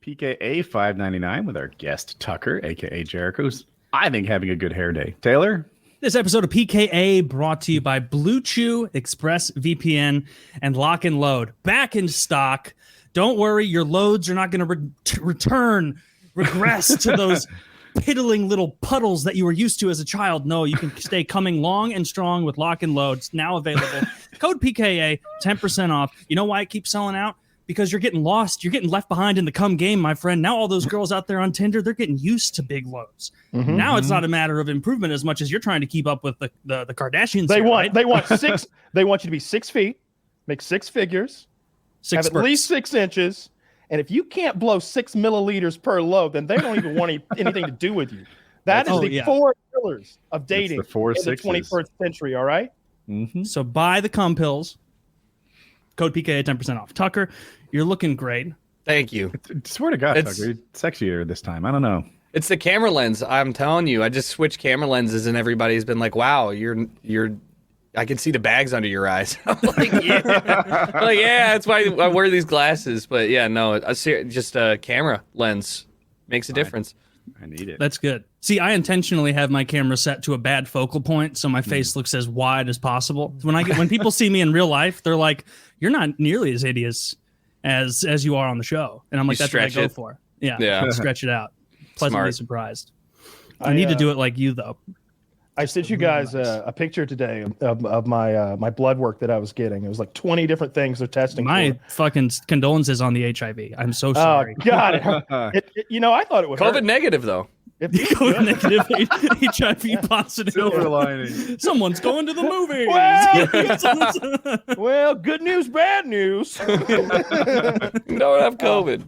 PKA 599 with our guest Tucker, aka Jericho's, I think, having a good hair day. Taylor? This episode of PKA brought to you by Blue Chew, ExpressVPN, and Lock and Load. Back in stock. Don't worry, your loads are not going to regress to those piddling little puddles that you were used to as a child. No, you can stay coming long and strong with Lock and Load. It's now available. Code PKA, 10% off. You know why it keeps selling out? Because you're getting lost. You're getting left behind in the cum game, my friend. Now all those girls out there on Tinder, they're getting used to big loads. Now it's not a matter of improvement as much as you're trying to keep up with the Kardashians. They want six. They want you to be 6 feet, make six figures, have at least 6 inches, and if you can't blow 6 milliliters per load, then they don't even want anything to do with you. That is the 4 pillars of dating in the 21st century. All right. So buy the cum pills. Code PKA 10% off. Tucker, you're looking great. Thank you. Swear to God, Tucker, you're sexier this time. I don't know. It's the camera lens. I'm telling you, I just switched camera lenses, and everybody's been like, "Wow, you're." I can see the bags under your eyes. I'm like, yeah, that's why I wear these glasses. But yeah, no, just a camera lens makes a difference. I need it. That's good. See, I intentionally have my camera set to a bad focal point, so my face looks as wide as possible. When people see me in real life, they're like, "You're not nearly as hideous as you are on the show," and I'm like, "That's what I go for." Yeah. Stretch it out. Pleasantly surprised. I need to do it like you though. I sent you guys a picture today of my blood work that I was getting. It was like 20 different things they're testing. My fucking condolences on the HIV. I'm so sorry. Oh, God. I thought it would COVID hurt. negative, though. COVID negative, HIV positive. Silver lining. Someone's going to the movies. Well, good news, bad news. Don't have COVID.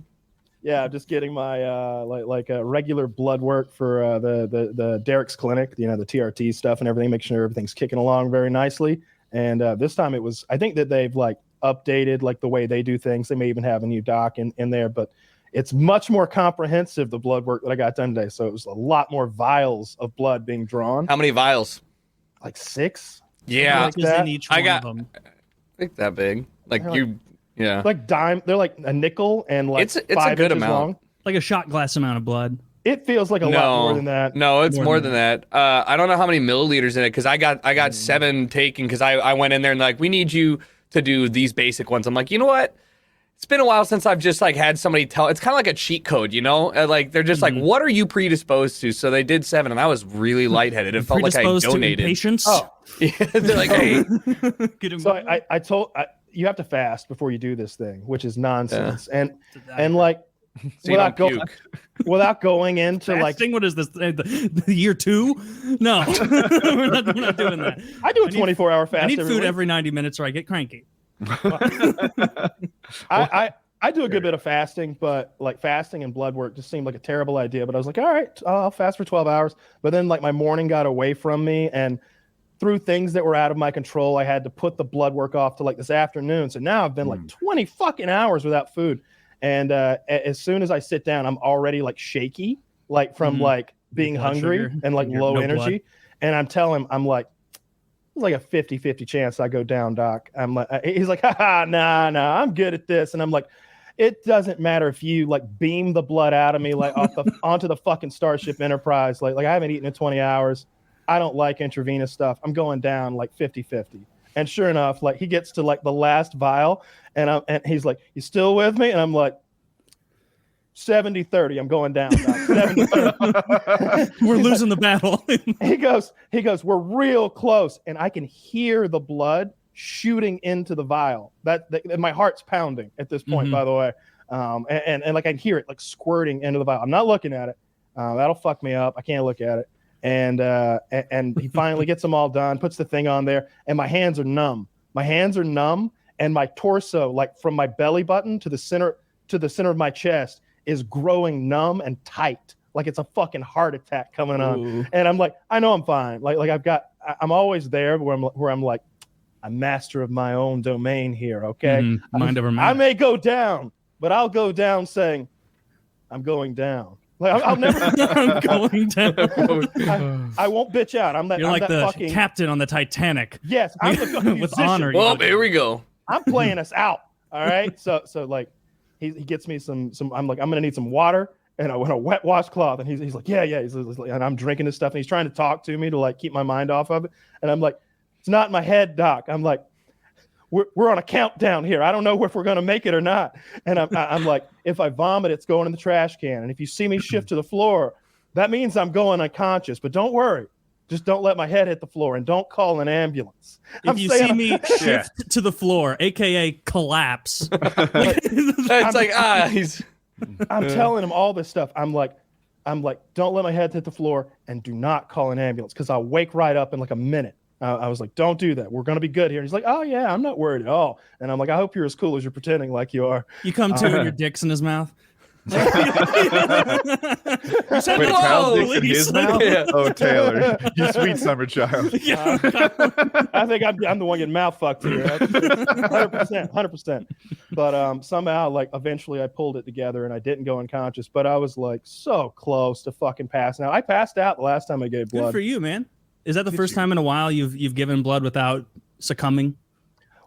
Yeah, just getting my like a regular blood work for the Derek's clinic, the TRT stuff and everything, making sure everything's kicking along very nicely. And this time I think that they've like updated like the way they do things. They may even have a new doc in there, but it's much more comprehensive, the blood work that I got done today. So it was a lot more vials of blood being drawn. How many vials? Like 6. Yeah, like in each one of them. I think that big. Like dime. They're like a nickel and like it's 5 a good inches amount. long. Like a shot glass amount of blood. It feels like a lot more than that. No, it's more than that. I don't know how many milliliters in it because I got 7 taken because I went in there and like, we need you to do these basic ones. I'm like, you know what? It's been a while since I've just like had somebody tell. It's kind of like a cheat code, like they're just like, what are you predisposed to? So they did 7, and I was really lightheaded. It felt like I donated. To impatience? Oh, yeah, they're like, hey. So I told you have to fast before you do this thing, which is nonsense. And like so without going into fasting, like what is this? The year 2? No, we're not doing that. I do a 24-hour fast. I need food every 90 minutes, or I get cranky. I do a good bit of fasting, but like fasting and blood work just seemed like a terrible idea. But I was like, all right, I'll fast for 12 hours. But then like my morning got away from me, and through things that were out of my control, I had to put the blood work off to like this afternoon. So now I've been like 20 fucking hours without food. And as soon as I sit down, I'm already like shaky, like from like being hungry sugar and like low energy. Blood. And I'm telling him, I'm like, it's like a 50-50 chance I go down, doc. I'm like, he's like, nah, I'm good at this. And I'm like, it doesn't matter if you like beam the blood out of me, like onto the fucking Starship Enterprise. Like I haven't eaten in 20 hours. I don't like intravenous stuff. I'm going down like 50-50. And sure enough, like he gets to like the last vial and he's like, you still with me? And I'm like, 70-30, I'm going down. 70-30. We're losing the battle. he goes, we're real close. And I can hear the blood shooting into the vial. That my heart's pounding at this point, by the way. And like I can hear it like squirting into the vial. I'm not looking at it. That'll fuck me up. I can't look at it. And he finally gets them all done, puts the thing on there, and my hands are numb. And my torso, like from my belly button to the center of my chest, is growing numb and tight, like it's a fucking heart attack coming on. And I'm like, I know I'm fine. Like I'm always there where I'm like, I'm master of my own domain here. Okay, mind over matter. I may go down, but I'll go down saying, I'm going down. Like I'll never. I'm going down. I won't bitch out. You're like the fucking captain on the Titanic. Yes, I'm the with honor. Well, here we go. I'm playing us out. All right. So like. he gets me some. I'm like, I'm gonna need some water and a wet washcloth. And he's like, yeah. He's like, and I'm drinking this stuff, and he's trying to talk to me to like keep my mind off of it. And I'm like, it's not in my head, Doc. I'm like, we're on a countdown here. I don't know if we're gonna make it or not. And I'm like, if I vomit, it's going in the trash can. And if you see me shift to the floor, that means I'm going unconscious. But don't worry. Just don't let my head hit the floor, and don't call an ambulance. If you see me shift to the floor, aka collapse, it's like I'm telling him all this stuff. I'm like, don't let my head hit the floor, and do not call an ambulance, because I'll wake right up in like a minute. I was like, don't do that. We're gonna be good here. And he's like, oh yeah, I'm not worried at all. And I'm like, I hope you're as cool as you're pretending like you are. You come to and your dick's in his mouth. You said, Wait, Kyle's dick's in his mouth? Yeah. Oh, Taylor, you sweet summer child. I think I'm the one getting mouth fucked here. 100%. But somehow, like, eventually I pulled it together and I didn't go unconscious. But I was like so close to fucking passing out. I passed out the last time I gave blood. Good for you, man. Is that the first time in a while you've given blood without succumbing?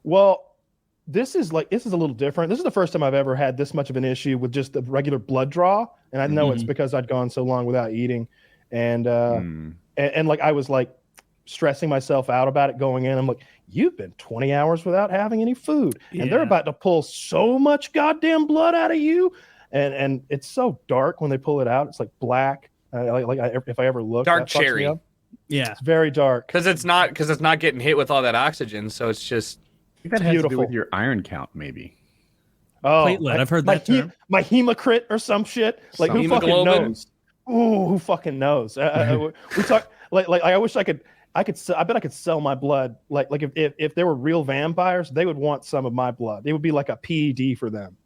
Well, this is a little different. This is the first time I've ever had this much of an issue with just the regular blood draw, and I know it's because I'd gone so long without eating, and like I was like stressing myself out about it going in. I'm like, you've been 20 hours without having any food, and they're about to pull so much goddamn blood out of you, and it's so dark when they pull it out. It's like black. If I ever look, dark cherry. Yeah, it's very dark because it's not getting hit with all that oxygen, so it's just. That has to do with your iron count, maybe. Oh, platelet. I've heard that term. My hemocrit or some shit. Like, who fucking knows? Ooh, who fucking knows? We talk like I wish I bet I could sell my blood. Like if there were real vampires, they would want some of my blood. It would be like a PED for them.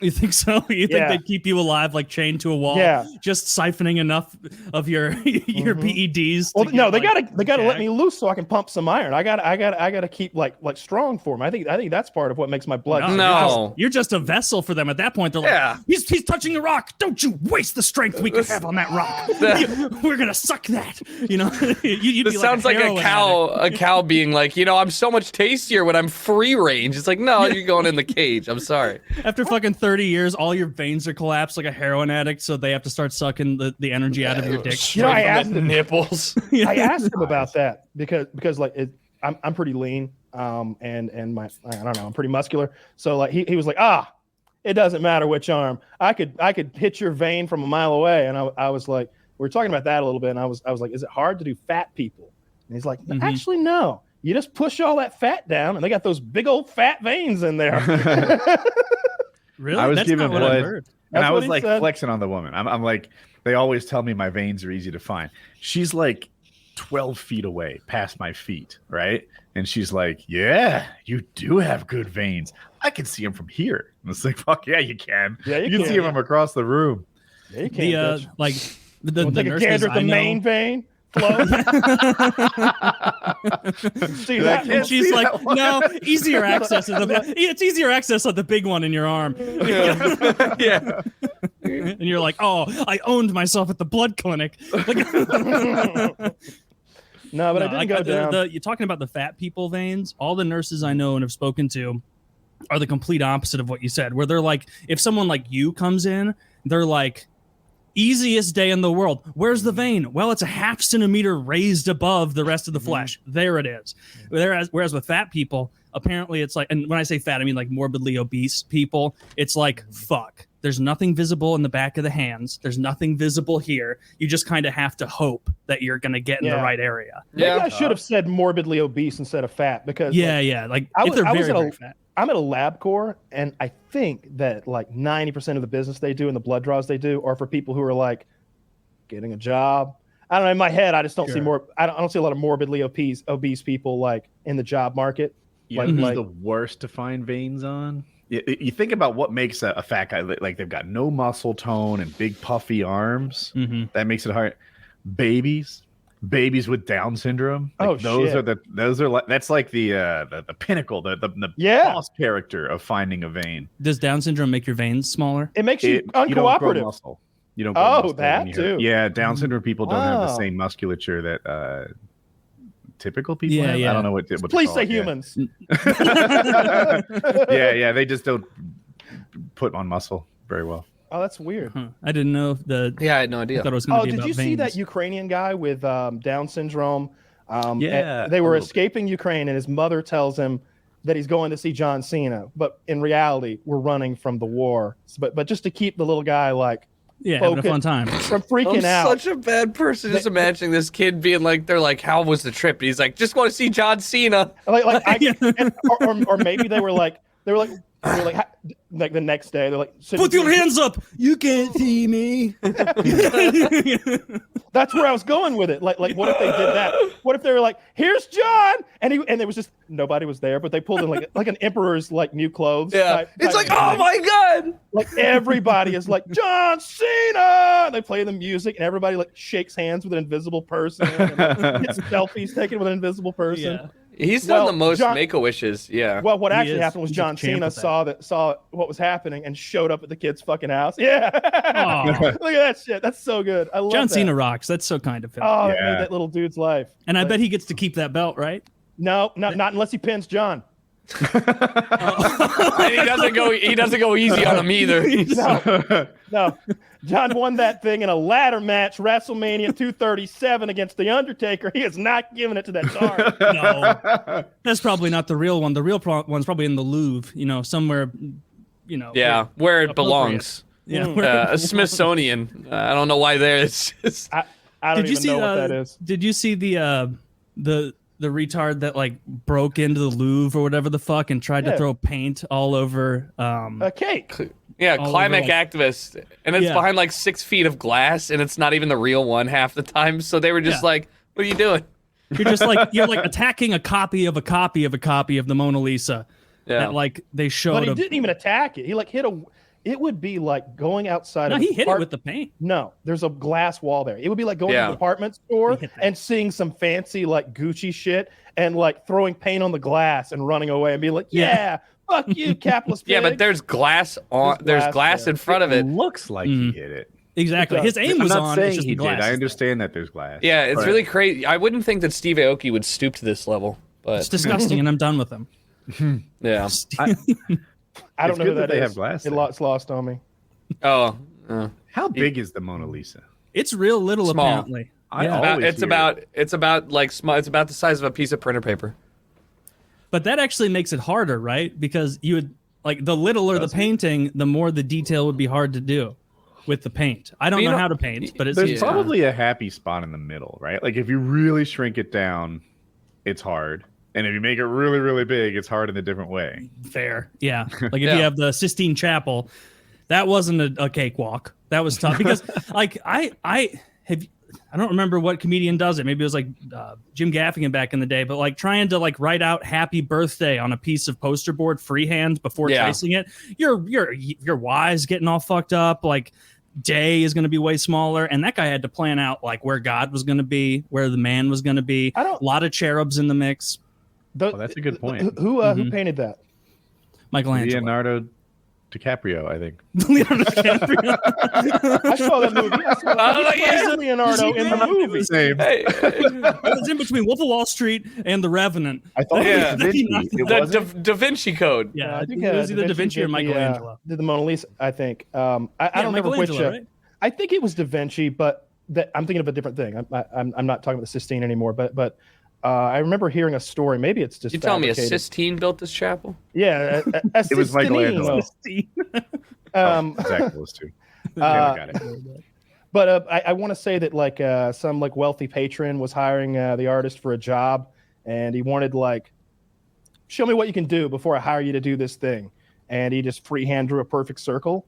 You think so? You think they'd keep you alive, like chained to a wall? Yeah. Just siphoning enough of your PEDs. Well, no, they gotta let me loose so I can pump some iron. I gotta keep like strong for them. I think that's part of what makes my blood. No, you're just a vessel for them. At that point, they're like, he's touching the rock. Don't you waste the strength we could have on that rock. We're gonna suck that. You know. This sounds like a cow being like, I'm so much tastier when I'm free range. It's like, no, you're going in the cage. I'm sorry. After fucking 30 years, all your veins are collapsed like a heroin addict, so they have to start sucking the energy out of your dick. I asked him nipples. I asked him about that because like I'm pretty lean, and my I don't know, I'm pretty muscular. So like he was like, it doesn't matter which arm. I could hit your vein from a mile away. And I was like, we were talking about that a little bit, and I was like, is it hard to do fat people? And he's like, actually no. You just push all that fat down, and they got those big old fat veins in there. Really? I was That's giving blood, and I was like said. flexing on the woman. I'm like, they always tell me my veins are easy to find. She's like 12 feet away, past my feet, right? And she's like, yeah, you do have good veins. I can see them from here. And it's like, fuck yeah, you can. Yeah, you can see them from across the room. Yeah, you can. Like the take a gander at the main vein. Flow. See that? And she's like, no, easier access it's easier access at the big one in your arm. Yeah. And you're like, oh, I owned myself at the blood clinic. No, but I didn't go down. You're talking about the fat people veins. All the nurses I know and have spoken to are the complete opposite of what you said, where they're like, if someone like you comes in, they're like, easiest day in the world. Where's the vein? Well, it's a half centimeter raised above the rest of the flesh. There it is. Whereas with fat people, apparently it's like, and when I say fat, I mean like morbidly obese people. It's like, fuck. There's nothing visible in the back of the hands. There's nothing visible here. You just kind of have to hope that you're going to get in the right area. Maybe I should have said morbidly obese instead of fat because like if they're very fat. I'm at a LabCorp, and I think that like 90% of the business they do and the blood draws they do are for people who are like getting a job. I don't know. In my head, I just don't see more. I don't see a lot of morbidly obese people like in the job market. Like the worst to find veins on. You think about what makes a fat guy like they've got no muscle tone and big puffy arms. That makes it hard. Babies with Down syndrome. Like that's like the pinnacle, the boss character of finding a vein. Does Down syndrome make your veins smaller? It makes you uncooperative. You don't grow muscle. You don't grow muscle that too. Yeah, Down syndrome people don't have the same musculature that typical people have. I don't know what please say humans. Yeah, they just don't put on muscle very well. Oh, that's weird. I didn't know the. Yeah, I had no idea. I thought it was going to be did about you see veins. that Ukrainian guy with Down syndrome? Yeah, They were a little escaping Ukraine, and his mother tells him that he's going to see John Cena, but in reality, we're running from the war. But just to keep the little guy like having a fun time. from freaking I'm out. such a bad person. Just imagining this kid being like, they're like, how was the trip? And he's like, just want to see John Cena. Or maybe they were like like the next day they're like, Put your hands up! You can't see me. That's where I was going with it. Like what if they did that? What if they were like, here's John, and there was just nobody was there, but they pulled in like an emperor's like new clothes. Yeah, it's like, oh my god! Like everybody is like John Cena. And they play the music, and everybody like shakes hands with an invisible person, and gets selfies taken with an invisible person. Yeah. He's done the most Make-A-Wishes. Yeah. Well, what actually is. happened was He's a John champ Cena with that. saw what was happening and showed up at the kid's fucking house. Yeah. Aw. Look at that shit. That's so good. I love John that. Cena rocks. That's so kind of him. Oh, that Yeah. made that little dude's life. And I bet he gets to keep that belt, right? No, not unless he pins John. And he doesn't go easy on him either. No. John won that thing in a ladder match, WrestleMania 237 against The Undertaker. He is not giving it to that tar. No. That's probably not the real one. The real one's probably in the Louvre, somewhere, Yeah, where it belongs. Yeah. A Smithsonian. I don't know why there. It's just. I don't even know what that is. Did you see the retard that like broke into the Louvre or whatever the fuck and tried to throw paint all over A cake. Yeah, all climate over, activist, and it's behind like 6 feet of glass, and it's not even the real one half the time. So they were just like, "What are you doing?" You're like attacking a copy of a copy of a copy of the Mona Lisa. Yeah, That like they showed. But he didn't even attack it. He like hit a. It would be like going outside. No, of he hit it with the paint. No, there's a glass wall there. It would be like going to the department store and seeing some fancy like Gucci shit and like throwing paint on the glass and running away and being like, fuck you, capitalist pig. yeah, but there's glass on. There's glass in front of it. Looks like he hit it. Exactly. His aim was I'm on. not It's saying just he the glass. did. I understand that there's glass. Yeah, it's really crazy. I wouldn't think that Steve Aoki would stoop to this level, It's but disgusting, and I'm done with him. yeah. I don't know who that they is. have glass there. It's lost on me. Oh, How big is the Mona Lisa? It's real little, Small. apparently. I Yeah. always it's hear about it's about like small. It's about the size of a piece of printer paper. But that actually makes it harder, right? Because you would like the littler the painting, the more the detail would be hard to do with the paint. I don't know how to paint, but it's There's easy. probably a happy spot in the middle, right? Like if you really shrink it down, it's hard. And if you make it really, really big, it's hard in a different way. Fair. Yeah. Like if you have the Sistine Chapel, that wasn't a cakewalk. That was tough because like I don't remember what comedian does it. Maybe it was like Jim Gaffigan back in the day, but like trying to like write out happy birthday on a piece of poster board freehand before tracing it. Your Y's getting all fucked up. Like day is going to be way smaller. And that guy had to plan out like where God was going to be, where the man was going to be. A lot of cherubs in the mix. That's a good point. Who painted that? Michelangelo. Leonardo DiCaprio, I think. Leonardo DiCaprio. I saw that movie. I saw Leonardo in the movie. Same. Hey, It was in between Wolf of Wall Street and The Revenant. I thought Yeah. it was DaVinci. It the wasn't? DaVinci Code. Yeah, I think it was either Da Vinci or did Michelangelo. did the Mona Lisa, I think. I don't remember which. Michelangelo, right? I think it was Da Vinci, but I'm thinking of a different thing. I'm not talking about the Sistine anymore, but I remember hearing a story. Maybe it's just You telling me a fabricated. Sistine built this chapel? Yeah, a It was Michelangelo. Sistine. Zach was too. Got it. But I want to say that like some like wealthy patron was hiring the artist for a job, and he wanted like, show me what you can do before I hire you to do this thing, and he just freehand drew a perfect circle.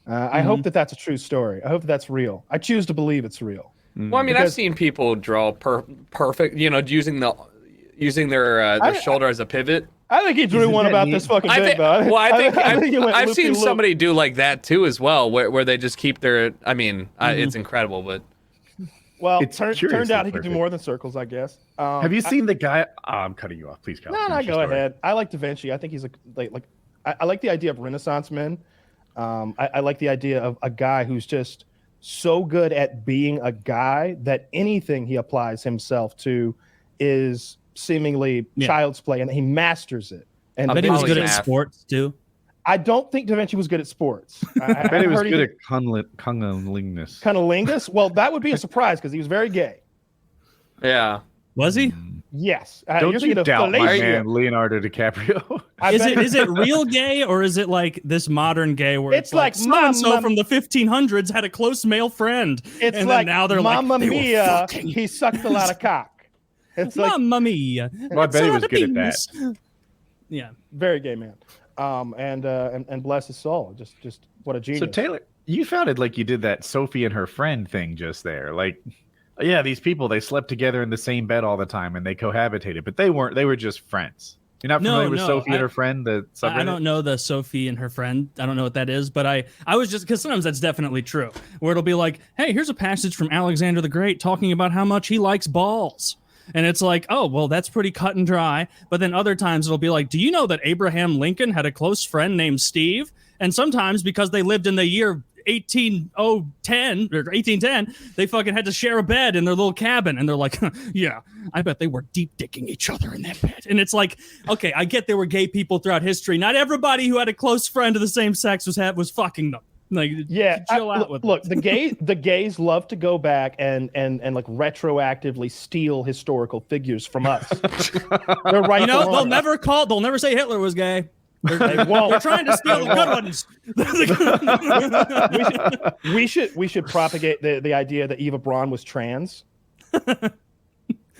I hope that that's a true story. I hope that's real. I choose to believe it's real. Well, I mean, I've seen people draw perfect, using their shoulder as a pivot. I think he drew one about this fucking big, though. I think he went I've seen loopy-loop. somebody do like that too as well, where they just keep their. I mean, it's incredible, but Well, It's turned curiously out he could do perfect. more than circles, I guess. Have you seen the guy? I'm cutting you off. Please, Cal. No, finish your go story. ahead. I like Da Vinci. I think he's I like the idea of Renaissance men. I like the idea of a guy who's just so good at being a guy that anything he applies himself to is seemingly child's play, and he masters it. And I bet he was good at Math. sports too. I don't think DaVinci was good at sports. I bet he was good at cunnilingus. Cunnilingus? Well, that would be a surprise because he was very gay. Yeah. Was he? Yes. Don't you doubt my man Leonardo DiCaprio? Is it real gay or is it like this modern gay where it's like so from the 1500s had a close male friend? It's and like now they're Mamma like, Mia, he sucked a lot of cock. It's like Mamma Mia. Well, I bet he was good at that. Yeah. Very gay man. And bless his soul. Just what a genius. So Taylor, you sounded like you did that Sophie and her friend thing just there. Like, yeah, these people, they slept together in the same bed all the time and they cohabitated, but they weren't. They were just friends. You're not familiar with Sophie and her friend, the subreddit? I don't know the Sophie and her friend. I don't know what that is, but I was just, because sometimes that's definitely true, where it'll be like, hey, here's a passage from Alexander the Great talking about how much he likes balls. And it's like, oh, well, that's pretty cut and dry. But then other times it'll be like, do you know that Abraham Lincoln had a close friend named Steve? And sometimes because they lived in the year 1810, they fucking had to share a bed in their little cabin. And they're like, yeah, I bet they were deep dicking each other in that bed. And it's like, okay, I get there were gay people throughout history. Not everybody who had a close friend of the same sex was fucking them. Like, yeah, chill out with look, the gays love to go back and like retroactively steal historical figures from us. They're right. You know, they'll never say Hitler was gay. They're trying to steal the good ones. we should propagate the idea that Eva Braun was trans.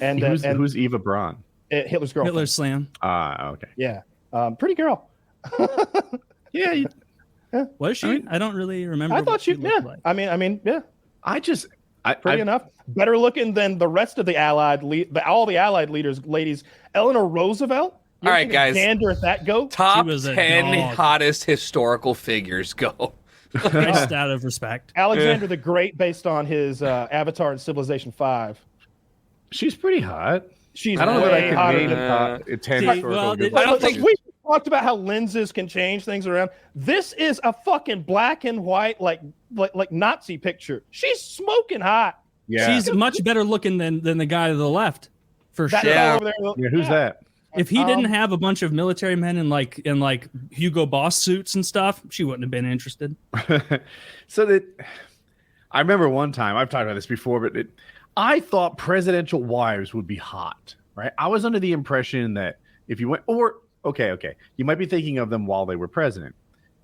And who's Eva Braun? Hitler's girlfriend. Hitler's slam. Okay. Yeah, pretty girl. Yeah. Was she? I don't really remember. I thought she. Yeah. Like. I mean, yeah. Pretty enough. Better looking than the rest of the all the Allied leaders, ladies. Eleanor Roosevelt. All right, guys. Gander at that go. Top 10 hottest historical figures go. Just out of respect. Alexander the Great, based on his Avatar in Civilization 5. She's pretty hot. She's I don't know that I hotter can name 10 historical good. I don't think we talked about how lenses can change things around. This is a fucking black and white like Nazi picture. She's smoking hot. Yeah. She's much better looking than the guy to the left, for sure. Over there, yeah, who's that? If he didn't have a bunch of military men in like Hugo Boss suits and stuff, she wouldn't have been interested. I remember one time, I've talked about this before, but I thought presidential wives would be hot, right? I was under the impression that if you went, okay, you might be thinking of them while they were president.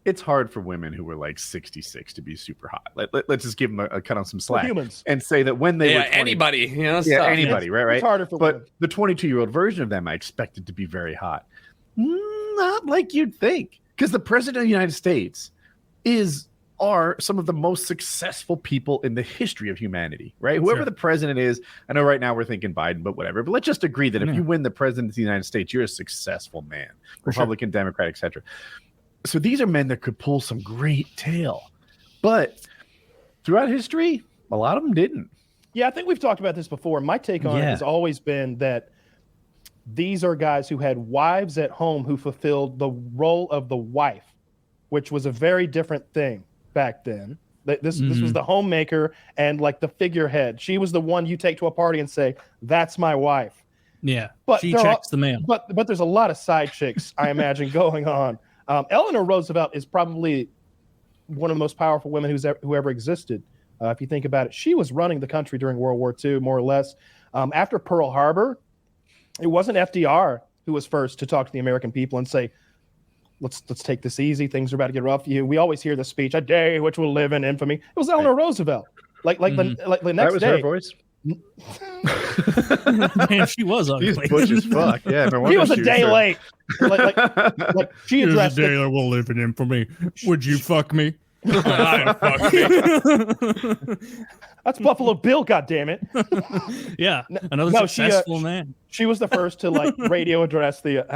It's hard for women who were like 66 to be super hot. Let's just give them a cut on some slack and say that when they were 20, anybody, anybody, right? It's harder for women. The 22-year-old version of them, I expected to be very hot. Not like you'd think, because the president of the United States are some of the most successful people in the history of humanity, right? Whoever the president is, I know right now we're thinking Biden, but whatever. But let's just agree that if you win the presidency of the United States, you're a successful man, Republican, Democrat, etc. So these are men that could pull some great tail, but throughout history, a lot of them didn't. Yeah, I think we've talked about this before. My take on it has always been that these are guys who had wives at home who fulfilled the role of the wife, which was a very different thing back then. This was the homemaker and like the figurehead. She was the one you take to a party and say, "That's my wife." Yeah, but she checks the mail. But there's a lot of side chicks, I imagine, going on. Eleanor Roosevelt is probably one of the most powerful women who ever existed. If you think about it, she was running the country during World War II, more or less. After Pearl Harbor, it wasn't FDR who was first to talk to the American people and say, let's take this easy. Things are about to get rough for you. We always hear the speech, "A day which will live in infamy." It was Eleanor Roosevelt. Like the next day. That was her voice. Damn, she was ugly. She's butch as fuck. Yeah, no he was a day late. Like she addressed Here's a day that will live in infamy. Would you fuck me? Fuck me. That's Buffalo Bill, goddammit. Yeah, another successful man. She was the first to like radio address the.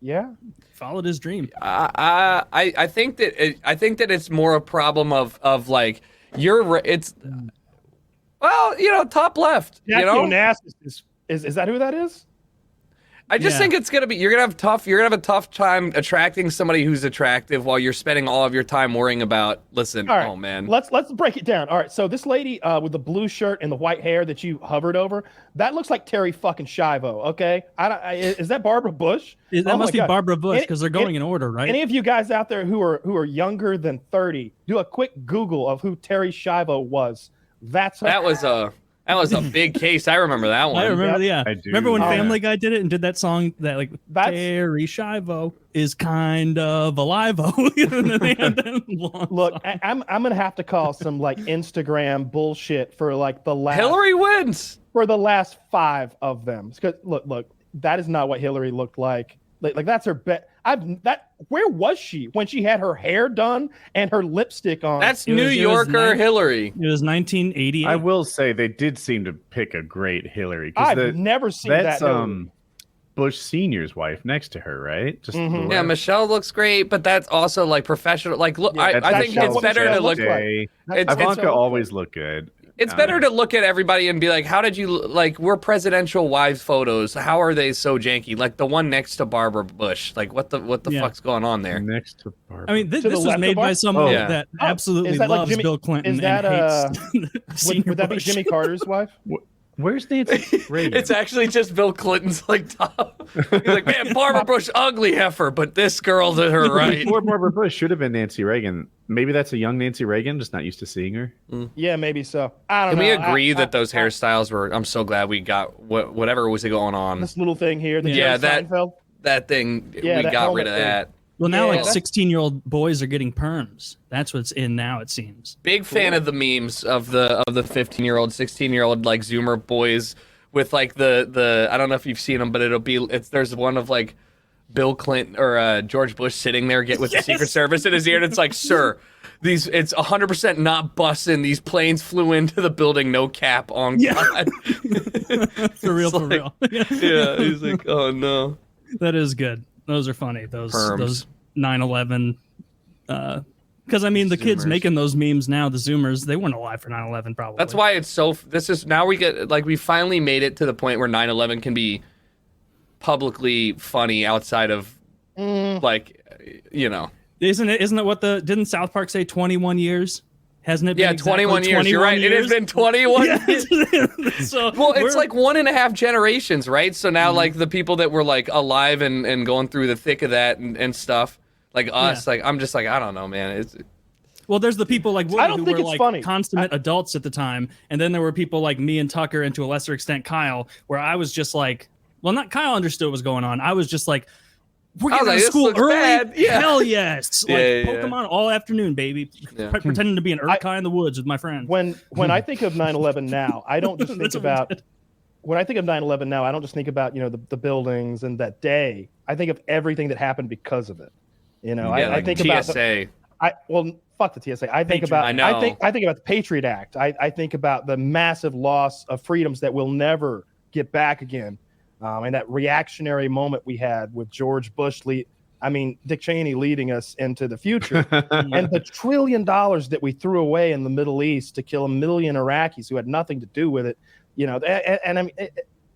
Yeah. Followed his dream. I think that it's more a problem of like it's. Well, top left. Jackie Onassis is that who that is? I just think it's gonna be you're gonna have a tough time attracting somebody who's attractive while you're spending all of your time worrying about. Listen, All right, oh man, let's break it down. All right, so this lady with the blue shirt and the white hair that you hovered over, that looks like Terry fucking Schiavo. Okay, is that Barbara Bush? That must be Barbara Bush because they're going in order, right? Any of you guys out there who are younger than 30, do a quick Google of who Terry Schiavo was. That was a big case. I remember that one. I remember, yeah. I do. Remember when Family Guy did it and did that song that like Terry Schiavo is kind of alive-o. Look, I'm gonna have to call some like Instagram bullshit for like the last Hillary wins for the last 5 of them. Because look, that is not what Hillary looked like. Like that's her bet. Where was she when she had her hair done and her lipstick on? That's New Yorker Hillary. It was 1988. I will say they did seem to pick a great Hillary. I've never seen that. That's Bush Senior's wife next to her, right? Just Yeah, Michelle looks great, but that's also like professional. Like, look, I think it's better to look. Ivanka always looked good. It's better to look at everybody and be like, how did you, like, we're presidential wives photos. How are they so janky? Like the one next to Barbara Bush. Like, what the fuck's going on there? Next to Barbara. I mean, this was made by someone that absolutely loves like Bill Clinton is that, and hates would that be Jimmy Carter's wife? Where's Nancy Reagan? It's actually just Bill Clinton's like top. He's like, man, Barbara Bush, ugly heifer, but this girl to her right. Before Barbara Bush should have been Nancy Reagan. Maybe that's a young Nancy Reagan, just not used to seeing her. Yeah, maybe so. I don't know. Can we agree that those hairstyles were? I'm so glad we got whatever was going on. This little thing here. That thing. We got rid of that. Well, now like 16-year-old boys are getting perms. That's what's in now, it seems. Big fan of the memes of the 15-year-old, 16-year-old like Zoomer boys with like the I don't know if you've seen them, but there's one of like Bill Clinton or George Bush sitting there with the Secret Service in his ear, and it's like, sir, it's 100% not busing. These planes flew into the building, no cap on God. For real, for real. Yeah, he's like, oh no. That is good. Those are funny. Those 9/11. Because I mean, the kids making those memes now, the Zoomers, they weren't alive for 9/11 probably. That's why it's so. Now we finally made it to the point where 9/11 can be publicly funny outside of like, you know. Isn't it what didn't South Park say 21 years? Hasn't it been 21 years. You're right. It has been 21 years. Well, it's like 1.5 generations, right? So now, like, the people that were, like, alive and going through the thick of that and stuff, like us, like, I'm just like, I don't know, man. Well, there's the people like Woody who were, like, funny. consummate adults at the time, and then there were people like me and Tucker, and to a lesser extent, Kyle, where I was just like, well, not Kyle understood what was going on. I was just like, we're getting out of school early. Bad. Yeah. Hell yes. Like Pokemon all afternoon, baby. Pretending to be an Urkai in the woods with my friends. When I think of 9/11 now, I don't just think about when I think of 9/11 now, I don't just think about, you know, the buildings and that day. I think of everything that happened because of it. You know, I think TSA. Fuck the TSA. I think about I think about the Patriot Act. I think about the massive loss of freedoms that we'll never get back again. And that reactionary moment we had with George Bush, Dick Cheney leading us into the future, and the $1 trillion that we threw away in the Middle East to kill 1 million Iraqis who had nothing to do with it. You know, and I mean,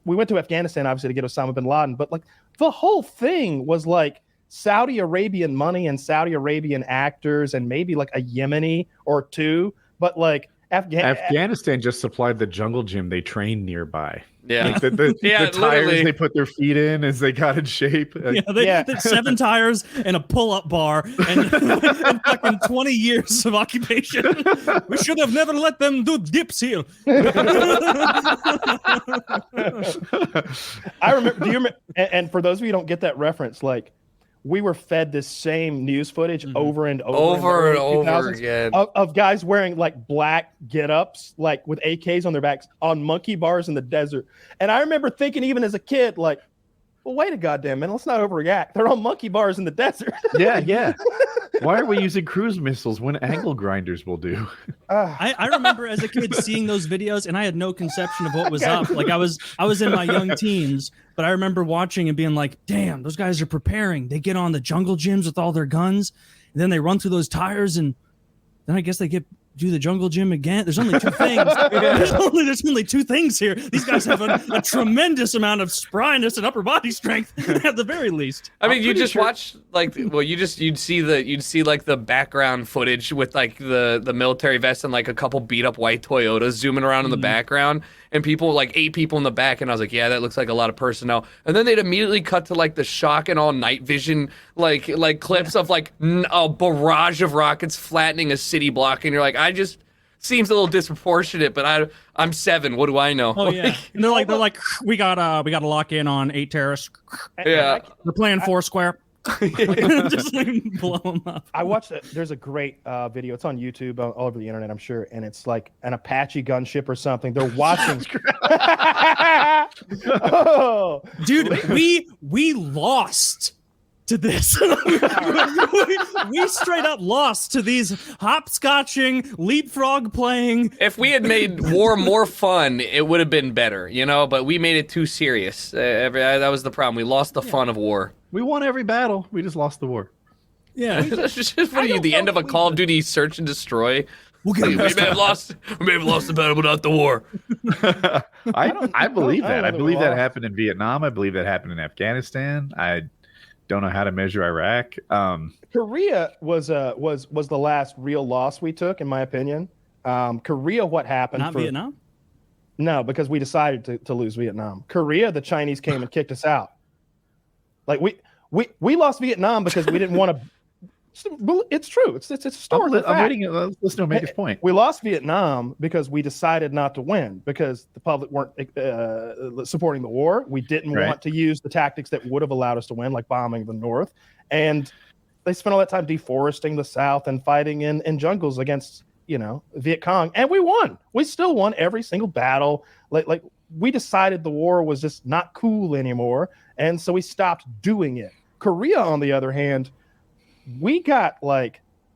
we went to Afghanistan obviously to get Osama bin Laden, but like the whole thing was like Saudi Arabian money and Saudi Arabian actors and maybe like a Yemeni or two, but like Afghanistan just supplied the jungle gym they trained nearby. Yeah, like the tires they put their feet in as they got in shape. They had 7 tires and a pull-up bar and fucking 20 years of occupation. We should have never let them do dips here. I remember. Do you remember? And for those of you who don't get that reference, like, we were fed this same news footage over and over again of guys wearing like black get-ups, like with AKs on their backs on monkey bars in the desert. And I remember thinking, even as a kid, like, well, wait a goddamn minute, let's not overreact. They're on monkey bars in the desert. Yeah. Why are we using cruise missiles when angle grinders will do? I remember as a kid seeing those videos, and I had no conception of what was up. Like I was in my young teens, but I remember watching and being like, damn, those guys are preparing. They get on the jungle gyms with all their guns, and then they run through those tires, and then I guess they get do the jungle gym again? There's only two things. There's only two things here. These guys have a tremendous amount of spryness and upper body strength at the very least. I mean, you just watch like, well, you'd see like the background footage with like the military vest and like a couple beat up white Toyotas zooming around in the background, and people like 8 people in the back, and I was like, yeah, that looks like a lot of personnel. And then they'd immediately cut to like the shock and all night vision like clips of like a barrage of rockets flattening a city block, and you're like, I just seems a little disproportionate, but I'm 7. What do I know? Oh yeah, and they're like, we gotta lock in on 8 terrorists. Yeah, they're playing Foursquare. Just like blow them up. I watched it. There's a great video. It's on YouTube, all over the internet, I'm sure. And it's like an Apache gunship or something. They're watching. Oh, dude, we lost to this. we straight up lost to these hopscotching, leapfrog playing. If we had made war more fun, it would have been better, you know. But we made it too serious. That was the problem. We lost the fun of war. We won every battle. We just lost the war. Yeah. What are you, the end of a Call of Duty search and destroy? We may have lost the battle, but not the war. I believe that. I believe that happened in Vietnam. I believe that happened in Afghanistan. I don't know how to measure Iraq. Korea was the last real loss we took, in my opinion. Korea, what happened? Not Vietnam? No, because we decided to lose Vietnam. Korea, the Chinese came and kicked us out. Like we lost Vietnam because we didn't want to. It's true. It's a story. I'm waiting. Listen to him make his point. We lost Vietnam because we decided not to win, because the public weren't supporting the war. We didn't want to use the tactics that would have allowed us to win, like bombing the North. And they spent all that time deforesting the South and fighting in jungles against, Viet Cong. And we won. We still won every single battle. Like we decided the war was just not cool anymore. And so we stopped doing it. Korea, on the other hand, we got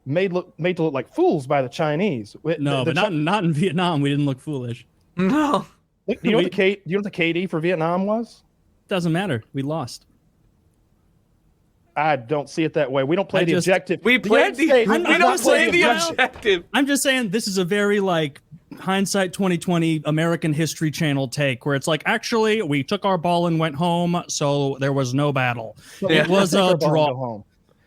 made to look like fools by the Chinese. But not in Vietnam. We didn't look foolish. No. Do you know what the KD for Vietnam was? Doesn't matter. We lost. I don't see it that way. We don't play the objective. We played we don't play the objective. I'm just saying this is a very hindsight 2020 American History Channel take, where it's like, actually, we took our ball and went home, so there was no battle. Yeah. It was a draw.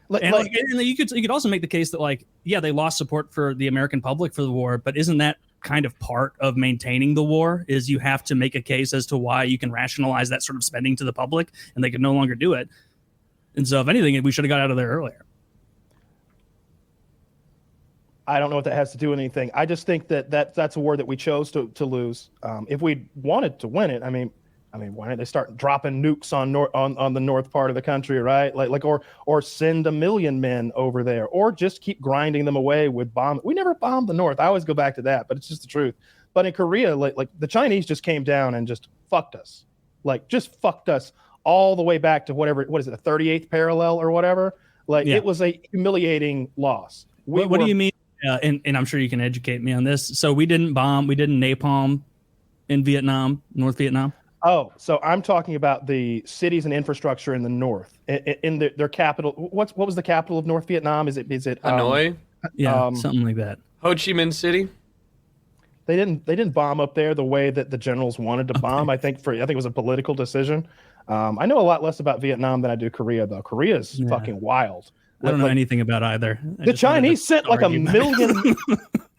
And you could also make the case that they lost support for the American public for the war, but isn't that kind of part of maintaining the war? Is you have to make a case as to why you can rationalize that sort of spending to the public, and they could no longer do it. And so, if anything, we should have got out of there earlier. I don't know what that has to do with anything. I just think that's a war that we chose to lose. If we wanted to win it, I mean, why don't they start dropping nukes on the north part of the country, right? Or send 1 million men over there, or just keep grinding them away with bombs. We never bombed the north. I always go back to that, but it's just the truth. But in Korea, the Chinese just came down and just fucked us, all the way back to what is it, the 38th parallel or whatever? It was a humiliating loss. What do you mean? And I'm sure you can educate me on this. So we didn't napalm in Vietnam, North Vietnam. Oh, so I'm talking about the cities and infrastructure in the north, in their capital. What was the capital of North Vietnam? Is it Hanoi? Something like that. Ho Chi Minh City. They didn't bomb up there the way that the generals wanted to bomb. I think it was a political decision. I know a lot less about Vietnam than I do Korea, though. Korea is fucking wild. I don't know anything about either. The Chinese sent 1 million.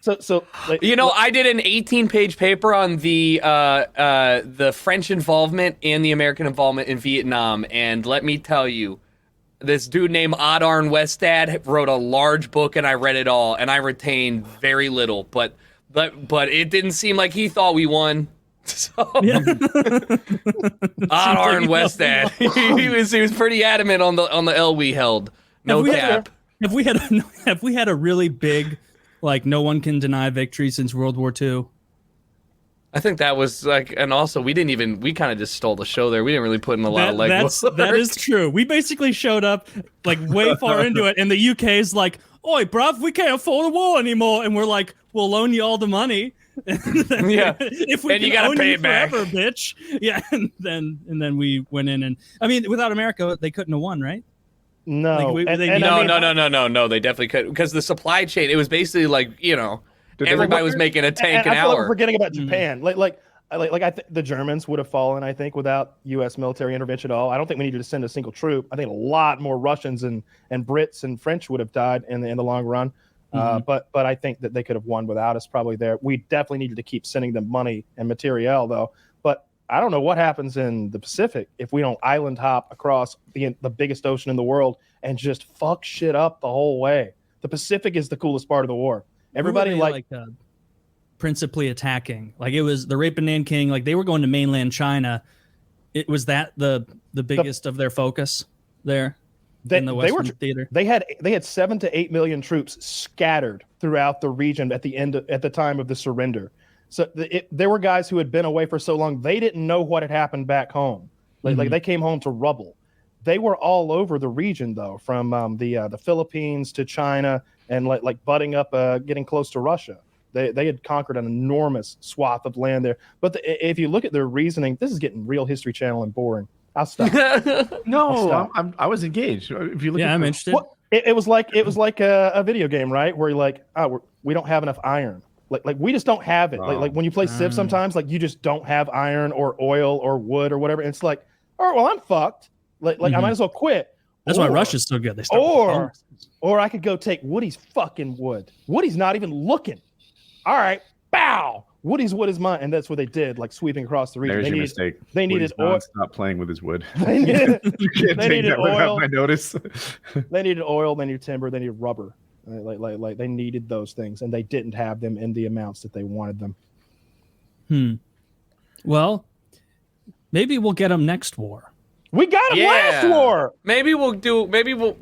I did an 18-page paper on the French involvement and the American involvement in Vietnam, and let me tell you, this dude named Adam Sandler wrote a large book, and I read it all, and I retained very little, but it didn't seem like he thought we won. So Adam Sandler, he was pretty adamant on the L we held. No cap. Have we had a really big, no one can deny victory since World War II? I think that was and also we kind of just stole the show there. We didn't really put in a lot of legwork. That is true. We basically showed up way far into it, and the UK's like, "Oi, bruv, we can't afford a war anymore," and we're like, "We'll loan you all the money." If we you gotta pay it back, forever, bitch. Yeah, and then we went in, and I mean, without America, they couldn't have won, right? No, no. They definitely could, because the supply chain. It was basically everybody was making a tank an I feel like we're hour. forgetting about Japan. The Germans would have fallen, I think, without U.S. military intervention at all. I don't think we needed to send a single troop. I think a lot more Russians and Brits and French would have died in the long run. But I think that they could have won without us probably there. We definitely needed to keep sending them money and materiel, though. But I don't know what happens in the Pacific if we don't island hop across the biggest ocean in the world and just fuck shit up the whole way. The Pacific is the coolest part of the war. Everybody principally attacking. Like, it was the rape in Nanking. Like, they were going to mainland China. It was that the biggest of their focus there in the Western theater. They had 7 to 8 million troops scattered throughout the region at the time of the surrender. So there were guys who had been away for so long they didn't know what had happened back home. Like they came home to rubble. They were all over the region though, from the Philippines to China and like butting up, getting close to Russia. They had conquered an enormous swath of land there. But if you look at their reasoning, this is getting real History Channel and boring. I'll stop. I was engaged. If you look, I'm interested. Well, it was like a video game, right? Where you're like, we don't have enough iron. Like we just don't have it. Like when you play Civ, sometimes like you just don't have iron or oil or wood or whatever. And it's like, all right, well, I'm fucked. Like I might as well quit. That's why Russia's so good. They start or I could go take Woody's fucking wood. Woody's not even looking. All right, bow. Woody's wood is mine, and that's what they did, like sweeping across the region. There's your mistake. They needed oil. Stop playing with his wood. They needed oil. My notice. They needed oil. They needed timber. They needed rubber. Like they needed those things, and they didn't have them in the amounts that they wanted them. Well, maybe we'll get them next war. We got him last war. Maybe we'll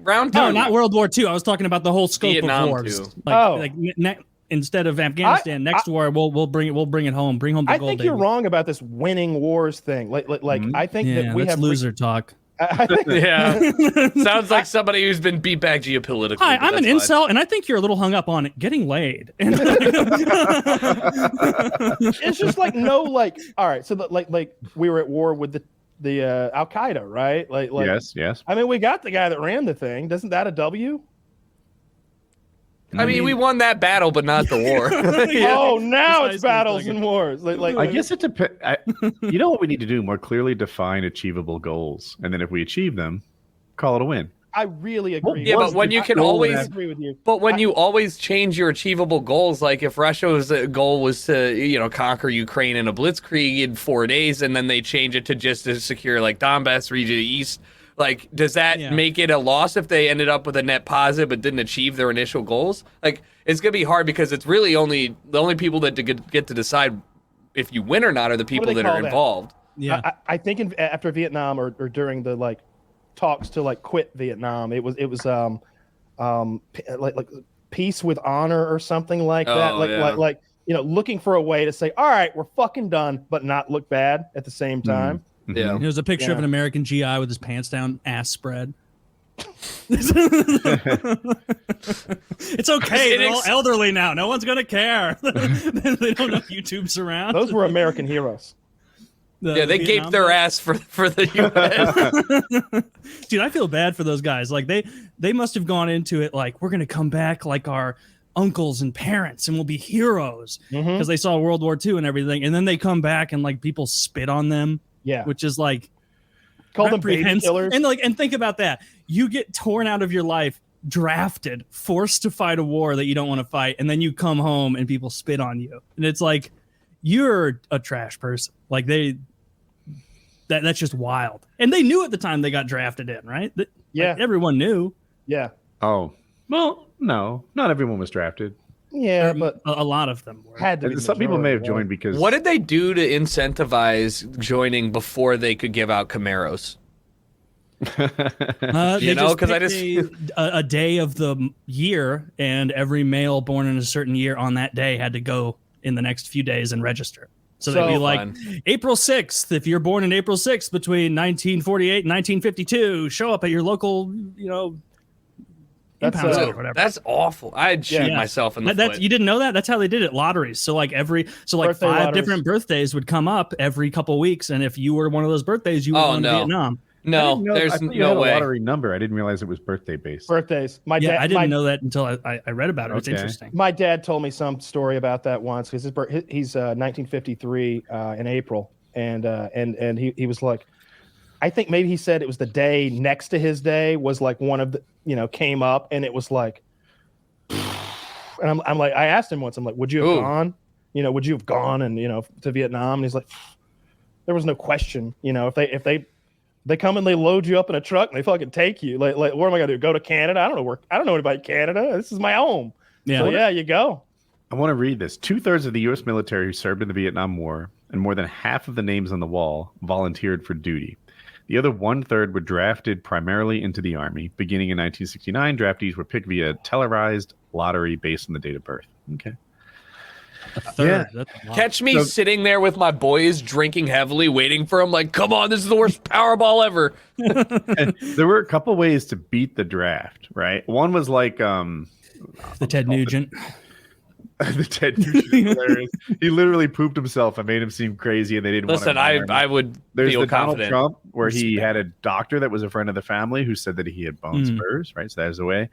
round two. No, not World War II. I was talking about the whole scope Vietnam of wars. too. Instead of Afghanistan, next war we'll bring it home. Bring home the gold. I think you're wrong about this winning wars thing. I think that we have loser talk. Sounds like somebody who's been beat back geopolitically. Hi, I'm an incel, and I think you're a little hung up on getting laid. It's just like all right. So like we were at war with the Al Qaeda, right? Like yes. I mean, we got the guy that ran the thing. Isn't that a W? I mean, we won that battle, but not the war. Oh, now it's battles and wars. I guess it depends. You know what we need to do? More clearly define achievable goals, and then if we achieve them, call it a win. I really agree. Yeah, but when you can always agree with you. But when you always change your achievable goals, like if Russia's goal was to, conquer Ukraine in a blitzkrieg in 4 days, and then they change it to just to secure like Donbass region east, like does that make it a loss if they ended up with a net positive but didn't achieve their initial goals? Like it's gonna be hard because it's really the only people that get to decide if you win or not are the people that are involved. Yeah, I think after Vietnam or during the talks to quit Vietnam, it was like peace with honor or something like that. Looking for a way to say, all right, we're fucking done, but not look bad at the same time. Yeah, there's a picture of an American GI with his pants down, ass spread. It's okay. They're all elderly now. No one's gonna care. They don't know if YouTube's around. Those were American heroes. They gaped their ass for the U.S. Dude, I feel bad for those guys. Like they must have gone into it like, we're gonna come back like our uncles and parents and we'll be heroes because they saw World War II and everything, and then they come back and like people spit on them. Yeah, which is like call them baby killers. And think about that. You get torn out of your life, drafted, forced to fight a war that you don't want to fight, and then you come home and people spit on you, and it's like you're a trash person. Like that's just wild. And they knew at the time they got drafted in, right? Everyone knew. Yeah. Oh well, no, not everyone was drafted. Yeah, but a lot of them were. Had to be some people may have joined because. What did they do to incentivize joining before they could give out Camaros? Because I just a day of the year, and every male born in a certain year on that day had to go in the next few days and register. So they'd be like, April 6th, if you're born in April 6th between 1948 and 1952, show up at your local, That's awful. I'd shoot myself in the foot. You didn't know that? That's how they did it. Lotteries. So birthday 5 lotteries. different birthdays would come up every couple weeks, and if you were one of those birthdays, you would go to Vietnam. No, I there's thought you had no a way. lottery number. I didn't realize it was birthday based. Birthdays. I didn't know that until I read about it. It's Okay. interesting. My dad told me some story about that once because he's 1953 in April, and he was like, I think maybe he said it was the day next to his day was like one of the came up, and it was like, and I'm like, I asked him once, I'm like, would you have gone? Would you have gone and to Vietnam? And he's like, there was no question. If they come and they load you up in a truck and they fucking take you, like what am I gonna do? Go to Canada? I don't know anybody in Canada. This is my home. Yeah. So you go. I want to read this. 2/3 of the U.S. military who served in the Vietnam War, and more than half of the names on the wall, volunteered for duty. The other 1/3 were drafted primarily into the Army. Beginning in 1969, draftees were picked via televised lottery based on the date of birth. Okay. A third. Yeah. That's a lot. Catch me sitting there with my boys, drinking heavily, waiting for him. Like, come on, this is the worst Powerball ever. And there were a couple ways to beat the draft, right? One was like the Ted Nugent. the Ted Nugent. Hilarious. He literally pooped himself and made him seem crazy, and they didn't. Listen, I would There's feel the Donald confident. Trump where he had a doctor that was a friend of the family who said that he had bone spurs, right? So that was a way.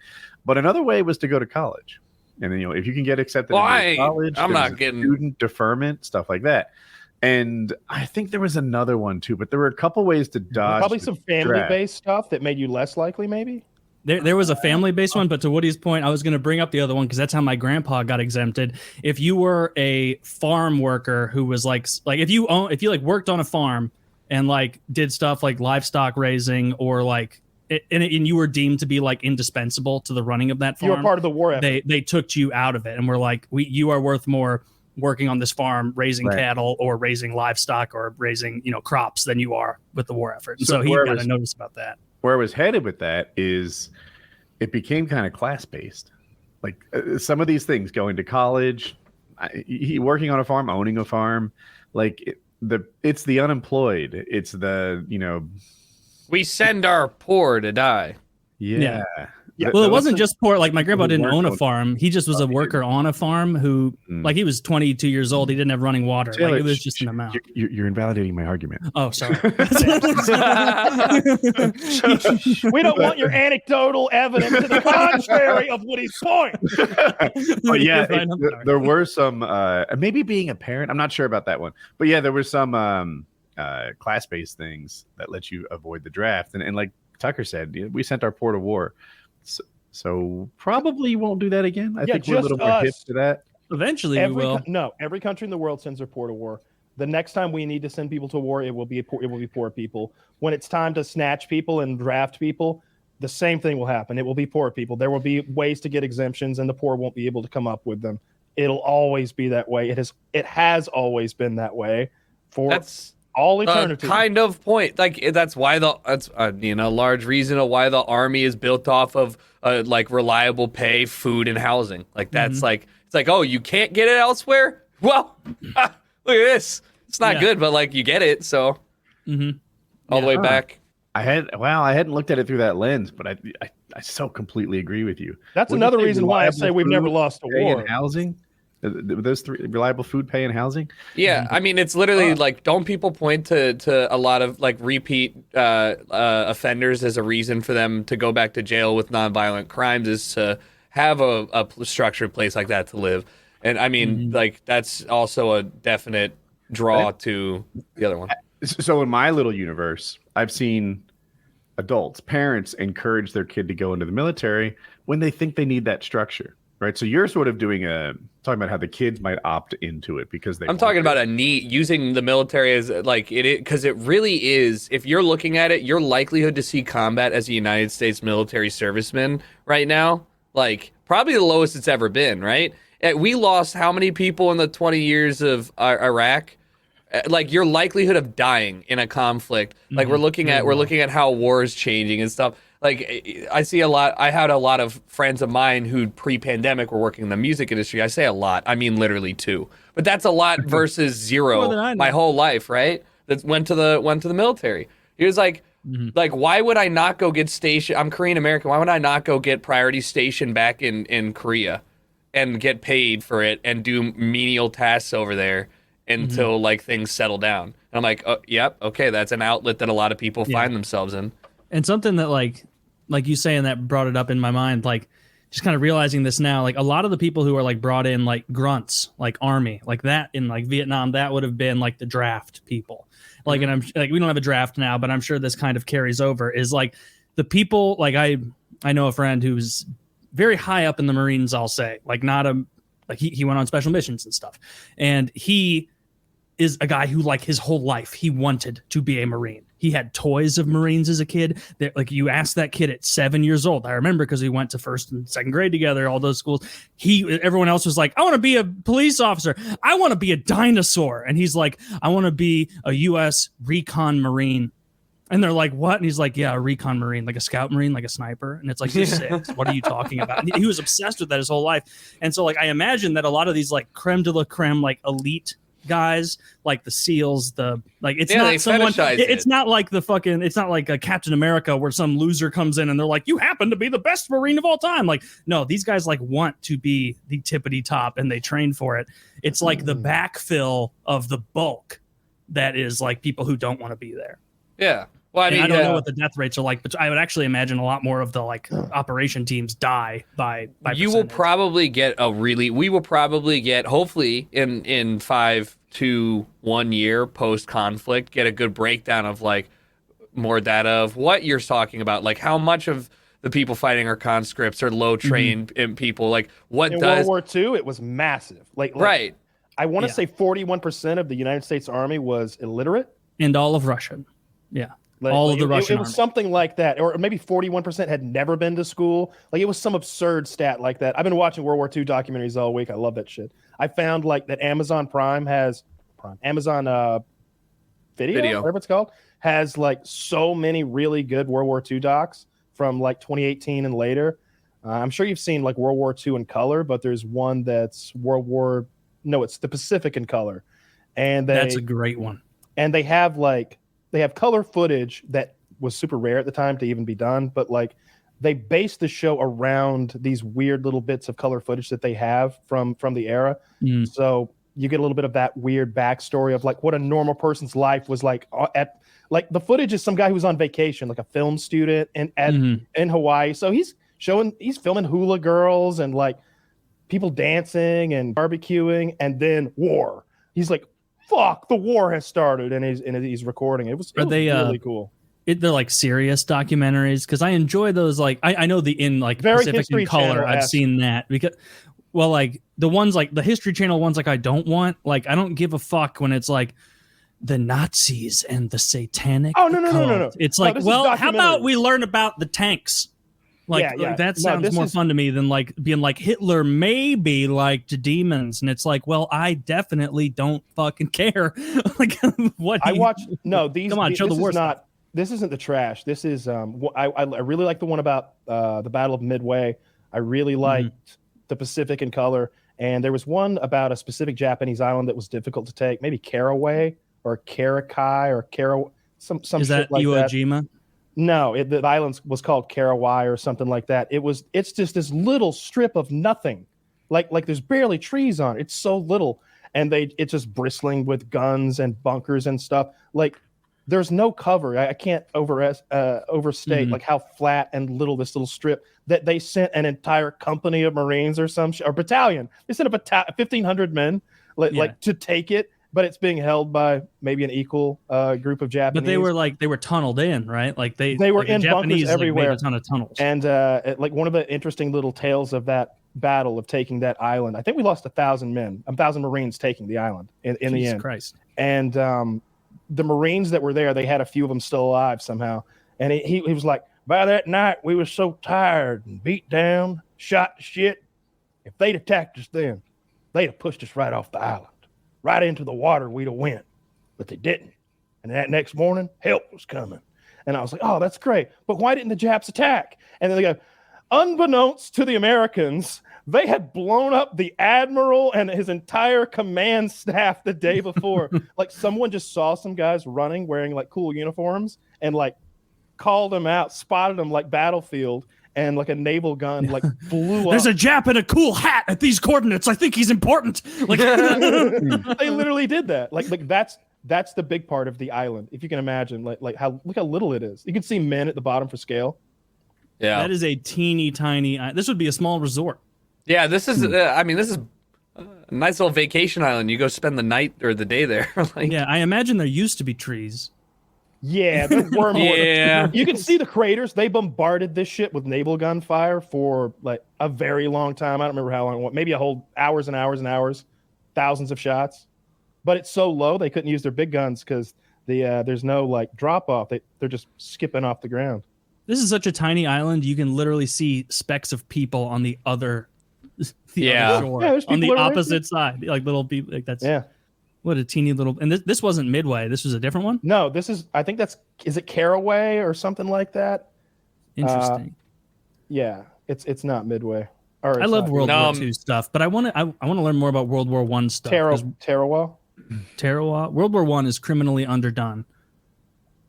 But another way was to go to college. And then, if you can get accepted into college, I'm there's not a getting student deferment, stuff like that. And I think there was another one too, but there were a couple ways to dodge. Probably some family-based stuff that made you less likely, maybe. There was a family-based one, but to Woody's point, I was going to bring up the other one because that's how my grandpa got exempted. If you were a farm worker who was like if you worked on a farm and like did stuff like livestock raising or like and you were deemed to be like indispensable to the running of that farm, You were part of the war effort. They took you out of it and were like, you are worth more working on this farm, raising cattle or raising livestock or raising crops than you are with the war effort. And so he got a notice about that. Where I was headed with that is it became kind of class-based. Like some of these things, going to college, working on a farm, owning a farm, like it's the unemployed. It's the, we send our poor to die. Yeah. Well, it wasn't just poor. Like my grandpa didn't own a farm. He just was a worker on a farm who, like, he was 22 years old. He didn't have running water. Taylor, like it was just an amount. You're invalidating my argument. Oh, sorry. We don't want your anecdotal evidence to the contrary of Woody's point. But yeah, there were some, maybe being a parent. I'm not sure about that one. But yeah, there were some class-based things that let you avoid the draft. And like Tucker said, we sent our poor to war. So probably won't do that again. I think we're a little more hip to that. Eventually we will. Every country in the world sends their poor to war. The next time we need to send people to war, it will be poor people. When it's time to snatch people and draft people, the same thing will happen. It will be poor people. There will be ways to get exemptions, and the poor won't be able to come up with them. It'll always be that way. It has always been that way for all eternity. Kind of point. Like that's why that's large reason of why the Army is built off of like reliable pay, food, and housing. Like that's like it's like, oh, you can't get it elsewhere. Well, look at this. It's not good, but like you get it. So all the way back. I hadn't looked at it through that lens, but I so completely agree with you. That's another reason why I say we've never lost a war. And housing. Those three: reliable food, pay, and housing. Yeah, I mean, it's literally like, don't people point to a lot of like repeat offenders as a reason for them to go back to jail with nonviolent crimes is to have a structured place like that to live. And I mean, like that's also a definite draw to the other one. So in my little universe, I've seen adults, parents encourage their kid to go into the military when they think they need that structure. Right, so you're sort of talking about how the kids might opt into it because they. I'm talking about a need using the military as like it because it really is. If you're looking at it, your likelihood to see combat as a United States military serviceman right now, like probably the lowest it's ever been. Right, we lost how many people in the 20 years of Iraq? Like your likelihood of dying in a conflict. Like we're looking at how war is changing and stuff. Like I see a lot. I had a lot of friends of mine who pre-pandemic were working in the music industry. I say a lot. I mean literally 2. But that's a lot versus 0 my whole life, right? That went to the military. He was like, why would I not go get stationed? I'm Korean American. Why would I not go get priority station back in Korea and get paid for it and do menial tasks over there until like things settle down. And I'm like, oh, yep, okay, that's an outlet that a lot of people find themselves in. And something that like you saying that brought it up in my mind, like just kind of realizing this now, like a lot of the people who are like brought in like grunts, like army, like that in like Vietnam, that would have been like the draft people. Like, and I'm like, we don't have a draft now, but I'm sure this kind of carries over, is like the people, like I know a friend who's very high up in the Marines, I'll say, like he went on special missions and stuff. And he is a guy who like his whole life, he wanted to be a Marine. He had toys of Marines as a kid. That, like, you asked that kid at 7 years old. I remember because we went to first and second grade together, all those schools. Everyone else was like, I want to be a police officer. I want to be a dinosaur. And he's like, I want to be a U.S. recon Marine. And they're like, what? And he's like, yeah, a recon Marine, like a scout Marine, like a sniper. And it's like, you're 6. What are you talking about? And he was obsessed with that his whole life. And so, like, I imagine that a lot of these, like, creme de la creme, like, elite guys, like the SEALs, it's not someone, it's not like the fucking, it's not like a Captain America where some loser comes in and they're like, you happen to be the best Marine of all time. Like, no, these guys like want to be the tippity top and they train for it. It's like the backfill of the bulk that is like people who don't want to be there. Yeah. Well, I mean, I don't know what the death rates are like, but I would actually imagine a lot more of the like operation teams die by you will probably get we will probably get, hopefully in 5 to 1 year post conflict, get a good breakdown of like more data of what you're talking about, like how much of the people fighting are conscripts or low trained people, like what in does World War II, it was massive. Like right. I want to say 41% of the United States Army was illiterate, and all of Russian. Yeah. Like, all of the Russian it was something like that, or maybe 41% had never been to school. Like it was some absurd stat like that. I've been watching World War II documentaries all week. I love that shit. I found like that Amazon Video, whatever it's called, has like so many really good World War II docs from like 2018 and later. I'm sure you've seen like World War II in color, but there's one that's it's the Pacific in color, and that's a great one. And they have color footage that was super rare at the time to even be done, but like they based the show around these weird little bits of color footage that they have from the era. So you get a little bit of that weird backstory of like what a normal person's life was like at like the footage is some guy who was on vacation, like a film student in Hawaii. So he's filming hula girls and like people dancing and barbecuing, and then war. He's like, fuck, the war has started, and he's recording. It was really cool. They're like serious documentaries, because I enjoy those. Like I know the very Pacific History in color. Channel-esque. I've seen that because, well, like the ones like the History Channel ones, like I don't want, like I don't give a fuck when it's like the Nazis and the satanic. Oh no. It's like, well, how about we learn about the tanks? Like, yeah. That sounds more fun to me than like being like Hitler maybe liked demons, and it's like, well, I definitely don't fucking care. Like, what I watch? No, these. Come on, show the war. This isn't the trash. This is I really like the one about the Battle of Midway. I really liked the Pacific in color, and there was one about a specific Japanese island that was difficult to take. Maybe Caraway or Karakai or some is that like Iwo that. Jima? No, the island was called Karawai or something like that. It's just this little strip of nothing, like there's barely trees on it. It's so little, and it's just bristling with guns and bunkers and stuff. Like there's no cover. I can't overstate like how flat and little this little strip that they sent an entire company of Marines or or battalion. They sent 1,500 men like to take it. But it's being held by maybe an equal group of Japanese. But they were tunneled in, right? Like they were like in Japanese, bunkers everywhere. Made a ton of tunnels. And like one of the interesting little tales of that battle of taking that island, I think we lost 1,000 men, 1,000 Marines taking the island in the end. Jesus Christ. And the Marines that were there, they had a few of them still alive somehow. And he was like, by that night, we were so tired and beat down, shot to shit. If they'd attacked us then, they'd have pushed us right off the island. Right into the water, we'd have went, but they didn't. And that next morning, help was coming. And I was like, oh, that's great. But why didn't the Japs attack? And then they go, unbeknownst to the Americans, they had blown up the admiral and his entire command staff the day before. Like someone just saw some guys running, wearing like cool uniforms, and like called them out, spotted them like battlefield, and like a naval gun like blew up. There's a Jap in a cool hat at these coordinates. I think he's important. Like They literally did that. Like that's the big part of the island, if you can imagine. Like how look how little it is. You can see men at the bottom for scale. Yeah, that is a teeny tiny. This would be a small resort. Yeah, this is. I mean, this is a nice little vacation island. You go spend the night or the day there. Like, yeah, I imagine there used to be trees. Yeah, there were more. Yeah. You can see the craters. They bombarded this shit with naval gunfire for like a very long time. I don't remember how long. Maybe a whole hours and hours and hours, thousands of shots. But it's so low they couldn't use their big guns because there's no like drop off. They're just skipping off the ground. This is such a tiny island. You can literally see specks of people on the other, other shore, there's on the people opposite side, like little people. Like that's what a teeny little. And this wasn't Midway. This was a different one. No, this is. I think is it Caraway or something like that. Interesting. Yeah, it's not Midway. Or I love World War II stuff, but I want to learn more about World War I stuff. Tarawa. World War I is criminally underdone.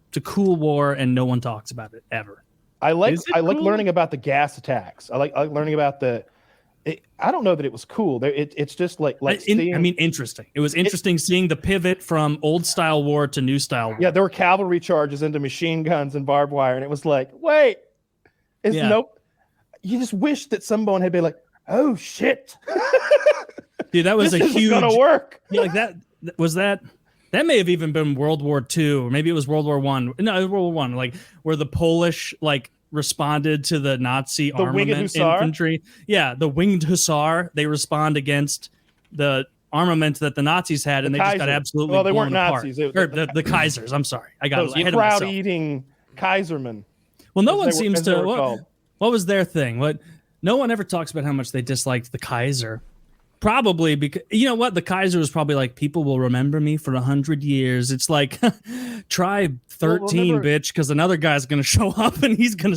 It's a cool war, and no one talks about it ever. I like learning about the gas attacks. I like learning about I don't know that it was cool. It's just like interesting. It was interesting seeing the pivot from old style war to new style war. Yeah, there were cavalry charges into machine guns and barbed wire, and it was like, wait, you just wish that someone had been like, oh shit, dude, that was this a isn't huge. Gonna work. Yeah, like that was that. That may have even been World War II, or maybe it was World War I. No, it was World War I, like where the Polish responded to the Nazi armament infantry. Yeah, the winged hussar. They respond against the armament that the Nazis had, and they just got absolutely blown they weren't apart. Nazis. The Kaisers. I'm sorry, I got those ahead of myself. crowd-eating Kaisermen. Well, no one seems to. What was their thing? No one ever talks about how much they disliked the Kaiser. Probably because you know what, the Kaiser was probably like, people will remember me for 100 years. It's like try 13, bitch, because another guy's gonna show up and he's gonna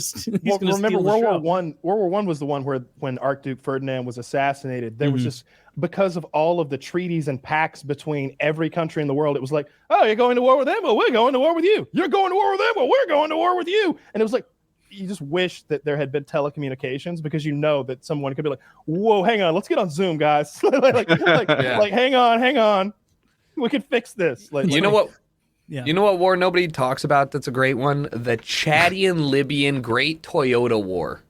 remember World War One. World War One was the one where when Archduke Ferdinand was assassinated, there was just because of all of the treaties and pacts between every country in the world. It was like, oh, you're going to war with them, well, we're going to war with you. You're going to war with them, well, we're going to war with you. And it was like, you just wish that there had been telecommunications, because you know that someone could be like, whoa, hang on, let's get on Zoom, guys. like hang on. We can fix this. You know what? Yeah. You know what war nobody talks about that's a great one? The Chadian-Libyan Great Toyota War.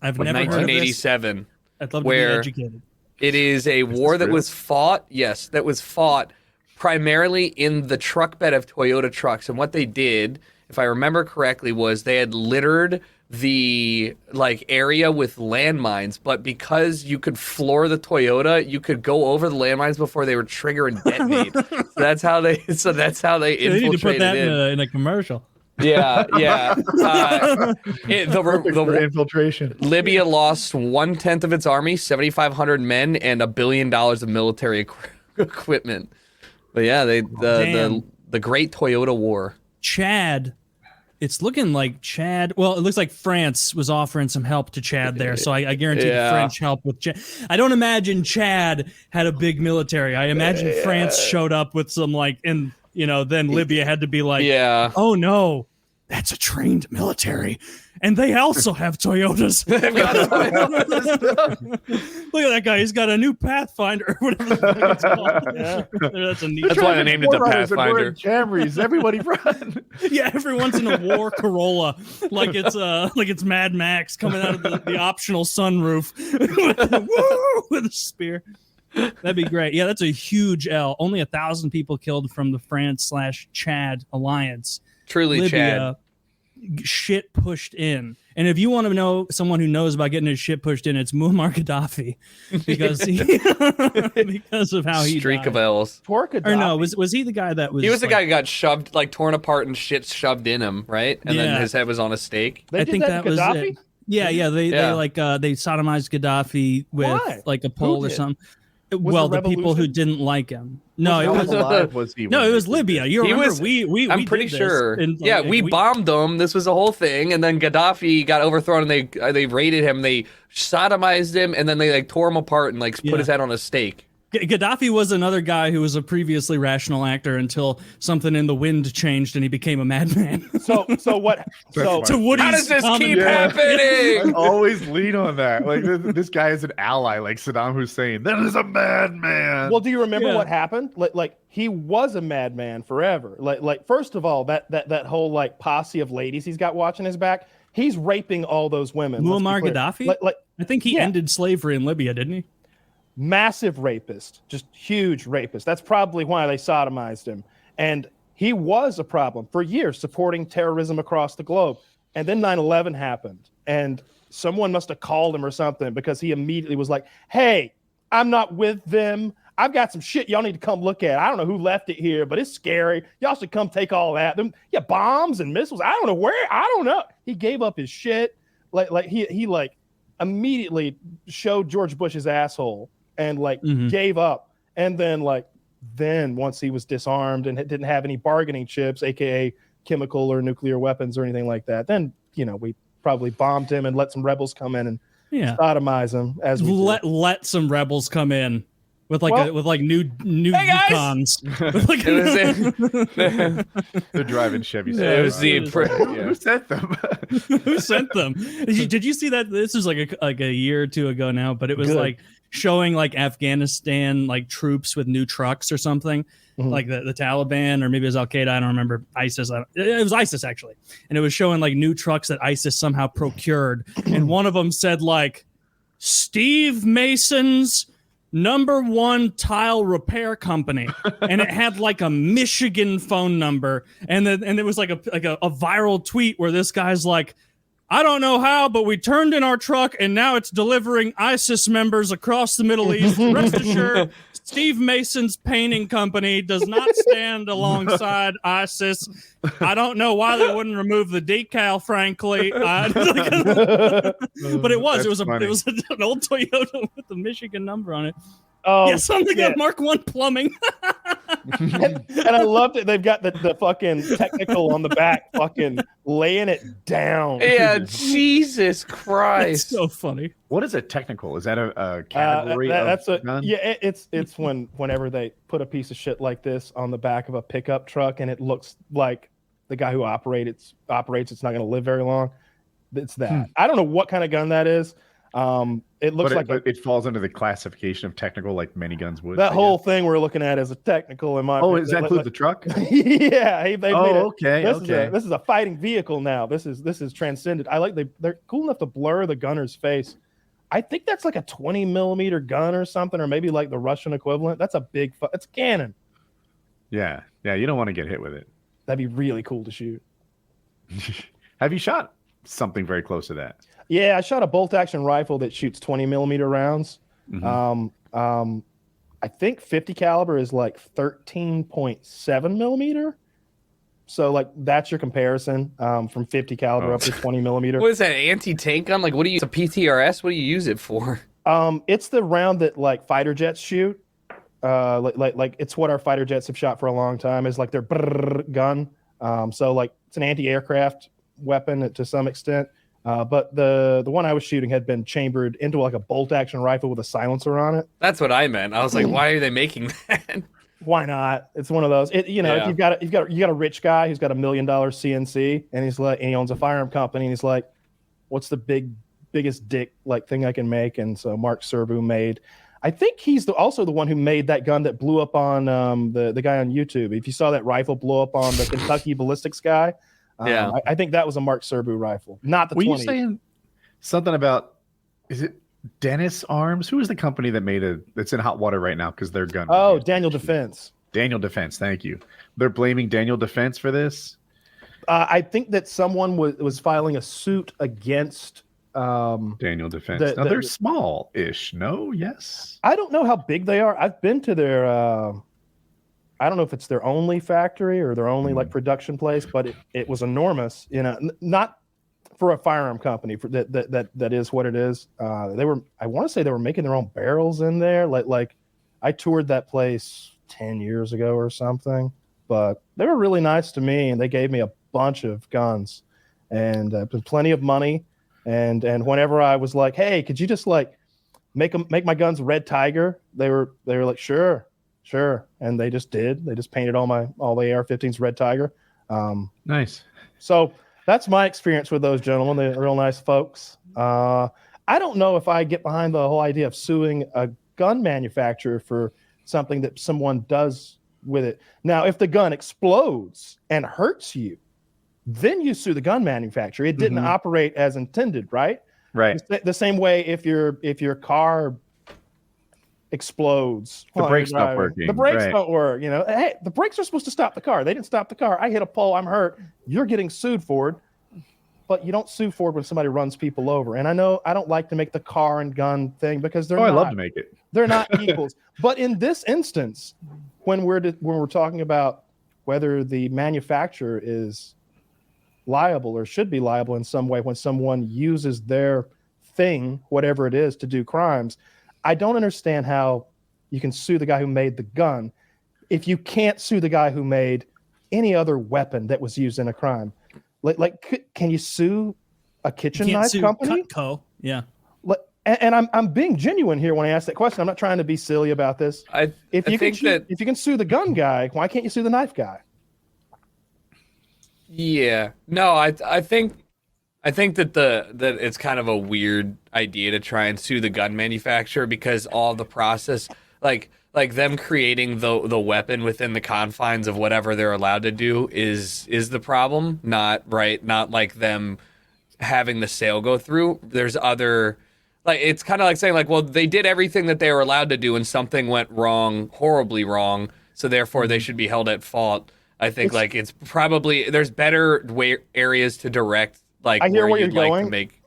I've never 1987. Heard of this. I'd love to be educated. It is a war that was fought, primarily in the truck bed of Toyota trucks. And what they did, if I remember correctly, was they had littered the area with landmines, but because you could floor the Toyota, you could go over the landmines before they were trigger and detonate. That's how they infiltrated. They need to put that in a commercial. Yeah. The infiltration. Libya lost 1/10 of its army, 7,500 men, and $1 billion of military equipment. But yeah, the Great Toyota War. Chad. It's looking like Chad. Well, it looks like France was offering some help to Chad there, so I guarantee the French help with Chad. I don't imagine Chad had a big military. I imagine France showed up with some then Libya had to be like, oh no, that's a trained military, and they also have Toyotas. Look at that guy; he's got a new Pathfinder, or whatever the fuck it's called. That's a neat. That's why I named it the Pathfinder. Camrys, everybody run. Yeah, everyone's in a war Corolla, like it's Mad Max coming out of the optional sunroof with a spear. That'd be great. Yeah, that's a huge L. Only 1,000 people killed from the France/Chad alliance. Libya, Truly, Chad. Shit pushed in. And if you want to know someone who knows about getting his shit pushed in, it's Muammar Gaddafi, because of how he streak died. Of L's. Poor Gaddafi. Or no, was he the guy that was? He was the guy who got shoved, torn apart, and shit shoved in him, right? And then his head was on a stake. I think that was it. Yeah. They sodomized Gaddafi with a pole or something. The people who didn't like him. No, it was Libya. You remember? I'm pretty sure. We bombed them. This was a whole thing, and then Gaddafi got overthrown, and they raided him. They sodomized him, and then they tore him apart and put his head on a stake. Gaddafi was another guy who was a previously rational actor until something in the wind changed and he became a madman. So what? So Woody's How does this keep I happening? always lean on that. Like this guy is an ally, like Saddam Hussein. That is a madman. Well, do you remember what happened? Like he was a madman forever. Like first of all, that whole like posse of ladies he's got watching his back. He's raping all those women. Muammar Gaddafi? I think he ended slavery in Libya, didn't he? Massive rapist, just huge rapist. That's probably why they sodomized him. And he was a problem for years, supporting terrorism across the globe. And then 9/11 happened, and someone must have called him or something, because he immediately was like, hey, I'm not with them. I've got some shit y'all need to come look at. I don't know who left it here, but it's scary. Y'all should come take all that. Bombs and missiles. I don't know where. I don't know. He gave up his shit. He immediately showed George Bush's asshole and gave up. And then once he was disarmed and didn't have any bargaining chips, aka chemical or nuclear weapons or anything like that, then we probably bombed him and let some rebels come in and sodomize him. As we let some rebels come in with new Yukons. They're driving Chevy. It was who sent them? Who sent them? Did you see that? This was like a year or two ago now, but it was showing Afghanistan troops with new trucks or something, like the Taliban, or maybe it was Al Qaeda. I don't remember. ISIS. It was ISIS actually, and it was showing new trucks that ISIS somehow procured, and one of them said Steve Mason's #1 tile repair company, and it had a Michigan phone number, and it was a viral tweet where this guy's I don't know how, but we turned in our truck and now it's delivering ISIS members across the Middle East. Rest assured, Steve Mason's painting company does not stand alongside ISIS. I don't know why they wouldn't remove the decal, frankly. But it was an old Toyota with the Michigan number on it. Something at Mark 1 Plumbing. and I loved it. They've got the fucking technical on the back, fucking laying it down. Yeah, Jesus Christ. That's so funny. What is a technical? Is that a category? It's whenever they put a piece of shit like this on the back of a pickup truck and it looks like the guy who operates it's not going to live very long. It's that. I don't know what kind of gun that is. It looks but it falls under the classification of technical, like many guns would. That whole thing we're looking at is a technical in my opinion. Does that include the truck? Yeah. Okay. This is a fighting vehicle now. This is transcended. They're cool enough to blur the gunner's face. I think that's a 20 millimeter gun or something, or maybe the Russian equivalent. That's a big. It's a cannon. Yeah. You don't want to get hit with it. That'd be really cool to shoot. Have you shot something very close to that? Yeah, I shot a bolt-action rifle that shoots 20 millimeter rounds. I think 50 caliber is 13.7 millimeter. So that's your comparison from 50 caliber up to 20 millimeter. What is that, anti-tank gun? What do you use? A PTRS? What do you use it for? It's the round that fighter jets shoot. It's what our fighter jets have shot for a long time. Is their gun. So it's an anti-aircraft weapon to some extent. But the one I was shooting had been chambered into a bolt action rifle with a silencer on it. That's what I meant. I was like, why are they making that? Why not? It's one of those. If you got a rich guy who's got $1 million CNC and he owns a firearm company and he's like, what's the biggest dick thing I can make? And so Mark Serbu made. I think he's also the one who made that gun that blew up on the guy on YouTube. If you saw that rifle blow up on the Kentucky ballistics guy. I think that was a Mark Serbu rifle, not the 20. Were you saying something about, is it Dennis Arms? Who is the company that made that's in hot water right now because their gun? Oh, Daniel Defense. Daniel Defense, thank you. They're blaming Daniel Defense for this? I think that someone was filing a suit against Daniel Defense. Now they're small-ish, no? Yes? I don't know how big they are. I've been to their... I don't know if it's their only factory or their only production place, but it was enormous. Not for a firearm company. That is what it is. I want to say they were making their own barrels in there. I toured that place 10 years ago or something, but they were really nice to me and they gave me a bunch of guns and plenty of money. And whenever I was like, hey, could you just make my guns red tiger. They were like, sure, and they just did. They just painted all the AR-15s red tiger. Nice. So that's my experience with those gentlemen. They're real nice folks. I don't know if I get behind the whole idea of suing a gun manufacturer for something that someone does with it. Now, if the gun explodes and hurts you, then you sue the gun manufacturer. It didn't operate as intended, right? Right. The same way if your car explodes, the brakes not working. The brakes don't work. Hey, the brakes are supposed to stop the car. They didn't stop the car. I hit a pole. I'm hurt. You're getting sued for it. But you don't sue for it when somebody runs people over. And I know I don't like to make the car and gun thing because they're not. I love to make it. They're not equals. But in this instance, when we're talking about whether the manufacturer is liable or should be liable in some way when someone uses their thing, whatever it is, to do crimes, I don't understand how you can sue the guy who made the gun if you can't sue the guy who made any other weapon that was used in a crime. Can you sue a kitchen knife company? Cutco. Yeah. And I'm being genuine here when I ask that question. I'm not trying to be silly about this. If you can sue the gun guy, why can't you sue the knife guy? Yeah. No, I think that it's kind of a weird idea to try and sue the gun manufacturer because all the process, like them creating the weapon within the confines of whatever they're allowed to do is the problem, not like them having the sale go through. There's other, like, it's kind of like saying, like, well, they did everything that they were allowed to do and something went wrong, horribly wrong, so therefore they should be held at fault. I think it's probably, there's better areas to direct, like, I hear where you'd you're like going. to make.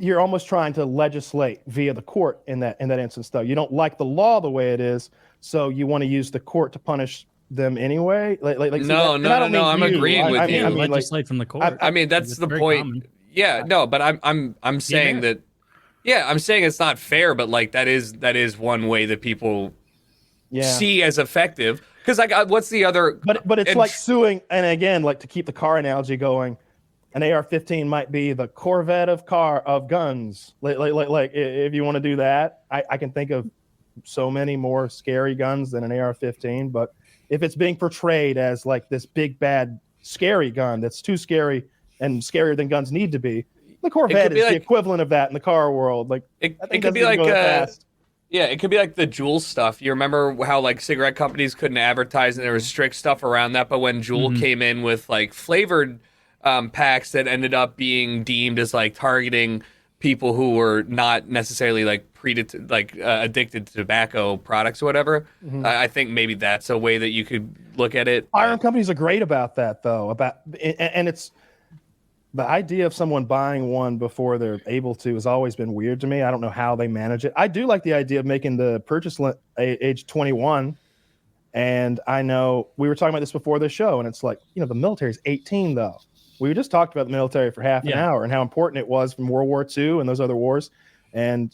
You're almost trying to legislate via the court in that instance, though. You don't like the law the way it is, so you want to use the court to punish them anyway. No. I'm agreeing with you. I mean, legislate from the court. I mean, that's the point. Common. Yeah, no, but I'm saying that. Yeah, I'm saying it's not fair, but like that is one way that people see as effective. Because what's the other? But it's like suing, and again, like to keep the car analogy going. An AR-15 might be the Corvette of guns. Like if you want to do that, I can think of so many more scary guns than an AR-15. But if it's being portrayed as like this big bad scary gun that's too scary and scarier than guns need to be, the Corvette is the equivalent of that in the car world. Like it could be like it could be like the Juul stuff. You remember how like cigarette companies couldn't advertise and there was strict stuff around that, but when Juul came in with like flavored packs that ended up being deemed as like targeting people who were not necessarily like addicted to tobacco products or whatever. I think maybe that's a way that you could look at it. Firearm companies are great about that, though. And it's the idea of someone buying one before they're able to has always been weird to me. I don't know how they manage it. I do like the idea of making the purchase age 21. And I know we were talking about this before the show, and it's like, the military's 18, though. We just talked about the military for half an hour and how important it was from World War II and those other wars. And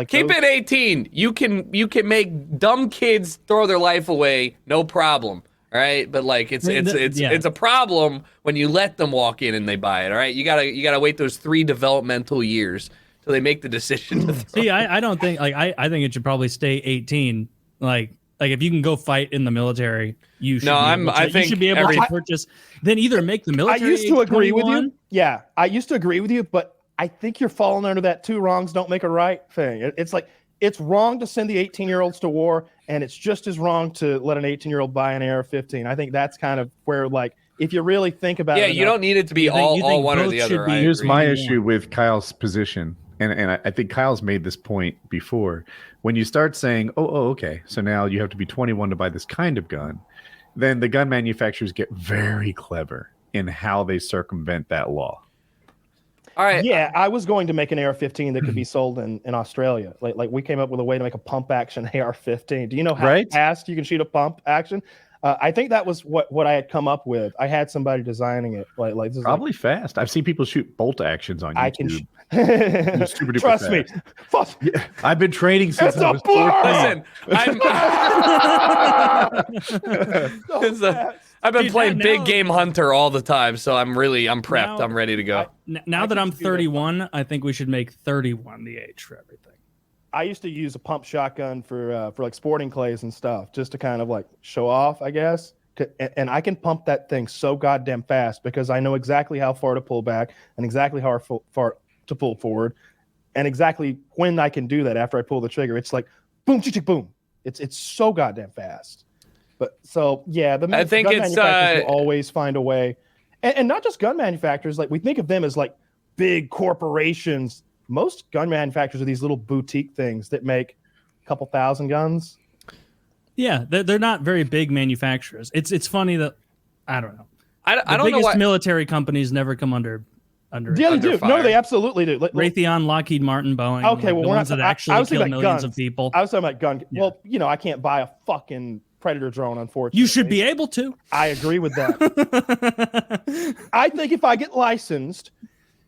keep it 18. You can make dumb kids throw their life away, no problem. All right, but like it's a problem when you let them walk in and they buy it. All right, you gotta wait those 3 developmental years till they make the decision to throw. See, I don't think I think it should probably stay 18. Like if you can go fight in the military, you should. You should be able to purchase. Then either make the military. I used to agree with you. Yeah, I used to agree with you, but I think you're falling under that 2 wrongs don't make a right thing. It's like it's wrong to send the 18-year-olds to war, and it's just as wrong to let an 18-year-old buy an AR-15. I think that's kind of where, like, if you really think about it. Yeah, you don't need it to be all one or the other. Here's my issue with Kyle's position, and I think Kyle's made this point before. When you start saying, okay, so now you have to be 21 to buy this kind of gun, then the gun manufacturers get very clever in how they circumvent that law. All right. Yeah, I was going to make an AR-15 that could be sold in Australia. Like we came up with a way to make a pump action AR-15. Do you know how fast you can shoot a pump action? I think that was what I had come up with. I had somebody designing it. Like this is probably fast. I've seen people shoot bolt actions on YouTube. Super duper Trust me. Yeah, I've been training since I was 14. Listen, I've been playing Big Game Hunter all the time, so I'm prepped. I'm ready to go. Now that I'm 31, I think we should make 31 the age for everything. I used to use a pump shotgun for like sporting clays and stuff, just to kind of like show off, I guess. And I can pump that thing so goddamn fast because I know exactly how far to pull back and exactly how far to pull forward, and exactly when I can do that after I pull the trigger. It's like boom, chick, boom. It's so goddamn fast. But so yeah, I think gun manufacturers will always find a way, and not just gun manufacturers. Like we think of them as like big corporations. Most gun manufacturers are these little boutique things that make a couple thousand guns. Yeah, they're not very big manufacturers. It's funny that I don't know. I don't know biggest why military companies never come under. Yeah, they do. fire. No, they absolutely do. Raytheon, Lockheed Martin, Boeing. Okay, well, the we're ones not. that actually kill millions guns. of people. I was talking about gun. Yeah. Well, I can't buy a fucking Predator drone, unfortunately. You should be able to. I agree with that. I think if I get licensed,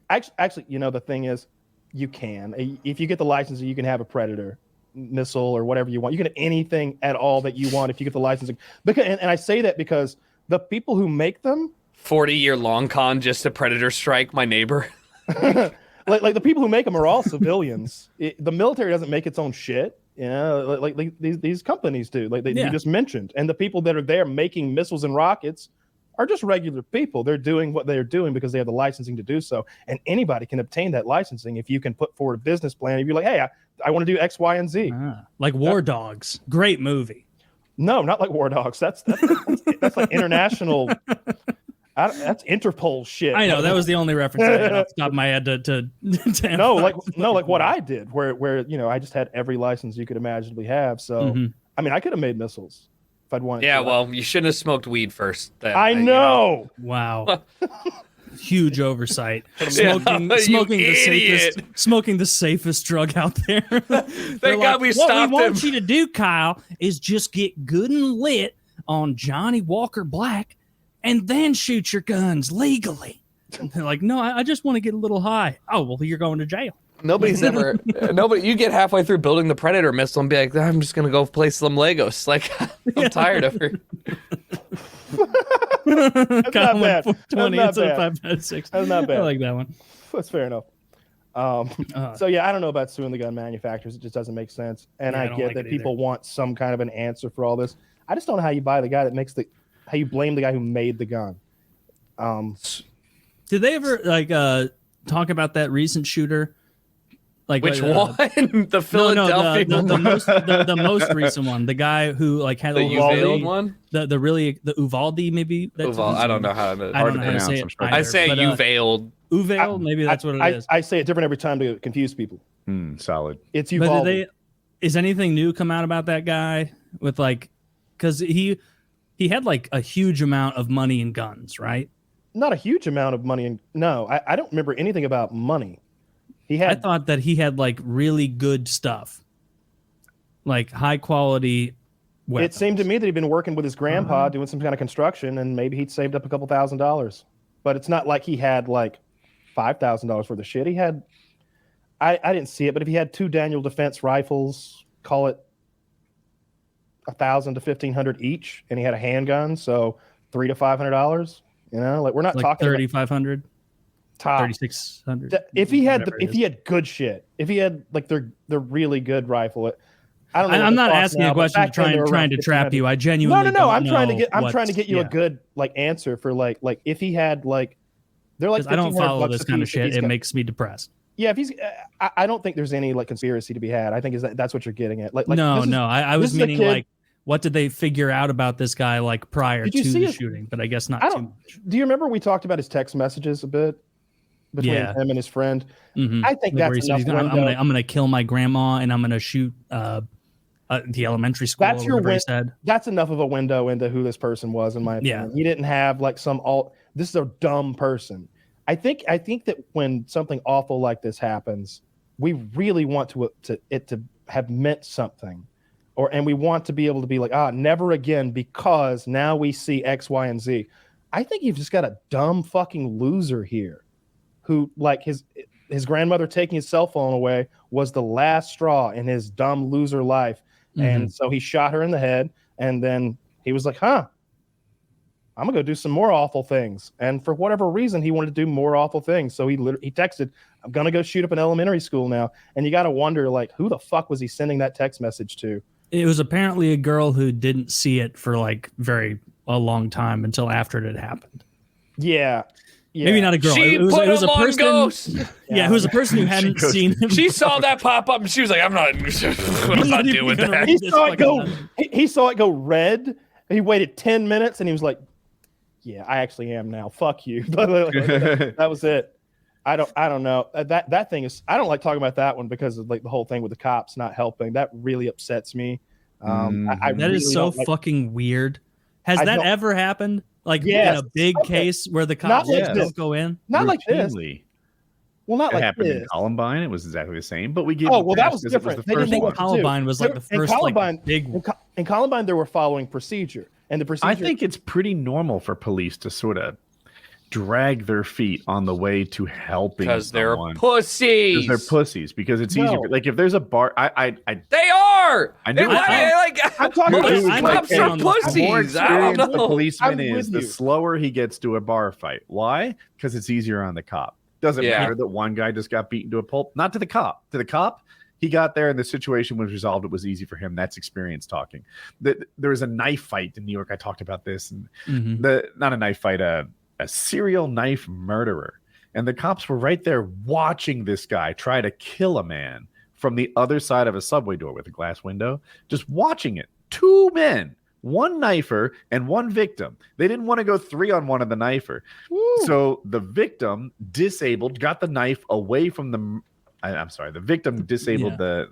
actually, the thing is, you can. If you get the license, you can have a Predator missile or whatever you want. You can have anything at all that you want if you get the licensing. Because, and I say that because the people who make them, 40-year long con just to Predator strike my neighbor. like the people who make them are all civilians. The military doesn't make its own shit. Like these companies do. Like you just mentioned, and the people that are there making missiles and rockets are just regular people. They're doing what they're doing because they have the licensing to do so. And anybody can obtain that licensing if you can put forward a business plan. If you're like, hey, I want to do X, Y, and Z. Like War Dogs, great movie. No, not like War Dogs. That's like international. That's Interpol shit. I know that was the only reference I had off the top of my head to like what I did, where I just had every license you could imaginably have. So I mean, I could have made missiles if I'd wanted. Yeah, to. well, you shouldn't have smoked weed first. Then, I know. Wow. Huge oversight. Smoking the safest drug out there. Thank God we stopped him. What we want you to do, Kyle, is just get good and lit on Johnny Walker Black and then shoot your guns legally. And they're like, no, I just want to get a little high. Oh, well, you're going to jail. Nobody's ever. You get halfway through building the Predator missile and be like, I'm just gonna go play some Legos. Like, I'm tired of her. That's not bad. 420 That's not instead of bad. 5.6. That's not bad. I like that one. That's fair enough. So yeah, I don't know about suing the gun manufacturers. It just doesn't make sense. And I get that people want some kind of an answer for all this. I just don't know how you buy the guy that makes how you blame the guy who made the gun. Did they ever talk about that recent shooter? Like which one? The Philadelphia the most recent one. The guy who had the Uvalde one. The Uvalde maybe. Uvalde. I don't know how to. I don't know how to say it. I say Uvalde. Uvalde. Maybe that's what it is. I say it different every time to confuse people. Solid. It's Uvalde. Is anything new come out about that guy with because he had a huge amount of money and guns, right? Not a huge amount of money, and no, I don't remember anything about money. I thought that he had really good stuff, high quality weapons. It seemed to me that he'd been working with his grandpa doing some kind of construction, and maybe he'd saved up a couple $1,000. But it's not like he had $5,000 worth of shit. He had, I didn't see it, but if he had 2 Daniel Defense rifles, call it $1,000 to $1,500 each, and he had a handgun, so $300 to $500. We're not talking $3,500. Top 3,600. If he had good shit, if he had the really good rifle, I don't know. I'm not asking a question trying to trap you. I genuinely no. I'm trying to get you a good answer for if he had they're I don't follow this kind of shit. It makes me depressed. Yeah, if he's, I don't think there's any conspiracy to be had. I think that's what you're getting at. No. I was meaning what did they figure out about this guy prior to the shooting? But I guess not too much. Do you remember we talked about his text messages a bit? Between him and his friend. I think that's enough. I'm gonna kill my grandma and I'm gonna shoot the elementary school. That's your window. That's enough of a window into who this person was, in my opinion. Yeah. He didn't have this is a dumb person. I think that when something awful like this happens, we really want it to have meant something. And we want to be able to be never again, because now we see X, Y, and Z. I think you've just got a dumb fucking loser here. Who his grandmother taking his cell phone away was the last straw in his dumb loser life. And so he shot her in the head, and then he was like, I'm gonna go do some more awful things. And for whatever reason, he wanted to do more awful things. So he texted, I'm gonna go shoot up an elementary school now. And you got to wonder, like, who the fuck was he sending that text message to? It was apparently a girl who didn't see it for like a long time until after it had happened. Yeah. Maybe not a girl. She it was a person. Ghost. Yeah, it was a person who hadn't seen him. She saw that pop up and she was like, I'm not doing that. He saw it go red. He waited 10 minutes and he was like, yeah, I actually am now. Fuck you. That was it. I don't know. That thing is, I don't like talking about that one because of like the whole thing with the cops not helping. That really upsets me. That really is so fucking weird. Has that ever happened? Like in a big case where the cops don't go in? Not like this. Well, not like happened this. in Columbine. It was exactly the same, but we gave. Oh, well, that was different. I think Columbine was like the first big one. In Columbine, they were following procedure, and the procedure. I think it's pretty normal for police to sort of drag their feet on the way to helping because they're Because pussies. they're pussies. Because it's easier. Like if there's a bar, they are. I know. I'm talking about cops are pussies. I don't know. The policeman is the slower he gets to a bar fight. Why? Because it's easier on the cop. Doesn't matter that one guy just got beaten to a pulp. Not to the cop. To the cop, he got there and the situation was resolved. It was easy for him. That's experience talking. There was a knife fight in New York. I talked about this. And not a knife fight, a serial knife murderer. And the cops were right there watching this guy try to kill a man from the other side of a subway door with a glass window, just watching it. 2 men, 1 knifer and 1 victim. They didn't want to go 3-on-1 of the knifer. Woo. So the victim got the knife away from the the victim disabled the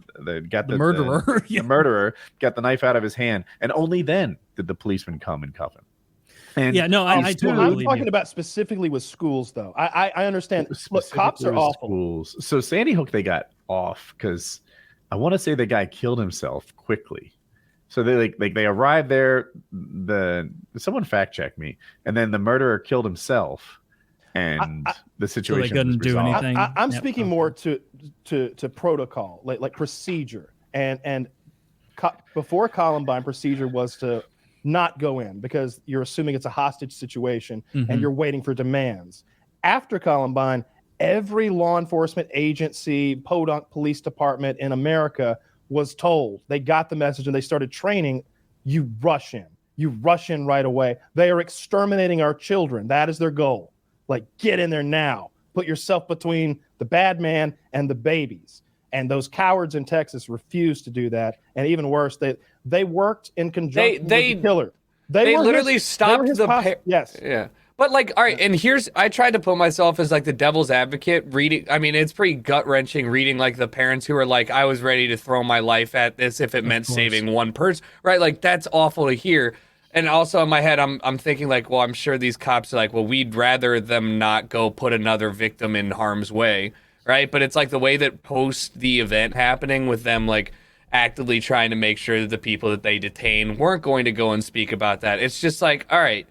murderer. The murderer got the knife out of his hand, and only then did the policeman come and cuff him. And I totally I'm talking about specifically with schools, though. I understand. Look, cops are awful. Schools. So Sandy Hook, they got off because I want to say the guy killed himself quickly. So they arrived there. Someone fact checked me, and then the murderer killed himself, and the situation. So they couldn't do anything. I'm speaking more to protocol, like procedure, and before Columbine, procedure was to not go in because you're assuming it's a hostage situation and you're waiting for demands. After Columbine, every law enforcement agency, podunk police department in America was told, they got the message and they started training. You rush in right away. They are exterminating our children. That is their goal. Like, get in there now. Put yourself between the bad man and the babies. And those cowards in Texas refused to do that. And even worse, they worked in conjunction with the killer. They literally stopped yes. Yeah. But like, all right, and I tried to put myself as like the devil's advocate reading. I mean, it's pretty gut wrenching reading like the parents who are like, I was ready to throw my life at this if it meant saving one person, right? Like, that's awful to hear. And also in my head, I'm thinking like, well, I'm sure these cops are like, well, we'd rather them not go put another victim in harm's way, right? But it's like the way that post the event happening with them like actively trying to make sure that the people that they detain weren't going to go and speak about that. It's just like, all right.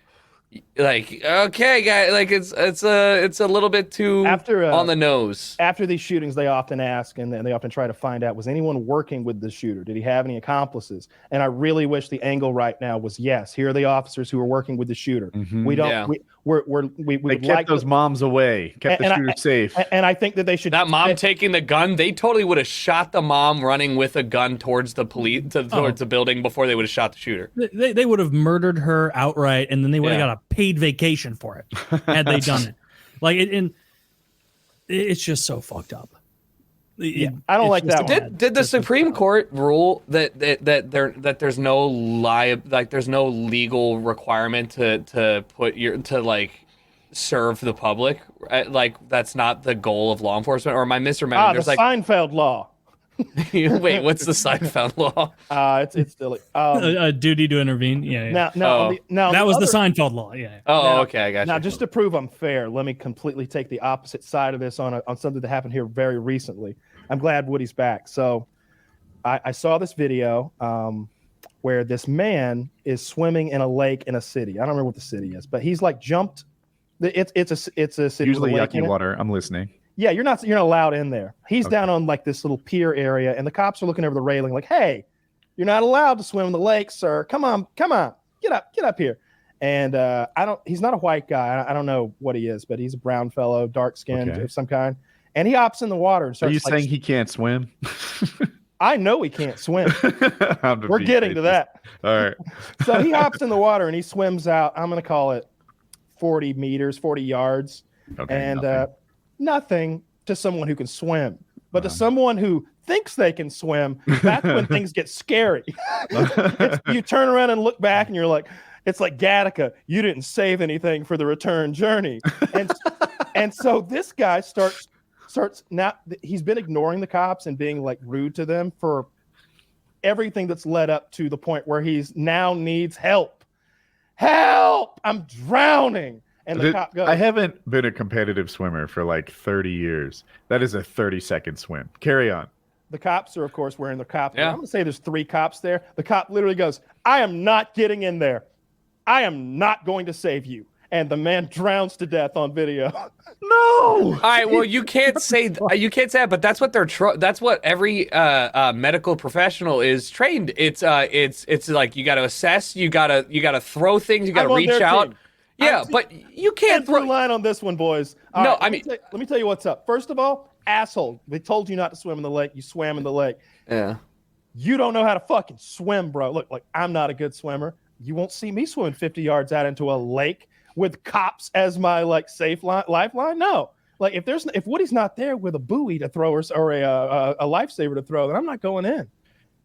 Like, okay, guys, like it's a little bit too on the nose. After these shootings, they often ask and they often try to find out, was anyone working with the shooter? Did he have any accomplices? And I really wish the angle right now was, yes, here are the officers who are working with the shooter. We don't. We kept like those moms away, kept the shooter safe. And I think that they should. That mom taking the gun, they totally would have shot the mom running with a gun towards the police, towards the building before they would have shot the shooter. They would have murdered her outright, and then they would have got a paid vacation for it had they done it. Like it's just so fucked up. Yeah, I don't like that one. Did the Supreme Court rule that there's no legal requirement to like serve the public? Like, that's not the goal of law enforcement, or am I misremembering? The Seinfeld law. Wait, what's the Seinfeld law? It's silly. A duty to intervene. Yeah. Now that was the Seinfeld law. Yeah. Okay, I got you. Now, just to prove I'm fair, let me completely take the opposite side of this on something that happened here very recently. I'm glad Woody's back. So, I saw this video where this man is swimming in a lake in a city. I don't remember what the city is, but he's like jumped. It's a city. Usually yucky water. I'm listening. Yeah, you're not allowed in there. He's down on like this little pier area, and the cops are looking over the railing like, "Hey, you're not allowed to swim in the lake, sir. Come on, get up here." And he's not a white guy. I don't know what he is, but he's a brown fellow, dark skinned of some kind. And he hops in the water and starts. Are you saying he can't swim? I know he can't swim. We're getting to that. All right. So he hops in the water and he swims out. I'm going to call it 40 meters, 40 yards. Okay, and nothing to someone who can swim. But to someone who thinks they can swim, that's when things get scary. You turn around and look back and you're like, it's like Gattaca, you didn't save anything for the return journey. And so this guy starts now, he's been ignoring the cops and being like rude to them for everything that's led up to the point where he's now needs help. Help! I'm drowning. And the cop goes, I haven't been a competitive swimmer for like 30 years. That is a 30-second swim. Carry on. The cops are, of course, wearing their cop. Yeah. I'm going to say there's 3 cops there. The cop literally goes, I am not getting in there. I am not going to save you. And the man drowns to death on video. No. All right. Well, you can't say that, but that's what that's what every medical professional is trained. It's like you got to assess, you got to throw things, you got to reach out. Team. Yeah, but you can't throw line on this one, boys. All no, right, I mean, let me tell you what's up. First of all, asshole. They told you not to swim in the lake. You swam in the lake. yeah. You don't know how to fucking swim, bro. Look, like I'm not a good swimmer. You won't see me swimming 50 yards out into a lake with cops as my like safe lifeline. No, like if Woody's not there with a buoy to throw or a lifesaver to throw, then I'm not going in.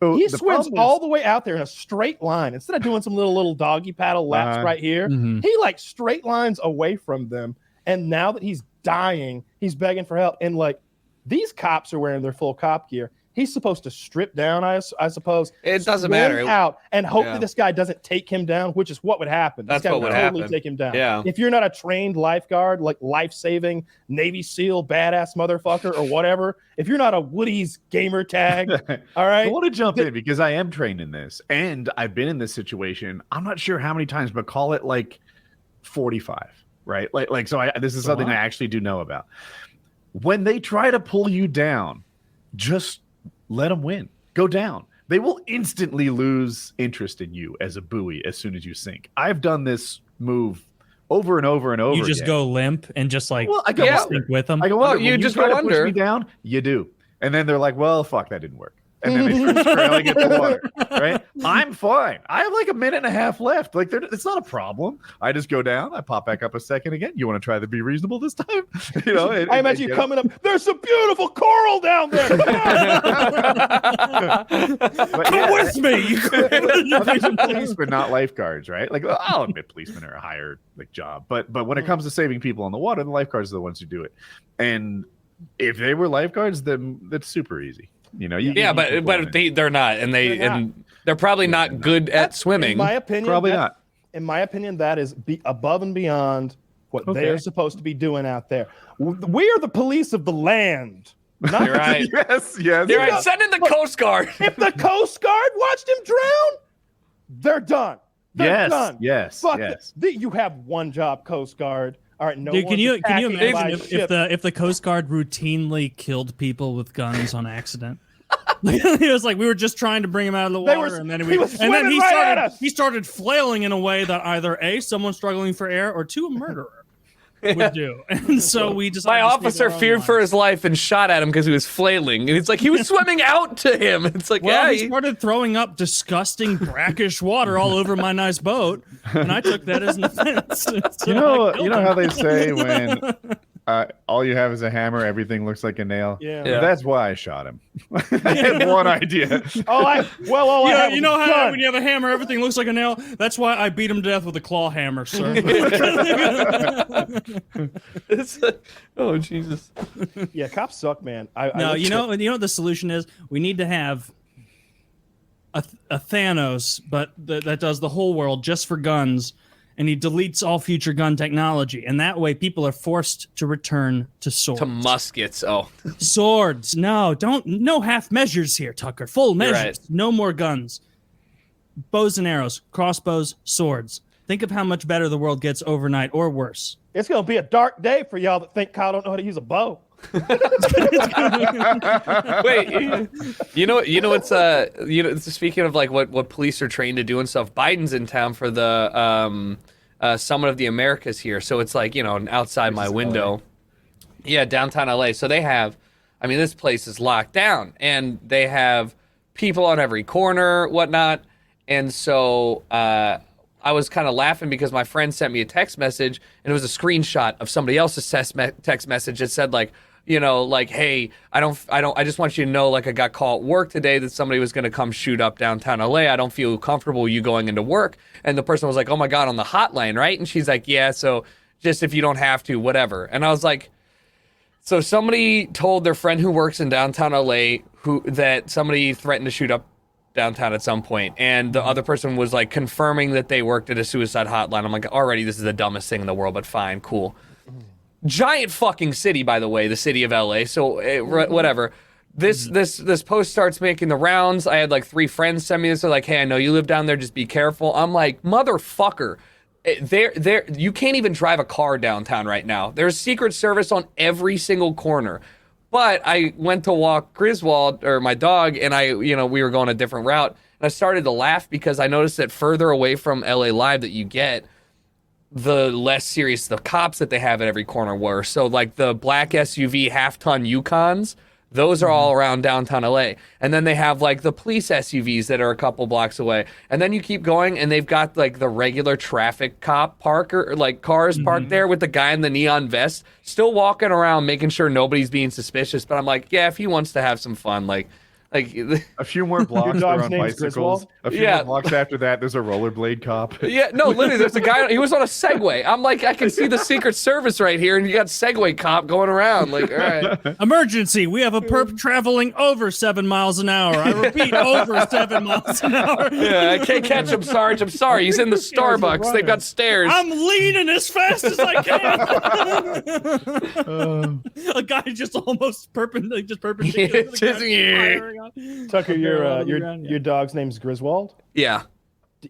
So He swims all the way out there in a straight line instead of doing some little doggy paddle laps right here. He like straight lines away from them. And now that he's dying, he's begging for help. And like these cops are wearing their full cop gear. He's supposed to strip down, I suppose. It doesn't swim matter. Out and hope that this guy doesn't take him down, which is what would happen. That's this guy what would totally happen. Take him down. Yeah. If you're not a trained lifeguard, like life-saving Navy SEAL badass motherfucker or whatever, if you're not a Woody's gamer tag, all right. I want to jump in because I am trained in this and I've been in this situation. I'm not sure how many times, but call it like 45, right? Like so. This is something I actually do know about. When they try to pull you down, just let them win. Go down. They will instantly lose interest in you as a buoy as soon as you sink. I've done this move over and over and over. You just again. go limp and just like I go sink with them. I go Well, under. you When just try go to push under. me down. You do, and then they're like, "Well, fuck, that didn't work." And then they start trailing at the water. Right? I'm fine. I have like a minute and a half left. Like, it's not a problem. I just go down. I pop back up a second again. You want to try to be reasonable this time? You know. I imagine you coming up. There's some beautiful coral down there. Come with me. These are policemen, not lifeguards, right? Like, I'll admit policemen are a higher like job, but when it comes to saving people on the water, the lifeguards are the ones who do it. And if they were lifeguards, then that's super easy. You know, but they're not, and they're probably not good at swimming. In my opinion, Probably not. In my opinion, that is above and beyond what they're supposed to be doing out there. We are the police of the land. Not You're right. Yes. You're right. Send in the Coast Guard. If the Coast Guard watched him drown, they're done. They're done. Yes. Fuck yes. you have one job, Coast Guard. All right, no. Dude, can you imagine my if the Coast Guard routinely killed people with guns on accident? He was like, we were just trying to bring him out of the water, and then he started flailing in a way that either A, someone struggling for air, or 2, a murderer would do. And so we just My officer feared for his life and shot at him because he was flailing. And it's like he was swimming out to him. It's like, he started throwing up disgusting brackish water all over my nice boat, and I took that as an offense. So you know how they say when all you have is a hammer, everything looks like a nail. Yeah. That's why I shot him. I had one idea. You know how when you have a hammer, everything looks like a nail. That's why I beat him to death with a claw hammer, sir. Oh Jesus! Yeah, cops suck, man. You know what the solution is? We need to have a Thanos, but that does the whole world just for guns, and he deletes all future gun technology, and that way people are forced to return to swords. To muskets. Oh, swords. No half measures here, Tucker. Full measures. Right. No more guns. Bows and arrows, crossbows, swords. Think of how much better the world gets overnight, or worse. It's gonna be a dark day for y'all that think Kyle don't know how to use a bow. Wait, speaking of like what police are trained to do and stuff, Biden's in town for the Summit of the Americas here, so it's like, you know, outside my window. Yeah, downtown LA. So they have, I mean, this place is locked down, and they have people on every corner, whatnot. And so I was kind of laughing because my friend sent me a text message, and it was a screenshot of somebody else's text message that said, like, you know, like, hey, I just want you to know, like, I got call at work today that somebody was going to come shoot up downtown LA. I don't feel comfortable you going into work. And the person was like, oh my God, on the hotline, right? And she's like, yeah, so just if you don't have to, whatever. And I was like, so somebody told their friend who works in downtown LA that somebody threatened to shoot up downtown at some point, and the other person was like confirming that they worked at a suicide hotline. I'm like, already, this is the dumbest thing in the world, but fine, cool. Giant fucking city, by the way, the city of LA. So whatever. This post starts making the rounds. I had like 3 friends send me this. They're like, hey, I know you live down there. Just be careful. I'm like, motherfucker. You can't even drive a car downtown right now. There's Secret Service on every single corner. But I went to walk Griswold, or my dog, and we were going a different route. And I started to laugh because I noticed that further away from LA Live that you get, the less serious the cops that they have at every corner were. So like the black SUV half-ton Yukons, those are all around downtown LA. And then they have like the police SUVs that are a couple blocks away. And then you keep going and they've got like the regular traffic cop parker, like cars parked there with the guy in the neon vest, still walking around making sure nobody's being suspicious. But I'm like, yeah, if he wants to have some fun, like a few more blocks they're on bicycles. A few more blocks after that, there's a rollerblade cop. Yeah, no, literally, there's a guy. He was on a Segway. I'm like, I can see the Secret Service right here, and you got Segway cop going around. Like, all right. Emergency! We have a perp traveling over 7 miles an hour. I repeat, over 7 miles an hour. Yeah, I can't catch him, Sarge. I'm sorry. He's in the Starbucks. They've got stairs. I'm leaning as fast as I can. A guy just almost perpendicular. Tucker, your dog's name's Griswold? Yeah.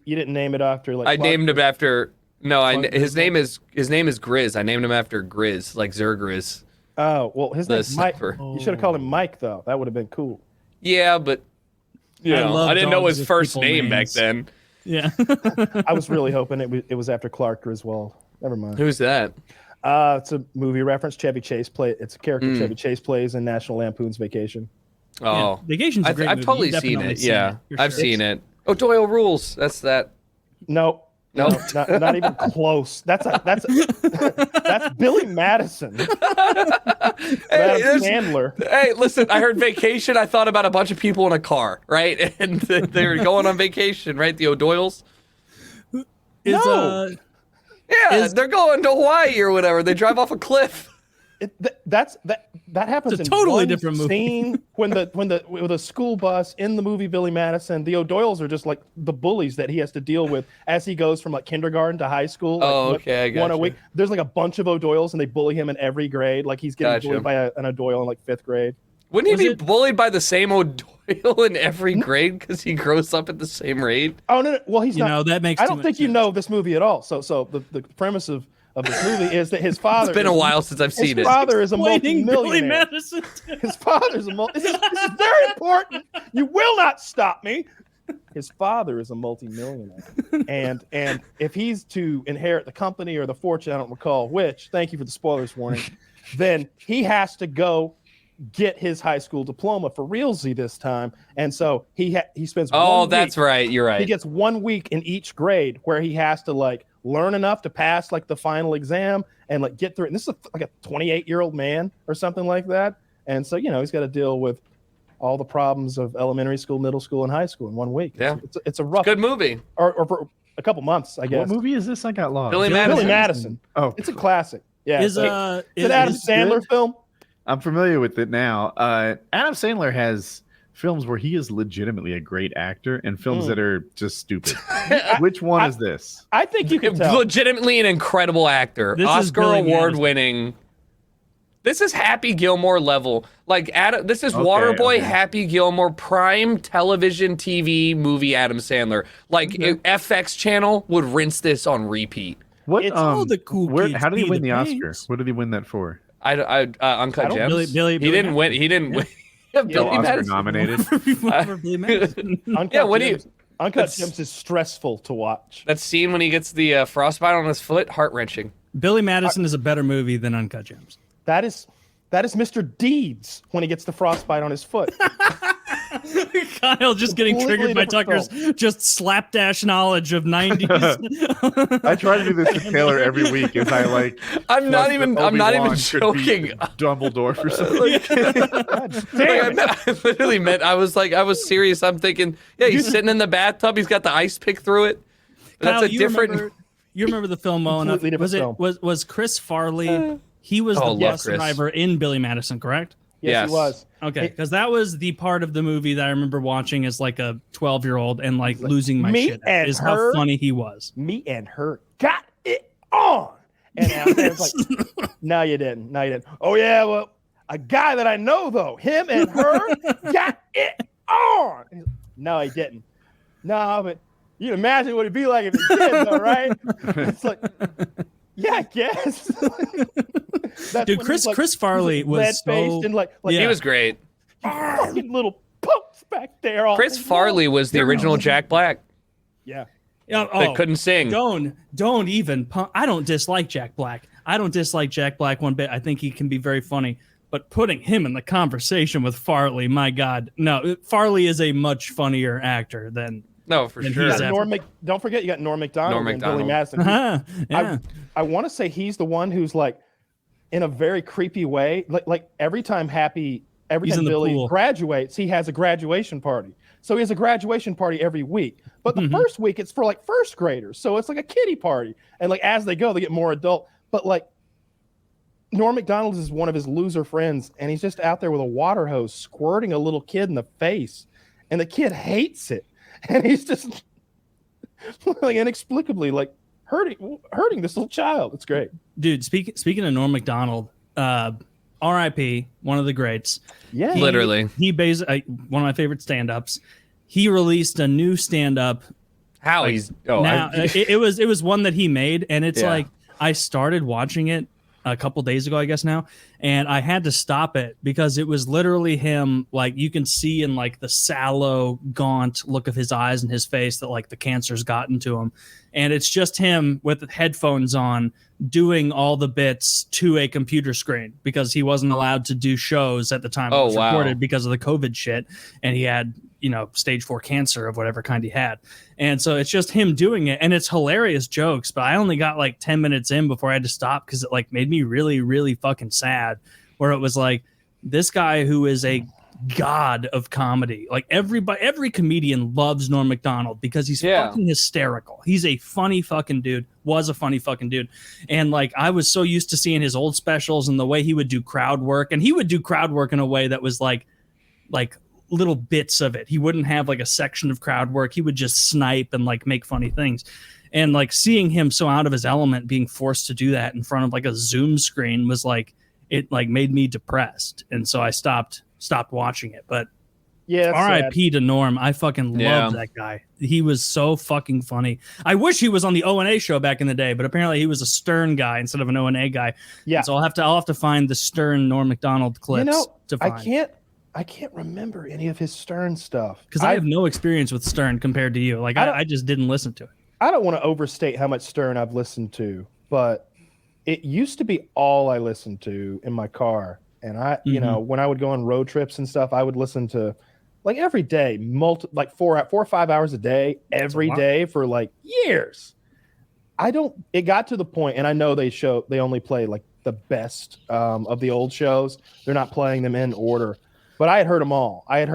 You didn't name it after like I named him after his name is Grizz. I named him after Grizz, like Zergriz. Oh, well, his name's Mike. You should have called him Mike though. That would have been cool. Yeah, but I didn't know his first name back then. Yeah. I was really hoping it was after Clark Griswold. Never mind. Who's that? It's a movie reference. Chevy Chase it's a character Chevy Chase plays in National Lampoon's Vacation. Oh, yeah. Vacation's a great movie. I've totally seen it. Yeah, I've seen it. Oh, Doyle Rules. That's that. No, not even close. That's Billy Maddison. Adam Sandler. Hey, listen, I heard Vacation. I thought about a bunch of people in a car, right? And they were going on vacation, right? The O'Doyles. No. They're going to Hawaii or whatever. They drive off a cliff. That happens it's a in totally one different movie. Scene when with a school bus in the movie Billy Madison. The O'Doyles are just like the bullies that he has to deal with as he goes from like kindergarten to high school. Like, okay, I got one a week. There's like a bunch of O'Doyles and they bully him in every grade. Like he's getting bullied by an O'Doyle in like 5th grade. Wouldn't he be bullied by the same O'Doyle in every grade because he grows up at the same rate? Oh no! Well, he's not. That makes. I don't think you know this movie at all. So the premise of this movie is that his father. It's been a while since I've seen it. His father is a multi-millionaire. His father is this is very important. You will not stop me. His father is a multi-millionaire, and if he's to inherit the company or the fortune, I don't recall which. Thank you for the spoilers warning. Then he has to go get his high school diploma for realsy this time, and so he spends. That's right. You're right. He gets 1 week in each grade where he has to like learn enough to pass like the final exam and like get through it. And this is like a 28-year-old man or something like that, and so he's got to deal with all the problems of elementary school, middle school, and high school in 1 week. Yeah, it's a rough good movie. Or for a couple months, I guess. What movie is this? I got lost. Billy Madison. Oh, it's a classic. Yeah, it's an Adam Sandler film. I'm familiar with it now. Adam Sandler has films where he is legitimately a great actor and films that are just stupid. Which one is this? I think you can tell. Legitimately an incredible actor. This Oscar award winning. This is Happy Gilmore level. Like this is Waterboy, Happy Gilmore, prime television, TV, movie Adam Sandler. Like FX channel would rinse this on repeat. What? It's all the cool kids. How did he win the pains. Oscar? What did he win that for? Uncut Gems. He didn't win. He didn't win. Oscar nominated. Uncut Uncut Gems is stressful to watch. That scene when he gets the frostbite on his foot, heart-wrenching. Billy Madison is a better movie than Uncut Gems. That is Mr. Deeds when he gets the frostbite on his foot. Kyle just getting Completely triggered by different Tucker's just slapdash knowledge of 90s. I try to do this to Taylor every week. As I like, I'm not even Obi-Wan could joking. be Dumbledore for something. I literally meant I was serious. I'm thinking, yeah, he's sitting in the bathtub. He's got the ice pick through it. That's Kyle, a different. You remember the film well enough? Completely different film. Was Chris Farley? He was the bus survivor in Billy Madison, correct? Yes, he was. Okay, because that was the part of the movie that I remember watching as like a 12-year-old and like losing my me shit. And is her, how funny he was. Me and her got it on. And it's like, no, you didn't. No, you didn't. Oh, yeah, well, a guy that I know, though, him and her got it on. No, he didn't. No, but you can imagine what it'd be like if he did, though, right? It's like, yeah, I guess. Dude, Chris Farley was so... and He was great. fucking little pokes back there. Chris Farley was the original Jack Black. Yeah. That couldn't sing. Don't even. I don't dislike Jack Black. I don't dislike Jack Black one bit. I think he can be very funny. But putting him in the conversation with Farley, my God, no. Farley is a much funnier actor than. No, for sure. Don't forget, you got Norm Macdonald and Billy Madison. Yeah. I want to say he's the one who's like, in a very creepy way, like every time Billy graduates, he has a graduation party. So he has a graduation party every week. But the first week, it's for like first graders. So it's like a kiddie party. And like as they go, they get more adult. But like Norm Macdonald is one of his loser friends, and he's just out there with a water hose squirting a little kid in the face. And the kid hates it. And he's just like inexplicably like hurting this little child. It's great. Dude, speaking of Norm Macdonald, R.I.P., one of the greats. Yeah. Literally. He one of my favorite stand-ups. He released a new stand-up. How it was one that he made, and it's like I started watching it a couple days ago, I guess now, and I had to stop it because it was literally him, like you can see in like the sallow, gaunt look of his eyes and his face that like the cancer's gotten to him. And it's just him with headphones on doing all the bits to a computer screen because he wasn't allowed to do shows at the time it was recorded because of the COVID shit. And he had, stage 4 cancer of whatever kind he had. And so it's just him doing it. And it's hilarious jokes, but I only got like 10 minutes in before I had to stop because it like made me really, really fucking sad, where it was like this guy who is a god of comedy. Like every comedian loves Norm Macdonald because he's fucking hysterical. He's a funny fucking dude, was a funny fucking dude. And like I was so used to seeing his old specials and the way he would do crowd work, and he would do crowd work in a way that was like little bits of it. He wouldn't have like a section of crowd work. He would just snipe and like make funny things. And like seeing him so out of his element being forced to do that in front of like a Zoom screen was like, it like made me depressed. And so I stopped watching it. But yeah, R.I.P. to Norm. I fucking loved that guy. He was so fucking funny. I wish he was on the O&A show back in the day, but apparently he was a Stern guy instead of an O&A guy. Yeah. And so I'll have to find the Stern Norm Macdonald clips to find. I can't remember any of his Stern stuff because I have no experience with Stern compared to you. Like I just didn't listen to it. I don't want to overstate how much Stern I've listened to, but it used to be all I listened to in my car. And when I would go on road trips and stuff, I would listen to like every day, like 4 or 5 hours a day, every day for like years. It got to the point, and I know they only play like the best of the old shows. They're not playing them in order. But I had heard them all. I've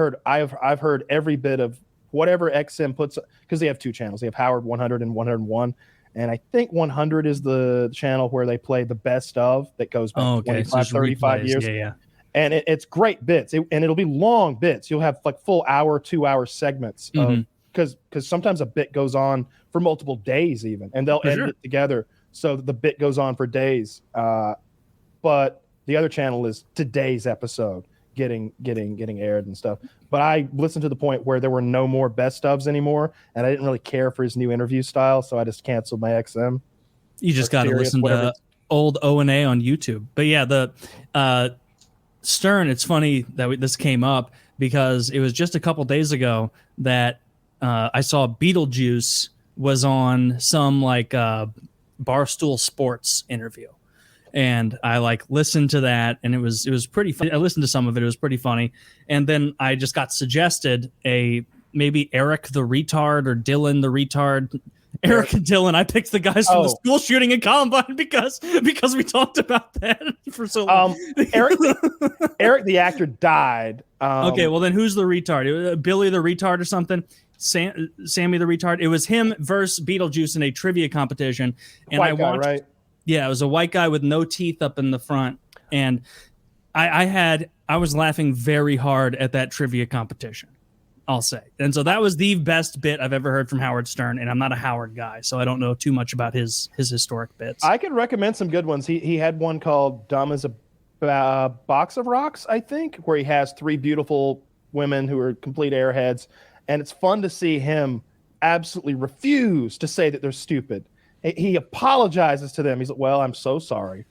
heard every bit of whatever XM puts, because they have 2 channels. They have Howard 100 and 101. And I think 100 is the channel where they play the best of that goes back 25, 35 years. Yeah. And it's great bits. And it'll be long bits. You'll have like full hour, 2-hour segments because sometimes a bit goes on for multiple days even, and they'll edit it together so that the bit goes on for days. But the other channel is today's episode getting aired and stuff. But I listened to the point where there were no more best ofs anymore, and I didn't really care for his new interview style, so I just canceled my XM. You just got to listen to old O&A on YouTube. But yeah, the Stern, it's funny that this came up because it was just a couple days ago that I saw Beetlejuice was on some like Barstool Sports interview, and I like listened to that, and it was pretty funny. I listened to some of it; it was pretty funny. And then I just got suggested maybe Eric the retard or Dylan the retard. Eric and Dylan. I picked the guys from the school shooting in Columbine because we talked about that for so long. Eric the actor died. Okay, well then who's the retard? Billy the retard or something? Sammy the retard. It was him versus Beetlejuice in a trivia competition, and White guy, right? Yeah, it was a white guy with no teeth up in the front, and I was laughing very hard at that trivia competition, I'll say. And so that was the best bit I've ever heard from Howard Stern, and I'm not a Howard guy, so I don't know too much about his historic bits. I can recommend some good ones. He had one called Dumb as a Box of Rocks, I think, where he has 3 beautiful women who are complete airheads, and it's fun to see him absolutely refuse to say that they're stupid. He apologizes to them. He's like, well, I'm so sorry.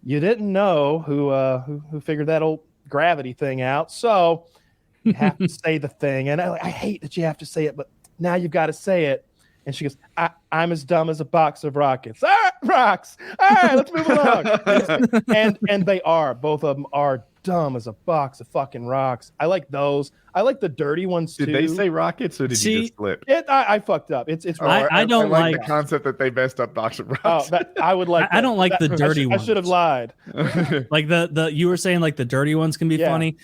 You didn't know who figured that old gravity thing out, so you have to say the thing. And I hate that you have to say it, but now you've got to say it. And she goes, I'm as dumb as a box of rockets. All right, rocks. All right, let's move along. and they are. Both of them are dumb as a box of fucking rocks. I like those. I like the dirty ones too. Did they say rockets or did you just flip? I fucked up. It's I don't like the concept that they messed up box of rocks. I would like. I don't like the dirty ones. I should have lied. Like the you were saying like the dirty ones can be funny.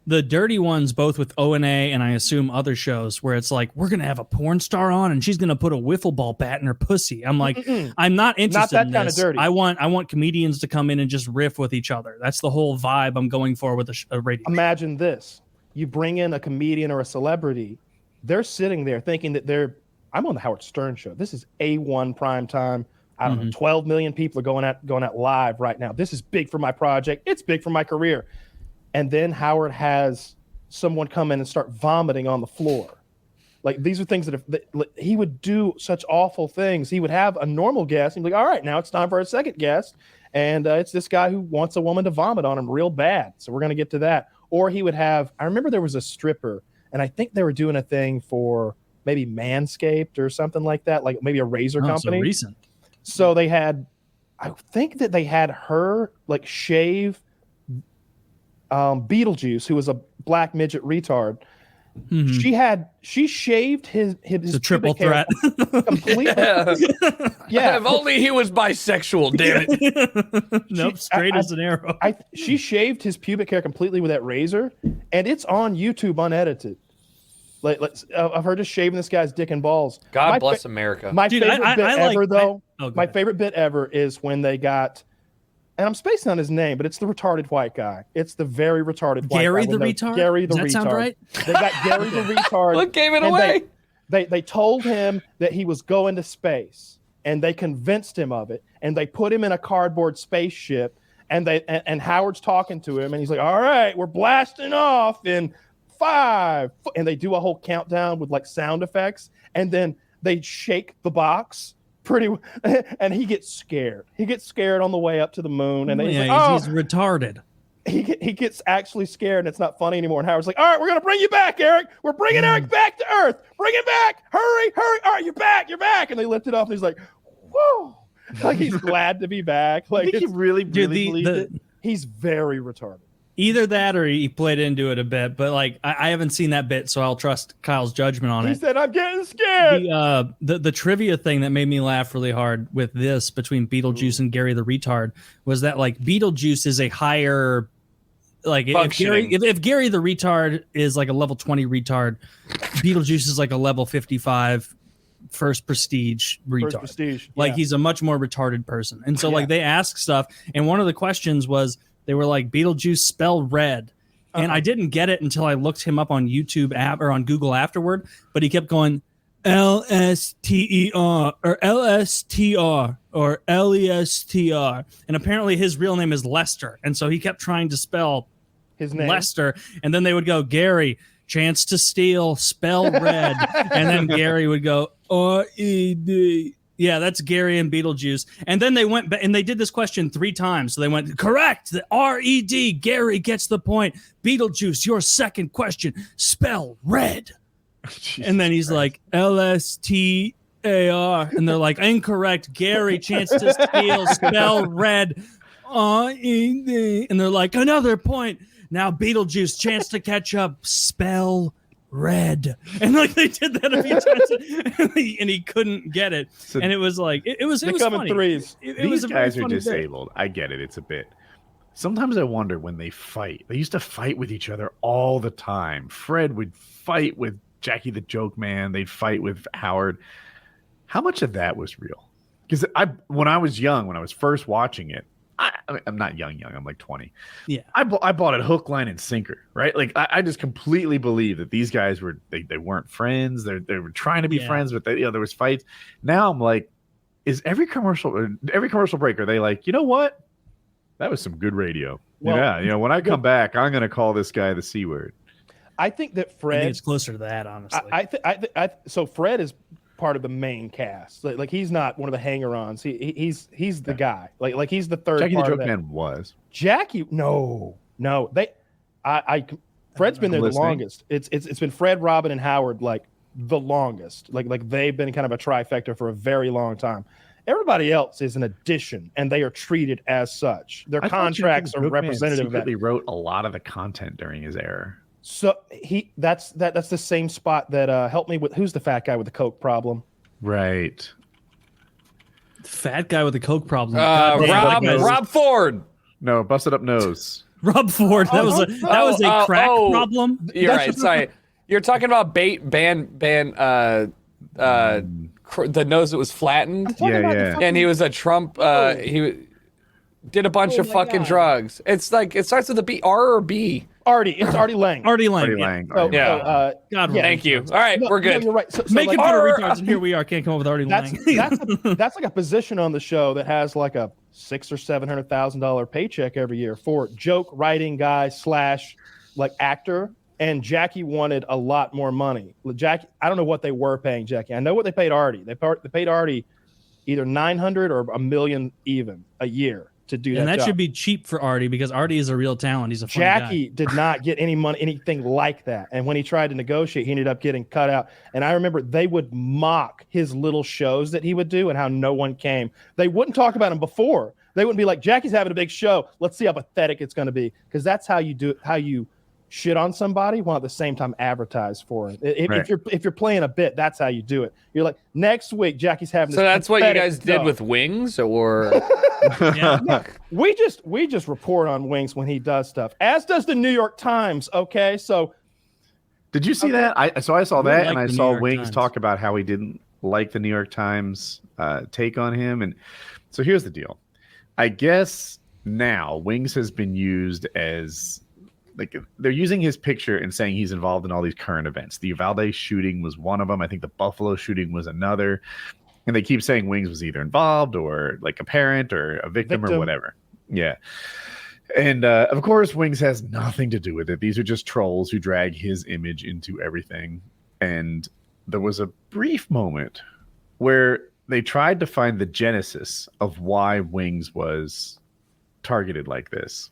The dirty ones, both with O&A and I assume other shows, where it's like, we're going to have a porn star on and she's going to put a wiffle ball bat in her pussy. I'm like, I'm not interested in this. Not that kind of dirty. I want comedians to come in and just riff with each other. That's the whole vibe I'm going for with a radio show. Imagine this. You bring in a comedian or a celebrity. They're sitting there thinking that I'm on the Howard Stern show. This is A1 prime time. I don't know, 12 million people are going out live right now. This is big for my project. It's big for my career. And then Howard has someone come in and start vomiting on the floor. Like, these are things that he would do such awful things. He would have a normal guest. And he'd be like, all right, now it's time for our second guest. And it's this guy who wants a woman to vomit on him real bad. So we're going to get to that. Or he would have, I remember there was a stripper, and I think they were doing a thing for maybe Manscaped or something like that, like maybe a razor company. So recent. So they had, I think that they had her like shave Beetlejuice, who was a black midget retard. She shaved his the triple threat completely. Yeah. If only he was bisexual, damn it. Nope, straight as an arrow. She shaved his pubic hair completely with that razor, and it's on YouTube unedited. Like, of her just shaving this guy's dick and balls. God bless America. My favorite bit ever, though. My favorite bit ever is when they got, and I'm spacing on his name, but it's the retarded white guy. It's the very retarded white guy. Gary the retard? Gary the retard. Does that sound right? They got Gary the retard. Look, gave it away. They told him that he was going to space, and they convinced him of it, and they put him in a cardboard spaceship, and Howard's talking to him, and he's like, all right, we're blasting off in 5, and they do a whole countdown with like sound effects, and then they shake the box and he gets scared. He gets scared on the way up to the moon, and he's retarded. He gets actually scared, and it's not funny anymore. And Howard's like, all right, we're gonna bring you back, Eric. We're bringing Eric back to Earth. Bring him back. Hurry. All right, you're back. And they lift it up, and he's like, whoa, like he's glad to be back. Like, I think he really believed it. He's very retarded. Either that or he played into it a bit, but like I haven't seen that bit, so I'll trust Kyle's judgment on it. He said, I'm getting scared. The trivia thing that made me laugh really hard with this between Beetlejuice and Gary the retard was that like Beetlejuice is a higher, like if Gary the retard is like a level 20 retard, Beetlejuice is like a level 55 first prestige retard. Like he's a much more retarded person. And so like they ask stuff, and one of the questions was, they were like, Beetlejuice spell red. And I didn't get it until I looked him up on YouTube or on Google afterward. But he kept going LSTER or LSTR or LESTR. And apparently his real name is Lester. And so he kept trying to spell his name Lester. And then they would go, Gary, chance to steal, spell red. And then Gary would go, RED. Yeah, that's Gary and Beetlejuice. And then they went and they did this question 3 times. So they went, correct, the RED, Gary gets the point. Beetlejuice, your second question, spell red. And then he's like, LSTAR. And they're like, incorrect. Gary, chance to steal, spell red. And they're like, another point. Now Beetlejuice, chance to catch up, spell red. And like they did that a few times, and he couldn't get it. So and it was like, it was funny. Threes. These guys are disabled. I get it. It's a bit. Sometimes I wonder when they fight. They used to fight with each other all the time. Fred would fight with Jackie the Joke Man. They'd fight with Howard. How much of that was real? Because when I was young, when I was first watching it, I'm not young. I'm like 20. Yeah. I bought it hook, line, and sinker, right? Like I just completely believe that these guys they weren't friends. They were trying to be friends, but there was fights. Now I'm like, is every commercial break, are they like, you know what? That was some good radio. Well, yeah. When I come back, I'm going to call this guy the C word. I think that Fred. I think it's closer to that, honestly. So Fred is part of the main cast. Like he's not one of the hanger-ons. He's the guy. Like he's the third. Jackie the part Joke of that. Man was. Jackie. No. Fred's been there the longest. It's been Fred, Robin, and Howard like the longest. Like they've been kind of a trifecta for a very long time. Everybody else is an addition, and they are treated as such. Their contracts are representative of that. He wrote a lot of the content during his era. So that's the same spot that helped me with who's the fat guy with the coke problem. Right. Fat guy with the coke problem. Rob Ford. No, busted up nose. Rob Ford. That was a crack problem. You're right. Sorry. You're talking about the nose that was flattened. Yeah. And he was a Trump. He did a bunch of fucking drugs. It's like it starts with a B, R or B. It's Artie Lang. Artie Lang. God, thank you. All right, we're good. You're right. So Making fun of retards, and here we are. Can't come up with Artie Lang. That's like a position on the show that has like a $600,000 or $700,000 paycheck every year for joke writing guy / like actor. And Jackie wanted a lot more money. Jackie, I don't know what they were paying Jackie. I know what they paid Artie. They paid Artie either $900,000 or $1 million even a year to do that. And that job. should be cheap for Artie because Artie is a real talent. He's a funny Jackie guy. did not get any money, anything like that. And when he tried to negotiate, he ended up getting cut out. And I remember they would mock his little shows that he would do and how no one came. They wouldn't talk about him before. They wouldn't be like, Jackie's having a big show. Let's see how pathetic it's going to be. Because that's how you do it, how you shit on somebody while at the same time advertise for it. If you're playing a bit, that's how you do it. You're like, next week Jackie's having. So that's what you guys did with Wings, or we just report on Wings when he does stuff, as does the New York Times. Okay, so did you see that? I saw that, and I saw Wings Times talk about how he didn't like the New York Times take on him, and so here's the deal. I guess now Wings has been used as. Like they're using his picture and saying he's involved in all these current events. The Uvalde shooting was one of them. I think the Buffalo shooting was another. And they keep saying Wings was either involved or like a parent or a victim. Or whatever. Yeah. And of course, Wings has nothing to do with it. These are just trolls who drag his image into everything. And there was a brief moment where they tried to find the genesis of why Wings was targeted like this.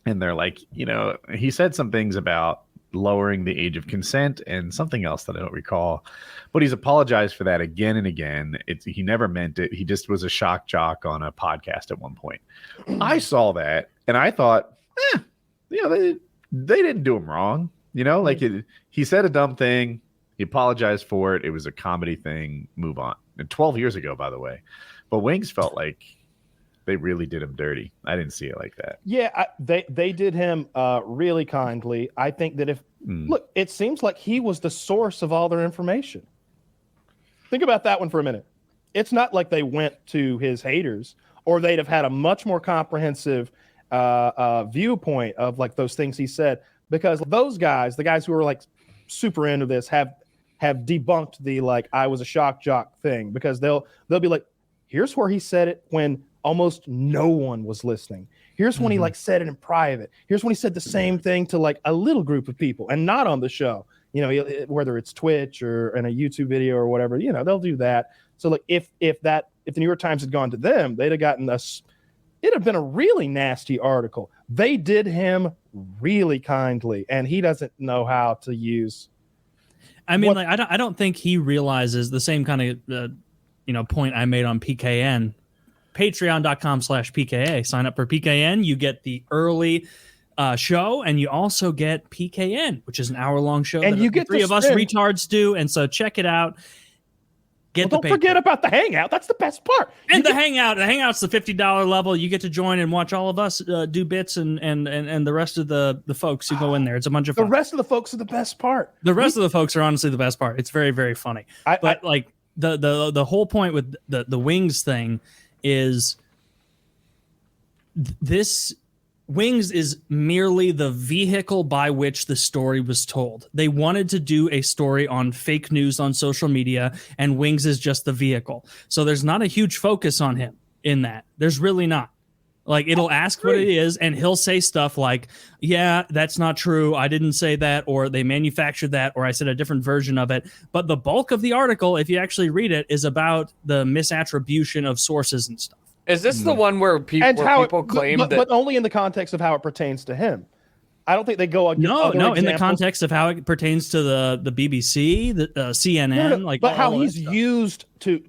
And they're like, he said some things about lowering the age of consent and something else that I don't recall. But he's apologized for that again and again. He never meant it. He just was a shock jock on a podcast at one point. I saw that and I thought, they didn't do him wrong. He said a dumb thing. He apologized for it. It was a comedy thing. Move on. And 12 years ago, by the way. But Wings felt like they really did him dirty. I didn't see it like that. Yeah, they did him really kindly. I think that look, it seems like he was the source of all their information. Think about that one for a minute. It's not like they went to his haters, or they'd have had a much more comprehensive viewpoint of like those things he said, because those guys, the guys who are like super into this, have debunked the like I was a shock jock thing, because they'll be like, here's where he said it when almost no one was listening. Here's when he like said it in private. Here's when he said the same thing to like a little group of people and not on the show. Whether it's Twitch or in a YouTube video or whatever, they'll do that. So like if the New York Times had gone to them, they'd have gotten us. It'd have been a really nasty article. They did him really kindly, and he doesn't know how to use. I mean, like, I don't think he realizes the same kind of, point I made on PKN. Patreon.com/PKA. Sign up for PKN. You get the early show, and you also get PKN, which is an hour-long show. And that you get three of us retards do. And so check it out. Don't forget about the Hangout. That's the best part. And the Hangout. The Hangout's the $50 level. You get to join and watch all of us do bits and the rest of the folks who go in there. It's a bunch of fun. The rest of the folks are the best part. The rest of the folks are honestly the best part. It's very, very funny. Like the whole point with the Wings thing is this. Wings is merely the vehicle by which the story was told. They wanted to do a story on fake news on social media, and Wings is just the vehicle. So there's not a huge focus on him in that. There's really not. Like, it'll ask what it is, and he'll say stuff like, yeah, that's not true. I didn't say that, or they manufactured that, or I said a different version of it. But the bulk of the article, if you actually read it, is about the misattribution of sources and stuff. Is this the one where people claim that? But only in the context of how it pertains to him. I don't think they go. No, in the context of how it pertains to the BBC, the CNN, but how he's used to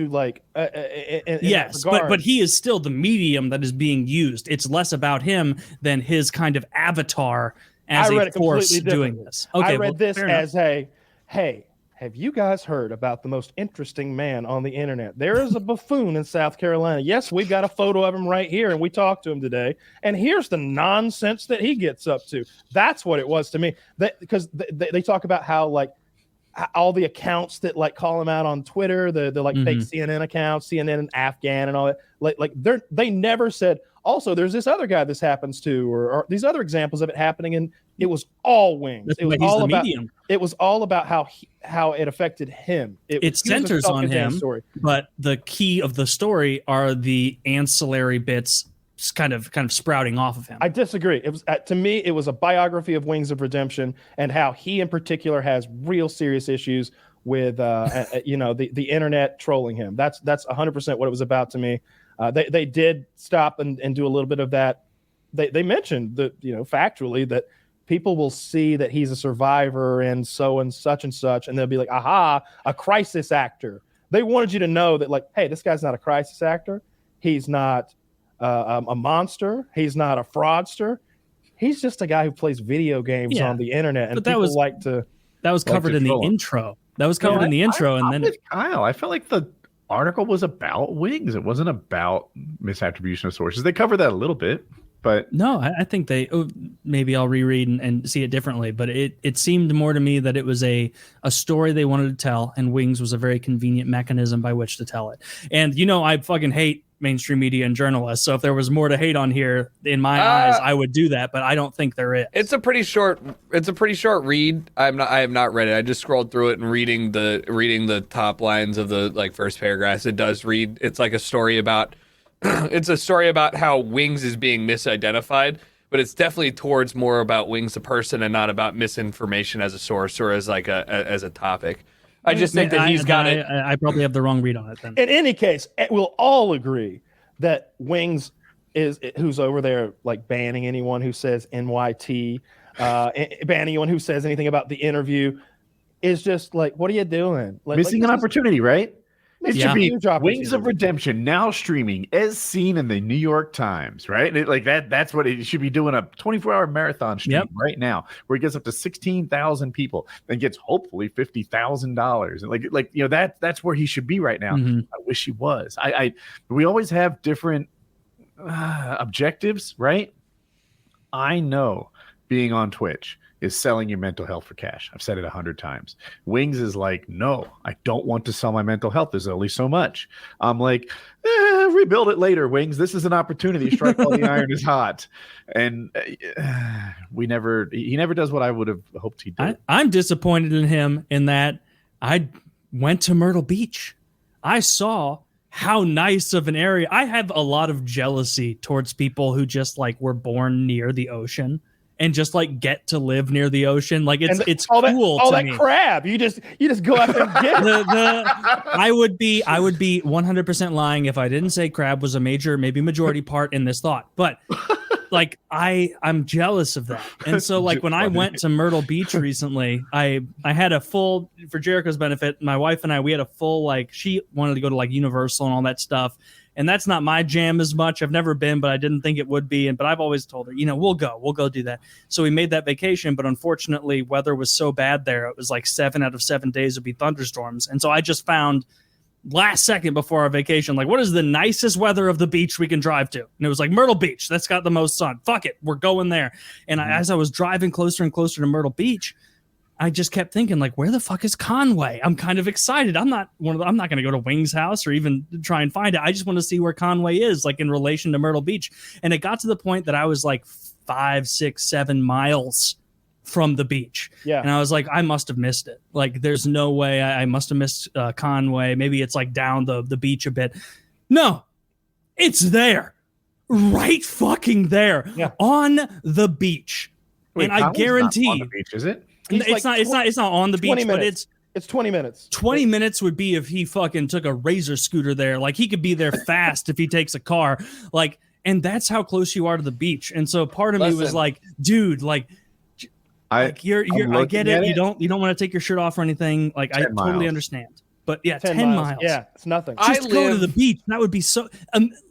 like. Yes, but he is still the medium that is being used. It's less about him than his kind of avatar as a force doing this. Okay, I read this as hey. Have you guys heard about the most interesting man on the internet? There is a buffoon in South Carolina. Yes, we've got a photo of him right here, and we talked to him today. And here's the nonsense that he gets up to. That's what it was to me. Because they talk about how, like, all the accounts that, like, call him out on Twitter, the like fake CNN accounts, CNN and Afghan and all that. Like they never said, also, there's this other guy this happens to, or these other examples of it happening, and it was all Wings. It was all about medium. It was all about how it affected him. It centers on him, but the key of the story are the ancillary bits, kind of sprouting off of him. I disagree. It was to me, it was a biography of Wings of Redemption and how he in particular has real serious issues with the internet trolling him. That's 100% what it was about to me. They did stop and do a little bit of that. They mentioned that, factually, that people will see that he's a survivor and so and such, and they'll be like, aha, a crisis actor. They wanted you to know that, like, hey, this guy's not a crisis actor. He's not a monster. He's not a fraudster. He's just a guy who plays video games on the internet. And that was covered in the intro. That was covered in the intro. And then Kyle, I felt like the article was about Wings. It wasn't about misattribution of sources. They covered that a little bit, but no, I think maybe I'll reread and see it differently, but it seemed more to me that it was a story they wanted to tell, and Wings was a very convenient mechanism by which to tell it. And I fucking hate mainstream media and journalists, so if there was more to hate on here, in my eyes, I would do that, but I don't think there is. It's a pretty short read. I have not read it. I just scrolled through it and reading the top lines of the first paragraphs. It does read. It's like a story about how Wings is being misidentified, but it's definitely towards more about Wings the person and not about misinformation as a source or as as a topic. I just think that he's got it. I probably have the wrong read on it then. In any case, we'll all agree that Wings who's over there, like, banning anyone who says NYT, banning anyone who says anything about the interview, is just like, what are you doing? Missing an opportunity, right? It should be Wings of opportunity. Redemption now streaming as seen in the New York Times, right? That's what it should be, doing, a 24-hour marathon stream right now where it gets up to 16,000 people and gets hopefully $50,000. That's where he should be right now. I wish he was. We always have different objectives, right? I know being on Twitch is selling your mental health for cash. I've said it 100 times. Wings is like, no, I don't want to sell my mental health. There's only so much. I'm like, rebuild it later, Wings. This is an opportunity. Strike while the iron is hot. And he never does what I would have hoped he'd do. I'm disappointed in him in that I went to Myrtle Beach. I saw how nice of an area. I have a lot of jealousy towards people who just were born near the ocean and just get to live near the ocean. It's cool. All that crab. You just go out there and get it. I would be 100% lying if I didn't say crab was a major, maybe majority part in this thought. But like I'm jealous of that. And so like when I went to Myrtle Beach recently, I had a full, for Jericho's benefit, my wife and I, we had a full, like, she wanted to go to like Universal and all that stuff. And that's not my jam as much. I've never been, but I didn't think it would be. But I've always told her, we'll go do that. So we made that vacation. But unfortunately, weather was so bad there. It was like 7 out of 7 days would be thunderstorms. And so I just found last second before our vacation, like, what is the nicest weather of the beach we can drive to? And it was like Myrtle Beach. That's got the most sun. Fuck it. We're going there. And as I was driving closer and closer to Myrtle Beach, I just kept thinking, like, where the fuck is Conway? I'm kind of excited. I'm not going to go to Wings' house or even try and find it. I just want to see where Conway is, like, in relation to Myrtle Beach. And it got to the point that I was like 5, 6, 7 miles from the beach. Yeah. And I was like, I must have missed it. Like, there's no way. I must have missed Conway. Maybe it's like down the beach a bit. No, it's there. Right fucking there. Yeah. On the beach. Wait, and I guarantee. Not on the beach, is it? It's not on the beach, but it's 20 minutes. 20 minutes would be if he fucking took a razor scooter there. Like, he could be there fast if he takes a car. Like, and that's how close you are to the beach. And so part of me was like, dude, like I get it. You don't want to take your shirt off or anything. Like, I totally understand. But yeah, 10 miles. Yeah, it's nothing. Just go to the beach. That would be so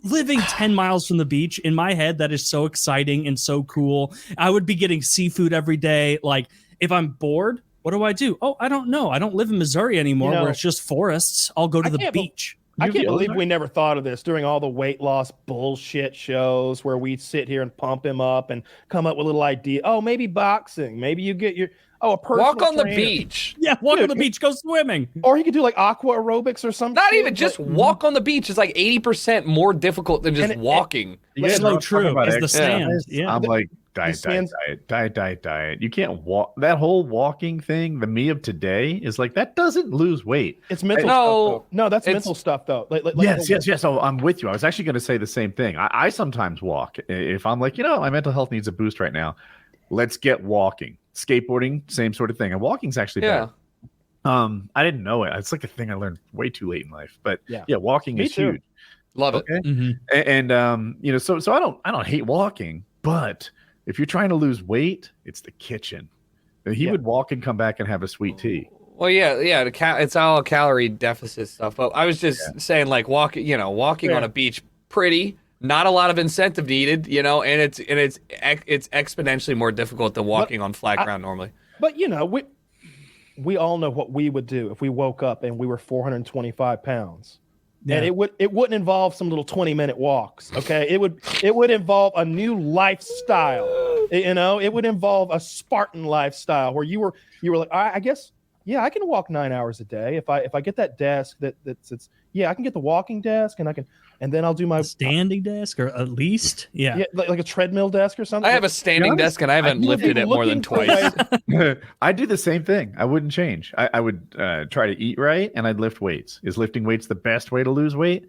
living 10 miles from the beach. In my head, that is so exciting and so cool. I would be getting seafood every day. Like, if I'm bored, what do I do? Oh, I don't know. I don't live in Missouri anymore where it's just forests. I'll go to the beach. I can't believe we never thought of this during all the weight loss bullshit shows where we sit here and pump him up and come up with a little idea. Oh, maybe boxing. Maybe you get a personal walk on trainer. The beach. Yeah, walk on the beach. Go swimming. Or he could do like aqua aerobics or something. Not even just walk on the beach. It's like 80% more difficult than just walking. It's so true. It's the sand. Yeah. I'm like, diet. You can't walk. That whole walking thing, the me of today, is like, that doesn't lose weight. It's mental stuff, though. No, that's mental stuff, though. Yes. Oh, I'm with you. I was actually going to say the same thing. I sometimes walk. If I'm like, my mental health needs a boost right now, let's get walking. Skateboarding, same sort of thing. And walking's actually better. I didn't know it. It's like a thing I learned way too late in life. But yeah, walking is huge. Love it. Mm-hmm. And so I don't hate walking, but if you're trying to lose weight, it's the kitchen. He would walk and come back and have a sweet tea. Well, yeah, it's all calorie deficit stuff. But I was just saying, like, walking on a beach, pretty, not a lot of incentive needed, and it's exponentially more difficult than walking on flat ground normally. But we all know what we would do if we woke up and we were 425 pounds. Yeah. And it wouldn't involve some little 20-minute walks. Okay. It would involve a new lifestyle. It would involve a Spartan lifestyle where you were like, I guess, yeah, I can walk 9 hours a day. If I get that desk that's I can get the walking desk and then I'll do my standing desk, or at least like a treadmill desk or something. I have a standing desk and I haven't lifted it more than twice. I do the same thing. I wouldn't change. I would try to eat right and I'd lift weights. Is lifting weights the best way to lose weight?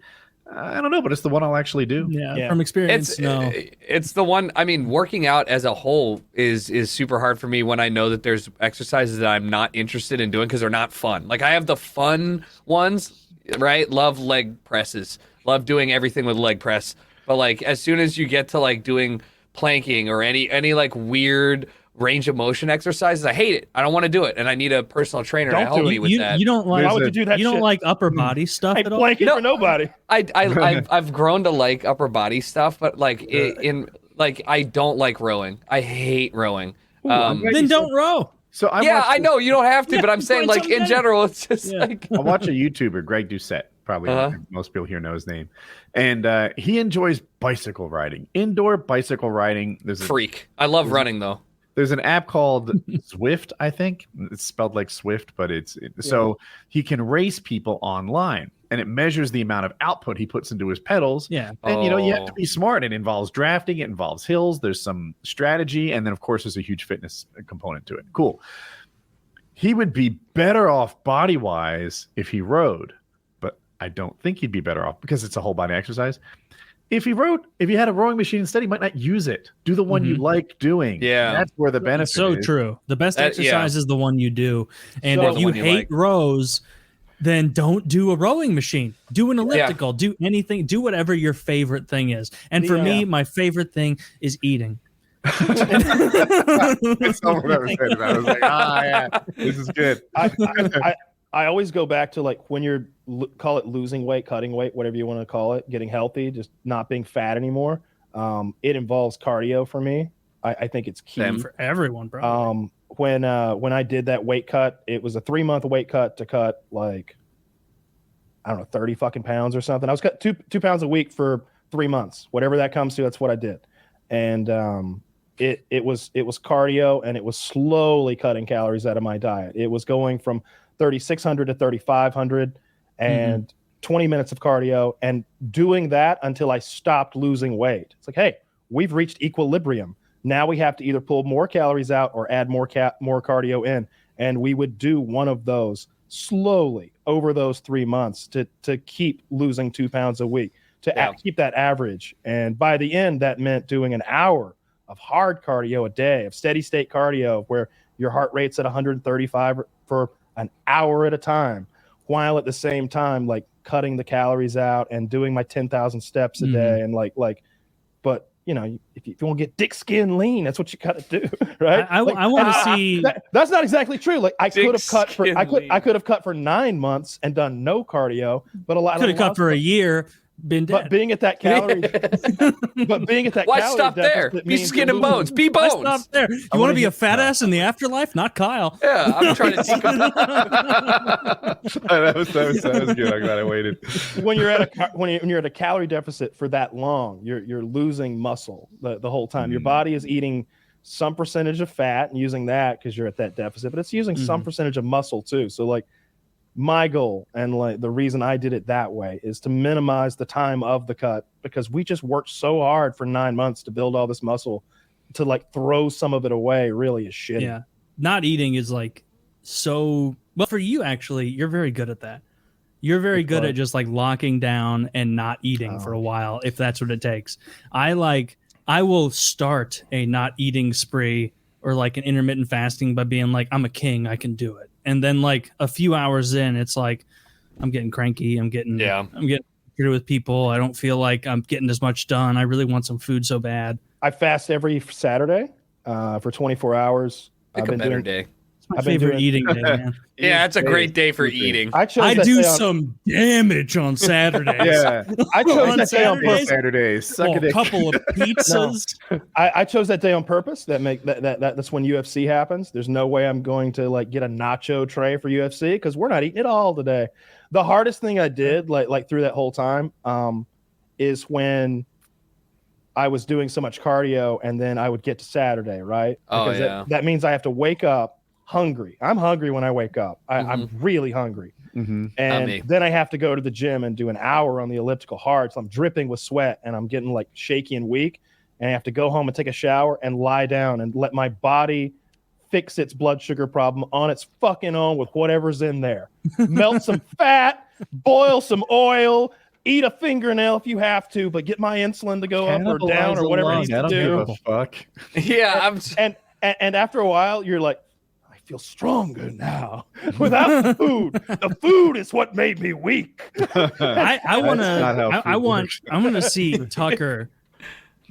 I don't know, but it's the one I'll actually do. Yeah. From experience. It's the one. I mean, working out as a whole is super hard for me when I know that there's exercises that I'm not interested in doing because they're not fun. Like, I have the fun ones, right? Love leg presses. Love doing everything with leg press. But like, as soon as you get to like doing planking or any like weird range of motion exercises, I hate it. I don't want to do it, and I need a personal trainer to help me with that. You don't like? Why would you do that? You don't like upper body stuff at all? Planking for nobody. I've grown to like upper body stuff, but like I don't like rowing. I hate rowing. Then don't row. So I know you don't have to, but I'm saying like in general, it's just like I watch a YouTuber, Greg Doucette. Probably most people here know his name, and he enjoys bicycle riding, indoor bicycle riding. Freak. I love running though. There's an app called Zwift, I think. It's spelled like Swift, but so he can race people online, and it measures the amount of output he puts into his pedals. Yeah. And, you have to be smart. It involves drafting. It involves hills. There's some strategy. And then, of course, there's a huge fitness component to it. Cool. He would be better off body-wise if he rode, but I don't think he'd be better off because it's a whole body exercise. If you had a rowing machine instead, you might not use it. Do the one you like doing. Yeah. That's where the benefit is. So true. The best exercise is the one you do. And if you hate rows, then don't do a rowing machine. Do an elliptical. Do anything. Do whatever your favorite thing is. And for me, my favorite thing is eating. Someone ever said that. I was like, yeah, this is good. I always go back to like when you're call it losing weight, cutting weight, whatever you want to call it, getting healthy, just not being fat anymore. It involves cardio for me. I think it's key for everyone, bro. When I did that weight cut, it was a 3-month weight cut to cut like, I don't know, 30 fucking pounds or something. I was cut 2 pounds a week for 3 months, whatever that comes to. That's what I did. And it was cardio, and it was slowly cutting calories out of my diet. It was going from 3,600 to 3,500 and 20 minutes of cardio, and doing that until I stopped losing weight. It's like, hey, we've reached equilibrium. Now we have to either pull more calories out or add more cardio in. And we would do one of those slowly over those 3 months to keep losing 2 pounds a week, to keep that average. And by the end, that meant doing an hour of hard cardio a day, of steady state cardio, where your heart rate's at 135 for an hour at a time, while at the same time, like cutting the calories out and doing my 10,000 steps a day. And but you know, if you want to get dick skin lean, that's what you got to do, right? I want to see. That's not exactly true. Like I could have cut for I could have cut for 9 months and done no cardio, but a lot could have cut for a year. Been dead. But being at that calorie, why stop there? Be skin and bones. Be bones. Why stop there? You want to be a fat ass in the afterlife? Not Kyle. Yeah, I'm trying to think. that was good. I'm glad I waited. When you're at a calorie deficit for that long, you're losing muscle the whole time. Your body is eating some percentage of fat and using that because you're at that deficit, but it's using some percentage of muscle too. So like, my goal and like the reason I did it that way is to minimize the time of the cut, because we just worked so hard for 9 months to build all this muscle. To like throw some of it away really is shitty. Yeah, not eating is like so. Well, for you actually, you're very good at that. You're very good at just like locking down and not eating for a while if that's what it takes. I will start a not eating spree or like an intermittent fasting by being like, I'm a king, I can do it. And then like a few hours in, it's like, I'm getting cranky. I'm getting frustrated with people. I don't feel like I'm getting as much done. I really want some food so bad. I fast every Saturday for 24 hours. Pick a better day. It's my favorite eating day, man. Yeah, it's a great day for eating. I do some damage on Saturdays. Yeah, I chose that day on purpose. Saturdays. A couple of pizzas. No. I chose that day on purpose. That's when UFC happens. There's no way I'm going to like get a nacho tray for UFC because we're not eating it all today. The hardest thing I did like through that whole time is when I was doing so much cardio and then I would get to Saturday, right? Because that means I have to wake up hungry. I'm hungry when I wake up. I'm really hungry. And then I have to go to the gym and do an hour on the elliptical hard. So I'm dripping with sweat and I'm getting like shaky and weak. And I have to go home and take a shower and lie down and let my body fix its blood sugar problem on its fucking own with whatever's in there. Melt some fat, boil some oil, eat a fingernail if you have to, but get my insulin to go up or down or whatever it needs to do. Fuck. Yeah. And after a while, you're like, feel stronger now without food. The food is what made me weak. I want to see Tucker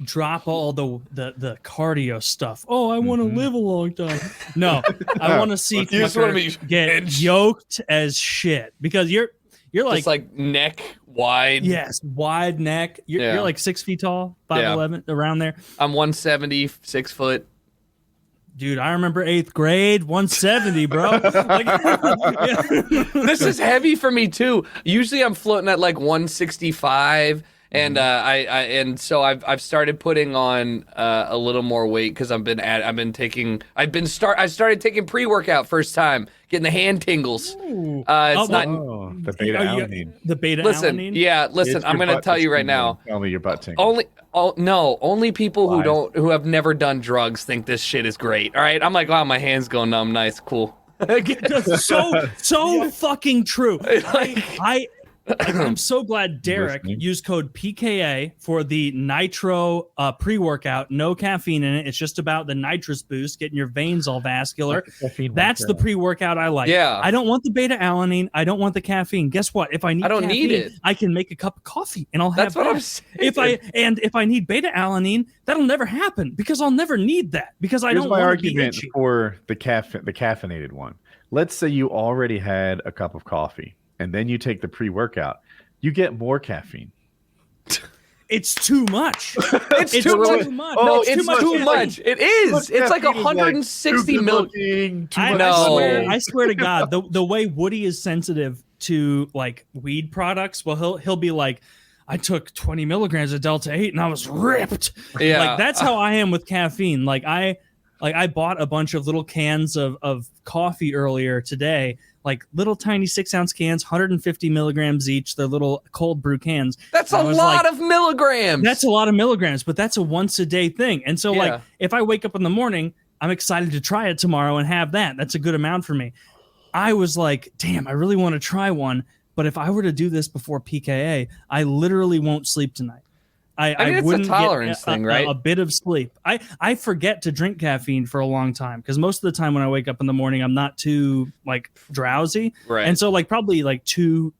drop all the cardio stuff. Oh, I want to live a long time. No, I want to see Tucker get yoked as shit because you're like just like neck wide. Yes, wide neck. You're like 6 feet tall, 5'11", around there. I'm 170, 6 foot. Dude, I remember 8th grade, 170, bro. This is heavy for me too. Usually I'm floating at like 165, and I started putting on a little more weight because I started taking pre-workout first time, getting the hand tingles. The beta alanine. The beta alanine. Listen, I'm gonna tell you right now. Tell me your butt tingles. Only people who have never done drugs think this shit is great. All right, I'm like, wow, my hands go numb. Nice, cool. so fucking true. Like, I'm so glad Derek Listening. used code PKA for the Nitro pre-workout. No caffeine in it. It's just about the nitrous boost, getting your veins all vascular. That's the pre-workout I like. Yeah. I don't want the beta-alanine. I don't want the caffeine. Guess what? If I need I don't caffeine, need it. I can make a cup of coffee and I'll That's have what that. I'm saying. If I need beta-alanine, that'll never happen because I'll never need that because I Here's don't my want to be argument itchy. for the caffeinated one. Let's say you already had a cup of coffee and then you take the pre-workout. You get more caffeine. It's too much. It's too much. Oh, No, it's it's too too much. much. It is. It's like Caffeine is 160 too mil. good-looking, too much No. I swear to God, the way Woody is sensitive to like weed products, well, he'll be like, I took 20 milligrams of Delta 8 and I was ripped. Yeah. Like that's how I am with caffeine. Like I bought a bunch of little cans of coffee earlier today, like little tiny 6-ounce cans, 150 milligrams each. They're little cold brew cans. That's a lot of milligrams. That's a lot of milligrams, but that's a once a day thing. And so Yeah. like if I wake up in the morning, I'm excited to try it tomorrow and have that. That's a good amount for me. I was like, damn, I really want to try one. But if I were to do this before PKA, I literally won't sleep tonight. I mean, it's a wouldn't tolerance get thing, right? A bit of sleep. I forget to drink caffeine for a long time because most of the time when I wake up in the morning, I'm not too like drowsy. Right. And so like probably like 2-3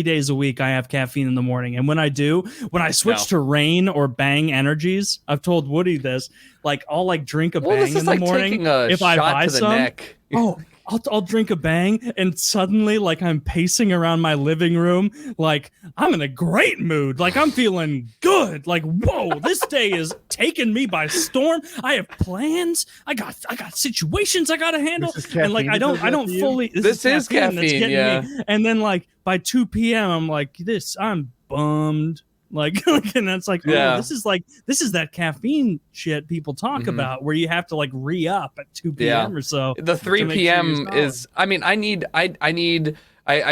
days a week, I have caffeine in the morning. And when I do, when I switch to Rain or Bang Energies, I've told Woody this, like I'll like drink a Well, Bang this is in the like morning. taking a If I shot buy to the some, neck. oh, I'll drink a Bang and suddenly like I'm pacing around my living room like I'm in a great mood, like I'm feeling good, like whoa, this day is taking me by storm. I have plans, I got situations I gotta handle, and like I don't fully This is caffeine, that's getting yeah. me. And then like by 2 p.m. I'm like I'm bummed. Like and that's like, Yeah. oh, this is that caffeine shit people talk about where you have to like re-up at 2 p.m. or so. The 3 to make sure p.m. you're is, I mean, I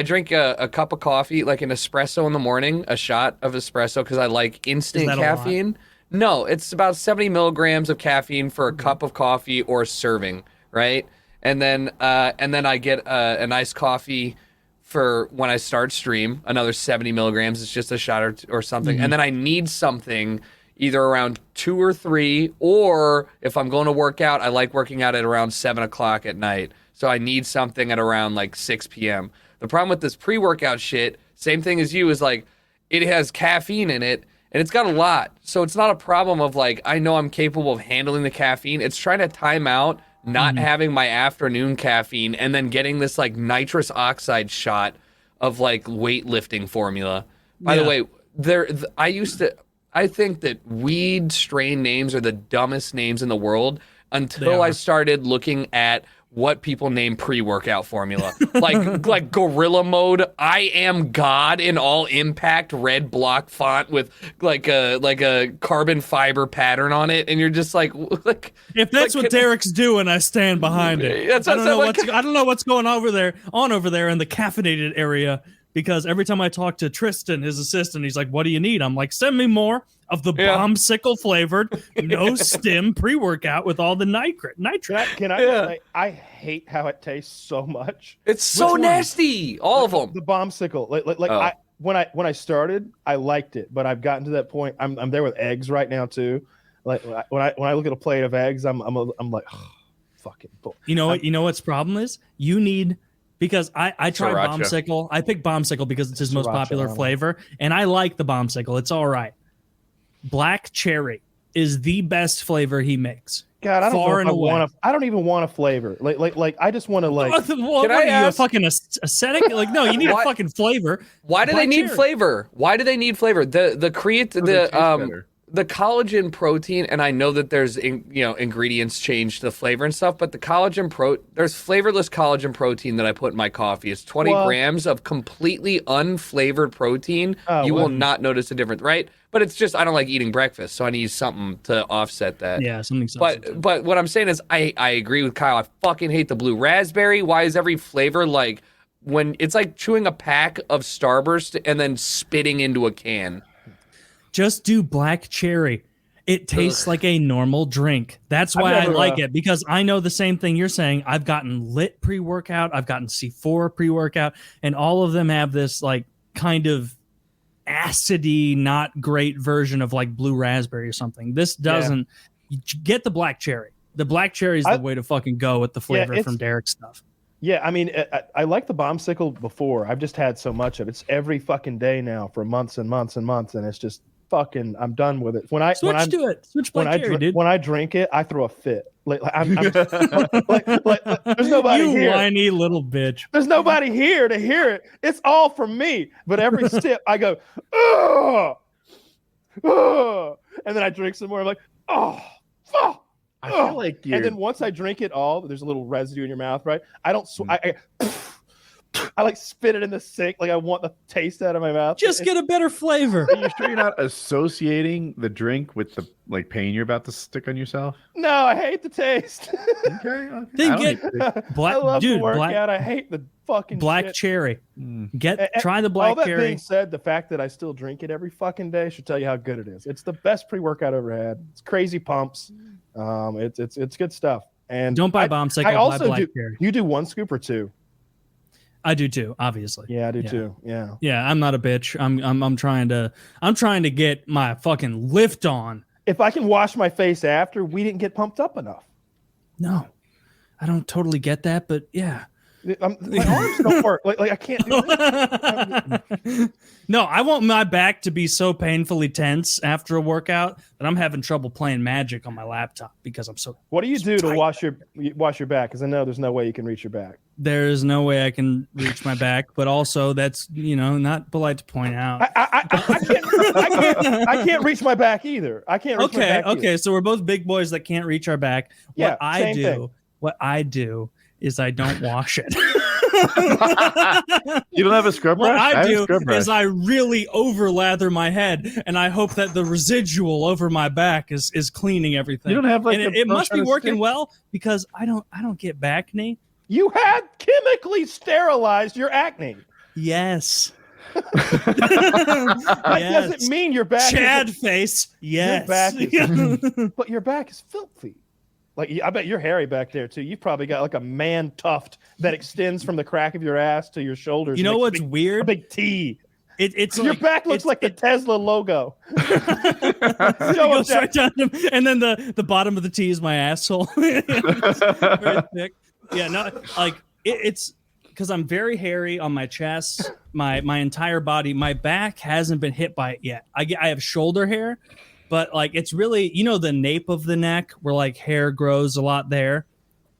drink a cup of coffee, like an espresso in the morning, a shot of espresso because I like instant that a lot? caffeine. No, it's about 70 milligrams of caffeine for a cup of coffee or a serving, right? And then I get a nice coffee for when I start stream, another 70 milligrams. It's just a shot or something. And then I need something either around 2 or 3, or if I'm going to work out, I like working out at around 7 o'clock at night. So I need something at around like 6 p.m. The problem with this pre-workout shit, same thing as you, is like it has caffeine in it and it's got a lot. So it's not a problem of like, I know I'm capable of handling the caffeine. It's trying to time out not having my afternoon caffeine and then getting this like nitrous oxide shot of like weightlifting formula. By the way, I think that weed strain names are the dumbest names in the world until I started looking at what people name pre-workout formula. like gorilla mode, I am God in all impact red block font with like a carbon fiber pattern on it, and you're just like If that's like, what Derek's doing, I stand behind it. That's I what don't know what's going on over there in the caffeinated area, because every time I talk to Tristan, his assistant, he's like, "What do you need?" I'm like, "Send me more of the bombsicle flavored, no stim pre-workout with all the nitrate." Can I say, I hate how it tastes so much. It's so nasty. All of them. The bombsicle. When I started, I liked it, but I've gotten to that point. I'm there with eggs right now too. Like when I look at a plate of eggs, I'm like, oh, fucking bull. You know what's problem is? You need, because I tried Sriracha. bombsicle. I picked bombsicle because it's his most Sriracha, popular I don't know. flavor, and I like the bombsicle. It's all right. Black cherry is the best flavor he makes. God, I don't Far know and if I away. want to. I don't even want a flavor. Like I just want to like. What Can I are you, a ask- fucking ascetic? Like, no, you need a Why- fucking flavor. Why do they Black need cherry. flavor? Why do they need flavor? The better. the collagen protein, and I know that there's ingredients change the flavor and stuff, but the there's flavorless collagen protein that I put in my coffee. It's 20 Well- grams of completely unflavored protein. Oh, You well. will not notice a difference, right? But it's just I don't like eating breakfast, so I need something to offset that. Yeah, something. But what I'm saying is I agree with Kyle. I fucking hate the blue raspberry. Why is every flavor like when it's like chewing a pack of Starburst and then spitting into a can? Just do black cherry. It tastes like a normal drink. That's why never, I like it, because I know the same thing you're saying. I've gotten Lit pre-workout, I've gotten C4 pre-workout, and all of them have this like kind of acidy, not great version of like blue raspberry or something. This doesn't. You get the black cherry. The black cherry is the way to fucking go with the flavor from Derek's stuff. Yeah, I mean, I like the bombsicle before. I've just had so much of it. It's every fucking day now for months and months and months, and it's just fucking. I'm done with it. Switch black cherry, dude. When I drink it, I throw a fit. Like there's nobody here. You whiny little bitch. There's nobody here to hear it. It's all from me. But every sip, I go, oh, oh, and then I drink some more. I'm like, oh, fuck. I feel like and then once I drink it all, there's a little residue in your mouth, right? I don't. I like spit it in the sink, like I want the taste out of my mouth. Just get a better flavor. Are you sure you're not associating the drink with the like pain you're about to stick on yourself? No, I hate the taste. Okay. Then get black. I love dude, the workout. I hate the fucking black shit. cherry. Try the black all that cherry. Being said, the fact that I still drink it every fucking day should tell you how good it is. It's the best pre-workout I ever had. It's crazy pumps. It's good stuff. And don't buy bombsicle. I also buy do. black cherry. You do one scoop or two? I do too, obviously. Yeah, I do too. Yeah. Yeah, I'm not a bitch. I'm trying to get my fucking lift on. If I can wash my face after, we didn't get pumped up enough. No. I don't totally get that, but yeah. My arms don't work. Like I can't do this. No, I want my back to be so painfully tense after a workout that I'm having trouble playing Magic on my laptop because I'm so. What do you do tight. to wash your back? Because I know there's no way you can reach your back. There is no way I can reach my back, but also that's not polite to point out. I can't reach my back either. I can't. Reach my back okay. So we're both big boys that can't reach our back. Yeah, What I do is I don't wash it. You don't have a scrub brush? What I do is I really overlather my head, and I hope that the residual over my back is cleaning everything. You don't have like and it must be working well because I don't get back knee. You had chemically sterilized your acne. Yes. That doesn't mean your back. Chad face. Yes. But your back is filthy. Like I bet you're hairy back there too. You've probably got like a man tuft that extends from the crack of your ass to your shoulders. You know what's weird? A big T. It's your back looks like the Tesla logo. Goes right down to, and then the bottom of the T is my asshole. Very thick. Yeah, no, like it's because I'm very hairy on my chest, my entire body. My back hasn't been hit by it yet. I have shoulder hair. But like it's really, the nape of the neck where like hair grows a lot there.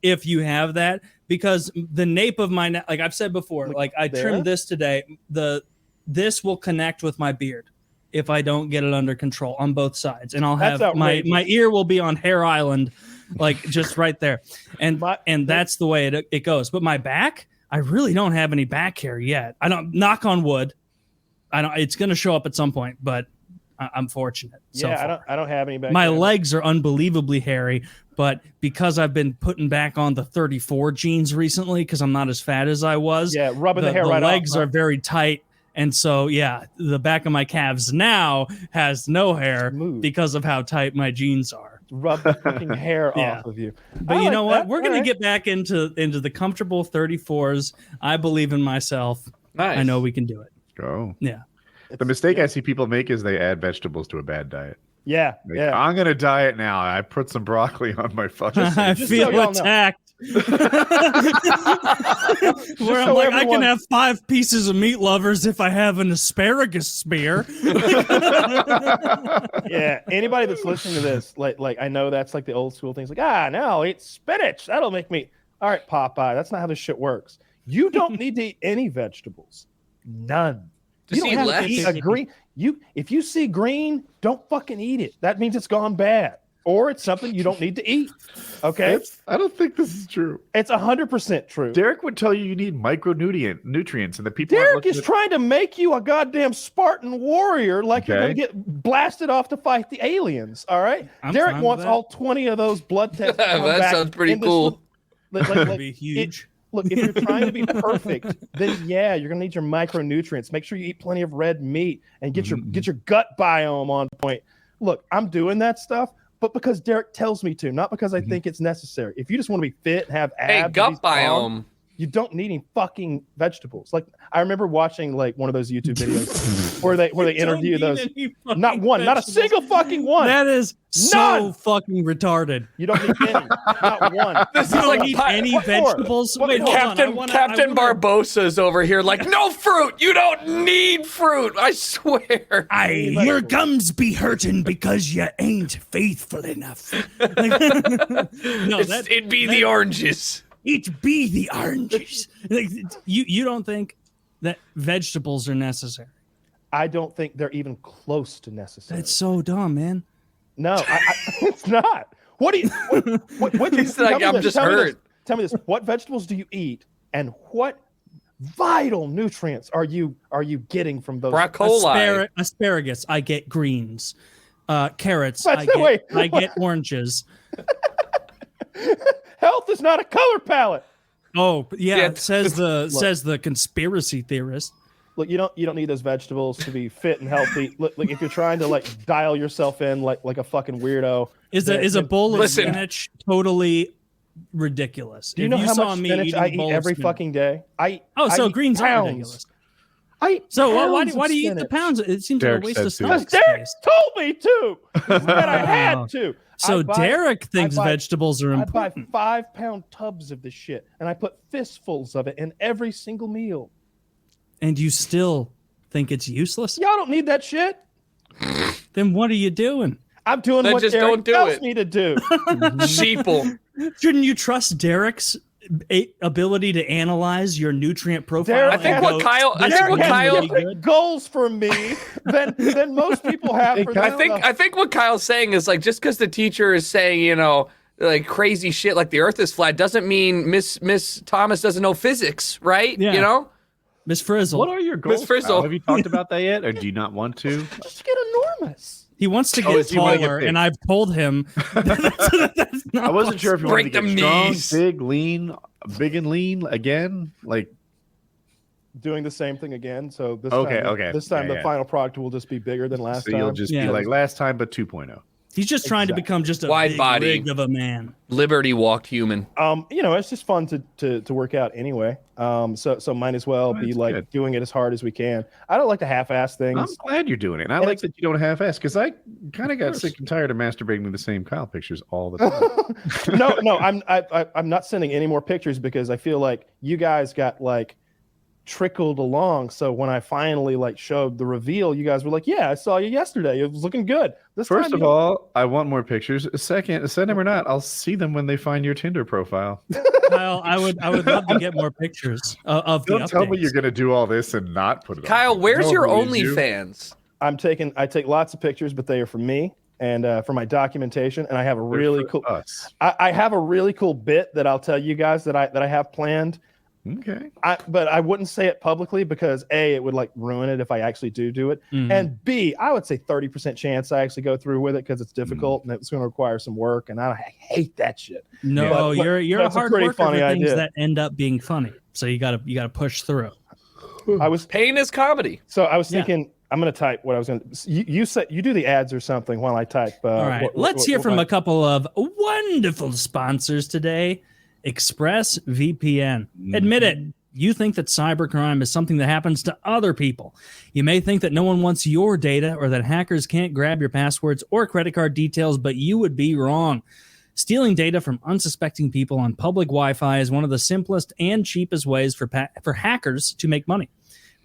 If you have that, because the nape of my neck, like I've said before, like I trimmed this today. This will connect with my beard if I don't get it under control on both sides, and I'll have my ear will be on Hair Island, like just right there, and that's the way it goes. But my back, I really don't have any back hair yet. I don't. Knock on wood. I don't. It's going to show up at some point, but. I'm fortunate. I don't have any back. My legs are unbelievably hairy, but because I've been putting back on the 34 jeans recently, because I'm not as fat as I was. Yeah, rubbing the hair right off. The legs are very tight, and so the back of my calves now has no hair because of how tight my jeans are. Rub the fucking hair off of you. But you know what? We're gonna get back into the comfortable 34s. I believe in myself. Nice. I know we can do it. Go. Yeah. The mistake I see people make is they add vegetables to a bad diet. Yeah, I'm gonna diet now. I put some broccoli on my fucking. I feel attacked. Where I'm like, I can have 5 pieces of meat lovers if I have an asparagus spear. Yeah, anybody that's listening to this, like I know that's like the old school things. Like, no, eat spinach. That'll make me. All right, Popeye. That's not how this shit works. You don't need to eat any vegetables. None. You don't have to eat a green. If you see green, don't fucking eat it. That means it's gone bad, or it's something you don't need to eat. Okay. I don't think this is true. It's 100% true. Derek would tell you need nutrients, and the people. Derek is trying to make you a goddamn Spartan warrior, like you're gonna get blasted off to fight the aliens. All right. Derek wants all 20 of those blood tests. That sounds pretty cool. That'd be huge. Look, if you're trying to be perfect, then you're gonna need your micronutrients. Make sure you eat plenty of red meat and get your gut biome on point. Look, I'm doing that stuff, but because Derek tells me to, not because I think it's necessary. If you just want to be fit and have abs, gut biome. You don't need any fucking vegetables. Like I remember watching like one of those YouTube videos where they interview those. Not one, not a single fucking one. That is so fucking retarded. You don't need any, not one. This is You don't like need any vegetables. Wait, hold on. Captain Barbossa's over here like, no fruit. You don't need fruit. I swear. Your gums be hurting because you ain't faithful enough. It'd be the oranges. It be the oranges. Like, you don't think that vegetables are necessary? I don't think they're even close to necessary. That's so dumb, man. No, it's not. What do you? What He's like, I'm just hurt. Tell me this. What vegetables do you eat, and what vital nutrients are you getting from those? Broccoli. Asparagus. I get greens. Carrots. I get oranges. Health is not a color palette. Oh, yeah. Says the conspiracy theorist. Look, you don't need those vegetables to be fit and healthy. Look, if you're trying to like dial yourself in like a fucking weirdo, is a bowl of spinach totally ridiculous? Do you know how much spinach I eat every fucking day? Greens are ridiculous. Why do you eat the pounds? It seems like a waste of stomach space. Derek told me to, and I had to. So Derek thinks vegetables are important. I buy 5-pound tubs of this shit, and I put fistfuls of it in every single meal. And you still think it's useless? Y'all don't need that shit. Then what are you doing? I'm doing what Derek tells me to do. Sheeple. Shouldn't you trust Derek's ability to analyze your nutrient profile? I think what Kyle goals for me than most people have. I think what Kyle's saying is like, just because the teacher is saying, like crazy shit like the earth is flat doesn't mean Miss Thomas doesn't know physics, right? Yeah. Miss Frizzle. What are your goals? Miss Frizzle. Have you talked about that yet, or do you not want to? Just get enormous. He wants to get taller, and I've told him that's not I wasn't sure if you wanted to get strong, knees. big and lean again, like doing the same thing again. So this time the final product will just be bigger than last time. So you'll just be like last time, but 2.0. He's just trying to become just a wide big body rig of a man. Liberty walked human. It's just fun to work out anyway. So might as well be like good. Doing it as hard as we can. I don't like to half-ass things. I'm glad you're doing it. And I like that you don't half-ass because I kind of got sick and tired of masturbating to the same Kyle pictures all the time. No, I'm not sending any more pictures because I feel like you guys got like trickled along. So when I finally like showed the reveal, you guys were like, "Yeah, I saw you yesterday. It was looking good." First of all, I want more pictures. Second, send them or not, I'll see them when they find your Tinder profile. Kyle, I would love to get more pictures of the updates. Don't tell me you're going to do all this and not put it Kyle, on. where's your OnlyFans? I take lots of pictures, but they are for me and for my documentation. And I have a really cool. I have a really cool bit that I'll tell you guys that I have planned. Okay. But I wouldn't say it publicly because A, it would like ruin it if I actually do it. Mm-hmm. And B, I would say 30% chance I actually go through with it because it's difficult and it's going to require some work. And I hate that shit. No, but you're a hard worker for things idea. that end up being funny. So you gotta push through. I was pain is comedy. So I was thinking I'm going to type what I was going to. You said you do the ads or something while I type. All right. Let's hear from a couple of wonderful sponsors today. ExpressVPN. Admit it. You think that cybercrime is something that happens to other people. You may think that no one wants your data or that hackers can't grab your passwords or credit card details, but you would be wrong. Stealing data from unsuspecting people on public Wi-Fi is one of the simplest and cheapest ways for hackers to make money.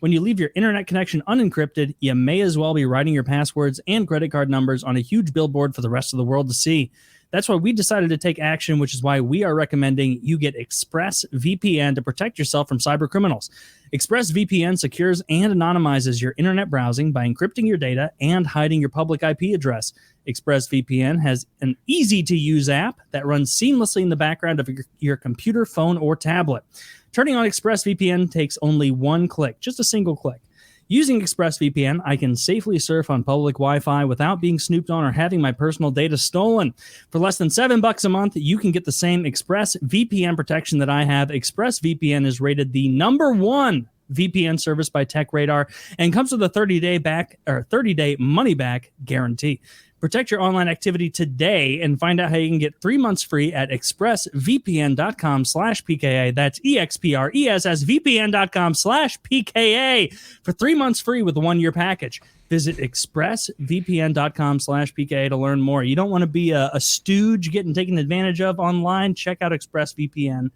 When you leave your internet connection unencrypted, you may as well be writing your passwords and credit card numbers on a huge billboard for the rest of the world to see. That's why we decided to take action, which is why we are recommending you get ExpressVPN to protect yourself from cyber criminals. ExpressVPN secures and anonymizes your internet browsing by encrypting your data and hiding your public IP address. ExpressVPN has an easy-to-use app that runs seamlessly in the background of your computer, phone, or tablet. Turning on ExpressVPN takes only one click, just a single click. Using ExpressVPN, I can safely surf on public Wi-Fi without being snooped on or having my personal data stolen. For less than $7 a month, you can get the same ExpressVPN protection that I have. ExpressVPN is rated the #1 VPN service by TechRadar and comes with a 30-day money-back guarantee. Protect your online activity today and find out how you can get 3 months free at expressvpn.com/PKA. That's EXPRESSVPN.com/PKA for 3 months free with a 1-year package. Visit expressvpn.com/PKA to learn more. You don't want to be a stooge getting taken advantage of online. Check out ExpressVPN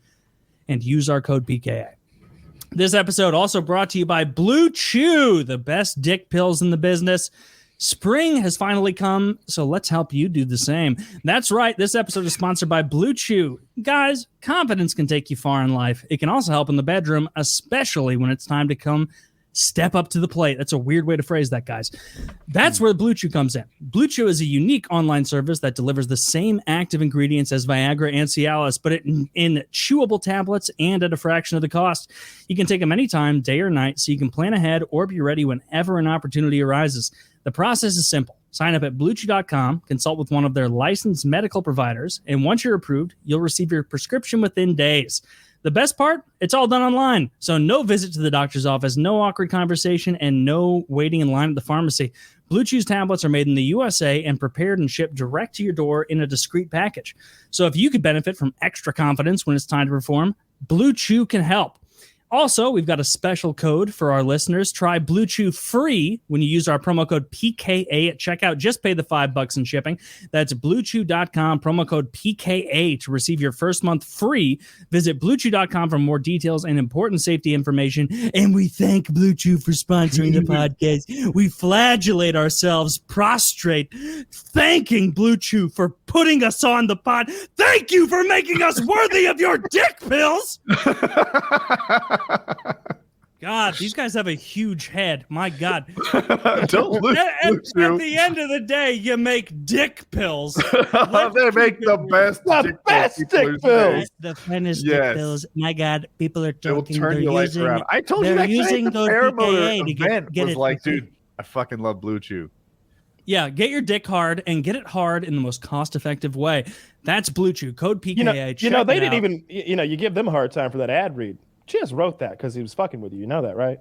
and use our code PKA. This episode also brought to you by Blue Chew, the best dick pills in the business. Spring has finally come, so let's help you do the same. That's right. This episode is sponsored by Blue Chew. Guys, confidence can take you far in life. It can also help in the bedroom, especially when it's time to come step up to the plate. That's a weird way to phrase that, guys. That's where Blue Chew comes in. Blue Chew is a unique online service that delivers the same active ingredients as Viagra and Cialis, but in chewable tablets and at a fraction of the cost. You can take them anytime, day or night, so you can plan ahead or be ready whenever an opportunity arises. The process is simple. Sign up at BlueChew.com, consult with one of their licensed medical providers, and once you're approved, you'll receive your prescription within days. The best part? It's all done online. So no visit to the doctor's office, no awkward conversation, and no waiting in line at the pharmacy. Blue Chew's tablets are made in the USA and prepared and shipped direct to your door in a discreet package. So if you could benefit from extra confidence when it's time to perform, Blue Chew can help. Also, we've got a special code for our listeners. Try Blue Chew free when you use our promo code PKA at checkout. Just pay the $5 in shipping. That's bluechew.com, promo code PKA to receive your first month free. Visit bluechew.com for more details and important safety information. And we thank Blue Chew for sponsoring the podcast. We flagellate ourselves, prostrate, thanking Blue Chew for putting us on the pod. Thank you for making us worthy of your dick pills. God, these guys have a huge head. My God. Don't lose. At the end of the day, you make dick pills. They make the best dick pills. The finest Yes. dick pills. My God, people are It will talking. turn They're your life using, around. I told you they're that using guy at the those Paramotor PKA to event get was it. like, dude, I fucking love Blue Chew. Yeah, get your dick hard and get it hard in the most cost-effective way. That's Blue Chew. Code PKA. They didn't even, you give them a hard time for that ad read. Chiz wrote that because he was fucking with you. You know that, right?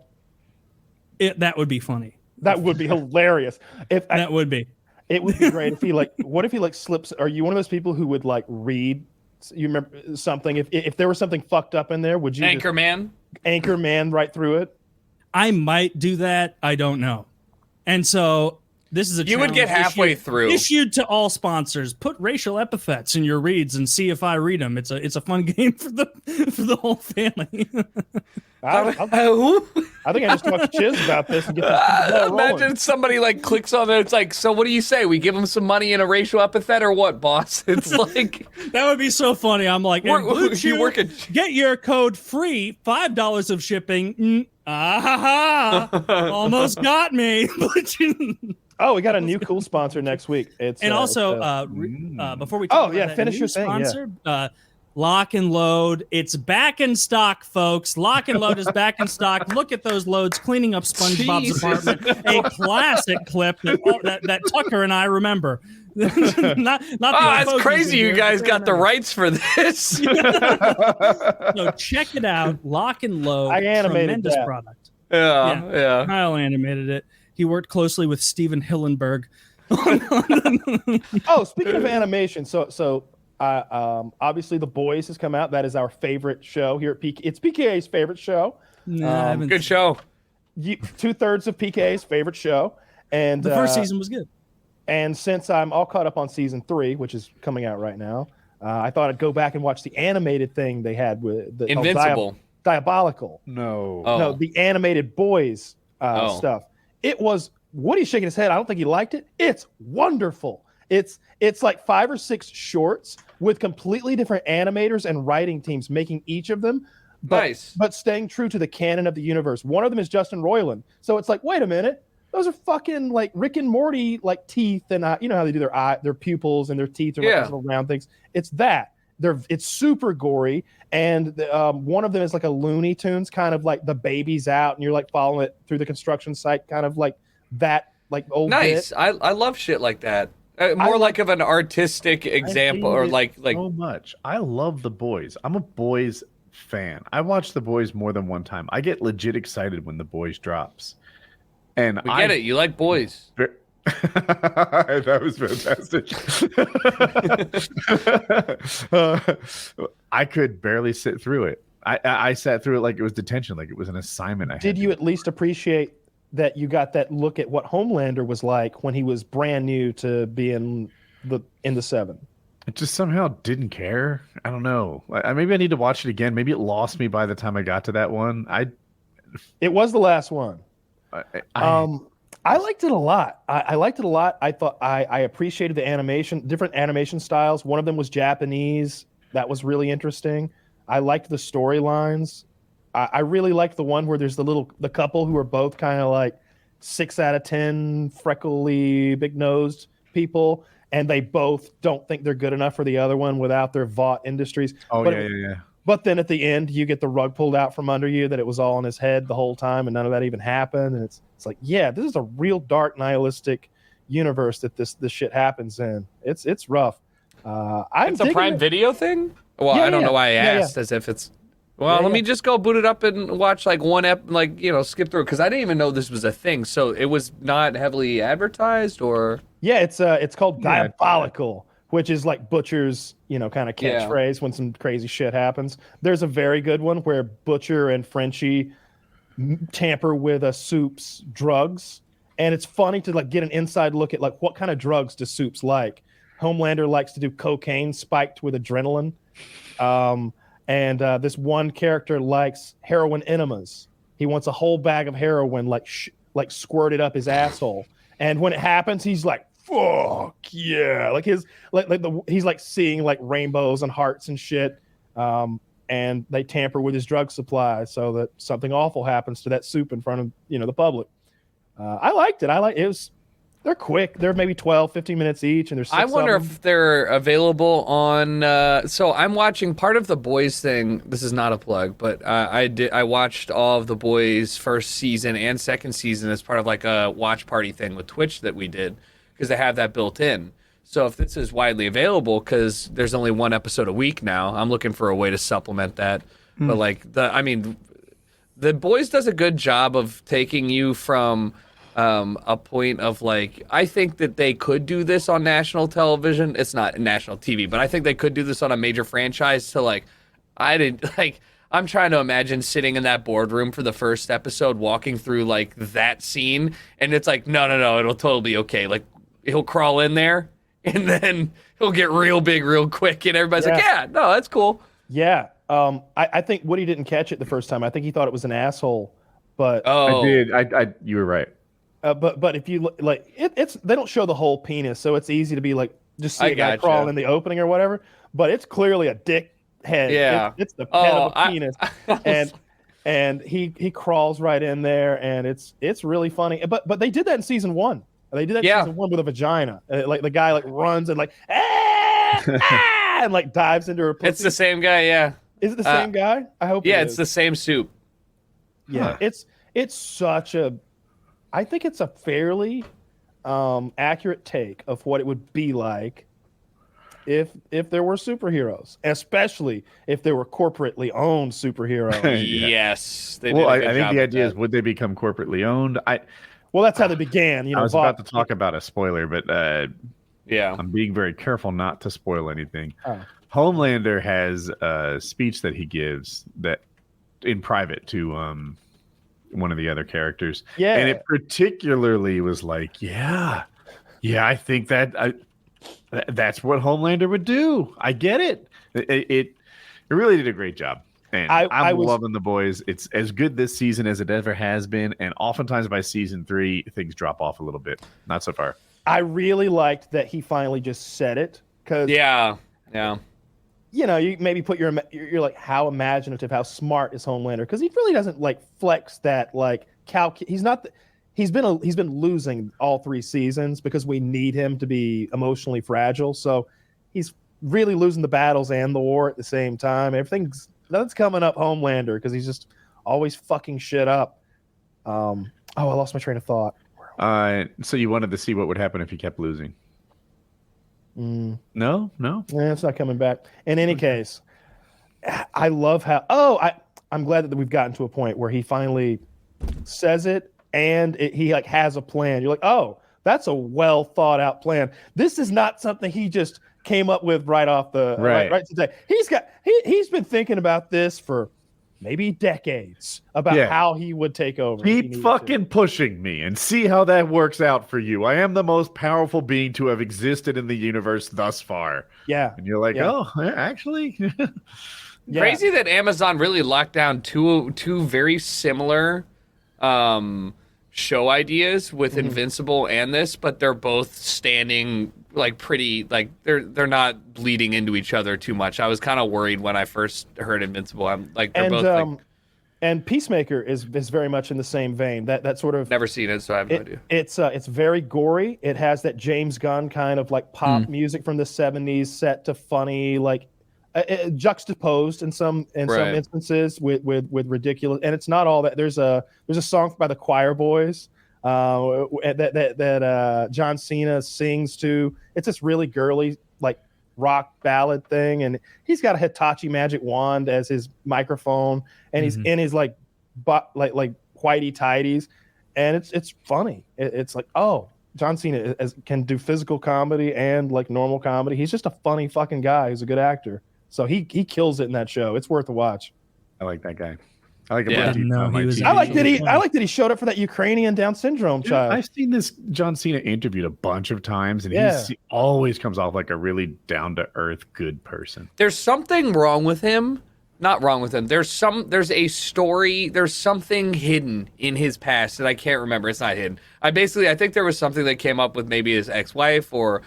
That would be funny. That would be hilarious. That would be. It would be great if he what if he slips? Are you one of those people who would read? You remember something? If there was something fucked up in there, would you Anchorman right through it? I might do that. I don't know. And so this is a You would get halfway through. Issued to all sponsors. Put racial epithets in your reads and see if I read them. It's a fun game for the whole family. I think I just talked to Chiz about this and get the Imagine somebody clicks on it. It's like, so what do you say? We give them some money in a racial epithet or what, boss? It's like that would be so funny. I'm like, Blue Chew, get your code free, $5 of shipping. Almost got me. Oh, we got a new cool sponsor next week. Before we talk about finish your sponsor, Lock and Load. It's back in stock, folks. Lock and Load is back in stock. Look at those loads cleaning up SpongeBob's apartment. A classic clip that Tucker and I remember. It's crazy you guys got the rights for this. No, check it out. Lock and Load. I animated tremendous that. product. Yeah. Kyle animated it. He worked closely with Steven Hillenberg. Oh, speaking of animation, so obviously The Boys has come out. That is our favorite show here at PKA. It's PKA's favorite show. Good show. 2/3 of PKA's favorite show. And the first season was good. And since I'm all caught up on season 3, which is coming out right now, I thought I'd go back and watch the animated thing they had with the Invincible. Diabolical. No, the animated Boys stuff. It was Woody's shaking his head. I don't think he liked it. It's wonderful. It's like 5 or 6 shorts with completely different animators and writing teams making each of them. But staying true to the canon of the universe. One of them is Justin Roiland. So it's like, wait a minute. Those are fucking Rick and Morty teeth and you know how they do their pupils and their teeth are little round things. It's that. It's super gory, and one of them is a Looney Tunes kind of the baby's out, and you're following it through the construction site, kind of that old. Nice. Bit. I love shit like that. More of an artistic example, or so much. I love The Boys. I'm a Boys fan. I watch The Boys more than one time. I get legit excited when The Boys drops, and I get it. You like Boys. That was fantastic. I could barely sit through it. I sat through it like it was detention, like it was an assignment. Did you at least appreciate that you got that look at what Homelander was like when he was brand new to being in the Seven? It just somehow didn't care. I don't know. Maybe I need to watch it again. Maybe it lost me by the time I got to that one. It was the last one. I liked it a lot. I liked it a lot. I thought I appreciated the animation, different animation styles. One of them was Japanese. That was really interesting. I liked the storylines. I really liked the one where there's the couple who are both kind of like 6 out of 10 freckly, big-nosed people, and they both don't think they're good enough for the other one without their Vought Industries. Oh, yeah. But then at the end, you get the rug pulled out from under you that it was all in his head the whole time, and none of that even happened. And it's like, yeah, this is a real dark, nihilistic universe that this shit happens in. It's rough. It's a Prime Video thing? Well, I don't know why I asked, as if it's... Well, let me just go boot it up and watch like one skip through, because I didn't even know this was a thing. So it was not heavily advertised, or... Yeah, it's called Diabolical, which is like Butcher's, kind of catchphrase when some crazy shit happens. There's a very good one where Butcher and Frenchie tamper with a Soup's drugs, and it's funny to like get an inside look at like what kind of drugs does Soup's like. Homelander likes to do cocaine spiked with adrenaline. And this one character likes heroin enemas. He wants a whole bag of heroin, like squirted up his asshole. And when it happens, he's like, "Fuck yeah!" Like he's like seeing like rainbows and hearts and shit. And they tamper with his drug supply so that something awful happens to that Soup in front of the public. I liked it. They're quick. They're maybe 12, 15 minutes each, and there's 6 I wonder if they're available on... so I'm watching part of The Boys thing. This is not a plug, but I watched all of The Boys first season and second season as part of like a watch party thing with Twitch that we did, because they have that built in. So if this is widely available, because there's only one episode a week now, I'm looking for a way to supplement that. But like The Boys does a good job of taking you from... a point of like, I think that they could do this on national television. It's not national TV, but I think they could do this on a major franchise. To like, I'm trying to imagine sitting in that boardroom for the first episode, walking through like that scene, and it's like, no, it'll totally be okay. Like, he'll crawl in there, and then he'll get real big real quick, and everybody's like, yeah, no, that's cool. Yeah. I think Woody didn't catch it the first time. I think he thought it was an asshole, but I did. You were right. But if you like, it's they don't show the whole penis, so it's easy to be like just see a guy crawl in the opening or whatever. But it's clearly a dick head. Yeah, it's the head of a penis, and he crawls right in there, and it's really funny. But they did that in season 1. They did that in season 1 with a vagina. Like the guy like runs and like and like dives into her pussy. It's the same guy. Yeah. Is it the same guy? I hope. Yeah, it's the same Soup. Yeah, it's such a. I think it's a fairly accurate take of what it would be like if there were superheroes, especially if there were corporately owned superheroes. Yes. Well, I think the idea is, would they become corporately owned? Well, that's how they began. I was about to talk about a spoiler, but yeah, I'm being very careful not to spoil anything. Homelander has a speech that he gives that in private to one of the other characters, and it particularly was like, I think that that's what Homelander would do. I get it. It really did a great job, and I'm loving The Boys. It's as good this season as it ever has been, and oftentimes by season 3 things drop off a little bit. Not so far. I really liked that he finally just said it, because you maybe put you're like, how imaginative, how smart is Homelander, because he really doesn't like flex that like he's been losing all 3 seasons because we need him to be emotionally fragile, so he's really losing the battles and the war at the same time. Nothing's coming up Homelander because he's just always fucking shit up. I lost my train of thought. So you wanted to see what would happen if he kept losing? No. Yeah, it's not coming back. In any case, I love how. I'm glad that we've gotten to a point where he finally says it, and he like has a plan. You're like, oh, That's a well thought out plan. This is not something he just came up with right off the right today. He's been thinking about this for maybe decades about how he would take over. Keep fucking pushing me and see how that works out for you. I am the most powerful being to have existed in the universe thus far. Yeah. And you're like, oh, actually. Crazy that Amazon really locked down two very similar show ideas with Invincible and this, but they're both standing like pretty, like they're not bleeding into each other too much. I was kind of worried when I first heard Invincible. I'm like, they're both like, and Peacemaker is very much in the same vein. That sort of never seen it, so I have no idea. It's very gory. It has that James Gunn kind of like pop music from the 70s set to funny, like juxtaposed in some instances with ridiculous. And it's not all that. There's a song by the Choir Boys that John Cena sings to. It's this really girly like rock ballad thing, and he's got a Hitachi magic wand as his microphone, and he's in his like whitey tighties, and it's funny. It's like, oh, John Cena can do physical comedy and like normal comedy. He's just a funny fucking guy who's a good actor. So he kills it in that show. It's worth a watch. I like that guy. I like him. Yeah. I like that he showed up for that Ukrainian Down syndrome child. I've seen this John Cena interviewed a bunch of times, and he always comes off like a really down to earth good person. There's something wrong with him. Not wrong with him. There's a story. There's something hidden in his past that I can't remember. It's not hidden. I think there was something that came up with maybe his ex-wife or.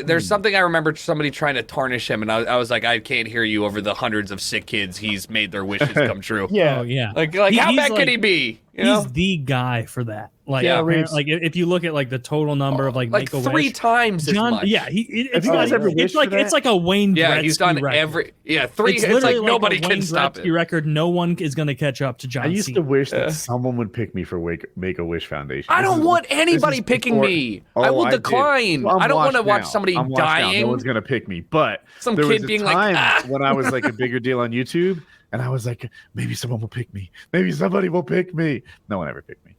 There's something I remember somebody trying to tarnish him, and I was like, I can't hear you over the hundreds of sick kids he's made their wishes come true. Yeah. Oh, yeah. Like how bad could he be? He's the guy for that. Like, like if you look at like the total number of like Make-A-Wish, 3 times as much. Yeah, it's like a Wayne Gretzky Yeah, he's done record. 3. It's like nobody can stop it. Record. No one is going to catch up to John Cena. I used to wish that someone would pick me for Make-A-Wish Foundation. I don't want anybody picking me. I will decline. Well, I don't want to watch somebody dying. No one's gonna pick me. But some there kid was being a like, time when I was like a bigger deal on YouTube, and I was like, maybe someone will pick me. Maybe somebody will pick me. No one ever picked me.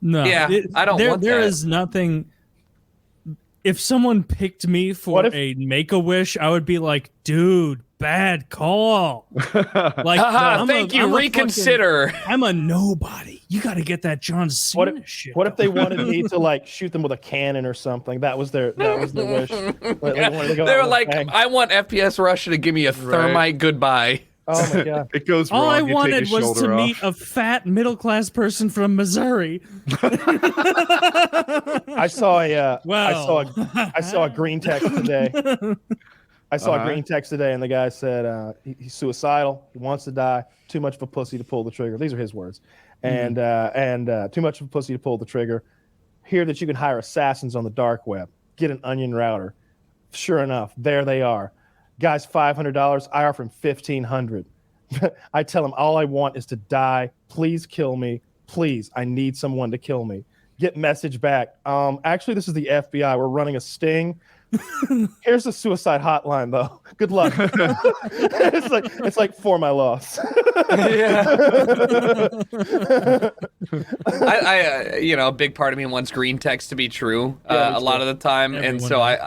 No, I don't want there that. is nothing. If someone picked me for a Make-A-Wish, I would be like, dude, bad call. Like, thank you. Reconsider. I'm a nobody. You got to get that John Cena shit. What if they wanted me to like shoot them with a cannon or something? That was their wish. They were like, I want FPS Russia to give me a thermite goodbye. Oh my god! It goes wrong. All I you wanted take was to off. meet a fat middle class person from Missouri. I saw a green text today. I saw a green text today, and the guy said he's suicidal. He wants to die. Too much of a pussy to pull the trigger. These are his words. And too much of a pussy to pull the trigger. Hear that you can hire assassins on the dark web. Get an onion router. Sure enough, there they are. Guy's $500. I offer him $1,500. I tell him all I want is to die. Please kill me. Please, I need someone to kill me. Get message back. Actually, this is the FBI. We're running a sting. Here's the suicide hotline, though. Good luck. it's like for my loss. I a big part of me wants green text to be true a lot of the time. Everyone and so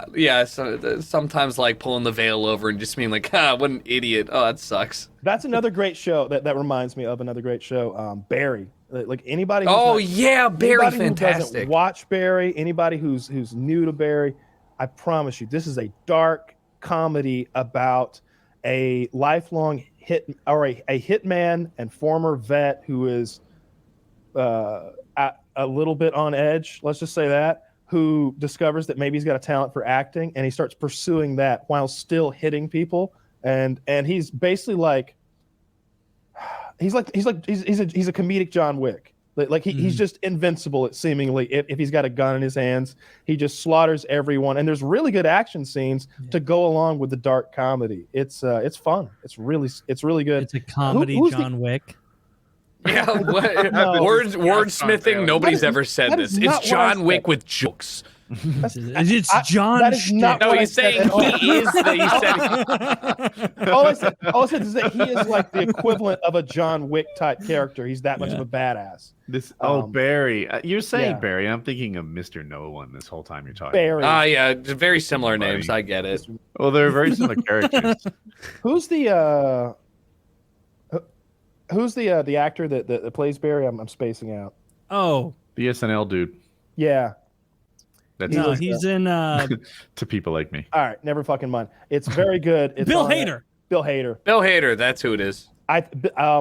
so sometimes like pulling the veil over and just being like, what an idiot. Oh, that sucks. That's another great show. That reminds me of another great show. Barry. Like anybody. Barry, fantastic. Who doesn't watch Barry. Anybody who's new to Barry. I promise you, this is a dark comedy about a lifelong hitman and former vet who is a little bit on edge. Let's just say that, who discovers that maybe he's got a talent for acting, and he starts pursuing that while still hitting people. And he's basically like he's a comedic John Wick. Like he's just invincible, seemingly, if he's got a gun in his hands. He just slaughters everyone, and there's really good action scenes to go along with the dark comedy. It's fun. It's really good. It's a comedy, John Wick. Yeah, wordsmithing. Nobody's ever said this. It's John Wick with jokes. It's John. That is not No, what I he's said saying at all. he is. He said. all I said is that he is like the equivalent of a John Wick type character. He's that much of a badass. Barry. You're saying yeah. Barry. I'm thinking of Mr. No One this whole time you're talking. Barry. Yeah, very similar names. I get it. Well, they're very similar characters. Who's the actor that plays Barry? I'm spacing out. Oh, The SNL dude. Yeah. That's no, he's in. to people like me. All right, never fucking mind. It's very good. It's Bill on, Hader. Bill Hader. Bill Hader. That's who it is. I'm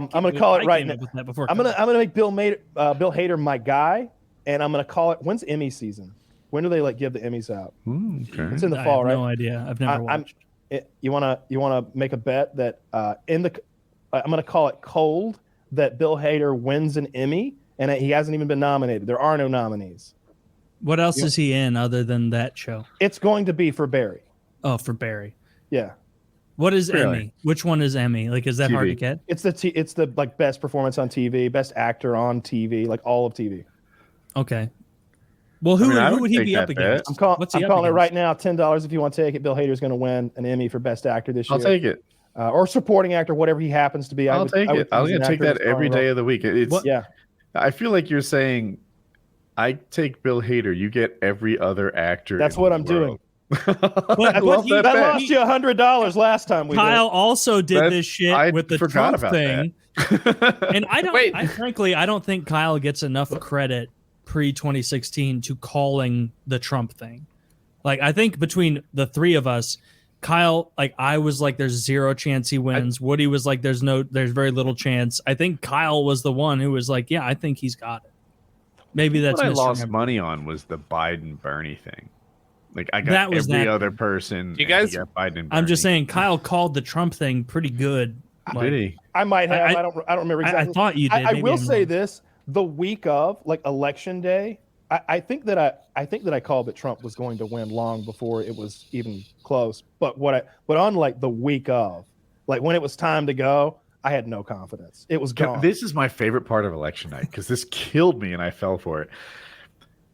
gonna call it right now. I'm gonna make Bill Hader my guy, and I'm gonna call it. When's Emmy season? When do they like give the Emmys out? Okay. It's in the fall, I right? have no idea. I've never watched. You wanna make a bet that I'm gonna call it cold that Bill Hader wins an Emmy, and he hasn't even been nominated. There are no nominees. What else is he in other than that show? It's going to be for Barry. Oh, for Barry. Yeah. What is Really? Emmy? Which one is Emmy? Like, is that TV. hard to get? It's the like best performance on TV, best actor on TV, like all of TV. Okay. Well, who I who would would he take be up that against? I'm What's he up calling it against? right now. $10 if you want to take it. Bill Hader's going to win an Emmy for best actor this year. I'll take it. Or supporting actor, whatever he happens to be. I'll take it. I'm gonna take that every day of the week. Yeah. I feel like you're saying, I take Bill Hader. You get every other actor. That's in what the I'm world. doing. love that That bet. lost you $100 last time. Kyle also did That- this shit I with the forgot Trump about thing. And I don't. Wait. Frankly, I don't think Kyle gets enough credit pre 2016 to calling the Trump thing. Like, I think between the three of us, Kyle, like, I was like, there's zero chance he wins. Woody was like, there's very little chance. I think Kyle was the one who was like, yeah, I think he's got it. Maybe that's what I lost misremembered. money on was the Biden Bernie thing. Like, I got That was every that- other person. You and guys- he got Biden and I'm just Bernie. saying, Kyle called the Trump thing pretty good. Did he? I might have. I- I don't remember I exactly. thought you did. I Maybe will I'm say wrong. this: the week of, like, election day, I think that I called that Trump was going to win long before it was even close. But on like the week of, like when it was time to go, I had no confidence. It was gone. This is my favorite part of election night because this killed me and I fell for it.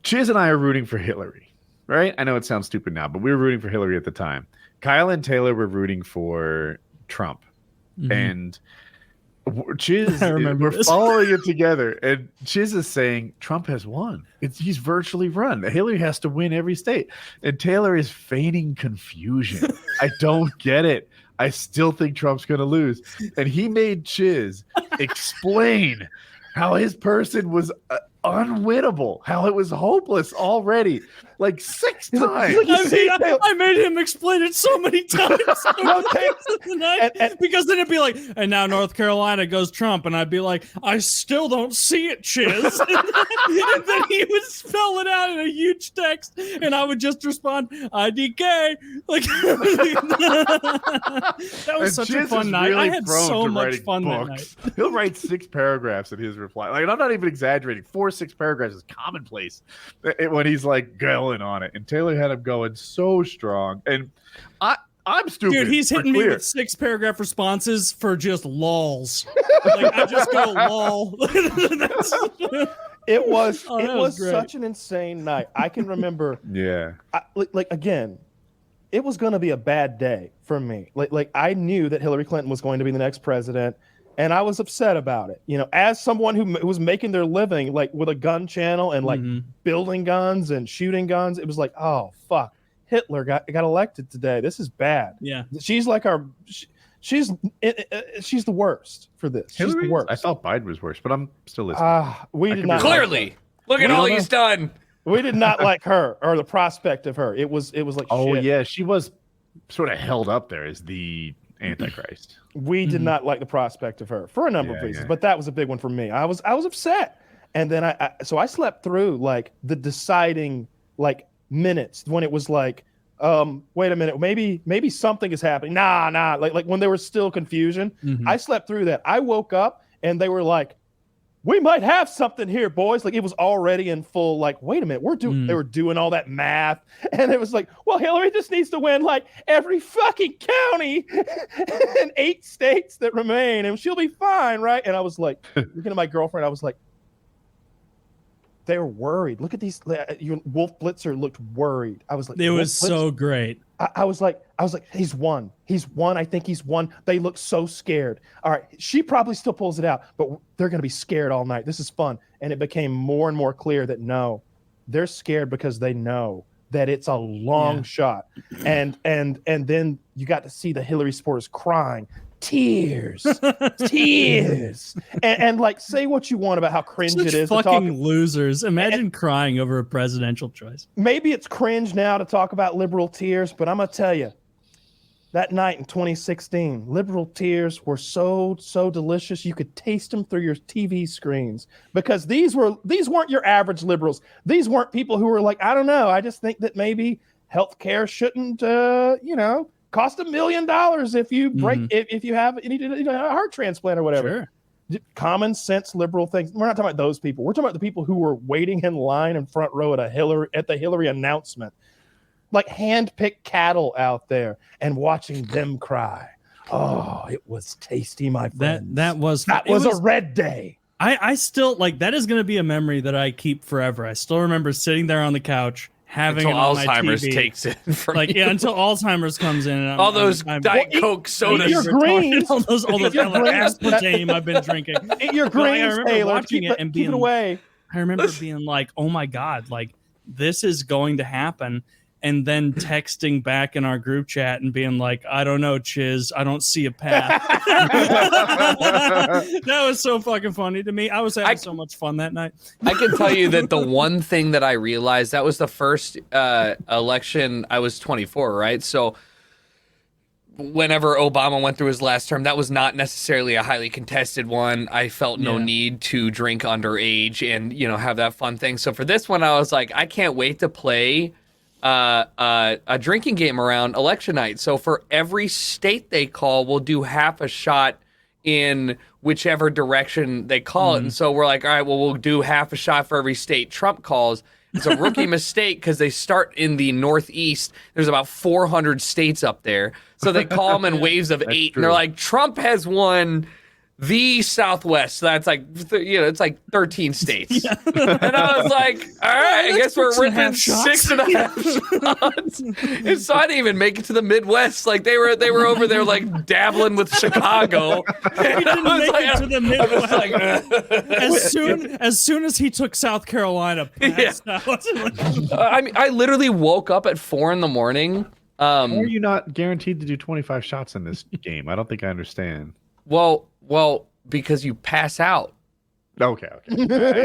Chiz and I are rooting for Hillary, right? I know it sounds stupid now, but we were rooting for Hillary at the time. Kyle and Taylor were rooting for Trump. Mhm. And Chiz, I remember we're this. following it together. And Chiz is saying Trump has won. He's virtually run. Hillary has to win every state. And Taylor is feigning confusion. I don't get it. I still think Trump's going to lose. And he made Chiz explain how his person was unwinnable, how it was hopeless already, like 6 times. I made him explain it so many times. Because then it'd be like, and now North Carolina goes Trump, and I'd be like, I still don't see it, Chiz. And then he would spell it out in a huge text, and I would just respond, IDK. Like, that was such a Chiz fun is night. really I had prone so to much writing fun that books. night. He'll write 6 paragraphs in his reply. Like, and I'm not even exaggerating. 4-6 paragraphs is commonplace when he's like going on it. And Taylor had him going so strong. And I'm stupid. Dude, he's hitting me with 6-paragraph responses for just lols. Like, I just go lol. It was great. such an insane night. I can remember. Yeah. Like again, it was going to be a bad day for me. Like I knew that Hillary Clinton was going to be the next president, and I was upset about it. You know, as someone who was making their living like with a gun channel and like building guns and shooting guns, it was like, oh fuck, Hitler got elected today. This is bad. Yeah, she's like she's the worst for this. She's Hillary? the worst. I thought Biden was worse, but I'm still listening. We did not Clearly, look at all he's done. We did not like her or the prospect of her. It was like, oh shit. yeah, she was sort of held up there as the Antichrist. We did not like the prospect of her for a number of reasons, yeah. but that was a big one for me. I was upset, and then I slept through like the deciding like minutes when it was like, wait a minute, maybe something is happening. Nah, like when there was still confusion. I slept through that. I woke up and they were like, we might have something here, boys. Like it was already in full, like, wait a minute, they were doing all that math. And it was like, well, Hillary just needs to win like every fucking county in 8 states that remain and she'll be fine, right? And I was like, looking at my girlfriend, I was like, They're worried. Look at these. Wolf Blitzer looked worried. I was like, it was so great. I was like, he's won. He's won. I think he's won. They look so scared. All right, she probably still pulls it out, but they're going to be scared all night. This is fun. And it became more and more clear that no, they're scared because they know that it's a long shot. And then you got to see the Hillary supporters crying. Tears. And like, say what you want about how cringe it is fucking to talk. Losers. Imagine crying over a presidential choice. Maybe it's cringe now to talk about liberal tears, but I'm gonna tell you, that night in 2016, liberal tears were so delicious you could taste them through your TV screens, because these weren't your average liberals. These weren't people who were like, I don't know, I just think that maybe healthcare shouldn't cost $1 million if you break if you have a heart transplant or whatever. Sure. Common sense liberal things. We're not talking about those people. We're talking about the people who were waiting in line in front row at the Hillary announcement, like hand-picked cattle out there, and watching them cry. Oh, it was tasty, my friend. That was a red day. I still like that is going to be a memory that I keep forever. I still remember sitting there on the couch. Having until Alzheimer's TV. takes it from you. Until Alzheimer's comes in. And all those Diet Coke sodas. Your greens. all those aspartame I've been drinking. Your greens, Taylor. Watching it and being away. I remember being like, oh my God, like this is going to happen. And then texting back in our group chat and being like, I don't know, Chiz, I don't see a path. That was so fucking funny to me. I was having so much fun that night. I can tell you that the one thing that I realized, that was the first election. I was 24, right? So whenever Obama went through his last term, that was not necessarily a highly contested one. I felt no need to drink underage and, have that fun thing. So for this one, I was like, I can't wait to play a drinking game around election night. So for every state they call, we'll do half a shot in whichever direction they call it. And so we're like, all right, well, we'll do half a shot for every state Trump calls. It's a rookie mistake because they start in the Northeast. There's about 400 states up there. So they call them in waves of 8. And they're like, Trump has won the Southwest. So that's like, it's like 13 states. Yeah. And I was like, all right, I guess we're within 6.5 shots. And so I didn't even make it to the Midwest. Like they were over there like dabbling with Chicago. He didn't make it to the Midwest. As soon as he took South Carolina, I mean, I literally woke up at 4 a.m. How are you not guaranteed to do 25 shots in this game? I don't think I understand. Well, because you pass out. Okay.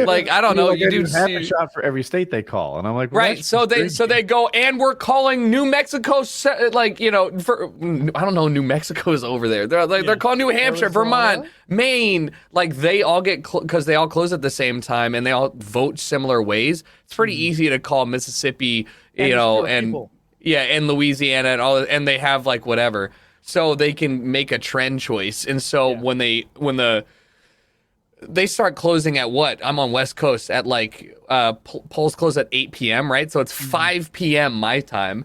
Like, I don't know. You do half a shot for every state they call, and I'm like, well, right. So they go, and we're calling New Mexico. Like, I don't know. New Mexico's over there. They're calling New Hampshire, Arizona? Vermont, Maine. Like they all get because they all close at the same time, and they all vote similar ways. It's pretty easy to call Mississippi, and Louisiana and all, and they have like whatever. So they can make a trend choice. And so when they start closing at what? I'm on West Coast at like polls close at 8 p.m., right? So it's 5 p.m. my time.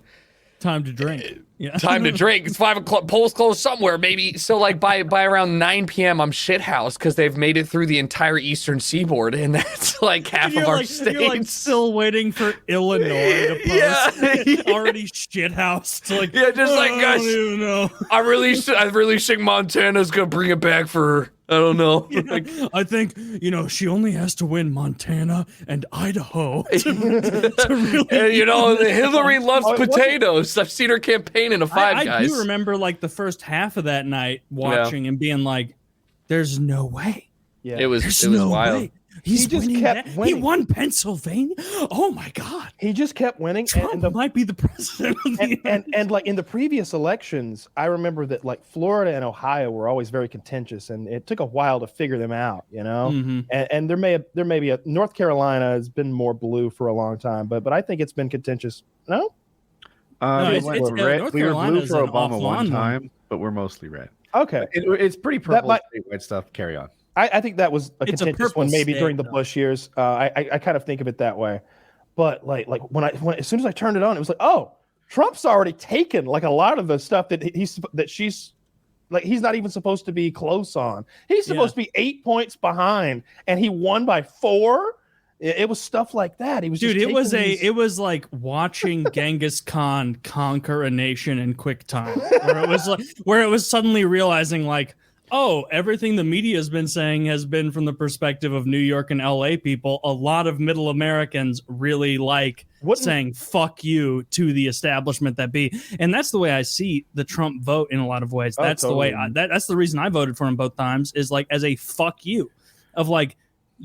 Time to drink. Yeah. Time to drink. It's 5 o'clock. Polls close somewhere, maybe. So like by around 9 p.m. I'm shithoused because they've made it through the entire Eastern Seaboard, and that's like half of our states. You're like still waiting for Illinois to post. Already shithoused. Like, just like guys. I don't know. I really think Montana's gonna bring it back for her. I don't know. I think, she only has to win Montana and Idaho to really. And, Hillary loves potatoes. I've seen her campaign in a Five Guys. I do remember like the first half of that night watching and being like, there's no way. Yeah. It was wild. Way. He just kept winning. He won Pennsylvania. Oh my God! He just kept winning. Trump might be the president. And like in the previous elections, I remember that like Florida and Ohio were always very contentious, and it took a while to figure them out. And there may be a North Carolina has been more blue for a long time, but I think it's been contentious. No, we were blue for Obama one time, but we're mostly red. Okay, it's pretty purple statewide stuff. Carry on. I think that was a contentious one, maybe during the Bush years. I kind of think of it that way, but like when as soon as I turned it on, it was like, oh, Trump's already taken like a lot of the stuff that she's like he's not even supposed to be close on. He's supposed to be 8 points behind, and he won by 4. It was stuff like that. He was Dude, just it was like watching Genghis Khan conquer a nation in quick time, where it was suddenly realizing like, oh, everything the media has been saying has been from the perspective of New York and LA people. A lot of middle Americans really like saying fuck you to the establishment that be. And that's the way I see the Trump vote in a lot of ways. That's totally. The way that's the reason I voted for him both times, is like as a fuck you of like,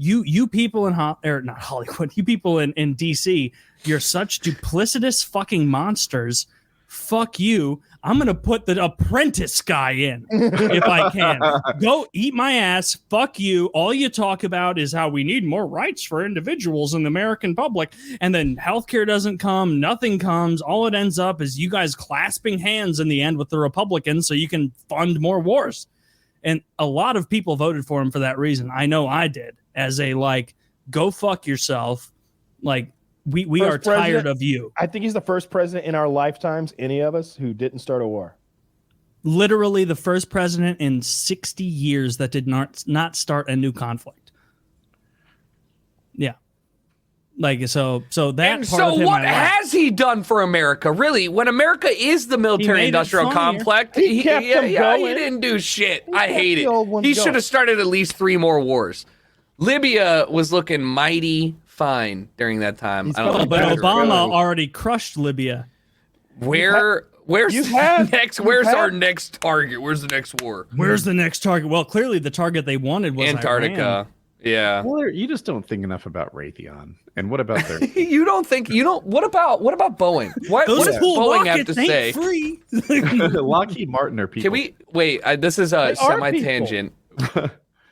you people in not Hollywood, you people in DC, you're such duplicitous fucking monsters. Fuck you. I'm going to put the Apprentice guy in if I can. Go eat my ass. Fuck you. All you talk about is how we need more rights for individuals in the American public. And then healthcare doesn't come. Nothing comes. All it ends up is you guys clasping hands in the end with the Republicans so you can fund more wars. And a lot of people voted for him for that reason. I know I did. As a like, go fuck yourself. Like, we are tired of you. I think he's the first president in our lifetimes, any of us, who didn't start a war. Literally the first president in 60 years that did not start a new conflict. Yeah. Like, so that and part so of him what has he done for America? Really, when America is the military-industrial complex, he didn't do shit. I hate it. He should have started at least 3 more wars. Libya was looking mighty fine during that time. But Obama already crushed Libya. Where's our next target? Where's the next war? Where's the next target? Well, clearly the target they wanted was Antarctica. Iran. Yeah. Well, you just don't think enough about Raytheon. And what about their what about Boeing? What does Boeing have to say? Free. Lockheed Martin are people. Can we wait? This is a semi-tangent.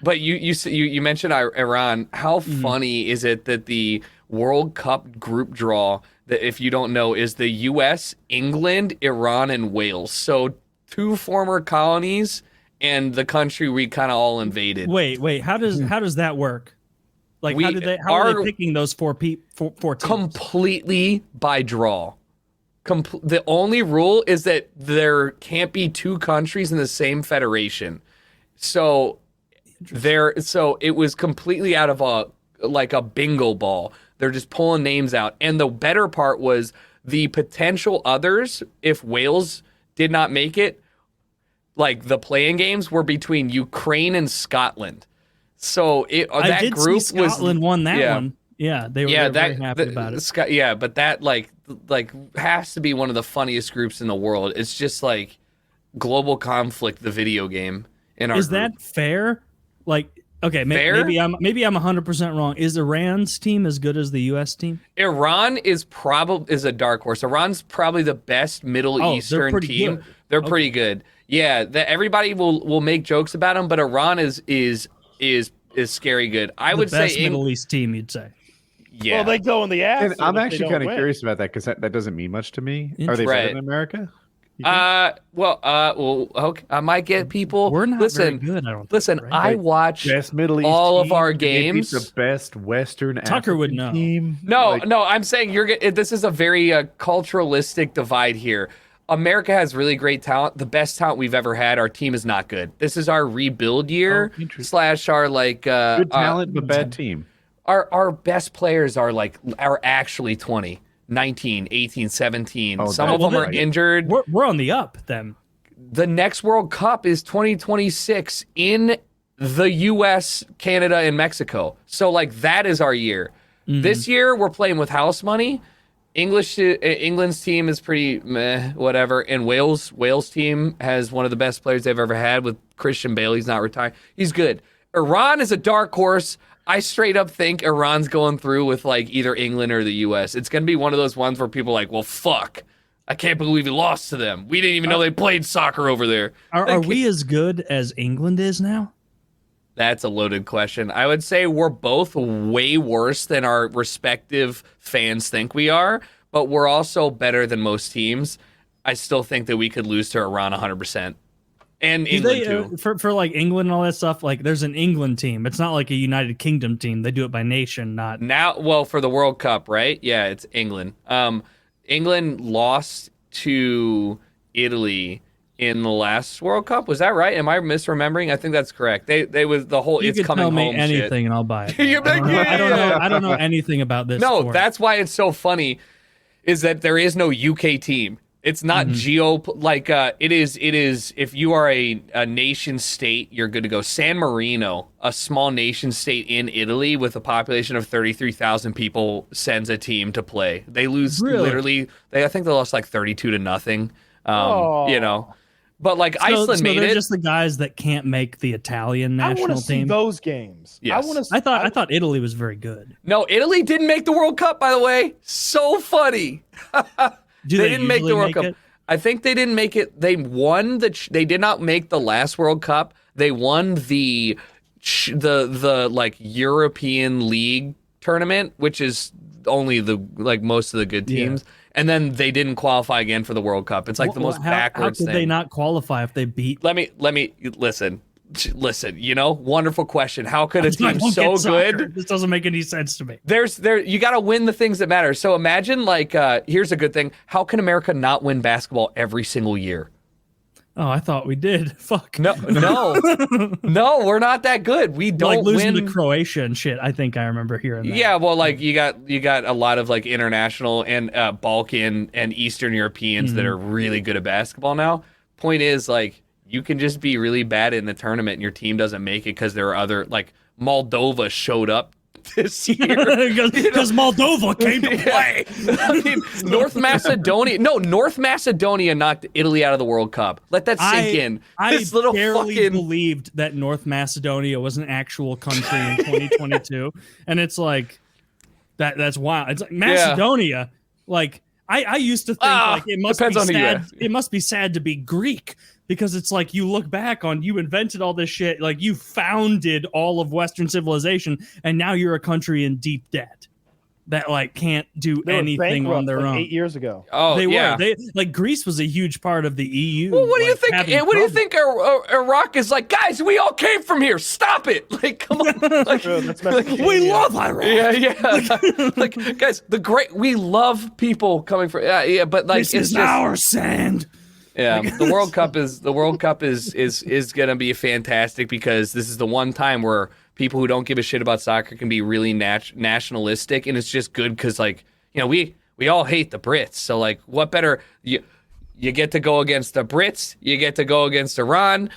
But you mentioned Iran. How funny is it that the World Cup group draw, that if you don't know, is the U.S., England, Iran, and Wales. So 2 former colonies and the country we kind of all invaded. Wait. How does that work? Like, how are they picking those four teams? Completely by draw. The only rule is that there can't be 2 countries in the same federation. So it was completely out of a bingo ball. They're just pulling names out. And the better part was the potential others, if Wales did not make it, like the playing games were between Ukraine and Scotland. So that group was Scotland won that one. Yeah, they were very happy about it. Yeah, but that like has to be one of the funniest groups in the world. It's just like Global Conflict, the video game. Is that fair? Like, okay, maybe I'm 100% wrong. Is Iran's team as good as the U.S. team? Iran is a dark horse. Iran's probably the best Middle Eastern team. Good. They're pretty good. Yeah, everybody will make jokes about them, but Iran is scary good. I would say best Middle East teime, you'd say. Yeah. Well, they go in the ass. And I'm actually kind of curious about that because that doesn't mean much to me. Are they better than America? Okay. I might get people. We're not very good. I don't think, right? I watch best Middle East all team, of our games. The best Western Tucker African would know. Team. No. I'm saying this is a very culturalistic divide here. America has really great talent, the best talent we've ever had. Our team is not good. This is our rebuild year / our like good talent but bad team. Our best players are actually 20. 19, 18, 17. Some of them are injured. We're on the up then. The next World Cup is 2026 in the U.S., Canada, and Mexico. So that is our year. Mm-hmm. This year we're playing with house money. England's team is pretty meh, whatever. And Wales team has one of the best players they've ever had with Christian Bale. He's not retired. He's good. Iran is a dark horse. I straight up think Iran's going through with either England or the U.S. It's going to be one of those ones where people are like, well, fuck. I can't believe we lost to them. We didn't even know they played soccer over there. Are we as good as England is now? That's a loaded question. I would say we're both way worse than our respective fans think we are, but we're also better than most teams. I still think that we could lose to Iran 100%. And England too. For England and all that stuff, there's an England team. It's not like a United Kingdom team. They do it by nation, not now. Well, for the World Cup, right? Yeah, it's England. England lost to Italy in the last World Cup. Was that right? Am I misremembering? I think that's correct. They was the whole You it's could coming tell me home anything shit. and I'll buy it. You're like, yeah. I don't know anything about this. No, sport. that's why it's so funny, is that there is no UK team. It's not it is if you are a nation state, you're good to go. San Marino, a small nation state in Italy with a population of 33,000 people, sends a team to play. They lose literally. I think they lost like 32-0. You know, but like Iceland made they're it. just the guys that can't make the Italian I national want to see team. those games. Yes. I thought Italy was very good. No, Italy didn't make the World Cup, by the way. So funny. They didn't make the World Cup. I think they didn't make it. They won they did not make the last World Cup. They won the like European League tournament, which is only the like most of the good teams. Yeah. And then they didn't qualify again for the World Cup. It's like the most backwards thing. How could they not qualify if they beat? Let me listen. You know, wonderful question. How could a team so good? This doesn't make any sense to me. You got to win the things that matter. So imagine like here's a good thing. How can America not win basketball every single year? Oh, I thought we did. Fuck. No, we're not that good. We don't like losing win to Croatia and shit. I think I remember hearing that. Yeah, well, like you got a lot of like international and Balkan and Eastern Europeans that are really good at basketball now. Point is, like, you can just be really bad in the tournament and your team doesn't make it because there are other, like, Moldova showed up this year. Because Moldova came to play. I mean, North Macedonia knocked Italy out of the World Cup. Let that sink in. I barely believed that North Macedonia was an actual country in 2022. And it's like, that's wild. It's like Macedonia, like, I used to think like it must be sad to be Greek, because it's like you look back on, you invented all this shit, like you founded all of Western civilization, and now you're a country in deep debt that like can't do anything on their own. 8 years ago. Oh, they yeah. were. They like Greece was a huge part of the EU. Well, what do you think? What do you think? Iraq is like, guys, we all came from here. Stop it! Like, come on. Like, we love Iraq. Yeah. Like, guys, we love people coming from. Yeah. But like, this is our sand. Yeah, the World Cup is gonna be fantastic, because this is the one time where people who don't give a shit about soccer can be really nationalistic, and it's just good because, like, you know, we all hate the Brits, so like, what better you get to go against the Brits, you get to go against Iran.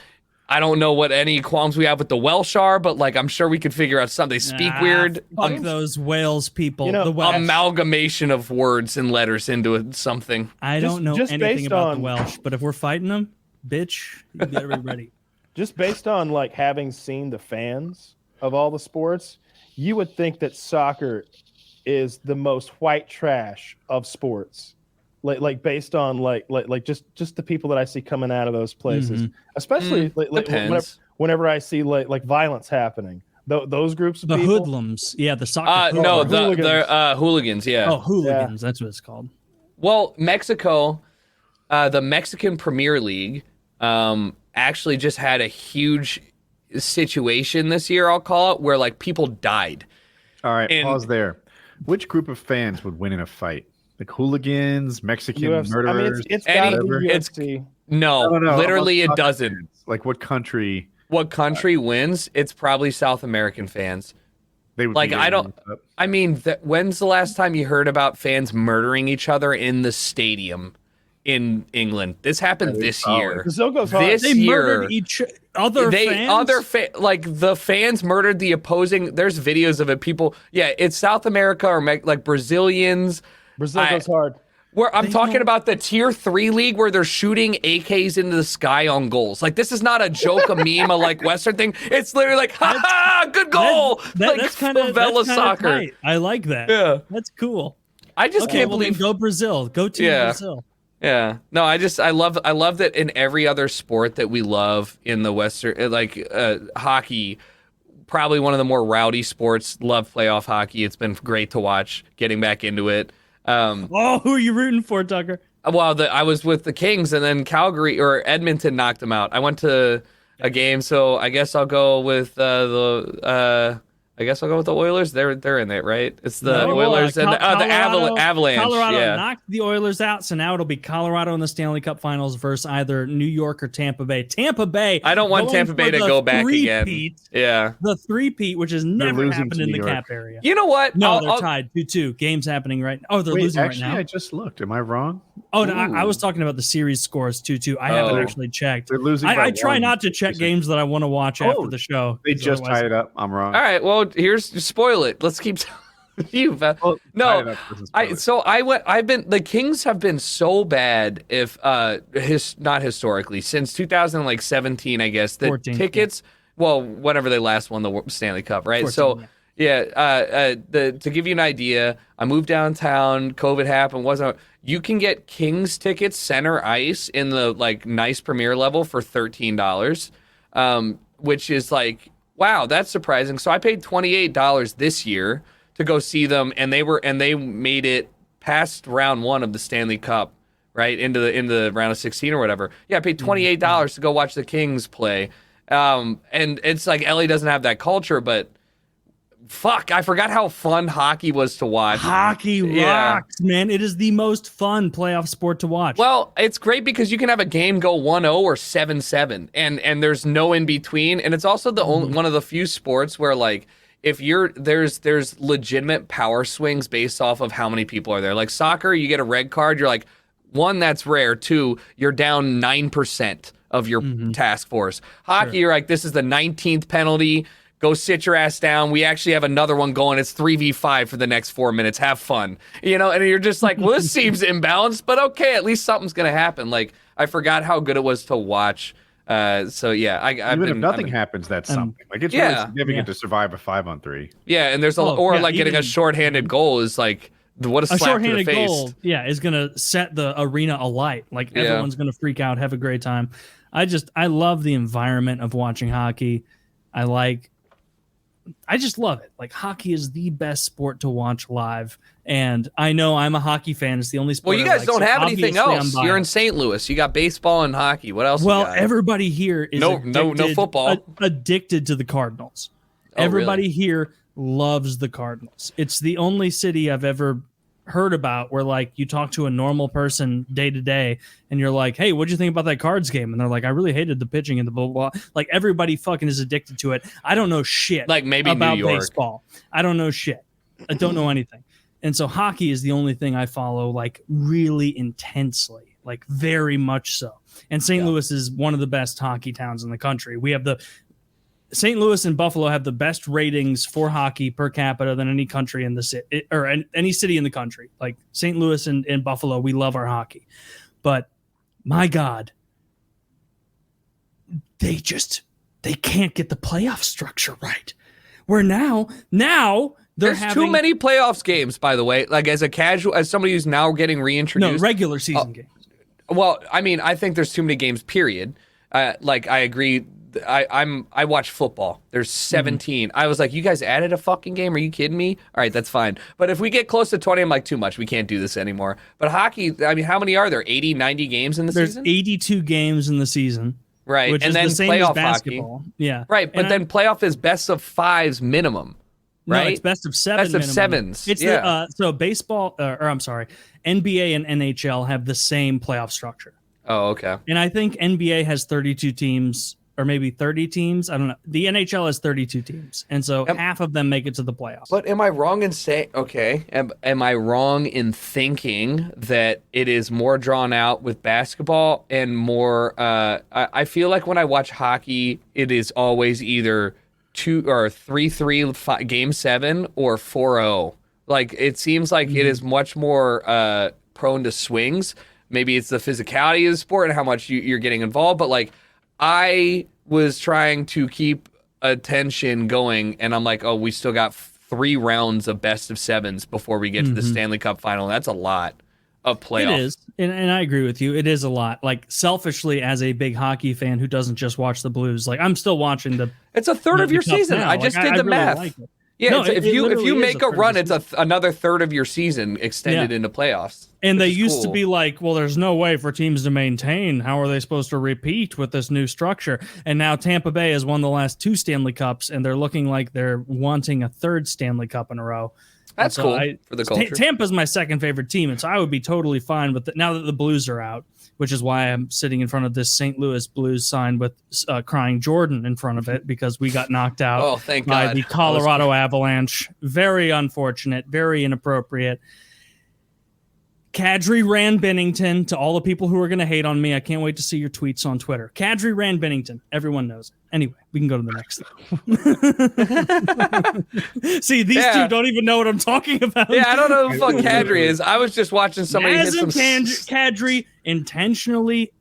I don't know what any qualms we have with the Welsh are, but like, I'm sure we could figure out something. They speak weird. Fuck those Wales people. You know, the Welsh. Amalgamation of words and letters into something. I don't know anything about the Welsh, but if we're fighting them, bitch, you better be ready. Just based on like having seen the fans of all the sports, you would think that soccer is the most white trash of sports. Like based on like just the people that I see coming out of those places, especially whenever I see like violence happening, those groups of the people. hoodlums, the soccer. The hooligans, yeah. Oh, hooligans, that's what it's called. Well, Mexico, the Mexican Premier League, actually just had a huge situation this year, I'll call it, where like people died. All right, pause there. Which group of fans would win in a fight? Like hooligans, Mexican murderers? I mean, it's gotta be UFC. No, literally it doesn't. Fans? Like what country? What country wins? It's probably South American fans. They would like, I mean, when's the last time you heard about fans murdering each other in the stadium in England? This happened this year. Brazil goes hard. This they year, murdered each other. Like the fans murdered the opposing. There's videos of it. People, it's South America or like Brazilians. Brazil goes hard. Where I'm talking about the tier 3 league where they're shooting AKs into the sky on goals. Like, this is not a joke, a meme, a like Western thing. It's literally like, good goal. That's kind of soccer. Tight. I like that. Yeah, that's cool. I just can't believe. Go Brazil. Go to Brazil. Yeah. No, I love that in every other sport that we love in the Western, like hockey. Probably one of the more rowdy sports. Love playoff hockey. It's been great to watch. Getting back into it. Who are you rooting for, Tucker? Well, I was with the Kings, and then Calgary or Edmonton knocked them out. I went to a game, so I guess I'll go with I guess I'll go with the Oilers. They're in it, right? It's the No, Oilers and the Avalanche. Colorado yeah. knocked the Oilers out, so now it'll be Colorado in the Stanley Cup Finals versus either New York or Tampa Bay. Tampa Bay. I don't want Tampa Bay to go back again. Yeah. The three-peat, which has never losing happened to in New the York. cap area. You know what? No, they're tied 2-2. Games happening right now. Oh, they're losing actually, right now. I just looked. Am I wrong? Oh, no, I was talking about the series scores 2-2. I haven't actually checked. They're losing. I try not to check games that I want to watch after the show. They just tied it up. I'm wrong. All right. Well, spoil it. Let's keep you. No, I've been the Kings have been so bad. If not historically, since 2017, I guess the 14, tickets. Yeah. Well, whenever they last won the Stanley Cup, right? 14, so. Yeah, to give you an idea, I moved downtown. COVID happened. You can get Kings tickets center ice in the like nice premier level for $13, which is like wow, that's surprising. So I paid $28 this year to go see them, and they made it past round 1 of the Stanley Cup, right into the round of 16 or whatever. Yeah, I paid $28 to go watch the Kings play, and it's like LA doesn't have that culture, but. Fuck, I forgot how fun hockey was to watch. Hockey rocks, man. It is the most fun playoff sport to watch. Well, it's great because you can have a game go 1-0 or 7-7 and there's no in between, and it's also the only one of the few sports where like if there's legitimate power swings based off of how many people are there. Like soccer, you get a red card, you're like 1, that's rare, 2, you're down 9% of your task force. Hockey, you're like this is the 19th penalty. Go sit your ass down. We actually have another one going. It's 3v5 for the next 4 minutes. Have fun. And you're just like, well, this seems imbalanced, but okay, at least something's going to happen. Like, I forgot how good it was to watch. So, yeah. If nothing happens, that's something. Like, it's really significant to survive a 5-on-3. Yeah, and there's getting a shorthanded goal is like, what a slap to the face. Goal, is going to set the arena alight. Like, everyone's going to freak out, have a great time. I love the environment of watching hockey. I just love it. Like hockey is the best sport to watch live, and I know I'm a hockey fan. It's the only sport. Well, you guys don't have anything else. You're in St. Louis. You got baseball and hockey. What else? Well, everybody here is no football. Addicted to the Cardinals. Everybody here loves the Cardinals. It's the only city I've ever heard about where like you talk to a normal person day to day and you're like, hey, what'd you think about that Cards game? And they're like, I really hated the pitching and the blah, blah, blah. Like everybody fucking is addicted to it. I don't know shit like maybe about New York. Baseball. I don't know shit. I don't know anything. And so hockey is the only thing I follow like really intensely, like very much so. And St. Louis is one of the best hockey towns in the country. We have St. Louis and Buffalo have the best ratings for hockey per capita than any country in the city or any city in the country. Like St. Louis and Buffalo, we love our hockey. But my God, they can't get the playoff structure right. Where now there's too many playoffs games, by the way. Like as somebody who's now getting reintroduced. No, regular season games. Well, I mean, I think there's too many games, period. Like I agree. I watch football. There's 17. I was like, you guys added a fucking game? Are you kidding me? All right, that's fine. But if we get close to 20, I'm like, too much. We can't do this anymore. But hockey, I mean, how many are there? 80, 90 games in the season? There's 82 games in the season. Right. Which and is then the same playoff as basketball. hockey. Yeah. Right. But then playoff is best of 5s minimum. Right? No, it's best of 7. Best of minimum. 7s. It's so baseball, NBA and NHL have the same playoff structure. Oh, okay. And I think NBA has 32 teams or maybe 30 teams. I don't know. The NHL has 32 teams. And so half of them make it to the playoffs. But am I wrong in saying, am I wrong in thinking that it is more drawn out with basketball and more, I feel like when I watch hockey, it is always either 2 or 3-3 game 7 or 4-0. Like it seems like it is much more prone to swings. Maybe it's the physicality of the sport and how much you're getting involved. But like, I was trying to keep attention going, and I'm like, oh, we still got 3 rounds of best of 7s before we get to the Stanley Cup final. That's a lot of playoffs. It is, and I agree with you. It is a lot. Like, selfishly, as a big hockey fan who doesn't just watch the Blues, like, I'm still watching the... It's a third of your season. Now. I just did the math. Like Yeah, No, if it you literally make is a a third run, of it's another third of your season extended into playoffs. And they which is used to cool. be like, well, there's no way for teams to maintain. How are they supposed to repeat with this new structure? And now Tampa Bay has won the last 2 Stanley Cups, and they're looking like they're wanting a 3rd Stanley Cup in a row. That's so cool for the culture. Tampa's my 2nd favorite team, and so I would be totally fine with it now that the Blues are out, which is why I'm sitting in front of this St. Louis Blues sign with crying Jordan in front of it, because we got knocked out Oh, thank by God. the Colorado Avalanche. Very unfortunate, very inappropriate. Kadri ran Bennington. To all the people who are going to hate on me, I can't wait to see your tweets on Twitter. Kadri ran Bennington. Everyone knows it. Anyway, we can go to the next thing. See, these two don't even know what I'm talking about. Yeah, I don't know who the fuck Kadri is. I was just watching somebody hit some... Kadri intentionally,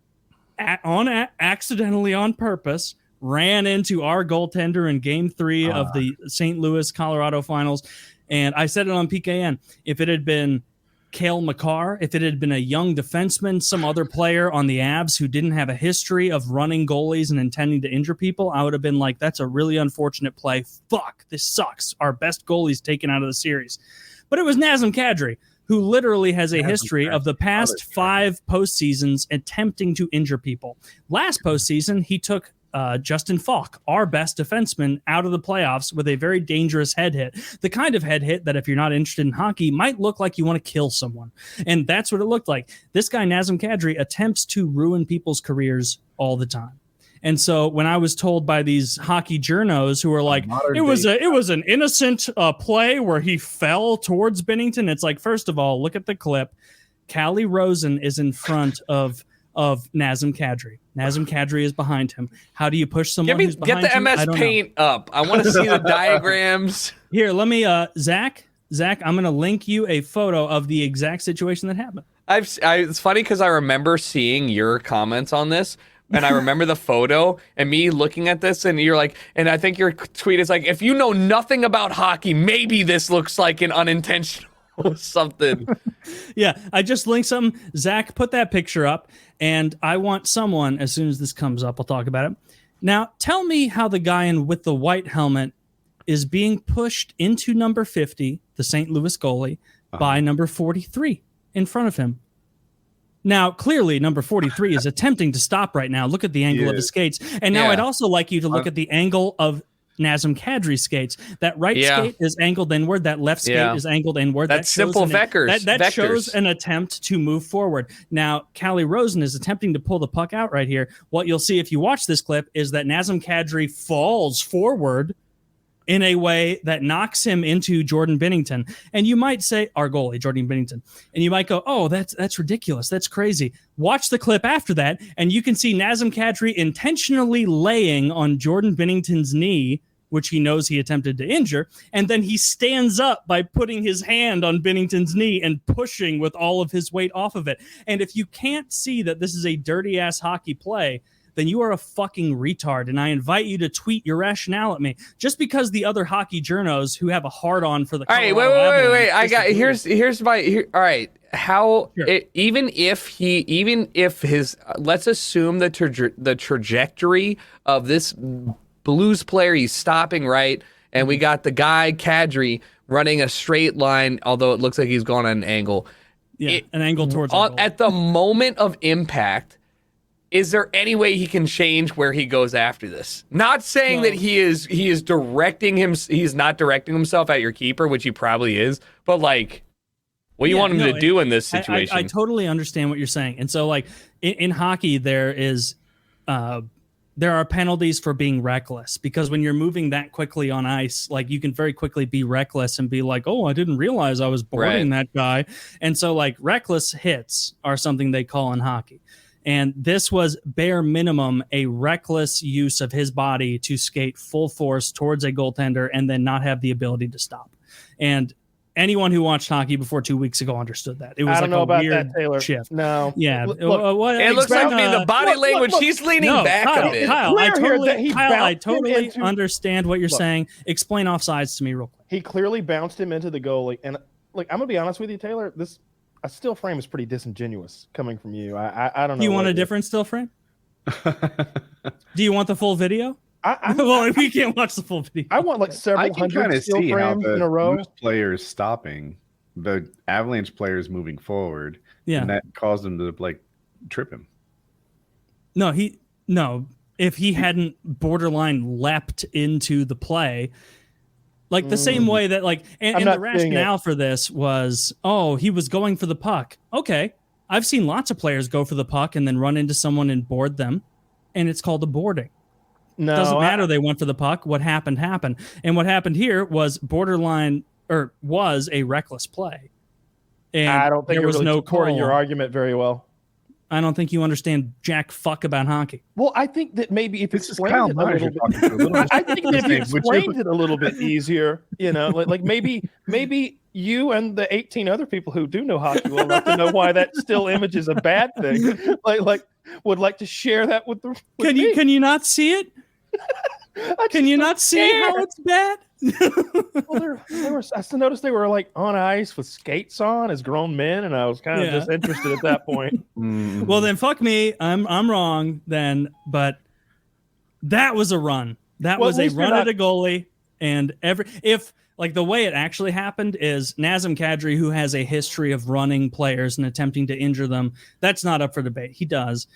accidentally on purpose, ran into our goaltender in Game 3 of the St. Louis Colorado Finals. And I said it on PKN. If it had been Cale Makar, if it had been a young defenseman, some other player on the Avs who didn't have a history of running goalies and intending to injure people, I would have been like, that's a really unfortunate play. Fuck, this sucks. Our best goalie's taken out of the series. But it was Nazem Kadri, who literally has a history of the past 5 postseasons attempting to injure people. Last postseason, he took Justin Falk, our best defenseman, out of the playoffs with a very dangerous head hit. The kind of head hit that, if you're not interested in hockey, might look like you want to kill someone. And that's what it looked like. This guy, Nazem Kadri, attempts to ruin people's careers all the time. And so when I was told by these hockey journos who were like, it was an innocent play where he fell towards Bennington, it's like, first of all, look at the clip. Callie Rosen is in front of Nazem Kadri. Nazem Kadri is behind him. How do you push someone who's behind you? Get the MS Paint up. I want to see the diagrams. Here, let me, Zach, I'm going to link you a photo of the exact situation that happened. It's funny because I remember seeing your comments on this, and I remember the photo and me looking at this, and you're like, and I think your tweet is like, if you know nothing about hockey, maybe this looks like an unintentional something. Yeah, I just linked something. Zach, put that picture up, and I want someone, as soon as this comes up, I'll talk about it. Now, tell me how the guy with the white helmet is being pushed into number 50, the St. Louis goalie, by number 43 in front of him. Now, clearly, number 43 is attempting to stop right now. Look at the angle of his skates. And now I'd also like you to look at the angle of Nazem Kadri's skates. That right skate is angled inward. That left skate is angled inward. That's simple vectors. That shows an attempt to move forward. Now, Callie Rosen is attempting to pull the puck out right here. What you'll see if you watch this clip is that Nazem Kadri falls forward in a way that knocks him into Jordan Bennington. And you might say, our goalie, Jordan Bennington. And you might go, oh, that's ridiculous. That's crazy. Watch the clip after that, and you can see Nazem Kadri intentionally laying on Jordan Bennington's knee, which he knows he attempted to injure, and then he stands up by putting his hand on Bennington's knee and pushing with all of his weight off of it. And if you can't see that this is a dirty-ass hockey play, then you are a fucking retard, and I invite you to tweet your rationale at me. Just because the other hockey journos who have a hard-on for the Colorado wait. I got here's my all right. How even if his let's assume the trajectory of this Blues player, he's stopping right, and we got the guy Kadri running a straight line, although it looks like he's gone on an angle. Yeah, an angle towards at the moment of impact. Is there any way he can change where he goes after this? Not saying that he is directing him. He's not directing himself at your keeper, which he probably is. But like, what do you want him to do in this situation? I totally understand what you're saying. And so, like in hockey, there are penalties for being reckless, because when you're moving that quickly on ice, like you can very quickly be reckless and be like, oh, I didn't realize I was boarding that guy. And so, like, reckless hits are something they call in hockey. And this was bare minimum a reckless use of his body to skate full force towards a goaltender and then not have the ability to stop. And anyone who watched hockey before 2 weeks ago understood that. It was like a weird shift. No. Yeah. Look, it looks like the body language. He's leaning back a bit. Kyle, I totally understand what you're saying. Explain offsides to me real quick. He clearly bounced him into the goalie. And like, I'm going to be honest with you, Taylor, a still frame is pretty disingenuous coming from you. I don't know. Do you want a different still frame? Do you want the full video? Well, we can't watch the full video. I want like I several can kind hundred of steel see how frames in a the row. Blues players stopping, the Avalanche players moving forward, Yeah. and that caused them to like trip him. No. If he hadn't borderline leapt into the play, like the same way that like, and the rationale for this was, oh, he was going for the puck. Okay, I've seen lots of players go for the puck and then run into someone and board them, and it's called a boarding. No, Doesn't matter. They went for the puck. What happened happened, and what happened here was was a reckless play. And I don't think there it was really no supported call. your argument very well. I don't think you understand jack fuck about hockey. Well, I think that maybe if This is explained Kyle it a Myers little you're talking to a little bit, I think that if you Would you? explained it a little bit easier, like maybe you and the 18 other people who do know hockey well enough to know why that still image is a bad thing, like would like to share that with the. With me. Can you not see it? Can you not see how it's bad? Well, I still noticed they were like on ice with skates on as grown men, and I was kind of disinterested at that point. Well, then fuck me. I'm wrong then, but that was a run. That was a run at a goalie, and if like the way it actually happened is Nazem Kadri, who has a history of running players and attempting to injure them, that's not up for debate. He does.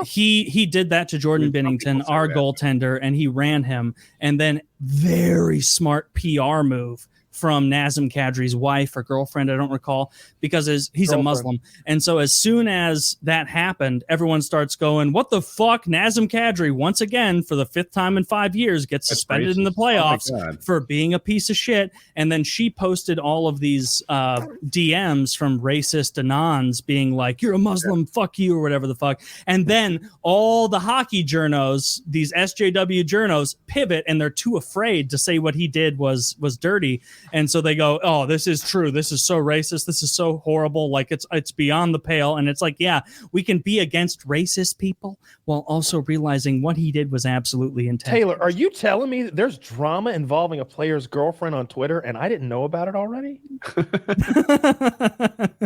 He did that to Jordan Binnington, our goaltender, and he ran him. And then very smart PR move from Nazem Kadri's wife or girlfriend, I don't recall, because he's a Muslim. And so as soon as that happened, everyone starts going, what the fuck? Nazem Kadri, once again, for the 5th time in 5 years, gets suspended in the playoffs for being a piece of shit. And then she posted all of these DMs from racist Anons being like, you're a Muslim, fuck you, or whatever the fuck. And then all the hockey journos, these SJW journos, pivot, and they're too afraid to say what he did was dirty. And so they go, oh, this is true. This is so racist. This is so horrible. Like it's beyond the pale. And it's like, yeah, we can be against racist people while also realizing what he did was absolutely intentional. Taylor, are you telling me that there's drama involving a player's girlfriend on Twitter and I didn't know about it already?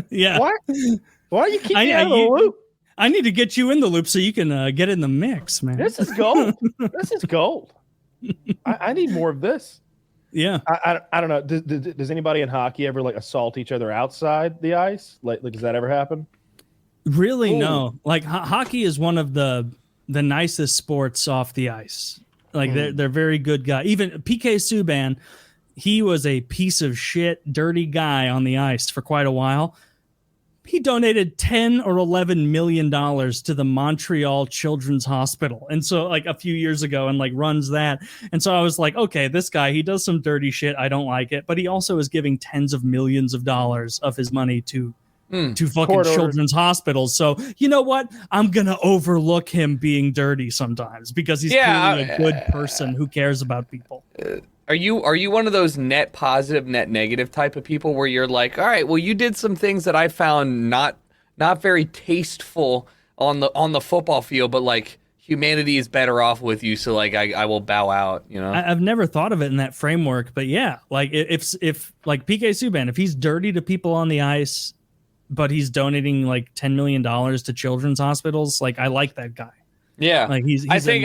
Yeah. What? Why are you keeping me out of the loop? I need to get you in the loop so you can get in the mix, man. This is gold. This is gold. I need more of this. Yeah, I don't know. Does anybody in hockey ever like assault each other outside the ice? Like does that ever happen? Really, no. Like hockey is one of the nicest sports off the ice. Like they're very good guys. Even PK Subban, he was a piece of shit, dirty guy on the ice for quite a while. He donated $10 or $11 million to the Montreal Children's Hospital. And so like a few years ago and like runs that. And so I was like, okay, this guy, he does some dirty shit. I don't like it. But he also is giving tens of millions of dollars of his money to fucking children's hospitals. So you know what? I'm going to overlook him being dirty sometimes because he's clearly a good person who cares about people. Are you one of those net positive, net negative type of people where you're like, all right, well, you did some things that I found not very tasteful on the football field, but like humanity is better off with you, so like I will bow out, you know? I've never thought of it in that framework, but yeah, like if like PK Subban, if he's dirty to people on the ice, but he's donating like $10 million to children's hospitals, like I like that guy. Yeah, like I think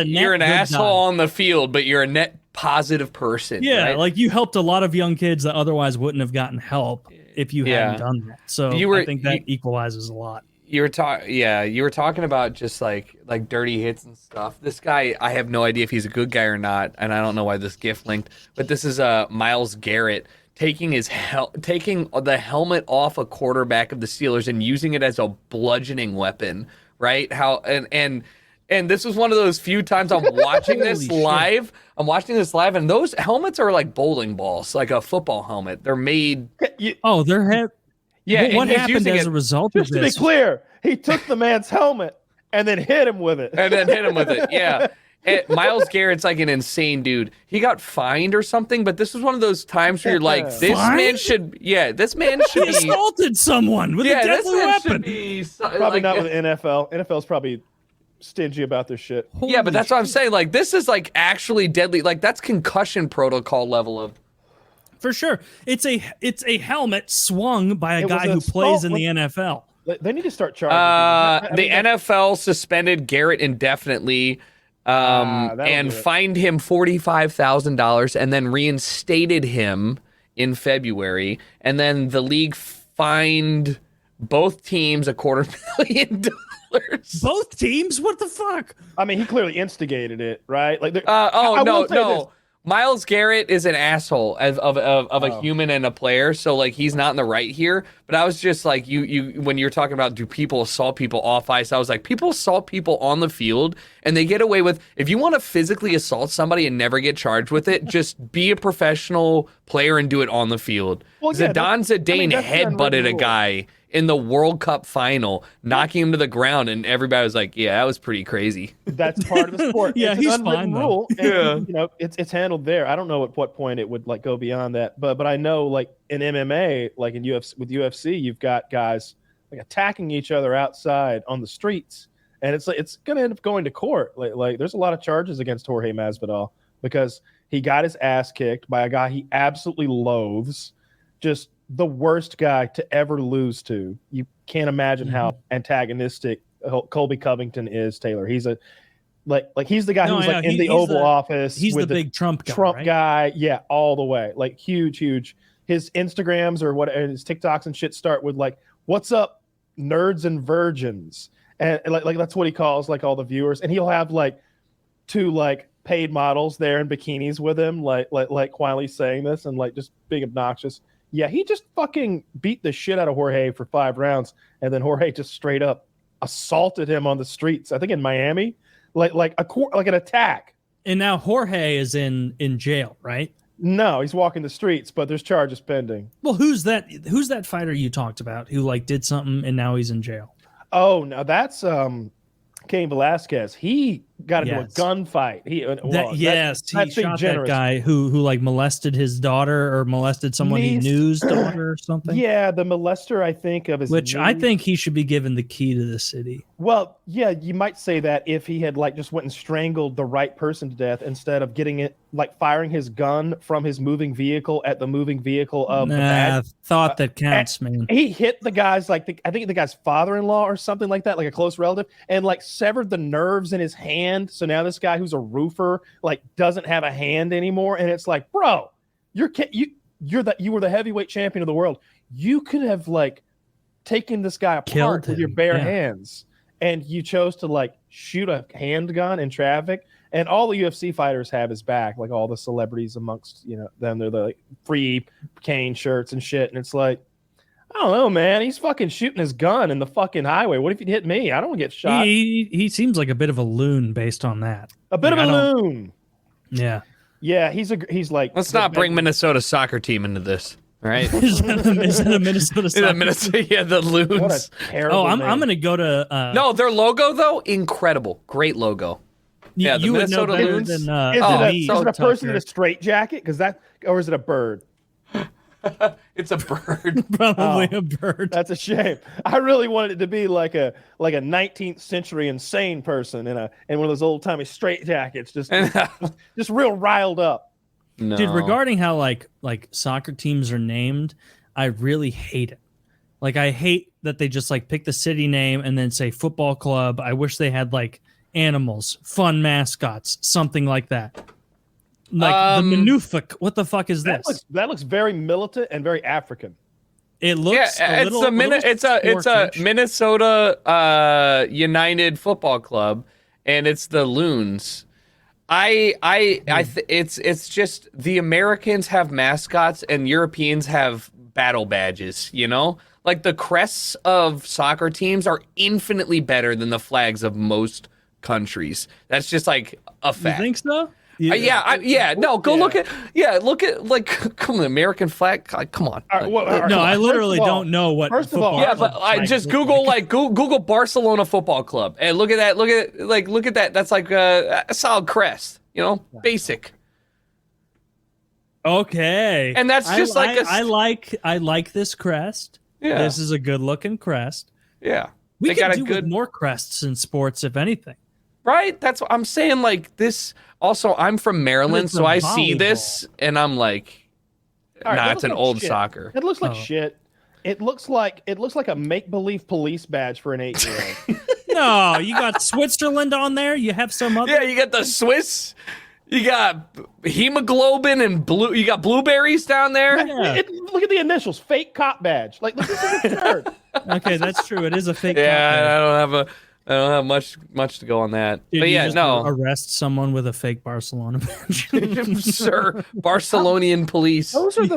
you're an asshole on the field, but you're a net positive person. Yeah, right? like you helped a lot of young kids that otherwise wouldn't have gotten help if you hadn't done that. So I think that equalizes a lot. You were talking about just like dirty hits and stuff. This guy, I have no idea if he's a good guy or not, and I don't know why this GIF linked, but this is Myles Garrett taking the helmet off a quarterback of the Steelers and using it as a bludgeoning weapon. Right? And this was one of those few times I'm watching this live. I'm watching this live, and those helmets are like bowling balls, like a football helmet. They're made. They're heavy. Yeah. What happened as a result of this? Just to be clear, he took the man's helmet and then hit him with it. Yeah. Myles Garrett's like an insane dude. He got fined or something, but this was one of those times where you're like, this man should he assaulted someone with a deadly weapon. Probably not with the NFL. NFL's probably stingy about their shit. Yeah, but that's what I'm saying. Like, this is like actually deadly. Like, that's concussion protocol level of. For sure. It's a helmet swung by a guy who plays in the NFL. They need to start charging. The NFL suspended Garrett indefinitely. and fined him $45,000 and then reinstated him in February. And then the league fined both teams $250,000. Both teams? What the fuck? I mean, he clearly instigated it, right? Like, no. Miles Garrett is an asshole of a human and a player, so like he's not in the right here. But I was just like, you when you're talking about do people assault people off ice, I was like, people assault people on the field, and they get away with. If you want to physically assault somebody and never get charged with it, just be a professional player and do it on the field. Well, Zidane headbutted a guy in the World Cup final, knocking him to the ground, and everybody was like, "Yeah, that was pretty crazy." That's part of the sport. Yeah, it's he's an unwritten fine, rule. Yeah, you know, it's handled there. I don't know at what point it would like go beyond that, but I know like in MMA, like in UFC, you've got guys like attacking each other outside on the streets, and it's like it's gonna end up going to court. Like there's a lot of charges against Jorge Masvidal because he got his ass kicked by a guy he absolutely loathes, just the worst guy to ever lose to. You can't imagine how antagonistic Colby Covington is, Taylor. He's a like he's the guy who's like in the Oval Office. He's the big Trump guy. Yeah, all the way. Like huge. His Instagrams or what his TikToks and shit start with like, "What's up, nerds and virgins?" And like that's what he calls like all the viewers. And he'll have like 2 like paid models there in bikinis with him, like while he's saying this and like just being obnoxious. Yeah, he just fucking beat the shit out of Jorge for 5 rounds, and then Jorge just straight up assaulted him on the streets. I think in Miami, like an attack. And now Jorge is in jail, right? No, he's walking the streets, but there's charges pending. Well, who's that fighter you talked about who like did something and now he's in jail? Oh, no, that's Cain Velasquez. He got into a gunfight. He shot that guy who like molested his daughter or molested someone he knew's daughter or something. Yeah, the molester, I think, of his which I think he should be given the key to the city. Well, yeah, you might say that if he had like just went and strangled the right person to death instead of getting it like firing his gun from his moving vehicle at the moving vehicle of the bad. Thought that counts, man. He hit the guy's like I think the guy's father-in-law or something like that, like a close relative, and like severed the nerves in his hand. So now this guy who's a roofer like doesn't have a hand anymore, and it's like, bro, you were the heavyweight champion of the world. You could have like taken this guy apart with your bare hands, and you chose to like shoot a handgun in traffic. And all the UFC fighters have his back, like all the celebrities amongst them. They're the like, free Kane shirts and shit, and it's like, I don't know, man. He's fucking shooting his gun in the fucking highway. What if he hit me? I don't want to get shot. He seems like a bit of a loon based on that. A bit of a loon. Yeah. Yeah, he's like. Let's not bring Minnesota soccer team into this, right? Is it a Minnesota soccer team? Yeah, the Loons. What a terrible I'm name. going to go to. No, their logo though, incredible, great logo. Yeah, the Minnesota Loons. Is it a person in a straitjacket? Or is it a bird? It's a bird. Probably a bird. That's a shame. I really wanted it to be like a 19th century insane person in one of those old timey straitjackets, just real riled up. No. Dude, regarding how like soccer teams are named, I really hate it. Like I hate that they just like pick the city name and then say football club. I wish they had like animals, fun mascots, something like that. Like the Manufak. What the fuck is this? That looks very militant and very African. It looks. It's a Minnesota United Football Club, and it's the Loons. It's just the Americans have mascots and Europeans have battle badges. You know, like the crests of soccer teams are infinitely better than the flags of most countries. That's just like a fact. You think so? Look at like come on, the American flag. Come on. I literally don't know what. First of all, I just Google Google Barcelona Football Club and look at that. Look at that. That's like a solid crest. You know, basic. Okay. And that's just I like this crest. Yeah. This is a good looking crest. Yeah. We could do with more crests in sports, if anything. Right? That's what I'm saying. Like this. Also, I'm from Maryland, so I see this and I'm like, it's an old soccer. It looks like shit. It looks like a make-believe police badge for an 8-year-old. No, you got Switzerland on there. You have some other. Yeah, you got the Swiss. You got hemoglobin and blue. You got blueberries down there. Yeah. Look at the initials. Fake cop badge. Like, this is absurd. Okay, that's true. It is a fake. Yeah, I don't have much to go on that. Dude, but you yeah, just no. arrest someone with a fake Barcelona badge. Sir, Barcelonian police. Those are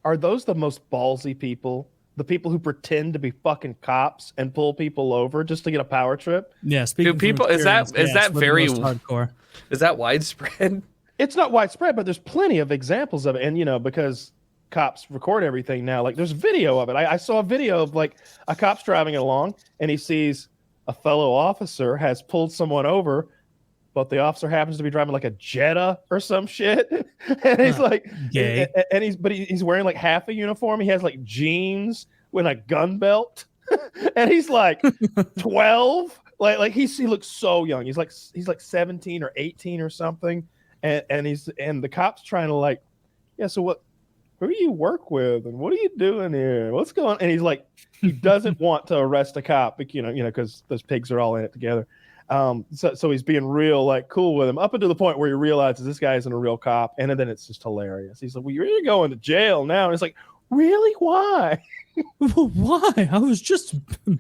are those the most ballsy people? The people who pretend to be fucking cops and pull people over just to get a power trip? Yeah, speaking Do people from is that experience, that it's the very most hardcore? Is that widespread? It's not widespread, but there's plenty of examples of it. And, because cops record everything now, like there's video of it. I saw a video of like a cop's driving along and he sees a fellow officer has pulled someone over, but the officer happens to be driving like a Jetta or some shit. And he's like, gay. And he's wearing like half a uniform. He has like jeans with a gun belt. And he's like 12. Like he looks so young. He's like 17 or 18 or something. And the cop's trying to like, yeah, so who do you work with? And what are you doing here? What's going on? And he's like, he doesn't want to arrest a cop, because those pigs are all in it together. So he's being real, like, cool with him up until the point where he realizes this guy isn't a real cop. And then it's just hilarious. He's like, well, you're going to jail now. And it's like, really? Why? Why? I was just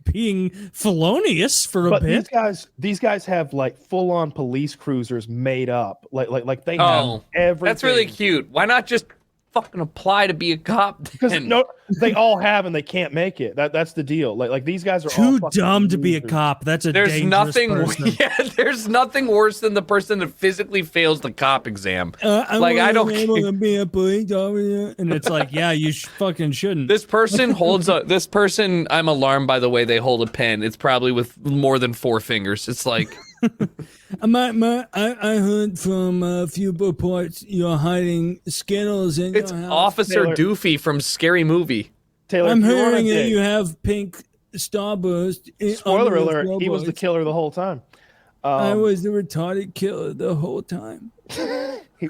being felonious for a bit. These guys have like full on police cruisers made up. Like they have everything. That's really cute. Why not just fucking apply to be a cop? Because they all have and they can't make it. That's the deal. Like these guys are too all dumb to be a cop. That's a there's nothing. person. Yeah, there's nothing worse than the person that physically fails the cop exam. I don't able to be a police officer, and it's like, yeah, you fucking shouldn't. This person holds a. This person, I'm alarmed by the way they hold a pen. It's probably with more than 4 fingers. It's like. I heard from a few reports you're hiding Skittles in It's your house. Officer Taylor. Doofy from Scary Movie. Taylor, I'm if you're on a hearing that date- you have pink Starburst. Spoiler under your alert, he was the floorboards. killer the whole time. I was the retarded killer the whole time. He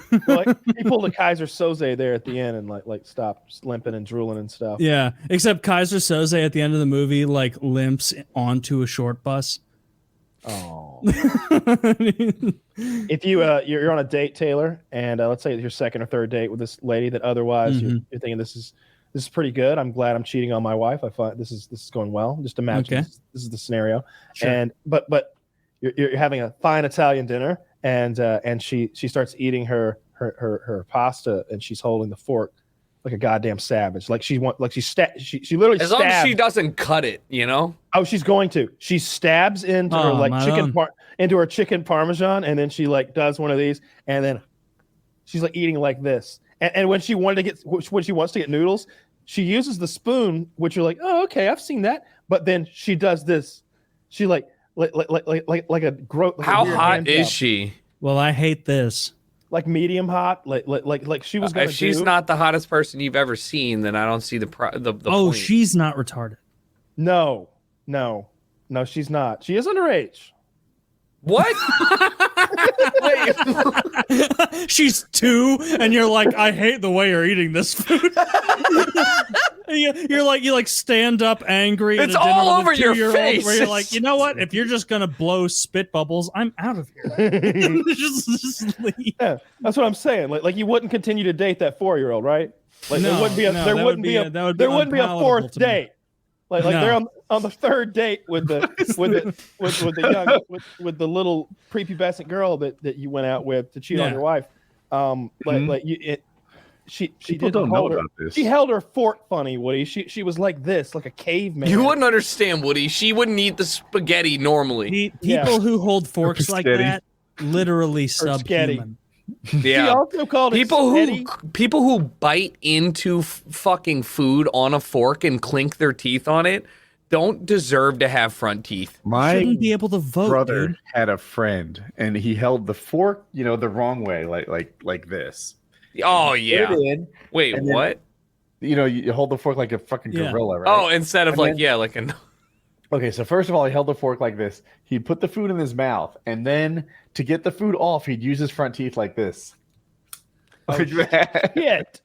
pulled a Kaiser Soze there at the end and like stopped limping and drooling and stuff. Yeah, except Kaiser Soze at the end of the movie like limps onto a short bus. Oh. If you're on a date, Taylor, and let's say it's your second or third date with this lady that otherwise you're thinking this is pretty good. I'm glad I'm cheating on my wife. I find this is going well. Just imagine this is the scenario. Sure. And but you're having a fine Italian dinner and she starts eating her pasta and she's holding the fork like a goddamn savage. She literally As long as stabs. she doesn't cut it, Oh, she's going to. She stabs into her like into her chicken parmesan, and then she like does one of these, and then she's like eating like this. And when she wants to get noodles, she uses the spoon, which you're like, oh, okay, I've seen that. But then she does this. She like a gross. how hot is she? Well, I hate this. Like medium hot, like she was. If she's not the hottest person you've ever seen, then I don't see the Oh, point. she's not retarded. No, she's not. She is underage. What? She's 2, and you're like, I hate the way you're eating this food. you like stand up angry. It's at a dinner all with over a your 2-year-old face. Where you're like, you know what? If you're just gonna blow spit bubbles, I'm out of here. just leave. Yeah, that's what I'm saying. Like you wouldn't continue to date that 4-year-old, right? Like there wouldn't be a fourth date. Like they're on the third date with the little prepubescent girl that you went out with to cheat on your wife. She People didn't don't know hold her. about this. She held her fork funny, Woody. She was like this, like a caveman. You wouldn't understand, Woody. She wouldn't eat the spaghetti normally. People who hold forks like Sketty. that literally sketty. subhuman. She also called it People who bite into fucking food on a fork and clink their teeth on it don't deserve to have front teeth. My Shouldn't be able to vote, brother dude. had a friend, and he held the fork, the wrong way, like this. Oh yeah. Put it in, Wait, and then- what? you hold the fork like a fucking gorilla, right? Oh, instead of And then- like an. Okay, so first of all, he held the fork like this. He'd put the food in his mouth, and then to get the food off, he'd use his front teeth like this. Shit.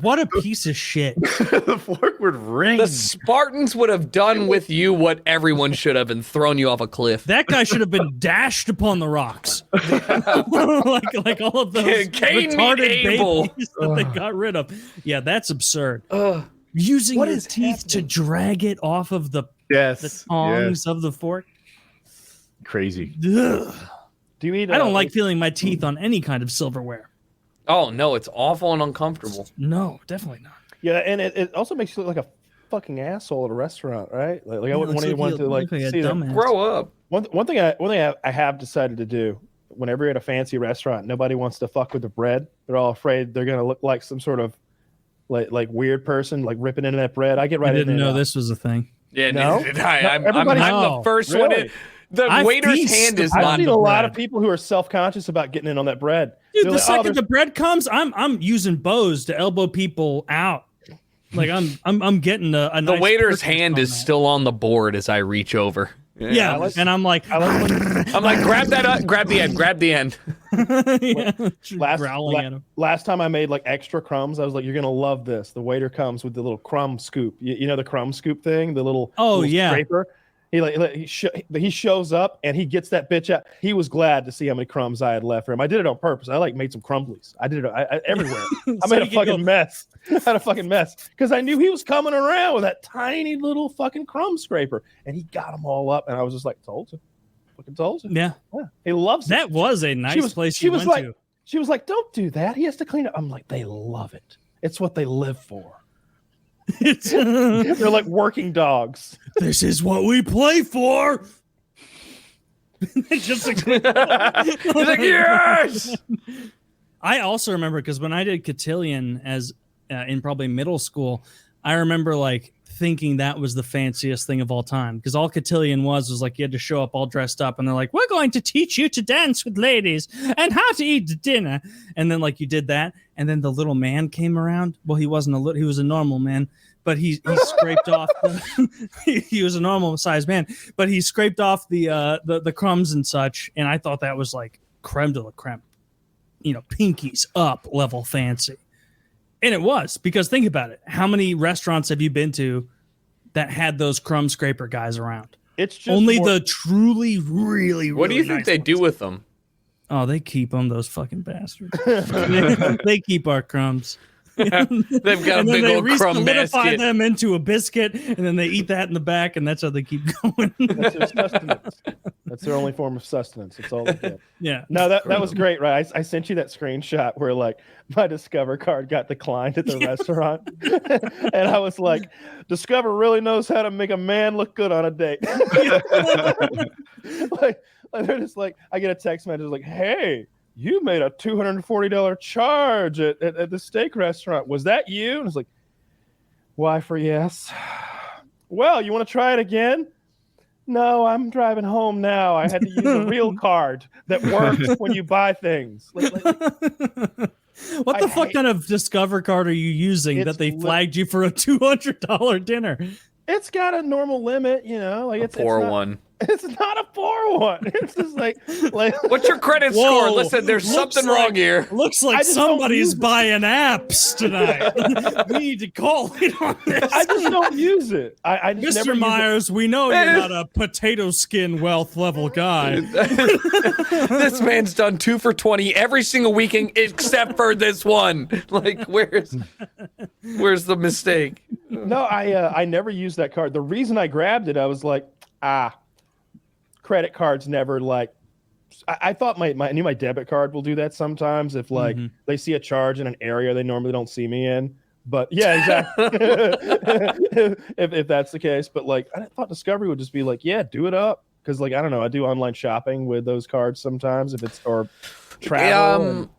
What a piece of shit. The fork would ring. The Spartans would have done with you what everyone should have and thrown you off a cliff. That guy should have been dashed upon the rocks. like all of those Cain retarded Abel. babies that they got rid of. Yeah, that's absurd. Using your teeth to drag it off of the tongs of the fork. Crazy. Ugh. Do you eat? I don't like feeling my teeth on any kind of silverware. Oh no, it's awful and uncomfortable. No, definitely not. Yeah, and it also makes you look like a fucking asshole at a restaurant, right? Like I wouldn't want anyone to like see that. Grow up. One thing I have decided to do whenever you're at a fancy restaurant, nobody wants to fuck with the bread. They're all afraid they're gonna look like some sort of like weird person, like ripping into that bread. I get right in there. I didn't know this was a thing. Yeah, no? neither did I. I'm the first one in. The waiter's hand is not. I've seen a lot of people who are self-conscious about getting in on that bread. Dude, They're the like, second the bread comes, I'm using bows to elbow people out. Like I'm getting a nice the waiter's hand is still on the board as I reach over. Yeah, and I'm like, grab that, grab the end. Last time I made like extra crumbs, I was like, you're gonna love this. The waiter comes with the little crumb scoop. You know the crumb scoop thing, the little scraper. He shows up and he gets that bitch out. He was glad to see how many crumbs I had left for him. I did it on purpose. I made some crumblies. I did it everywhere. I made a fucking mess. I had a fucking mess because I knew he was coming around with that tiny little fucking crumb scraper, and he got them all up. And I was just like, told you, fucking told you. Yeah. He loves it. That was a nice place you went to. She was like, don't do that. He has to clean it. I'm like, they love it. It's what they live for. They're like working dogs. This is what we play for. Just like, yes. I also remember because when I did cotillion as in probably middle school, I remember like thinking that was the fanciest thing of all time because all cotillion was like you had to show up all dressed up and they're like, we're going to teach you to dance with ladies and how to eat dinner, and then like you did that, and then the little man came around. Well, he wasn't a little, he was a normal man, but he scraped off he was a normal sized man, but he scraped off the crumbs and such, and I thought that was like creme de la creme, you know, pinkies up level fancy. And it was, because think about it. How many restaurants have you been to that had those crumb scraper guys around? It's just only the truly, really, what do you think nice they ones. do with them? Oh, they keep them, those fucking bastards. They keep our crumbs. They've got a big old crumb basket. Them into a biscuit, and then they eat that in the back, and that's how they keep going. That's their sustenance. That's their only form of sustenance. That's all they get. Yeah. No, that was great, right? I sent you that screenshot where like my Discover card got declined at the restaurant, and I was like, Discover really knows how to make a man look good on a date. like they're just like, I get a text message like, hey, you made a $240 charge at the steak restaurant. Was that you? And it's like, why for yes. Well, you want to try it again? No, I'm driving home now. I had to use a real card that works when you buy things. What the fuck kind of Discover card are you using that they flagged you for a $200 dinner? It's got a normal limit, you know, like it's poor not, one. It's not a poor one. It's just like what's your credit score? Listen, there's something wrong here. Looks like somebody's buying apps tonight. We need to call it on this. I just don't use it. I just Mr. Myers, we know you're not a potato skin wealth level guy. This man's done 2 for $20 every single weekend except for this one. Like, where's the mistake? No, I never used that card. The reason I grabbed it, I was like, credit cards never like. I thought I knew my debit card will do that sometimes if like they see a charge in an area they normally don't see me in. But yeah, exactly. if that's the case, but like I thought Discovery would just be like, yeah, do it up, because like I don't know, I do online shopping with those cards sometimes if it's or travel.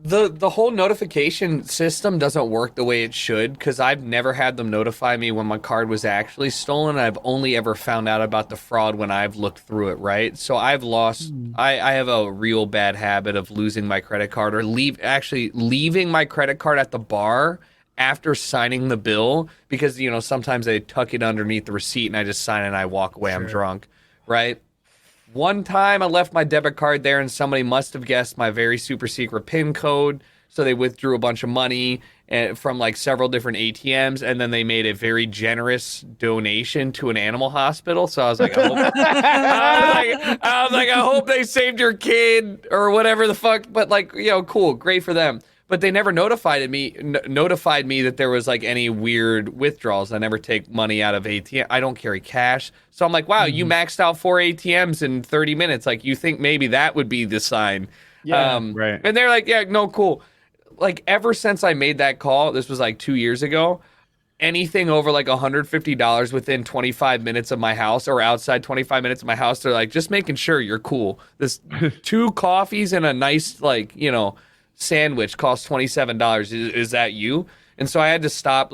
The whole notification system doesn't work the way it should, because I've never had them notify me when my card was actually stolen. I've only ever found out about the fraud when I've looked through it, right? So I've lost, I have a real bad habit of losing my credit card or leaving my credit card at the bar after signing the bill, because, you know, sometimes they tuck it underneath the receipt and I just sign it and I walk away. I'm drunk, right? One time I left my debit card there and somebody must have guessed my very super secret PIN code. So they withdrew a bunch of money from like several different ATMs, and then they made a very generous donation to an animal hospital. So I was like, I hope they saved your kid or whatever the fuck. But like, cool, great for them. But they never notified me that there was like any weird withdrawals. I never take money out of ATM. I don't carry cash. So I'm like, wow, you maxed out 4 ATMs in 30 minutes. Like, you think maybe that would be the sign. Yeah, right. And they're like, yeah, no, cool. Like, ever since I made that call, this was like 2 years ago, anything over like $150 within 25 minutes of my house or outside 25 minutes of my house, they're like, just making sure you're cool. This 2 coffees and a nice, like, sandwich costs $27. Is that you? And so I had to stop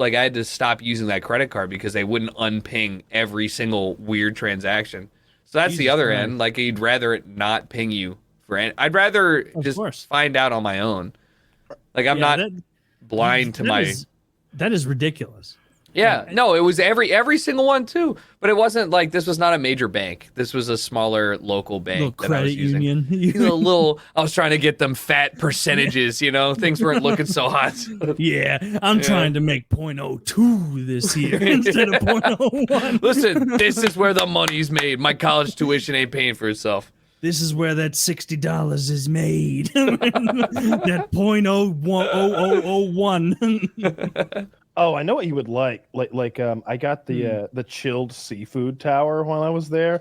using that credit card because they wouldn't unping every single weird transaction. So that's the other end. Like, you'd rather it not ping you I'd rather just find out on my own. Like, I'm not blind to my. That is ridiculous. Yeah, no, it was every single one too. But it wasn't like, this was not a major bank. This was a smaller local bank. Little credit union. I was trying to get them fat percentages. Things weren't looking so hot. Yeah, I'm trying to make 0.02 this year instead of 0.01. Listen, this is where the money's made. My college tuition ain't paying for itself. This is where that $60 is made. That 0.001. Oh, I know what you would like. I got the chilled seafood tower while I was there.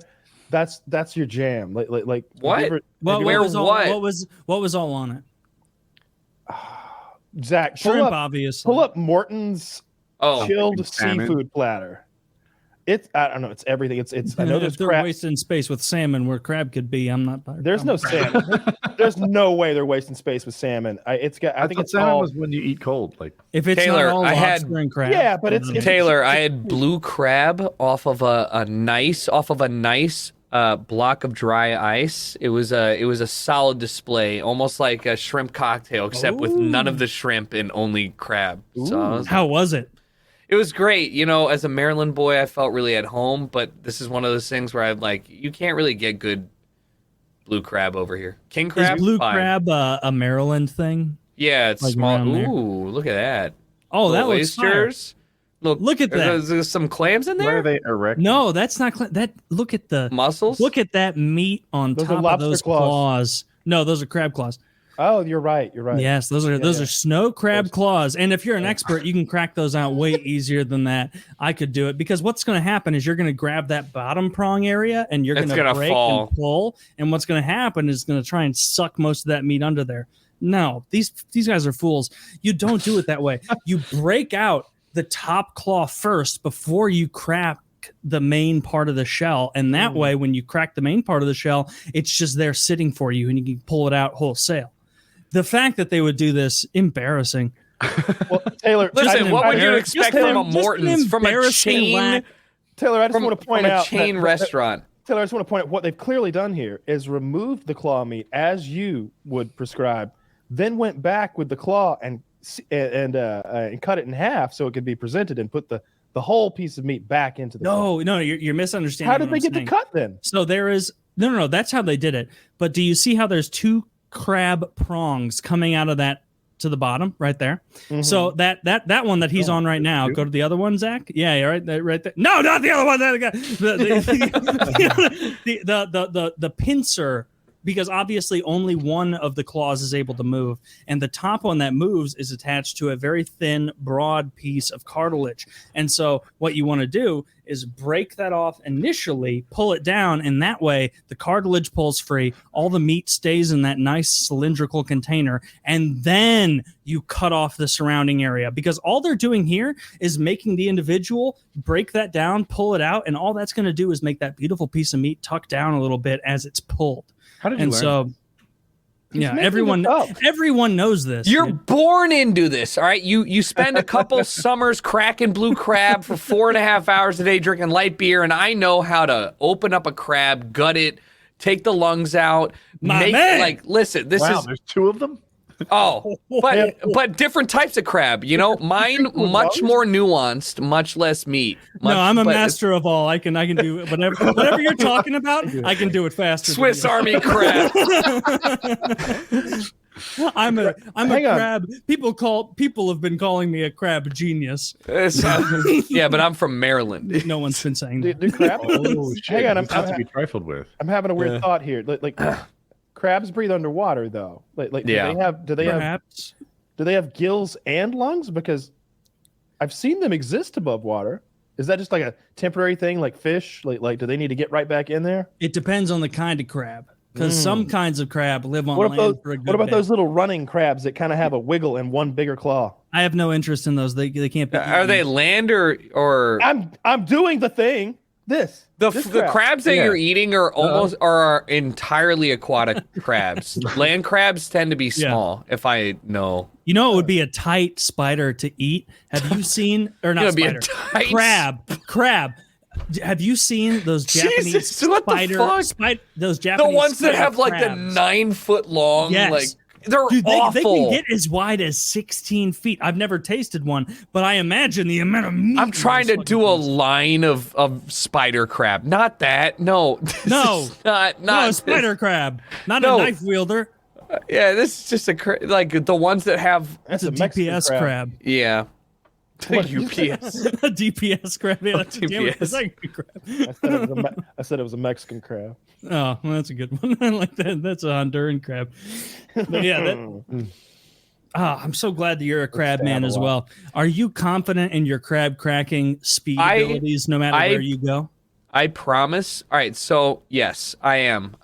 That's your jam. Like what? What was all on it? Zach, shrimp, obviously. Pull up Morton's chilled salmon. Seafood platter. I don't know. It's everything. It's. I know there's they're crab. wasting space with salmon where crab could be. I'm not. There's no salmon. There's no way they're wasting space with salmon. I think it's salmon all. was when you eat cold. Like, if it's Taylor, not all I had- lobster and crab. Yeah, but it's Taylor, I had blue crab off of a nice block of dry ice. It was a solid display, almost like a shrimp cocktail, except with none of the shrimp and only crab. So How was it? it was great. As a Maryland boy, I felt really at home. But this is one of those things where I'm like, you can't really get good blue crab over here. King crab, Is blue fine. crab a Maryland thing? Yeah, it's like small. around there? Ooh, look at that. Oh, that Little looks fire. oysters. Look at that. There's some clams in why there. are they erect? No, that's not that. Look at the Mussels. Look at that meat on Those are top of lobster those claws. claws. No, those are crab claws. Oh, you're right. You're right. Yes, those are snow crab claws. And if you're an expert, you can crack those out way easier than that. I could do it because what's going to happen is you're going to grab that bottom prong area and you're going to break fall. and pull. And what's going to happen is going to try and suck most of that meat under there. No, these guys are fools. You don't do it that way. You break out the top claw first before you crack the main part of the shell, and that way when you crack the main part of the shell, it's just there sitting for you and you can pull it out wholesale. The fact that they would do this, embarrassing. Well, Taylor, Listen, what would you expect from a Morton's, from a chain? Taylor, I just want to point from a out chain restaurant. Taylor, I just want to point out what they've clearly done here is removed the claw meat as you would prescribe, then went back with the claw and cut it in half so it could be presented and put the whole piece of meat back into the claw. No, you're misunderstanding. How did they get the cut then? So there is no. That's how they did it. But do you see how there's 2 crab prongs coming out of that to the bottom right there? Mm-hmm. So that one that he's on right now. Go to the other one, Zach. Yeah, right there. No, not the other one. The pincer. Because obviously only one of the claws is able to move. And the top one that moves is attached to a very thin, broad piece of cartilage. And so what you want to do is break that off initially, pull it down, and that way the cartilage pulls free, all the meat stays in that nice cylindrical container, and then you cut off the surrounding area. Because all they're doing here is making the individual break that down, pull it out, and all that's going to do is make that beautiful piece of meat tuck down a little bit as it's pulled. How did you and learn? So, yeah, everyone knows this. You're dude. born into this, all right? You spend a couple summers cracking blue crab for 4.5 hours a day drinking light beer, and I know how to open up a crab, gut it, take the lungs out, listen, this is there's 2 of them? but different types of crab, mine much more nuanced, much less meat. I'm a master of all. I can do whatever you're talking about. I can do it faster. Swiss Army crab. I'm a Hang on. crab. People have been calling me a crab genius. Yeah, but I'm from Maryland. No one's been saying that. Do crabs? Oh shit! Hang on, It's not to be trifled with. I'm having a weird thought here. Like crabs breathe underwater, though. Yeah. Do they have gills and lungs? Because I've seen them exist above water. Is that just like a temporary thing, like fish? Like do they need to get right back in there? It depends on the kind of crab, because some kinds of crab live on What land for a good about day. those little running crabs that kind of have a wiggle and one bigger claw? I have no interest in those. They can't be. Are they land or I'm doing the thing. the crabs that you're eating are are entirely aquatic crabs. Land crabs tend to be small. If I know, You know, it would be a tight spider to eat. Have you seen or not It would be spider? a tight Crab. Have you seen those Japanese Jesus, what the spider? fuck? Those Japanese the ones that spider have like the crabs. 9 foot long, Yes. like they're Dude, they awful. can get as wide as 16 feet. I've never tasted one, but I imagine the amount of meat. I'm in trying those to do a fucking things. line of spider crab. Not that. No. This No. is not No, a spider crab, not No. a knife wielder. Yeah, this is just like the ones that have. That's a Mexican DPS crab. Yeah. What did you say? UPS. A DPS crab. Yeah, that's a damn it, DPS. it's like a crab. I said it was a Mexican crab. Oh, well, that's a good one. I like that. That's a Honduran crab. But yeah, I'm so glad that you're a crab man as well. Are you confident in your crab cracking speed abilities no matter where you go? I promise. All right, so yes, I am.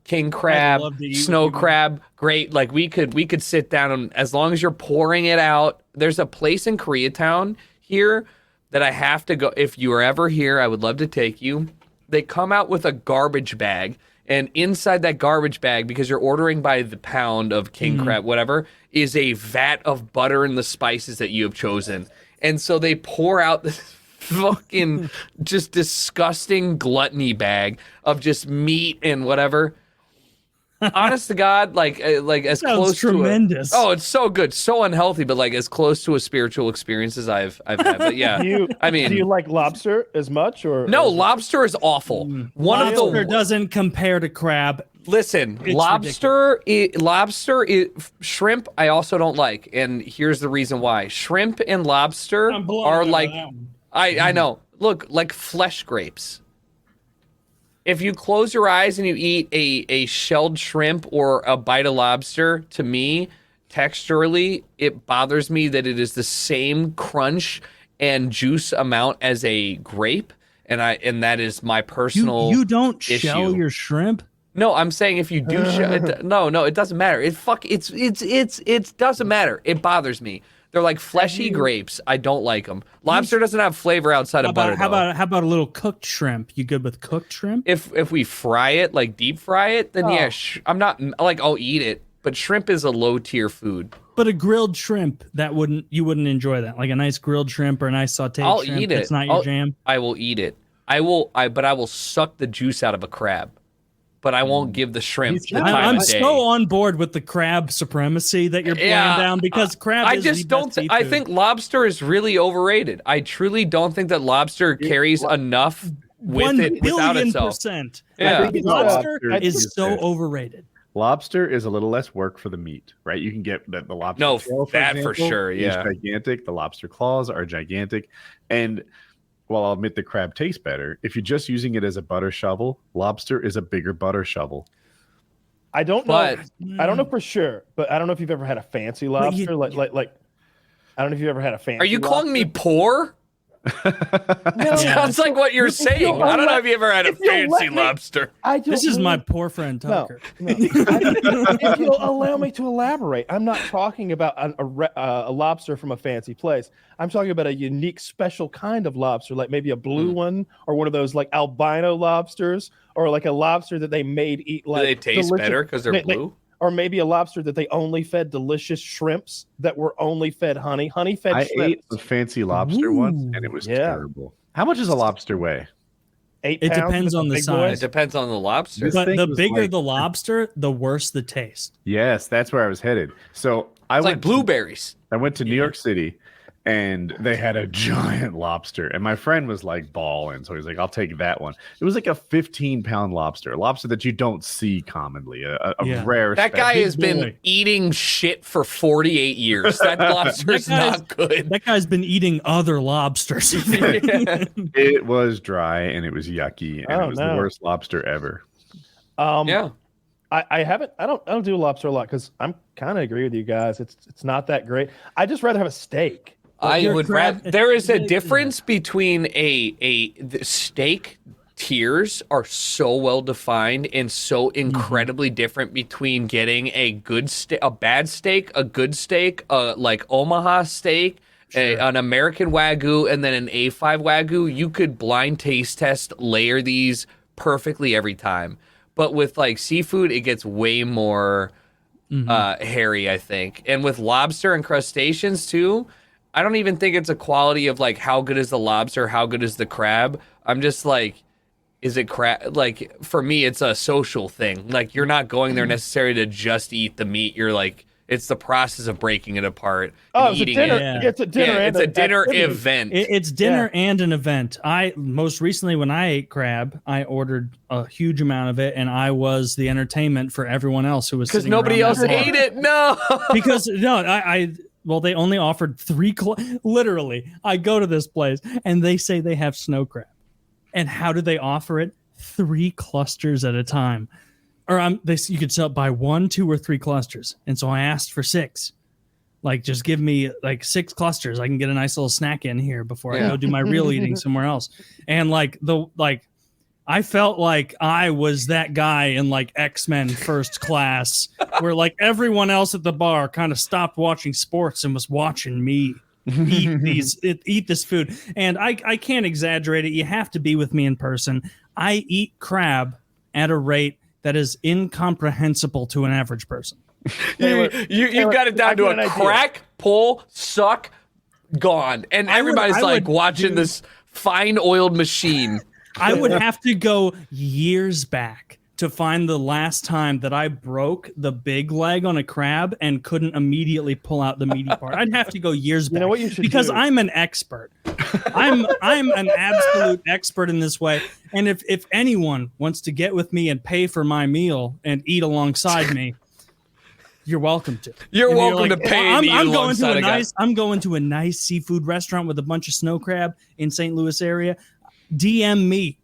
King crab, love to eat snow with you. crab, great. Like we could sit down and as long as you're pouring it out. There's a place in Koreatown here that I have to go. If you are ever here, I would love to take you. They come out with a garbage bag, and inside that garbage bag, because you're ordering by the pound of king crab, whatever, is a vat of butter and the spices that you have chosen. And so they pour out this fucking just disgusting gluttony bag of just meat and whatever. Honest to God, like as Sounds close tremendous. to it's so good, so unhealthy, but like as close to a spiritual experience as I've had. But yeah, Do you like lobster as much or no, lobster is awful. One Lobster of the doesn't compare to crab. listen, shrimp. I also don't like, and here's the reason why: shrimp and lobster I'm blowing are over like that one. I know. Look, like flesh grapes. If you close your eyes and you eat a shelled shrimp or a bite of lobster, to me, texturally, it bothers me that it is the same crunch and juice amount as a grape, and that is my personal. You don't issue. shell your shrimp. No, I'm saying if you do, no, it doesn't matter. It doesn't matter. It bothers me. They're like fleshy grapes. I don't like them. Lobster doesn't have flavor outside of butter. How about a little cooked shrimp? You good with cooked shrimp? If we fry it, like deep fry it, then yeah, I'm not like I'll eat it. But shrimp is a low tier food. But a grilled shrimp, you wouldn't enjoy that. Like a nice grilled shrimp or a nice sautéed I'll shrimp. eat it. That's not your jam. I will eat it. But I will suck the juice out of a crab. But I won't give the shrimp the time I'm of day. so on board with the crab supremacy that you're playing down because crab I is just the don't. best I seafood. think lobster is really overrated. I truly don't think that lobster carries enough with it without itself. 1,000,000,000%. Yeah. I think lobster Lobster is is so good. overrated. Lobster is a little less work for the meat, right? You can get the lobster. No, tail, that for example, sure, is yeah. gigantic. The lobster claws are gigantic, and while I'll admit the crab tastes better, if you're just using it as a butter shovel, lobster is a bigger butter shovel. I don't know. But- I don't know for sure, but I don't know if you've ever had a fancy lobster. Like I don't know if you've ever had a fancy. Are you calling me poor? No. Sounds like what you're saying. I don't know if you ever had a if you'll let fancy me- lobster. I don't This is my mean- poor friend No, Tucker. no. If you'll allow me to elaborate, I'm not talking about a lobster from a fancy place. I'm talking about a unique, special kind of lobster, like maybe a blue one or one of those like albino lobsters, or like a lobster that they made eat like. Do they taste delicious- better because they're blue? or maybe a lobster that they only fed delicious shrimps that were only fed honey fed I shrimps. ate a fancy lobster once, and it was Yeah. terrible. How much does a lobster weigh? 8 It pounds depends with on the big size. boy. It depends on the lobster. This But thing the was bigger like- the lobster, the worse the taste. Yes, that's where I was headed. So I It's went like blueberries. I went to New York City, and they had a giant lobster, and my friend was like balling, so he's like, I'll take that one. It was like a 15-pound lobster, a lobster that you don't see commonly, a rare that guy species. has been eating shit for 48 years. That lobster's not good. That guy's been eating other lobsters. It was dry and it was yucky, and it was the worst lobster ever. I don't do lobster a lot because I'm kind of agree with you guys. It's not that great. I just rather have a steak. I would rather. There is a difference between the steak tiers are so well defined and so incredibly different between getting a good steak, a bad steak, a good steak, like Omaha steak, an American Wagyu, and then an A5 Wagyu. You could blind taste test, layer these perfectly every time. But with like seafood, it gets way more hairy, I think. And with lobster and crustaceans too, I don't even think it's a quality of like how good is the lobster, how good is the crab. I'm just like, is it crab? Like for me, it's a social thing. Like you're not going there necessarily to just eat the meat. You're like, it's the process of breaking it apart. It's a dinner. It's a dinner. It's a dinner event. It's dinner and an event. Most recently when I ate crab, I ordered a huge amount of it, and I was the entertainment for everyone else who was because nobody else ate it. No, because well, they only offered 3. Literally, I go to this place and they say they have snow crab, and how do they offer it? 3 clusters at a time. Or you could buy 1, 2, or 3 clusters. And so I asked for 6. Like, just give me like 6 clusters. I can get a nice little snack in here before I go do my real eating somewhere else. And I felt like I was that guy in like X-Men First Class, where like everyone else at the bar kind of stopped watching sports and was watching me eat this food. And I can't exaggerate it. You have to be with me in person. I eat crab at a rate that is incomprehensible to an average person. You've got it down to a crack, pull, suck, gone. And everybody's watching this fine oiled machine. I would have to go years back to find the last time that I broke the big leg on a crab and couldn't immediately pull out the meaty part. I'd have to go years back. You know what you should because do? I'm an expert. I'm an absolute expert in this way. And if anyone wants to get with me and pay for my meal and eat alongside me, you're welcome to. You're welcome to pay. I'm going to a nice seafood restaurant with a bunch of snow crab in St. Louis area. DM me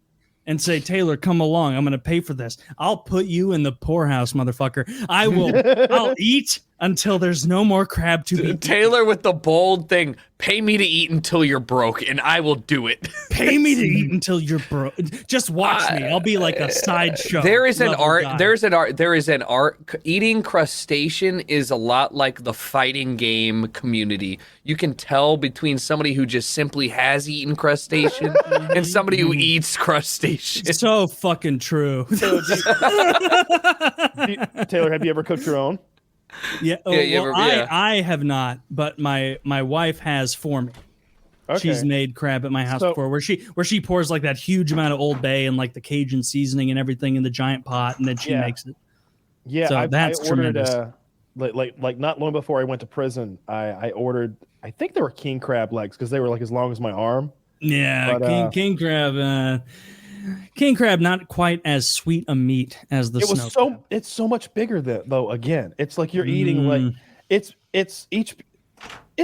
and say, Taylor, come along. I'm going to pay for this. I'll put you in the poorhouse, motherfucker. I'll eat until there's no more crab to be. Taylor with the bold thing, pay me to eat until you're broke, and I will do it. Pay me to eat until you're broke. Just watch me. I'll be like a sideshow. There is an art. There is an art. Eating crustacean is a lot like the fighting game community. You can tell between somebody who just simply has eaten crustacean and somebody who eats crustacean. So fucking true. Taylor, have you ever cooked your own? Yeah. I have not, but my wife has for me. Okay. She's made crab at my house before, where she pours like that huge amount of Old Bay and like the Cajun seasoning and everything in the giant pot, and then she makes it. Yeah, so that's I ordered tremendous. Like not long before I went to prison, I ordered. I think they were king crab legs because they were like as long as my arm. Yeah, but, king crab. King crab, not quite as sweet a meat as the snow crab. It's so much bigger though. Again, it's like you're eating like it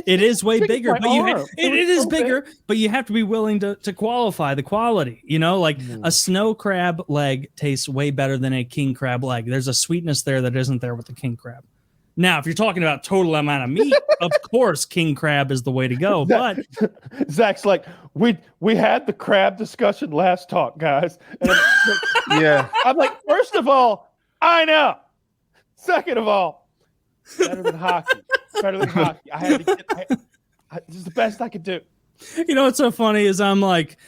is way bigger, but it is bigger, but you have to be willing to qualify the quality. You know, like a snow crab leg tastes way better than a king crab leg. There's a sweetness there that isn't there with the king crab. Now, if you're talking about total amount of meat, of course, king crab is the way to go. But Zach's like, we had the crab discussion last talk, guys. And I'm like, first of all, I know. Second of all, better than hockey. I had to get. This is the best I could do. You know what's so funny is I'm like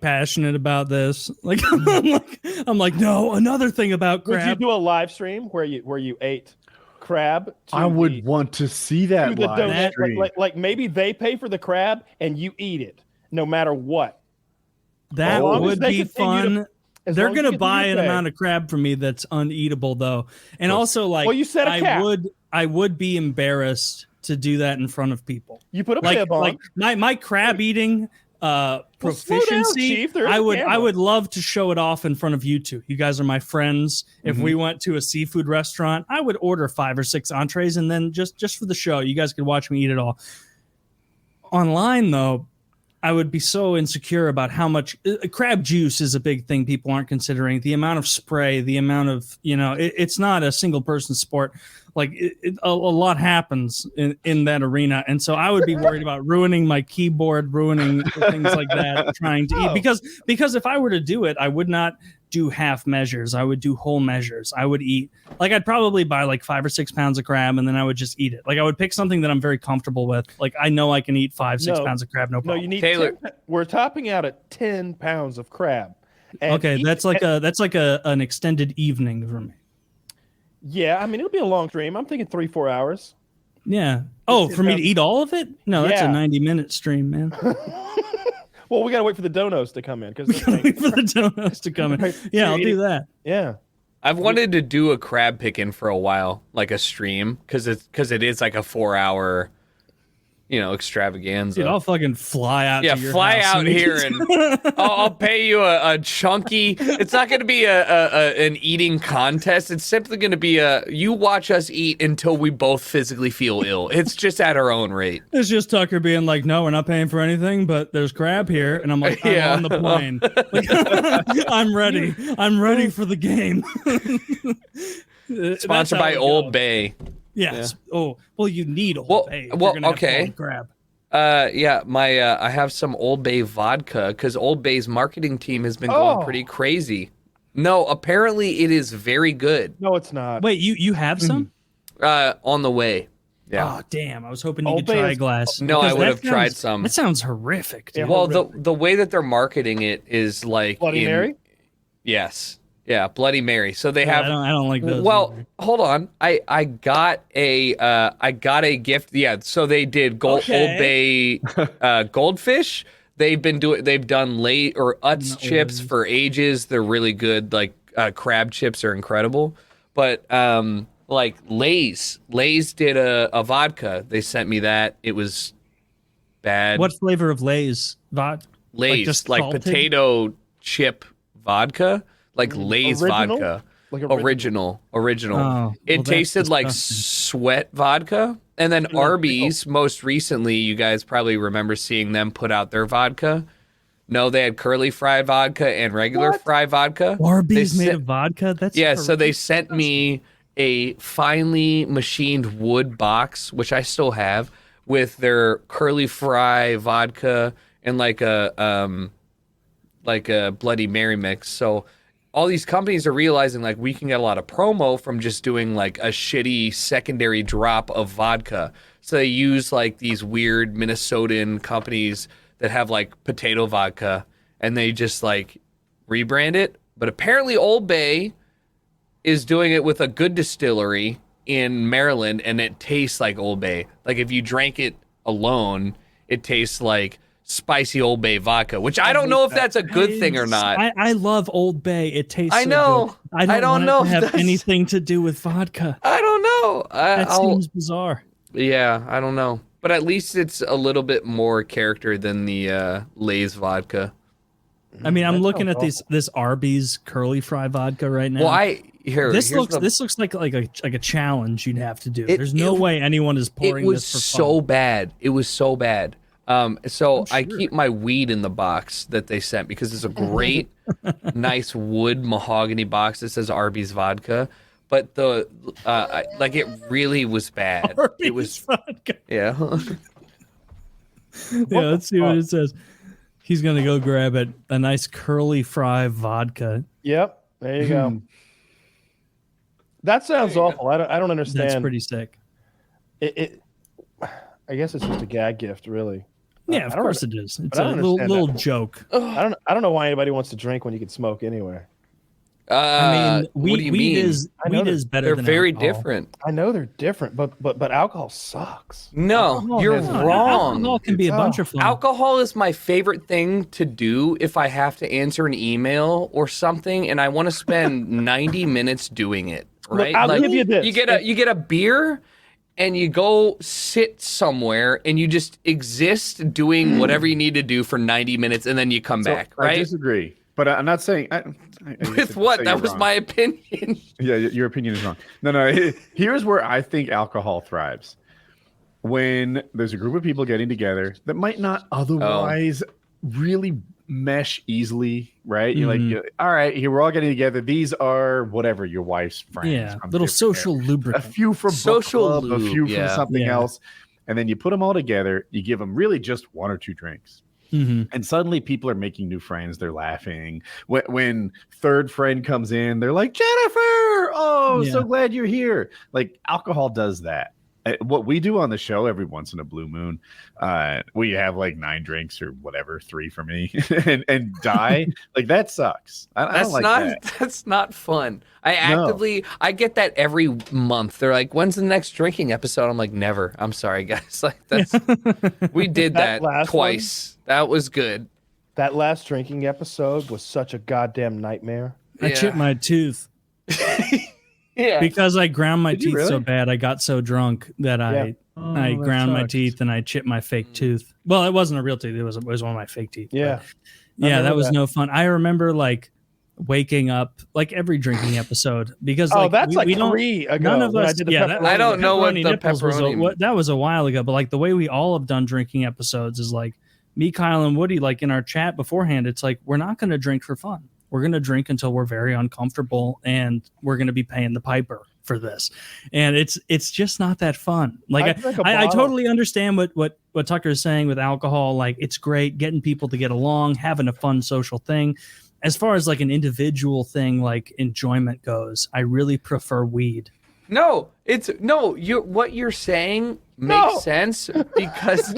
passionate about this. Like I'm like no. Another thing about crab. Would you do a live stream where you ate crab? I would want to see that live stream. Like maybe they pay for the crab and you eat it no matter what. That would be fun. They're gonna buy an amount of crab from me that's uneatable though, and also like you said a cat. I would be embarrassed to do that in front of people. You put a bib on. Like my crab eating proficiency. Chief. There's I a would camera. love to show it off in front of you two. You guys are my friends. If we went to a seafood restaurant, I would order 5 or 6 entrees, and then just for the show, you guys could watch me eat it all. Online though, I would be so insecure about how much crab juice is a big thing people aren't considering. The amount of spray, the amount of, it's not a single person sport. Like a lot happens in that arena. And so I would be worried about ruining my keyboard, ruining things like that, trying to eat. Because if I were to do it, I would not do half measures. I would do whole measures. I would eat, like I'd probably buy like 5 or 6 pounds of crab, and then I would just eat it. Like I would pick something that I'm very comfortable with. Like I know I can eat 5-6 pounds of crab, no problem. No, you need Taylor. we're topping out at 10 pounds of crab. And Okay, that's like an extended evening for me. Yeah, I mean it'll be a long stream. I'm thinking 3-4 hours. Yeah. Oh, for me to eat all of it? No, that's a Yeah. 90-minute stream, man. Well, we gotta wait for the donos to come in We gotta wait for the donuts to come in. Yeah, I'll do that. Yeah. I've wanted to do a crab picking for a while, like a stream, because it is like a 4-hour, extravaganza. Dude, I'll fucking fly out. Yeah, to your fly house out here and I'll pay you a chunky. It's not going to be an eating contest. It's simply going to be you watch us eat until we both physically feel ill. It's just at our own rate. It's just Tucker being like, "No, we're not paying for anything, but there's crab here," and I'm like, "I'm on the plane. Like, I'm ready. I'm ready for the game." Sponsored by Old Bay. Yes. Yeah. Oh, well, you need Old Bay. If well, you're gonna okay. have crab. Yeah, I have some Old Bay vodka because Old Bay's marketing team has been going pretty crazy. No, apparently it is very good. No, it's not. Wait, you have some? On the way. Yeah. Oh, damn! I was hoping you Old could Bay try a is- glass. No, Because I would that have tried sounds- some. That sounds horrific, dude. Yeah, Well, the way that they're marketing it is like Bloody Mary? Yes. Yeah, Bloody Mary. So they have. I don't like those. Well, either. hold on. I got a gift. Yeah, so they did Old Bay goldfish. They've done late or Utz chips for ages. They're really good. Like crab chips are incredible. But like Lay's did a vodka. They sent me that. It was bad. What flavor of Lay's vodka? Lay's? just Like salted? potato chip vodka. Like Lay's Original? vodka. Like Original. Oh, well, It that's tasted like disgusting. sweat vodka. And then Arby's, most recently, you guys probably remember seeing them put out their vodka. No, they had curly fry vodka and regular fry vodka. Arby's They made sent- of vodka? That's Yeah, so they horrific. sent me a finely machined wood box, which I still have, with their curly fry vodka and like a Bloody Mary mix. So all these companies are realizing like we can get a lot of promo from just doing like a shitty secondary drop of vodka. So they use like these weird Minnesotan companies that have like potato vodka and they just like rebrand it. But apparently Old Bay is doing it with a good distillery in Maryland and it tastes like Old Bay. Like if you drank it alone, it tastes like spicy Old Bay vodka, which I don't know if that's a good thing or not. I love Old Bay. It tastes I so know. good. I don't want know it to if have that's- anything to do with vodka. I don't know. That seems bizarre. Yeah, I don't know. But at least it's a little bit more character than the Lay's vodka. I mean, I'm looking at this Arby's curly fry vodka right now. Well, This looks like a challenge you'd have to do. There's no way anyone is pouring it was this for so fun. bad. It was so bad. So I keep my weed in the box that they sent because it's a great, nice wood mahogany box that says Arby's vodka. But it really was bad. Arby's It was, vodka. yeah. Yeah, let's see what it says. He's gonna go grab a nice curly fry vodka. Yep. There you go. That sounds awful. I don't understand. That's pretty sick. I guess it's just a gag gift, really. Yeah, of I don't course it is. It's I a don't little understand that. joke. I don't know why anybody wants to drink when you can smoke anywhere. I mean, what do you mean? Weed is better They're than very alcohol. different. I know they're different, but alcohol sucks. No, Alcohol you're has- wrong. Alcohol can be a bunch of fun. Alcohol is my favorite thing to do if I have to answer an email or something and I want to spend 90 minutes doing it. Right? I'll give you this. You get a beer and you go sit somewhere and you just exist doing whatever you need to do for 90 minutes and then you come back, right? I disagree, but I'm not saying. With what? That was my opinion. Yeah, your opinion is wrong. No. Here's where I think alcohol thrives. When there's a group of people getting together that might not otherwise really mesh easily, right? You're like, all right, here we're all getting together. These are whatever your wife's friends. Yeah, little social lubricant. A few from social book club, a few from something Yeah. else, and then you put them all together. You give them really just one or two drinks, and suddenly people are making new friends. They're laughing. When third friend comes in, they're like, Jennifer, oh, so glad you're here. Like alcohol does that. What we do on the show every once in a blue moon, we have like 9 drinks or whatever, 3 for me, and die. Like that sucks. I don't like that. That's not fun. I get that every month. They're like, "When's the next drinking episode?" I'm like, "Never." I'm sorry, guys. Like that's we did that twice. That was good. That last drinking episode was such a goddamn nightmare. I chipped my tooth. Yeah. Because I ground my Did you teeth so really? bad, I got so drunk that I ground my teeth and I chipped my fake tooth. Well, it wasn't a real tooth; it was one of my fake teeth. Yeah, Yeah, that was no fun. I remember like waking up like every drinking episode because that's we don't, 3 ago. none of when I us. did the Yeah, pepperoni. I don't know what the nipples was pepperoni. that was a while ago, but like the way we all have done drinking episodes is like me, Kyle, and Woody. Like in our chat beforehand, it's like we're not going to drink for fun. We're going to drink until we're very uncomfortable, and we're going to be paying the piper for this. And it's just not that fun. Like I totally understand what Tucker is saying with alcohol. Like it's great getting people to get along, having a fun social thing. As far as like an individual thing, like enjoyment goes, I really prefer weed. No, what you're saying makes sense because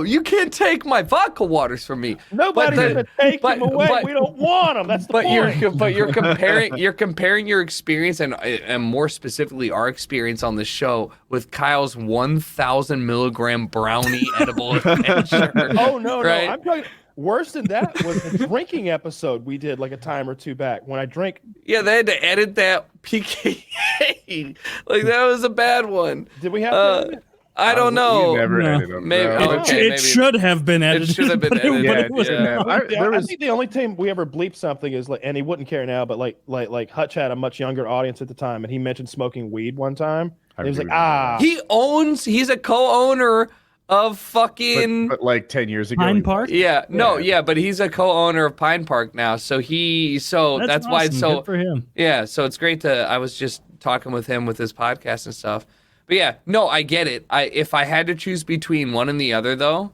you can't take my vodka waters from me. Nobody's gonna take them away. We don't want them. That's the point. You're comparing your experience and more specifically our experience on the show with Kyle's 1,000 milligram brownie edible adventure. Oh no, right? no! I'm talking. Worse than that was the drinking episode we did like a time or two back when I drank. Yeah, they had to edit that PKA. Like that was a bad one. Did we have to? I don't know. You never edited them. Maybe- bro. okay. It should have been edited. It should have been but edited. but it was Yeah. not. I think the only time we ever bleeped something is like, and he wouldn't care now, but like Hutch had a much younger audience at the time, and he mentioned smoking weed one time. And he was like, He's a co-owner of fucking but like 10 years ago. Pine Park? but he's a co-owner of Pine Park now. So that's why it's awesome. so Good for him. yeah, so it's great I was just talking with him with his podcast and stuff. But yeah, no, I get it. If I had to choose between one and the other though,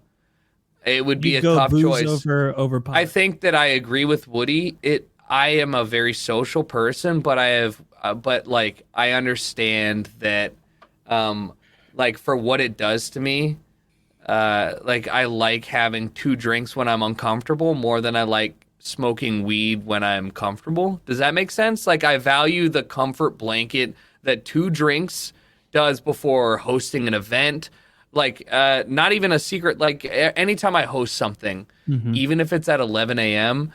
it would be You'd a go tough booze choice. over pop. I think that I agree with Woody. I am a very social person, but I understand that like for what it does to me, like I like having 2 drinks when I'm uncomfortable more than I like smoking weed when I'm comfortable. Does that make sense? Like I value the comfort blanket that 2 drinks does before hosting an event. Like not even a secret, like anytime I host something, even if it's at 11 a.m.,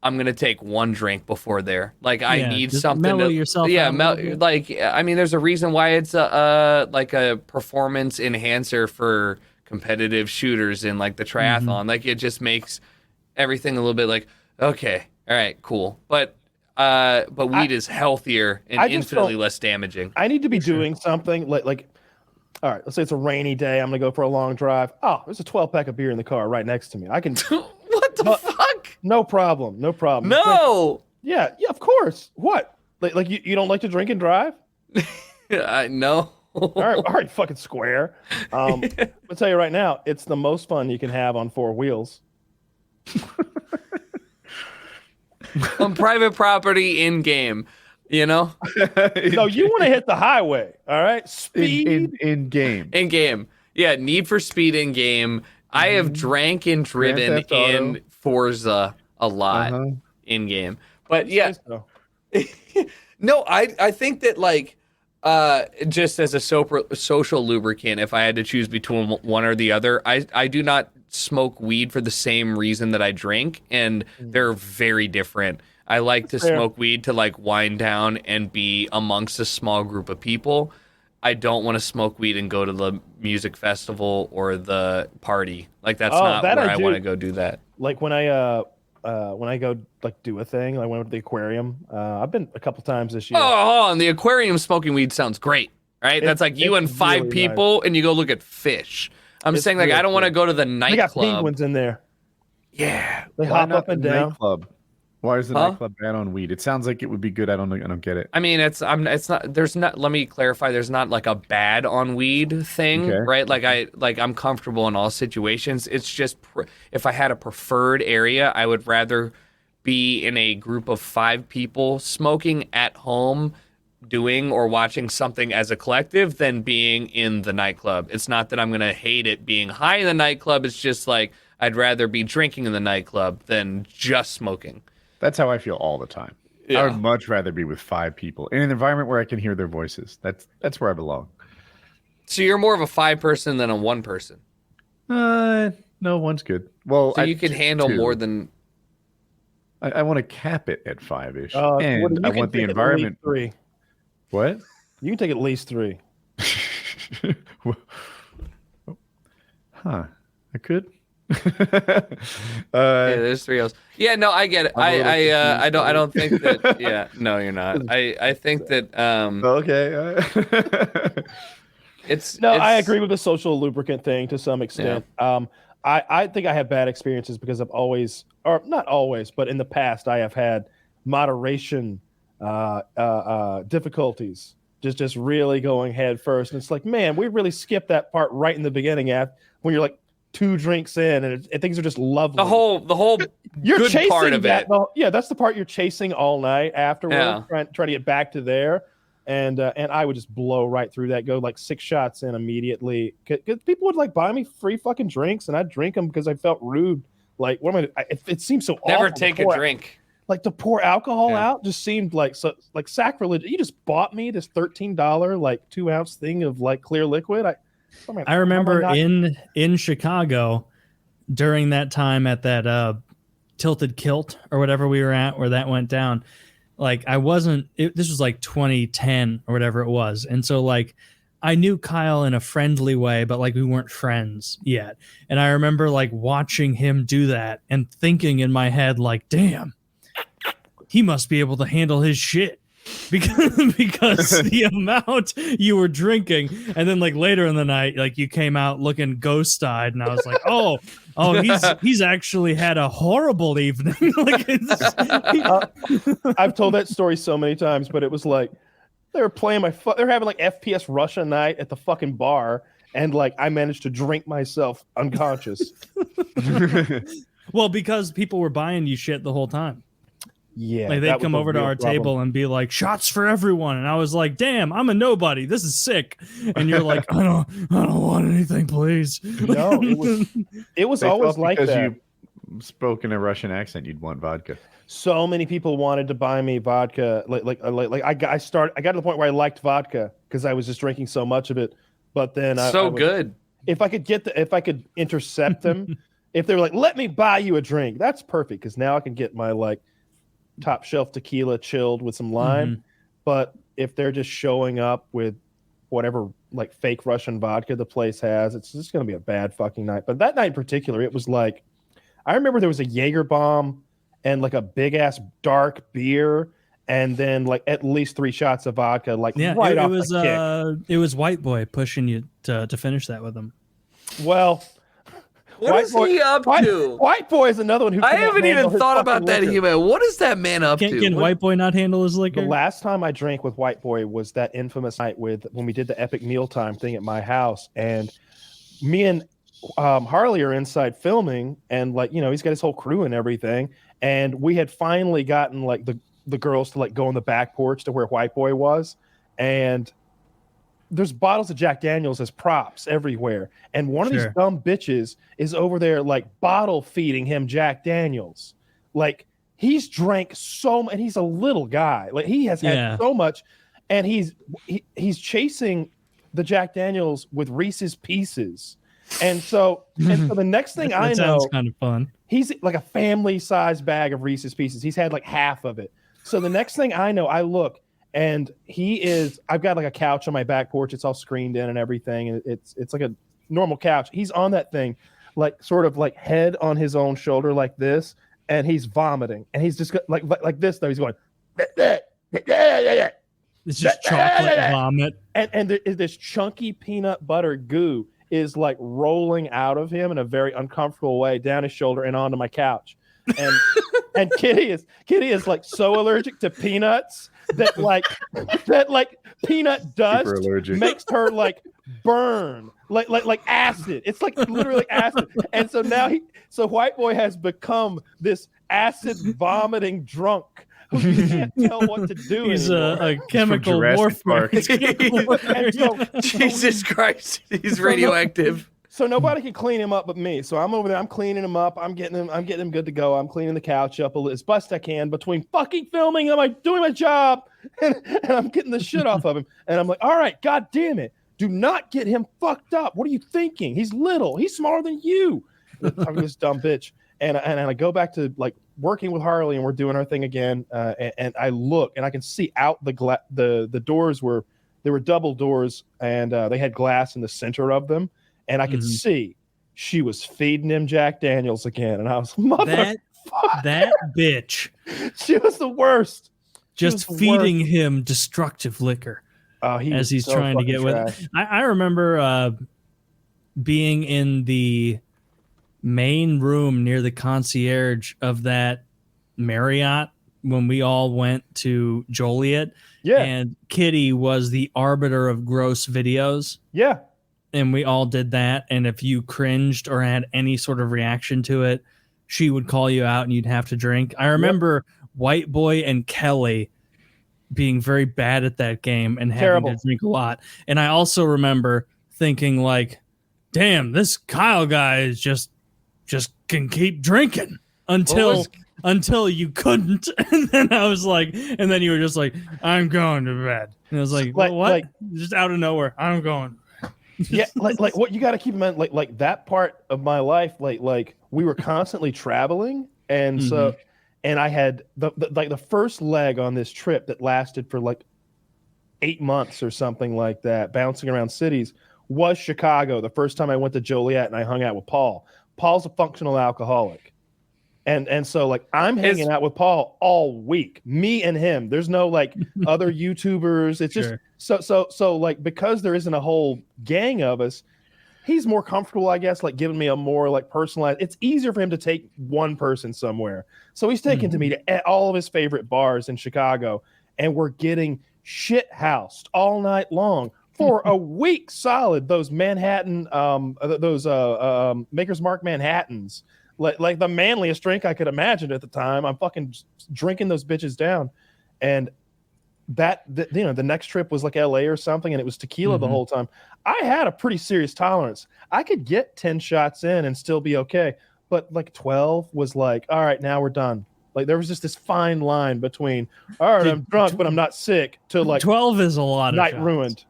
I'm going to take 1 drink before there. Like I need just something mellow to yourself yeah, out a little bit. like I mean there's a reason why it's like a performance enhancer for competitive shooters in like the triathlon. Like it just makes everything a little bit like okay, all right, cool. But weed is healthier and infinitely less damaging. I need to be doing something like all right, let's say it's a rainy day. I'm going to go for a long drive. Oh, there's a 12-pack of beer in the car right next to me. I can. What the fuck? No problem. No problem. No. Yeah, of course. What? Like you don't like to drink and drive? No. All right, fucking square. I'll tell you right now, it's the most fun you can have on 4 wheels. On private property in game, you know? No, you want to hit the highway, all right? Speed. in game. In game. Yeah, Need for Speed in game. I have drank and driven Theft Auto. in Forza a lot in game. But yeah, no, I think that like just as a social lubricant, if I had to choose between one or the other, I do not smoke weed for the same reason that I drink, and they're very different. I like to smoke weed to like wind down and be amongst a small group of people. I don't want to smoke weed and go to the music festival or the party. Like that's not that where I I do. want to go do that. Like when I go like do a thing, I went to the aquarium. I've been a couple times this year. Oh, and the aquarium smoking weed sounds great, right? That's like you and it's 5 really people and you go look at fish. I'm It's saying like real I don't want to cool. go to the They got nightclub. penguins in there. Yeah. They Why hop not up and the down. nightclub? Why is the Huh? nightclub ban on weed? It sounds like it would be good. I don't get it. I mean, it's not. There's not. Let me clarify. There's not like a bad on weed thing, Okay. right? I'm comfortable in all situations. It's just if I had a preferred area, I would rather be in a group of 5 people smoking at home, doing or watching something as a collective than being in the nightclub. It's not that I'm gonna hate it being high in the nightclub. It's just like I'd rather be drinking in the nightclub than just smoking. That's how I feel all the time. Yeah. I would much rather be with 5 people in an environment where I can hear their voices. That's where I belong. So you're more of a 5 person than a 1 person. No, one's good. Well, So you can handle 2. more than. I want to cap it at 5-ish, Woody, and you I can want the take at least environment. 3. What? You can take at least 3. Huh? I could. Yeah, there's 3 L's. Yeah, no, I get it. I don't think that. Yeah, no, you're not. I think that Okay. it's. I it's- agree with the social lubricant thing to some extent. I think I have bad experiences because I've always, or not always, but in the past, I have had moderation difficulties. Just really going head first. And it's like, man, we really skipped that part right in the beginning when you're like 2 drinks in and things are just lovely. The whole You're good chasing part of that, it. yeah, that's the part you're chasing all night afterwards, Yeah. trying to get back to there. And I would just blow right through that, go like 6 shots in immediately. Because people would like buy me free fucking drinks, and I'd drink them because I felt rude. Like, what am I? It seems so Never awful to take a pour- drink. Like to pour alcohol Yeah. out just seemed like sacrilege. You just bought me this $13 like 2-ounce thing of like clear liquid. I remember in Chicago during that time at that Tilted Kilt or whatever we were at, where that went down. Like this was like 2010 or whatever it was. And so like I knew Kyle in a friendly way, but like we weren't friends yet. And I remember like watching him do that and thinking in my head, like, damn, he must be able to handle his shit. Because the amount you were drinking, and then like later in the night, like you came out looking ghost-eyed, and I was like, oh, he's actually had a horrible evening. Like I've told that story so many times, but it was like they were playing they're having like FPS Russia night at the fucking bar, and like I managed to drink myself unconscious. Well, because people were buying you shit the whole time. Yeah, Like they'd come over to our table and be like, shots for everyone. And I was like, damn, I'm a nobody. This is sick. And you're like, I don't want anything, please. No, it was They always thought like because that. you spoke in a Russian accent, you'd want vodka. So many people wanted to buy me vodka. I got to the point where I liked vodka because I was just drinking so much of it. But then I would, good. if I could intercept them, if they were like, let me buy you a drink, that's perfect because now I can get my like top shelf tequila chilled with some lime. But if they're just showing up with whatever like fake Russian vodka the place has, it's just going to be a bad fucking night. But that night in particular, it was like, I remember there was a Jaeger bomb and like a big ass dark beer and then like at least 3 shots of vodka, like right off the kick. It was White Boy pushing you to finish that with him. Well, What is he up to? White Boy is another one who I cannot haven't handle even his thought fucking about that liquor. human. What is that man up to? Can White Boy not handle his liquor? The last time I drank with White Boy was that infamous night when we did the epic mealtime thing at my house, and me and Harley are inside filming, and like he's got his whole crew and everything, and we had finally gotten like the girls to like go on the back porch to where White Boy was, and there's bottles of Jack Daniels as props everywhere, and one of these dumb bitches is over there like bottle feeding him Jack Daniels. Like he's drank so much, and he's a little guy. Like he has had so much, and he's chasing the Jack Daniels with Reese's Pieces. And so the next thing I know, sounds kind of fun. He's like a family size bag of Reese's Pieces. He's had like half of it. So the next thing I know, I look And I've got like a couch on my back porch. It's all screened in and everything. And it's like a normal couch. He's on that thing, like sort of like head on his own shoulder like this. And he's vomiting. And he's just like this though. He's going, It's just chocolate vomit. And this chunky peanut butter goo is like rolling out of him in a very uncomfortable way down his shoulder and onto my couch. And Kitty is like so allergic to peanuts that like peanut dust makes her like burn like acid. It's like literally like acid. And so now White Boy has become this acid vomiting drunk who you can't tell what to do. He's a chemical warfare. Jesus Christ, he's radioactive. So nobody can clean him up but me. So I'm over there. I'm cleaning him up. I'm getting him good to go. I'm cleaning the couch up as best I can between fucking filming and I'm doing my job, and I'm getting the shit off of him. And I'm like, all right, God damn it, do not get him fucked up. What are you thinking? He's little. He's smaller than you. I'm this dumb bitch. And I go back to like working with Harley, and we're doing our thing again. And I look, and I can see out the doors were double doors, and they had glass in the center of them. And I could see she was feeding him Jack Daniels again. And I was, that bitch. She was the worst. Just feeding him destructive liquor as he's so trying to get trash. With it. I remember being in the main room near the concierge of that Marriott when we all went to Joliet. Yeah. And Kitty was the arbiter of gross videos. Yeah. And we all did that. And if you cringed or had any sort of reaction to it, she would call you out and you'd have to drink. I remember White Boy and Kelly being very bad at that game and having to drink a lot. And I also remember thinking like, damn, this Kyle guy is just can keep drinking until you couldn't. And then I was like, and then you were just like, I'm going to bed. And I was like what? Like, just out of nowhere, I'm going. Yeah, like what you got to keep in mind, like that part of my life, like we were constantly traveling, and so, and I had the first leg on this trip that lasted for like 8 months or something like that, bouncing around cities, was Chicago. The first time I went to Joliet and I hung out with Paul. Paul's a functional alcoholic, and so like I'm hanging out with Paul all week, me and him. There's no like other YouTubers. It's just. So like, because there isn't a whole gang of us, he's more comfortable, I guess, like giving me a more like personalized. It's easier for him to take one person somewhere. So he's taken to me to all of his favorite bars in Chicago, and we're getting shit housed all night long for a week solid. Those Manhattan, Maker's Mark Manhattans, like the manliest drink I could imagine at the time. I'm fucking drinking those bitches down, and the next trip was like LA or something, and it was tequila the whole time. I had a pretty serious tolerance. I could get 10 shots in and still be okay, but like 12 was like, all right, now we're done. Like there was just this fine line between, all right, I'm drunk but I'm not sick, to like 12 is a lot. Night of ruined.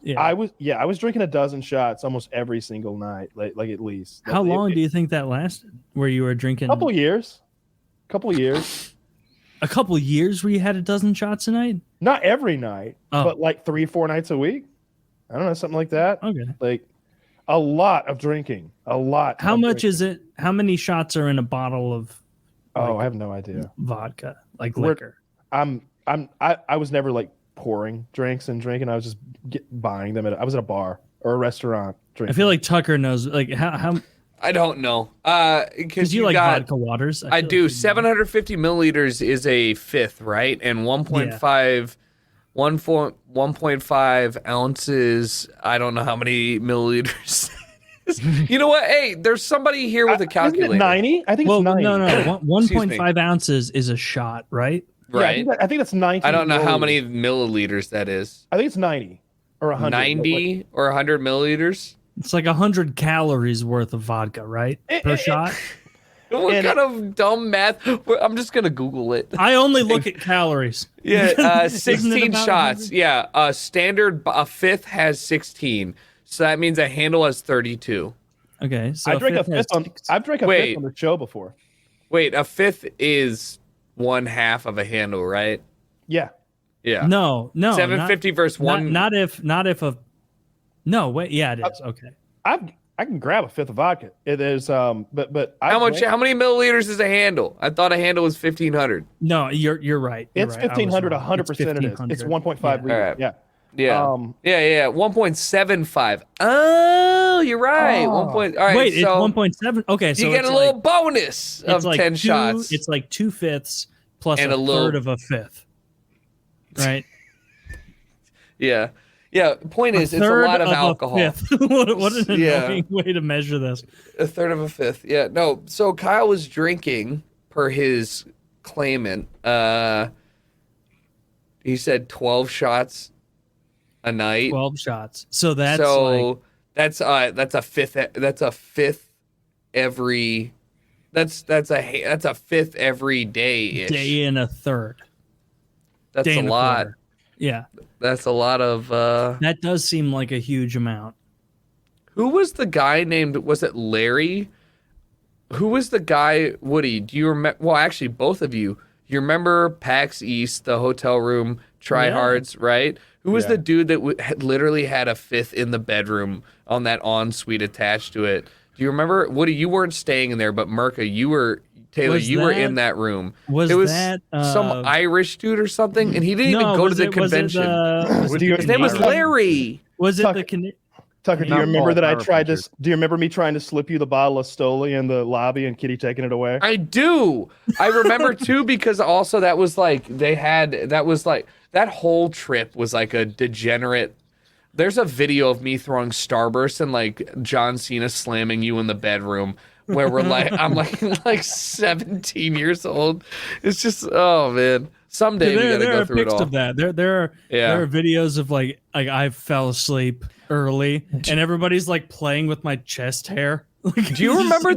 Yeah, I was drinking a dozen shots almost every single night, like at least. How long do you think that lasted? Where you were drinking? Couple years. A couple years where you had a dozen shots a night? Not every night, but like 3-4 nights a week. I don't know, something like that. Okay. Like a lot of drinking. A lot. How much is it? How many shots are in a bottle of I have no idea. Vodka, like liquor. I was never like pouring drinks and drinking. I was just buying them I was at a bar or a restaurant drinking. I feel like Tucker knows like how I don't know. Because you like vodka waters. I do. Like 750 milliliters is a fifth, right? And 1.5 ounces. I don't know how many milliliters. You know what? Hey, there's somebody here with a calculator. 90? I think it's 90. No. 1.5 ounces is a shot, right? Right. Yeah, I think that's 90. I don't know how many milliliters that is. I think it's 90 or 100. 90 or 100 milliliters? It's like 100 calories worth of vodka, right? Per shot? What kind of dumb math? I'm just going to Google it. I only look at calories. Yeah, 16 shots. 100? Yeah, a fifth has 16. So that means a handle has 32. Okay. So I've drank a fifth on the show before. Wait, a fifth is 1/2 of a handle, right? Yeah. Yeah. No, 750 versus one. Not if a. No, wait. Yeah, it is. Okay. I can grab a fifth of vodka. It is, but How many milliliters is a handle? I thought a handle was 1,500. No, you're right. It's 1,500. 100% it is. It's 1.5 liters. Right. Yeah. Yeah. 1.75. Oh, you're right. All right. Wait, so it's 1.7. Okay, so you get a little bonus of 10 shots. It's like 2/5 plus and a third of a fifth. Right. Yeah. Yeah. Point is, it's a lot of alcohol. What an annoying way to measure this. A third of a fifth. Yeah. No. So Kyle was drinking per his claimant. He said 12 shots a night. 12 shots. So that's that's a fifth. That's a fifth every. That's a fifth every day. Day and a third. That's a lot. Yeah. That's a lot of. That does seem like a huge amount. Who was the guy named? Was it Larry? Who was the guy? Woody, do you remember? Well, actually, both of you. You remember PAX East, the hotel room tryhards, right? Who was the dude that literally had a fifth in the bedroom on that ensuite attached to it? Do you remember? Woody, you weren't staying in there, but Mirka, you were. Taylor, you were in that room. It was some Irish dude or something, and he didn't even go to the convention. His name was Larry. Was it the Tucker, do you remember that I tried this? Do you remember me trying to slip you the bottle of Stoli in the lobby and Kitty taking it away? I do. I remember too, because also that was like that whole trip was like a degenerate. There's a video of me throwing Starburst and like John Cena slamming you in the bedroom where we're like, I'm like 17 years old. It's just, oh man. Someday we gotta go through it all. Of that. There are videos of like I fell asleep early and everybody's like playing with my chest hair. Do you remember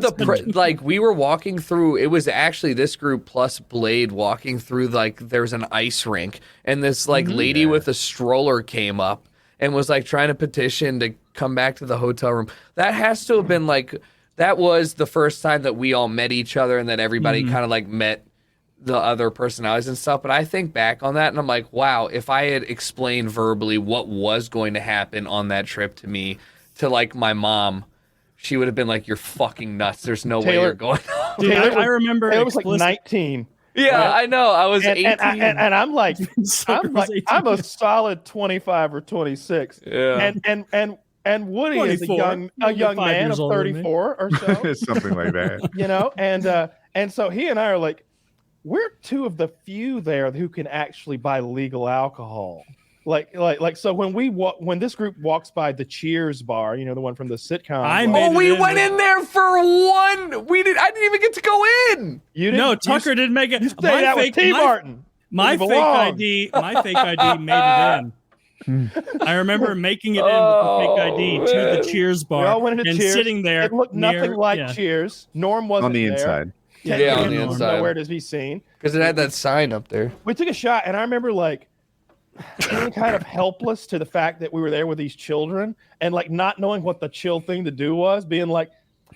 like we were walking through? It was actually this group plus Blade walking through like there's an ice rink and this like lady with a stroller came up and was like trying to petition to come back to the hotel room. That has to have been like that was the first time that we all met each other and that everybody kind of like met the other personalities and stuff. But I think back on that and I'm like, wow, if I had explained verbally what was going to happen on that trip to me, to like my mom, she would have been like, you're fucking nuts. There's no way you're going on. Dude, I remember it was like 19. Yeah, right? I know. I was 18. And I'm like, I'm a solid 25 or 26. Yeah. And Woody is a young man of 34 or so. Something like that. You know, and so he and I are like, we're two of the few there who can actually buy legal alcohol. Like so when this group walks by the Cheers bar, you know, the one from the sitcom. We went in there for one. I didn't even get to go in. You didn't? No, Tucker didn't make it. You stayed out with TmarTn. My fake ID made it in. I remember making it in with the fake ID to the Cheers bar. We all went into Cheers. Sitting there. It looked nothing like Cheers. Norm wasn't on the there. Inside. Yeah, on the inside. Nowhere to be seen. Because it had that sign up there. We took a shot, and I remember like feeling kind of helpless to the fact that we were there with these children, and like not knowing what the chill thing to do was. Being like,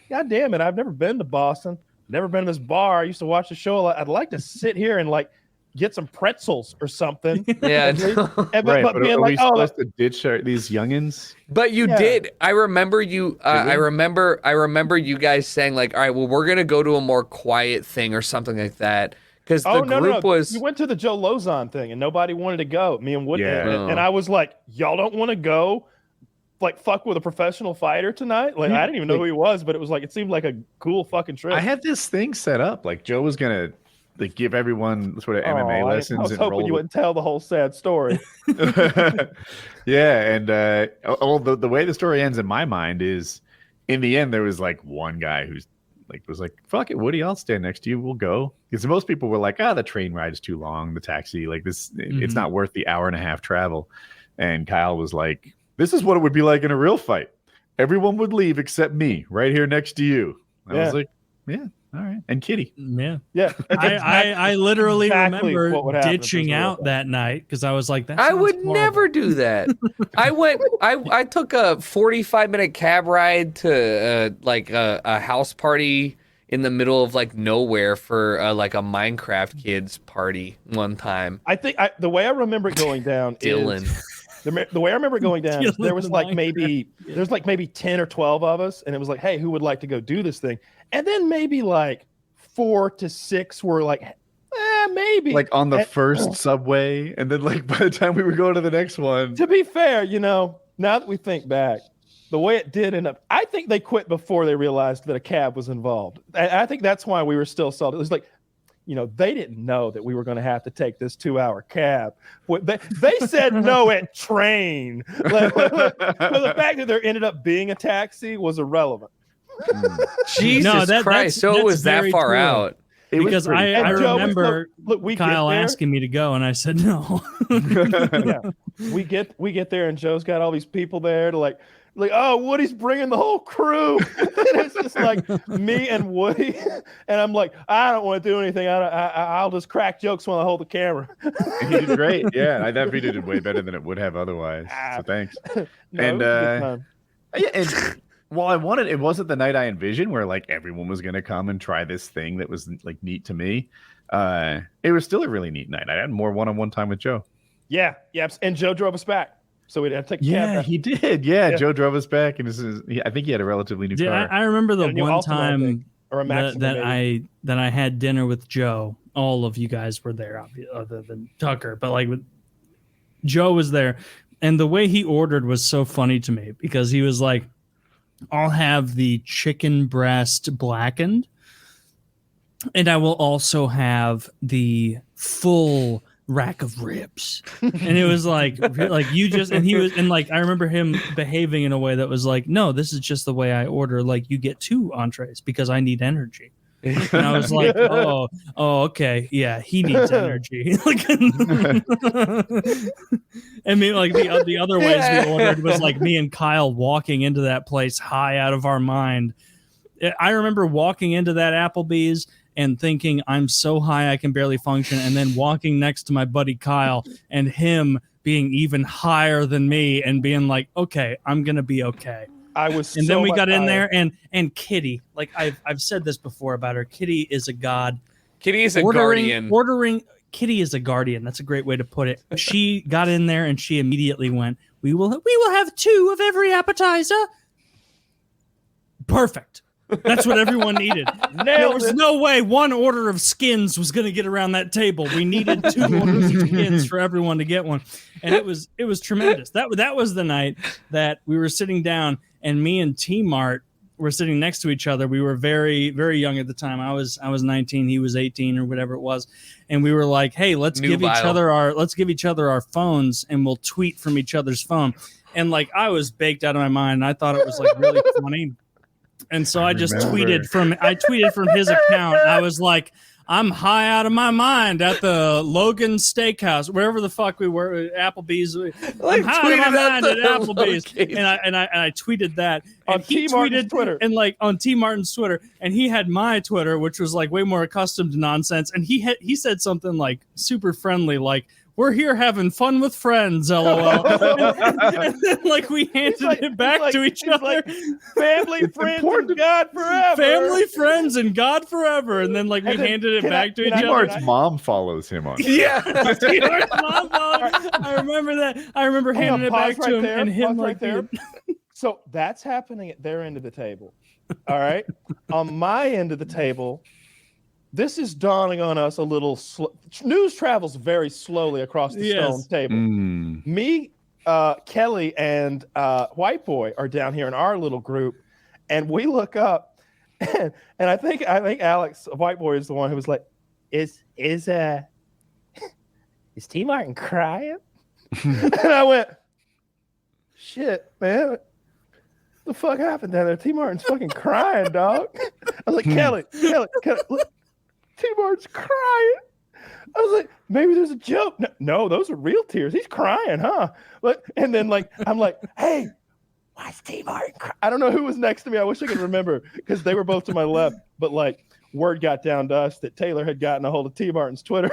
God damn it, I've never been to Boston, never been to this bar. I used to watch the show. I'd like to sit here and like get some pretzels or something. Yeah, but being like, supposed to ditch these youngins? But you did. I remember you. I remember you guys saying like, all right, well, we're gonna go to a more quiet thing or something like that. Because the group was. We went to the Joe Lauzon thing and nobody wanted to go. Me and Woody. Yeah. And I was like, y'all don't want to go, like fuck with a professional fighter tonight. Like I didn't even know who he was, but it was like it seemed like a cool fucking trip. I had this thing set up. Like Joe was gonna like give everyone sort of MMA lessons. I was hoping you wouldn't tell the whole sad story. Yeah, and the way the story ends in my mind is, in the end, there was like one guy who's like was like, "Fuck it, Woody, I'll stand next to you. We'll go." Because most people were like, "The train ride's too long. The taxi, like this, it's not worth the hour and a half travel." And Kyle was like, "This is what it would be like in a real fight. Everyone would leave except me, right here next to you." I was like, "Yeah." All right. And Kitty. Yeah. I literally remember ditching out that night because I was like, I would never do that. I took a 45-minute cab ride to like a house party in the middle of like nowhere for like a Minecraft kids party one time. I think the way I remember it going down Dylan. is the way I remember it going down is there was like maybe 10 or 12 of us, and it was like, hey, who would like to go do this thing? And then maybe like 4 to 6 were like, maybe like on the first subway, and then like by the time we were going to the next one. To be fair, now that we think back, the way it did end up, I think they quit before they realized that a cab was involved. I think that's why we were still salty. It was like, they didn't know that we were going to have to take this 2-hour cab. They said no at train. Like, the fact that there ended up being a taxi was irrelevant. Jesus Christ! So it was that far out. Because I remember look, Kyle asking me to go, and I said no. Yeah. We get there, and Joe's got all these people there to like, oh, Woody's bringing the whole crew. And it's just like me and Woody, and I'm like, I don't want to do anything. I'll just crack jokes when I hold the camera. He did great. Yeah, that video did way better than it would have otherwise. So thanks. And well, it wasn't the night I envisioned where like everyone was going to come and try this thing that was like neat to me. It was still a really neat night. I had more one-on-one time with Joe. Yeah. And Joe drove us back. So we had to take a cab back. He did. Yeah, Joe drove us back, and I think he had a relatively new car. I remember the one time that I had dinner with Joe. All of you guys were there, other than Tucker, but like Joe was there, and the way he ordered was so funny to me because he was like, I'll have the chicken breast blackened, and I will also have the full rack of ribs. And it was like you just, and he was, and like I remember him behaving in a way that was like, no, this is just the way I order. Like, you get 2 entrees because I need energy. And I was like, oh, okay, yeah, he needs energy. I mean, like the other ways we ordered was like me and Kyle walking into that place high out of our mind. I remember walking into that Applebee's and thinking I'm so high I can barely function, and then walking next to my buddy Kyle and him being even higher than me and being like, okay, I'm gonna be okay. Then we got in there, and Kitty, like I've said this before about her. Kitty is a god. Kitty is a guardian. Kitty is a guardian. That's a great way to put it. She got in there and she immediately went, we will have 2 of every appetizer. Perfect. That's what everyone needed. There was no way 1 order of skins was going to get around that table. We needed 2 orders of skins for everyone to get one, and it was tremendous. That was the night that we were sitting down, and me and T-Mart were sitting next to each other. We were very, very young at the time. I was 19, he was 18 or whatever it was, and we were like, "Hey, let's give each other our phones, and we'll tweet from each other's phone." And like I was baked out of my mind. And I thought it was like really funny. And so I just tweeted from his account. And I was like, I'm high out of my mind at the Logan Steakhouse, wherever the fuck we were, Applebee's. I'm high out of my mind at Applebee's. And I tweeted that. And he tweeted Twitter. And like on T Martin's Twitter. And he had my Twitter, which was like way more accustomed to nonsense. And he said something like super friendly, like, we're here having fun with friends, LOL. and then, like, we handed it back to each other. Like, family, friends, and God forever. Family, friends, and God forever. And then, like, we handed it back to each other. T-Mart's mom follows him on. Yeah. T-Mart's mom follows. I remember that. I remember handing it back to him and him like there. So that's happening at their end of the table. All right. On my end of the table, this is dawning on us a little. News travels very slowly across the stone table. Me, Kelly, and White Boy are down here in our little group, and we look up, and I think Alex, White Boy, is the one who was like, "Is T Martin crying?" And I went, "Shit, man, what the fuck happened down there? T Martin's fucking crying, dog." I was like, Kelly, look. T-Mart's crying. I was like, maybe there's a joke. No, those are real tears. He's crying, huh? But and then like I'm like, hey, why's T-Mart crying? I don't know who was next to me. I wish I could remember because they were both to my left. But like word got down to us that Taylor had gotten a hold of T-Martin's Twitter.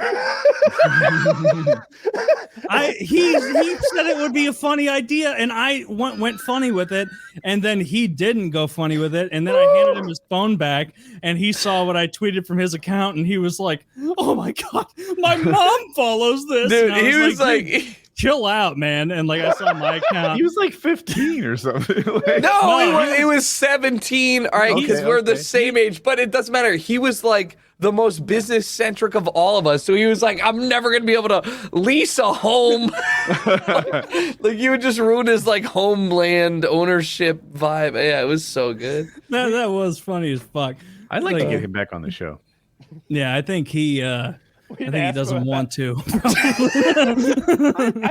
He said it would be a funny idea, and I went funny with it, and then he didn't go funny with it, and then I handed him his phone back, and he saw what I tweeted from his account, and he was like, "Oh my god, my mom follows this." Dude, he was like chill out, man. And like I saw my account. He was like 15 or something. Like, no, he was 17. All right, because we're the okay. same age, but it doesn't matter. He was like the most business centric of all of us. So he was like, I'm never gonna be able to lease a home. like you would just ruin his like homeland ownership vibe. Yeah, it was so good. That was funny as fuck. I'd like to get him back on the show. Yeah, I think he doesn't want to.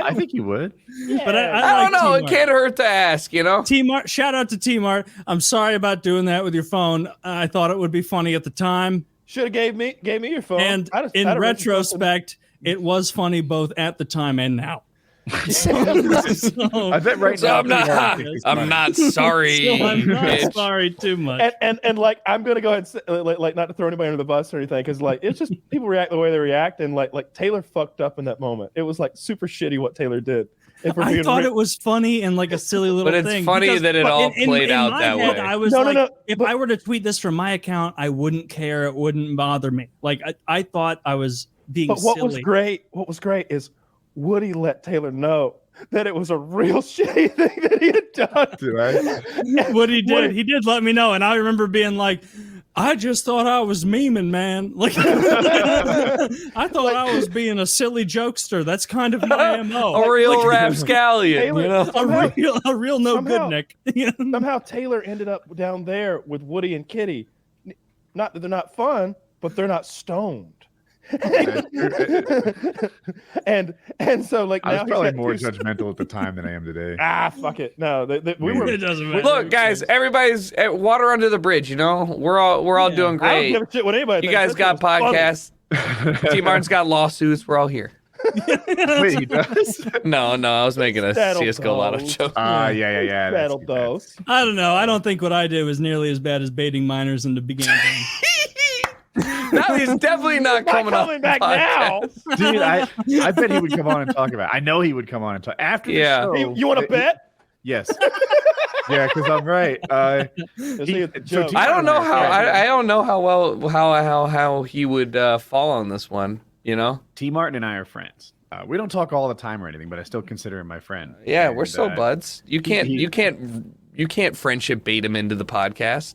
I think he would. Yeah. But I don't know. It can't hurt to ask, you know? T-Mart, shout out to T-Mart. I'm sorry about doing that with your phone. I thought it would be funny at the time. Should have gave me your phone. And in retrospect, it was funny both at the time and now. I bet right now. I'm not sorry. So I'm not sorry too much. And like I'm gonna go ahead and say, like not to throw anybody under the bus or anything, because like it's just people react the way they react, and like Taylor fucked up in that moment. It was like super shitty what Taylor did. I thought it was funny and like a silly little thing. But it's funny that it all played out that way. I was if I were to tweet this from my account, I wouldn't care. It wouldn't bother me. Like I thought I was being silly. What was great is Woody let Taylor know that it was a real shitty thing that he had done. Woody did. He did let me know, and I remember being like, I just thought I was memeing, man. Like, I thought I was being a silly jokester. That's kind of my MO. A real rapscallion, Taylor, you know? A real no good Nick. Somehow Taylor ended up down there with Woody and Kitty. Not that they're not fun, but they're not stoned. and so like I now was probably more judgmental at the time than I am today. Fuck it. No, we were. It doesn't matter. Look, guys, everybody's at water under the bridge. You know, we're all doing great. I don't give a shit what anybody you thinks. guys got podcasts. T-Martin's got lawsuits. We're all here. Wait, he does? No, I was making a CS:GO Lotto joke. Yeah. Battle those. I don't know. I don't think what I did was nearly as bad as baiting minors into beginning. Now he's definitely not coming back now. Dude, I bet he would come on and talk about it. I know he would come on and talk after the show. You want to bet? Yes. Yeah, because I'm right. I don't know how I don't know how he would fall on this one. You know, T-Martin and I are friends. We don't talk all the time or anything, but I still consider him my friend. Yeah, and, we're still buds. You can't friendship bait him into the podcast.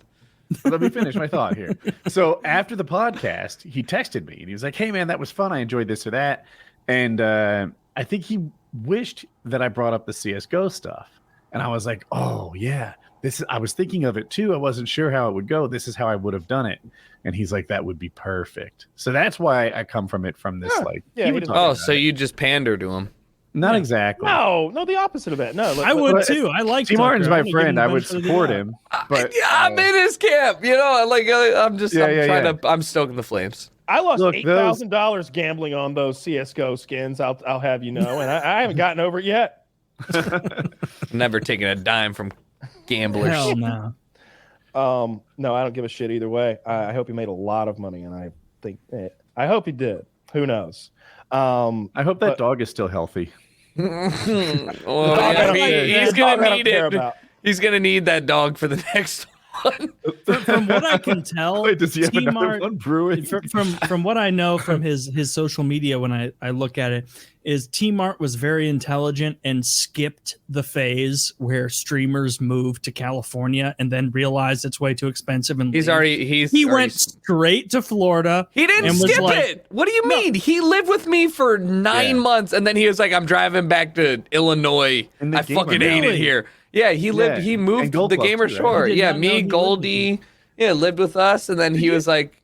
Let me finish my thought here. So after the podcast, he texted me and he was like, "Hey man, that was fun. I enjoyed this or that." And I think he wished that I brought up the CS:GO stuff. And I was like, "Oh yeah, I was thinking of it too. I wasn't sure how it would go. This is how I would have done it." And he's like, "That would be perfect." So that's why I come from this so you just pander to him. Not exactly. No, the opposite of that. No, I would too. I like T-Martin's my friend. I would support him. But I'm in his camp. You know, like I'm stoking the flames. I lost $8,000 gambling on those CS:GO skins. I'll have you know, and I haven't gotten over it yet. Never taken a dime from gamblers. Hell no. No, I don't give a shit either way. I hope he made a lot of money, and I hope he did. Who knows? I hope that dog is still healthy. He's gonna need it. He's gonna need that dog for the next one. From what I can tell, wait, does he have another one brewing? From what I know from his social media, when I look at it, is T-Mart was very intelligent and skipped the phase where streamers moved to California and then realized it's way too expensive. And he went straight to Florida. He didn't skip it. What do you mean? He lived with me for 9 months, and then he was like, "I'm driving back to Illinois. I fucking hate it here." Yeah, he lived. He moved to the Gamer Shore. Yeah, me, Goldie. Yeah, lived with us, and then he was like,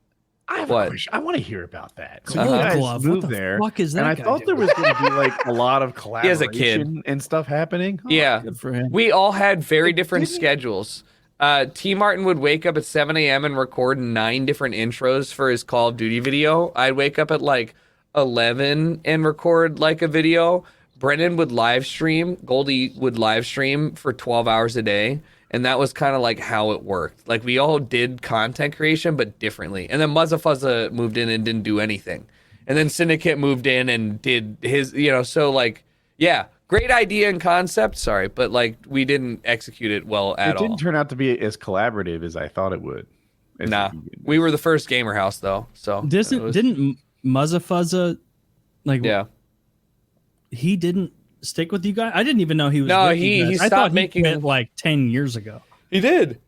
I want to hear about that. So you guys Glove. moved What the there, fuck is that and I guy thought there doing? was going to be like a lot of collaboration He has a kid. and stuff happening. Yeah, Good for him. we all had very different schedules. T-Martin would wake up at 7 a.m. and record 9 different intros for his Call of Duty video. I'd wake up at like 11 and record like a video. Brennan would live stream. Goldie would live stream for 12 hours a day. And that was kind of like how it worked. Like we all did content creation, but differently. And then Muzza Fuzza moved in and didn't do anything. and then Syndicate moved in and did his, so like, yeah, great idea and concept. Sorry, but like we didn't execute it well at all. It didn't turn out to be as collaborative as I thought it would. Nah, we were the first gamer house though. So didn't Muzzafuzza yeah, he didn't stick with you guys? I didn't even know he was. No, with you he guys. stopped I thought making he quit like 10 years ago. He did.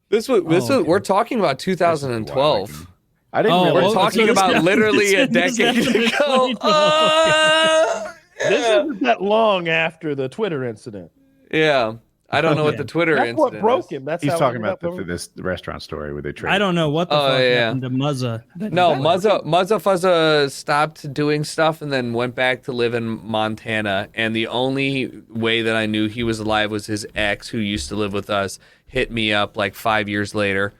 This was okay. We're talking about 2012. I didn't. We're talking about literally a decade ago. This isn't that long after the Twitter incident. Yeah. I don't know what the Twitter That's incident what broke is. him. That's He's how talking about this restaurant story where they traded. I don't know what the fuck happened to Muzza. No, Muzzafuzza stopped doing stuff and then went back to live in Montana. And the only way that I knew he was alive was his ex, who used to live with us, hit me up like 5 years later,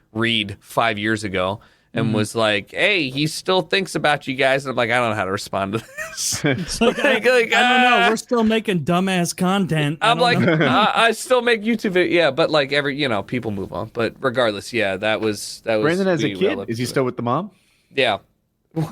5 years ago, and was like, hey, he still thinks about you guys. And I'm like, I don't know how to respond to this. It's like, I don't know. We're still making dumbass content. I'm like, I still make YouTube videos. Yeah, but like people move on. But regardless, yeah, that was Brandon as a kid. Is he still with the mom? Yeah.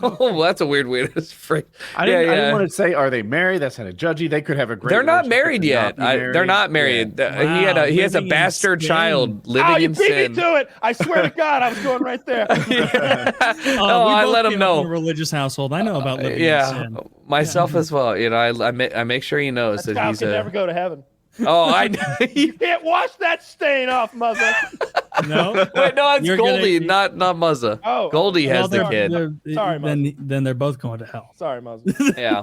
Well, that's a weird way to phrase. I didn't want to say, are they married? That's kind of judgy. They could have a great. They're not married yet. They're not married. Yeah. Wow, he has a bastard child living in sin. You beat me to it. I swear to God, I was going right there. I let him know. A religious household. I know about living in sin. Myself as well. I make sure he knows that he's can never go to heaven. Oh, I you can't wash that stain off, Muzza. No, wait, no, it's Goldie, not Muzza. Oh, Goldie has the kid. Sorry, Muzza. Then they're both going to hell. Sorry, Muzza. Yeah,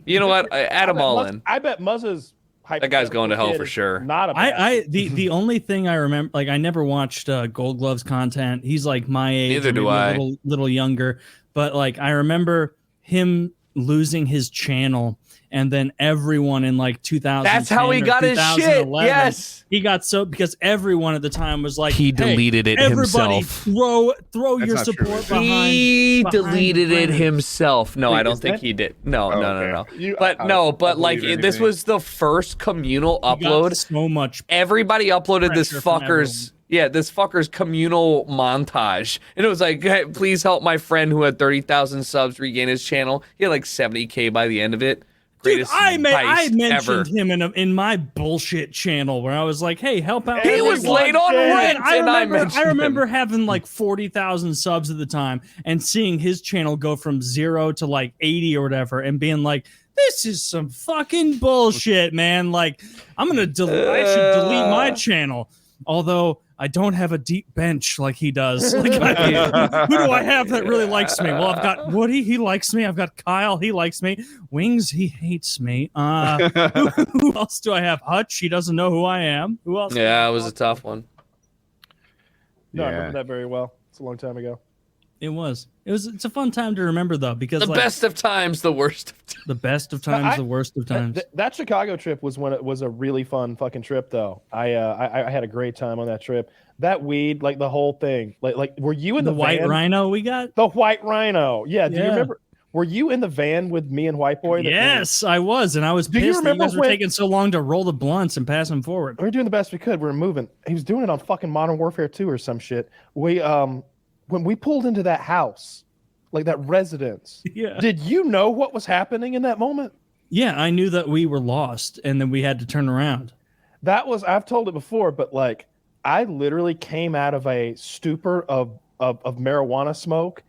you know what? Add them all in. I bet Muzza's. That guy's going to hell for sure. Not a the only thing I remember, like I never watched Gold Glove's content. He's like my age. Neither do I. A little younger, but like I remember him losing his channel. And then everyone in like 2000. That's how he got his shit. Yes. He got because everyone at the time was like, he deleted it everybody himself. Throw your support behind. He deleted it himself. No, I don't think he did. No. But like this was the first communal upload. So much. Everybody uploaded this fucker's communal montage. And it was like, hey, please help my friend who had 30,000 subs regain his channel. He had like 70K by the end of it. Dude, I mentioned him in my bullshit channel where I was like, "Hey, help out." He was late on rent, I remember having like 40,000 subs at the time and seeing his channel go from 0 to like 80 or whatever, and being like, "This is some fucking bullshit, man!" Like, I should delete my channel. Although I don't have a deep bench like he does. Like, who do I have that really likes me? Well, I've got Woody. He likes me. I've got Kyle. He likes me. Wings. He hates me. Who else do I have? Hutch. He doesn't know who I am. Who else? Yeah, it was a tough one. No, I remember that very well. It's a long time ago. It's a fun time to remember though, because the best of times, the worst of times. The best of times, the worst of times. That Chicago trip was when it was a really fun fucking trip though. I had a great time on that trip. That weed, like the whole thing. Like were you in the white van? rhino we got? The white rhino. Yeah. Do you remember? Were you in the van with me and White Boy? Yes, I was, and I was pissed that you guys were taking so long to roll the blunts and pass them forward. We were doing the best we could. We were moving. He was doing it on fucking Modern Warfare 2 or some shit. When we pulled into that house, like that residence, did you know what was happening in that moment? Yeah, I knew that we were lost and then we had to turn around. I've told it before, but like I literally came out of a stupor of marijuana smoke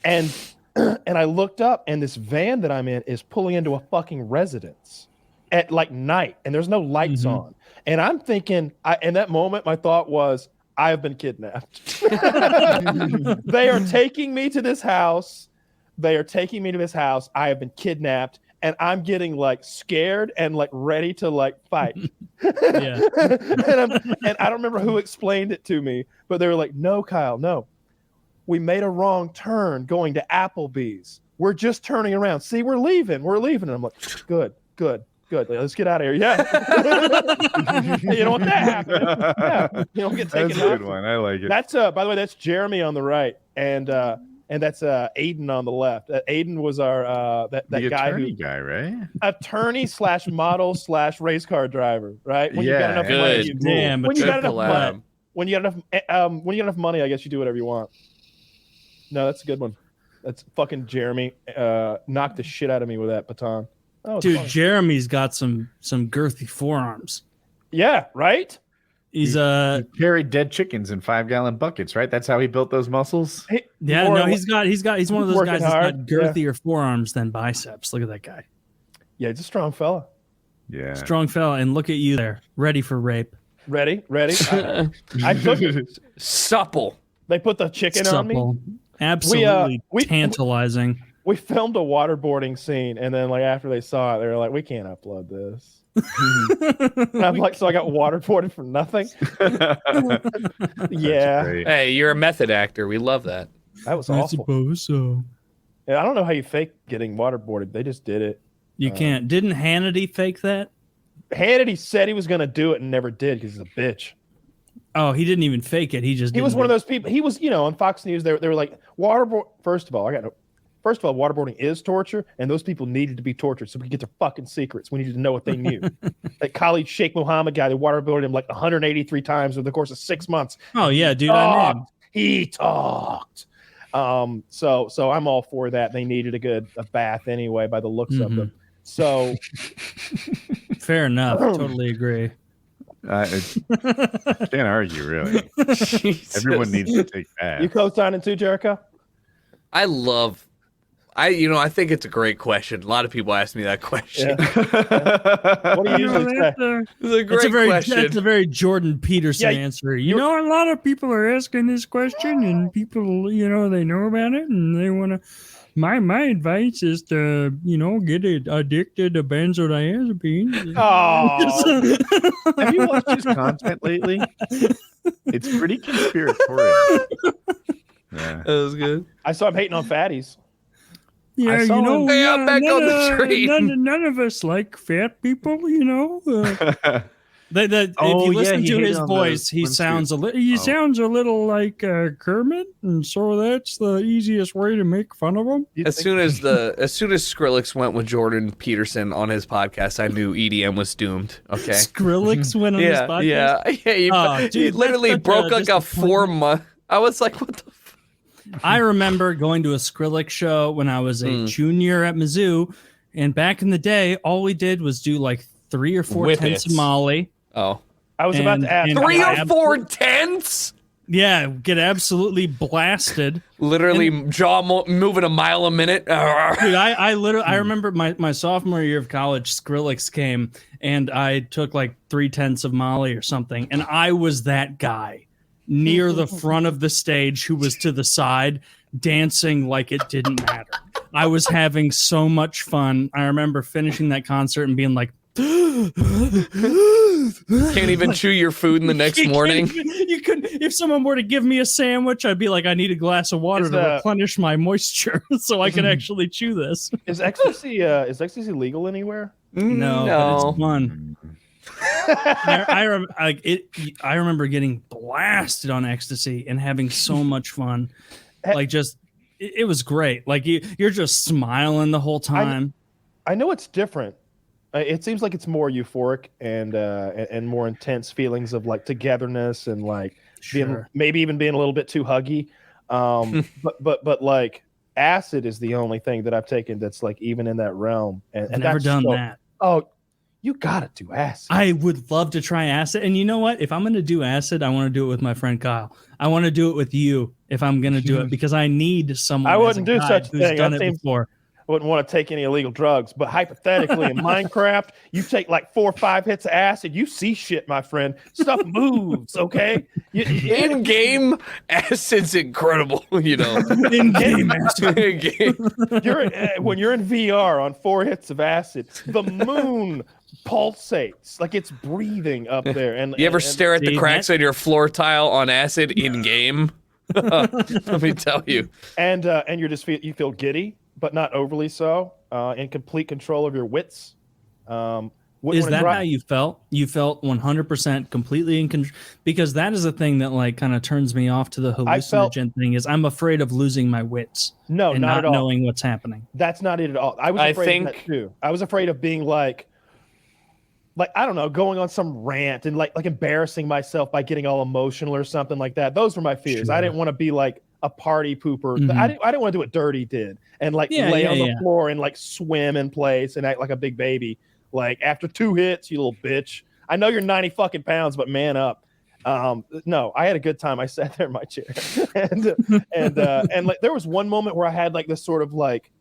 and I looked up and this van that I'm in is pulling into a fucking residence at like night and there's no lights on. And I'm thinking, in that moment, my thought was, I have been kidnapped. They are taking me to this house. I have been kidnapped, and I'm getting like scared and like ready to like fight. and I don't remember who explained it to me, but they were like, "No, Kyle, no. We made a wrong turn going to Applebee's. We're just turning around. See, we're leaving. And I'm like, good. Let's get out of here. Yeah. You don't want that happening. Yeah. You don't get taken. That's a good one. I like it. That's by the way, that's Jeremy on the right, and that's Aiden on the left. Aiden was our that guy right? Attorney / model / race car driver, right? When you got enough money, when you got enough money, I guess you do whatever you want. No, that's a good one. That's fucking Jeremy. Knocked the shit out of me with that baton. Dude, Jeremy's got some girthy forearms. Yeah, right? He carried dead chickens in 5-gallon buckets, right? That's how he built those muscles. He's one of those guys that's got girthier forearms than biceps. Look at that guy. Yeah, he's a strong fella. Yeah. Strong fella, and look at you there, ready for rape. Ready? I took it. Supple. They put the chicken on me. Absolutely tantalizing. We filmed a waterboarding scene, and then like after they saw it, they were like, "We can't upload this." And I'm like, "So I got waterboarded for nothing?" Yeah. Hey, you're a method actor. We love that. That was I awful. suppose so. Yeah, I don't know how you fake getting waterboarded. They just did it. You can't. Didn't Hannity fake that? Hannity said he was going to do it and never did because he's a bitch. Oh, he didn't even fake it. He was one of those people. He was, on Fox News. They were like, waterboard. First of all, waterboarding is torture, and those people needed to be tortured so we could get their fucking secrets. We needed to know what they knew. That Khalid Sheikh Mohammed guy, they waterboarded him like 183 times over the course of 6 months. Oh yeah, dude, He talked. So I'm all for that. They needed a bath anyway, by the looks of them. So fair enough. Totally agree. Can't argue, really. Everyone needs to take baths. You co-signing too, Jericho? I think it's a great question. A lot of people ask me that question. Yeah. What do you usually say? It's a great question. That's a very Jordan Peterson answer. A lot of people are asking this question, and people, they know about it, and they want to. My advice is to, get addicted to benzodiazepines. Oh. Have you watched his content lately? It's pretty conspiratorial. Yeah. That was good. I saw him hating on fatties. Yeah, I'm back on the train. None of us like fat people, if you listen to his voice, he sounds a little like Kermit, and so that's the easiest way to make fun of him. As soon as Skrillex went with Jordan Peterson on his podcast, I knew EDM was doomed. Okay, Skrillex went on his podcast. Yeah. He literally broke like a 4-month. I was like, what the. I remember going to a Skrillex show when I was a junior at Mizzou, and back in the day, all we did was do like 3 or 4 tenths of Molly. Oh, I was about to ask 3 or 4 tenths. Yeah, get absolutely blasted. Literally jaw moving a mile a minute. Dude, I remember my sophomore year of college, Skrillex came, and I took like 3 tenths of Molly or something, and I was that guy near the front of the stage who was to the side dancing like it didn't matter. I was having so much fun. I remember finishing that concert and being like, can't even chew your food in the next morning. You couldn't. If someone were to give me a sandwich, I'd be like, I need a glass of water to replenish my moisture so I can actually chew this. Is ecstasy legal anywhere? No, but it's fun. I remember getting blasted on ecstasy and having so much fun. Like, just it was great. Like you're just smiling the whole time. I know it's different. It seems like it's more euphoric and more intense feelings of like togetherness and like maybe even being a little bit too huggy. But like acid is the only thing that I've taken that's like even in that realm. And I've never done that. Oh, you gotta do acid. I would love to try acid. And you know what? If I'm gonna do acid, I want to do it with my friend Kyle. I want to do it with you if I'm gonna do it, because I need someone. I wouldn't do such a who's thing. done it before. I wouldn't want to take any illegal drugs, but hypothetically in Minecraft, you take like 4 or 5 hits of acid, you see shit, my friend. Stuff moves, okay? In game, acid's incredible, In game acid. When you're in VR on 4 hits of acid, the moon pulsates like it's breathing up there. And you ever stare at the cracks in your floor tile on acid in game? Let me tell you. And you're just you feel giddy, but not overly so, in complete control of your wits. Is that how you felt? You felt 100% completely in control? Because that is a thing that like kind of turns me off to the hallucinogen thing. Is I'm afraid of losing my wits. No, and not at all. Knowing what's happening. That's not it at all. I was afraid of that too. I was afraid of being like I don't know, going on some rant and like embarrassing myself by getting all emotional or something like that. Those were my fears. Sure. I didn't want to be like a party pooper. I didn't want to do what Dirty did and like lay on the floor and like swim in place and act like a big baby. Like after 2 hits, you little bitch. I know you're 90 fucking pounds, but man up. No, I had a good time. I sat there in my chair and like there was one moment where I had like this sort of like,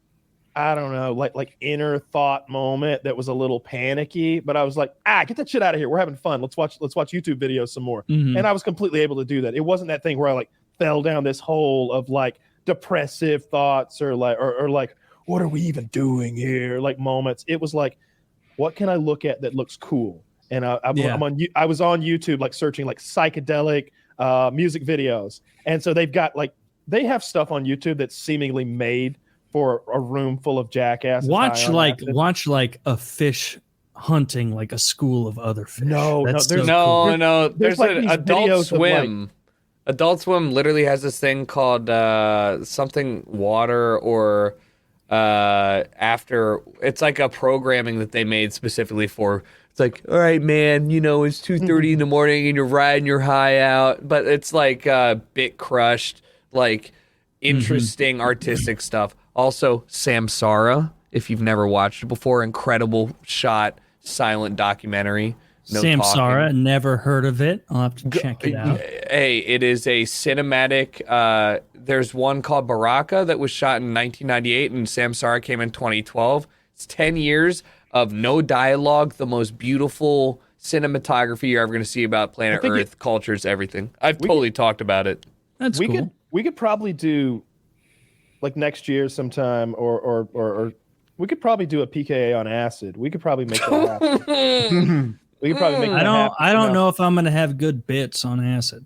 I don't know, like inner thought moment that was a little panicky, but I was like, get that shit out of here. We're having fun. Let's watch YouTube videos some more. And I was completely able to do that. It wasn't that thing where I like fell down this hole of like depressive thoughts or like, what are we even doing here? Like moments. It was like, what can I look at that looks cool? And I was on YouTube, like searching like psychedelic music videos. And so they have stuff on YouTube that's seemingly made for a room full of jackasses. Watch like a fish hunting like a school of other fish. There's like an these Adult videos of, Swim. like- Adult Swim literally has this thing called something water or after. It's like a programming that they made specifically for. It's like, all right, man, you know, it's 2:30 in the morning and you're riding your high out, but it's like bit crushed, like interesting artistic stuff. Also, Samsara, if you've never watched it before, incredible shot, silent documentary. No Samsara, talking. Never heard of it. I'll have to check it out. Hey, it is a cinematic. There's one called Baraka that was shot in 1998, and Samsara came in 2012. It's 10 years of no dialogue, the most beautiful cinematography you're ever going to see about planet Earth, cultures, everything. I've totally talked about it. That's cool. We could probably do like next year sometime, or we could probably do a PKA on acid. We could probably make that happen. We could probably make that happen. I don't know if I'm going to have good bits on acid.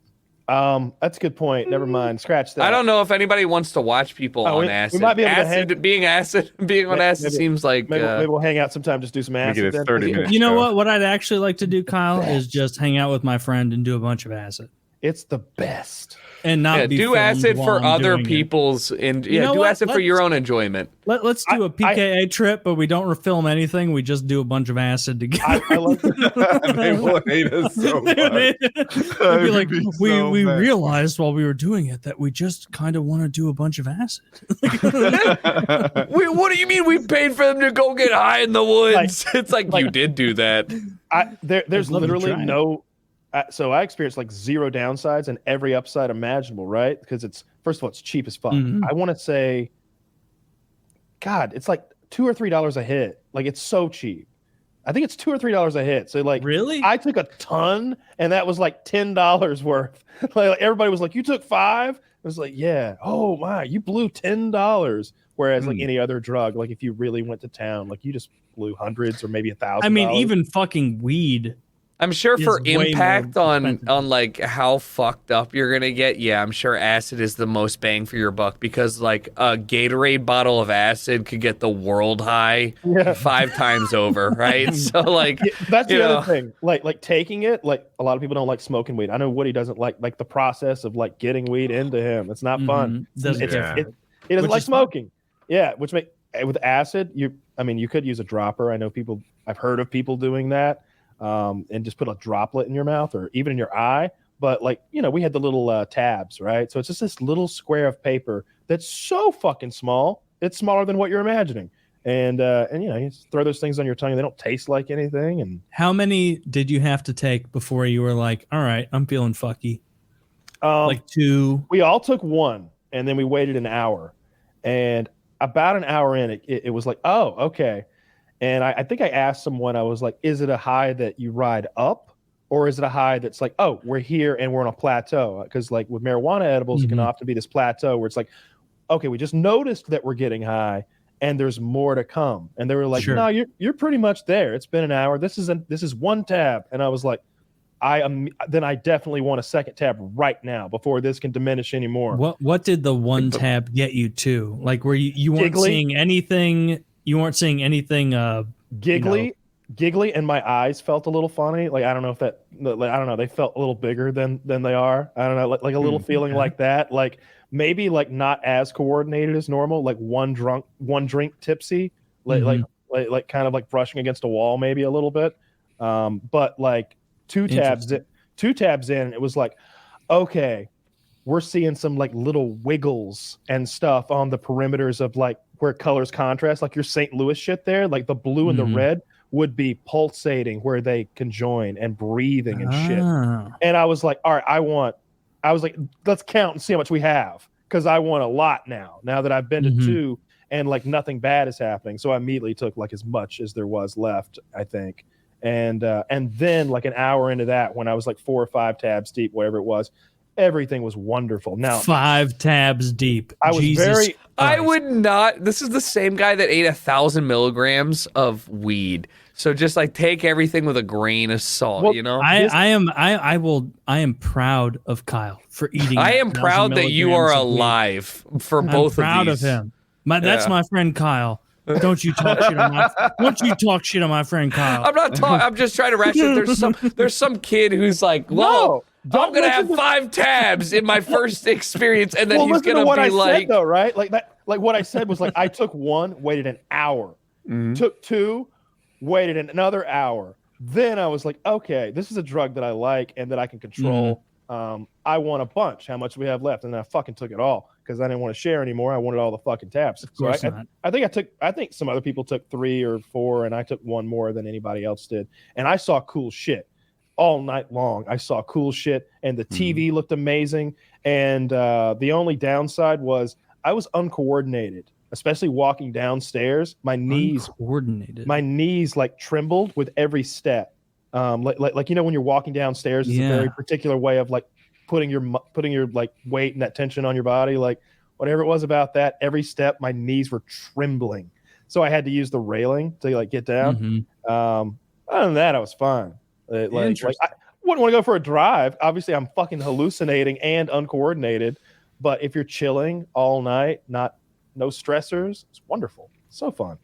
That's a good point. Never mind. Scratch that. I don't know if anybody wants to watch people on acid. We might be able to being on acid seems like maybe we'll hang out sometime, just do some acid. Make it a 30-minute You know show. what I'd actually like to do, Kyle, is just hang out with my friend and do a bunch of acid. It's the best. And not be do filmed acid while for I'm other doing it. people's do acid for Let's- your own enjoyment. Let's do a PKA trip, but we don't film anything. We just do a bunch of acid together. I like They will hate us so much. They'll be like, It'd be we so bad. realized while we were doing it that we just kind of want to do a bunch of acid. Wait, what do you mean we paid for them to go get high in the woods? It's like you did do that. there's love to literally try it. no. So I experienced like zero downsides and every upside imaginable, right? Because it's first of all, it's cheap as fuck. I want to say, God, it's like $2 or $3 a hit. Like it's so cheap. I think it's $2 or $3 a hit. So like, Really? I took a ton, and that was like $10 worth. Like everybody was like, "You took 5?" I was like, "Yeah." Oh my, you blew $10. Whereas like any other drug, like if you really went to town, like you just blew hundreds or maybe $1,000. I mean, even fucking weed. I'm sure for is way impact more on expensive. like how fucked up you're gonna get, yeah, I'm sure acid is the most bang for your buck because like a Gatorade bottle of acid could get the world high 5 times over, right? So like that's the other thing. Like taking it, like a lot of people don't like smoking weed. I know Woody doesn't like the process of like getting weed into him. It's not fun. Doesn't It's- care. He doesn't Which like is fun. smoking. Yeah, which with acid, you could use a dropper. I know I've heard of people doing that. And just put a droplet in your mouth or even in your eye. But like, we had the little tabs, right? So it's just this little square of paper that's so fucking small. It's smaller than what you're imagining. And you just throw those things on your tongue and they don't taste like anything. And How many did you have to take before you were like, all right, I'm feeling fucky? Like 2. we all took 1 and then we waited an hour. And about an hour in, it was like, oh, okay. And I think I asked someone, I was like, is it a high that you ride up? Or is it a high that's like, oh, we're here and we're on a plateau? Because like with marijuana edibles, it can often be this plateau where it's like, okay, we just noticed that we're getting high and there's more to come. And they were like, Sure. no, you're pretty much there. It's been an hour. This is 1 tab. And I was like, then I definitely want a second tab right now before this can diminish anymore. What did the 1 tab get you to? Like where you weren't Giggly? seeing anything? You weren't seeing anything. Giggly, and my eyes felt a little funny. Like I don't know if I don't know. They felt a little bigger than they are. I don't know, like a little feeling like that. Like maybe like not as coordinated as normal. Like one drink tipsy. Like kind of like brushing against a wall, maybe a little bit. But like 2 tabs in, it was like, okay, we're seeing some like little wiggles and stuff on the perimeters of like where colors contrast, like your St. Louis shit there, like the blue and the red would be pulsating where they conjoin and breathing and shit. And I was like, all right, I was like, let's count and see how much we have, because I want a lot now that I've been to 2 and like nothing bad is happening. So I immediately took like as much as there was left, I think. And then like an hour into that, when I was like 4 or 5 tabs deep, whatever it was, everything was wonderful. Now 5 tabs deep. I was I would not. This is the same guy that ate 1,000 milligrams of weed. So just like take everything with a grain of salt, Well, you know. I am proud of Kyle for eating. I am 1,000 proud that you are milligrams of weed. alive for both I'm proud of these. of him. That's my friend Kyle. Don't you talk shit on my don't you talk shit on my friend Kyle. I'm not talking. I'm just trying to ration. There's some kid who's like, well, I'm gonna have 5 tabs in my first experience, and then he's gonna be like, said, though, right? Like that. Like what I said was like I took 1, waited an hour, took 2, waited another hour. Then I was like, okay, this is a drug that I like and that I can control. I want a bunch. How much do we have left? And then I fucking took it all because I didn't want to share anymore. I wanted all the fucking tabs. So I think some other people took 3 or 4, and I took 1 more than anybody else did. And I saw cool shit all night long. I saw cool shit, and the TV looked amazing. And the only downside was I was uncoordinated, especially walking downstairs. My knees like trembled with every step. Like you know when you're walking downstairs, it's a very particular way of like putting your like weight and that tension on your body. Like whatever it was about that, every step my knees were trembling, so I had to use the railing to like get down. Other than that, I was fine. Like I wouldn't want to go for a drive. Obviously, I'm fucking hallucinating and uncoordinated. But if you're chilling all night, no stressors, it's wonderful. So fun.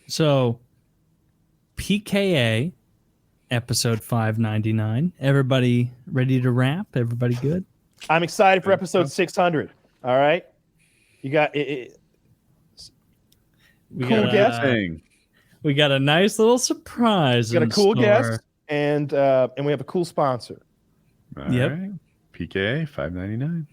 So PKA episode 599. Everybody ready to wrap? Everybody good? I'm excited for episode 600. All right. You got it. We cool got guest. We got a nice little surprise. We got a cool guest, and we have a cool sponsor. All right. PKA $5.99.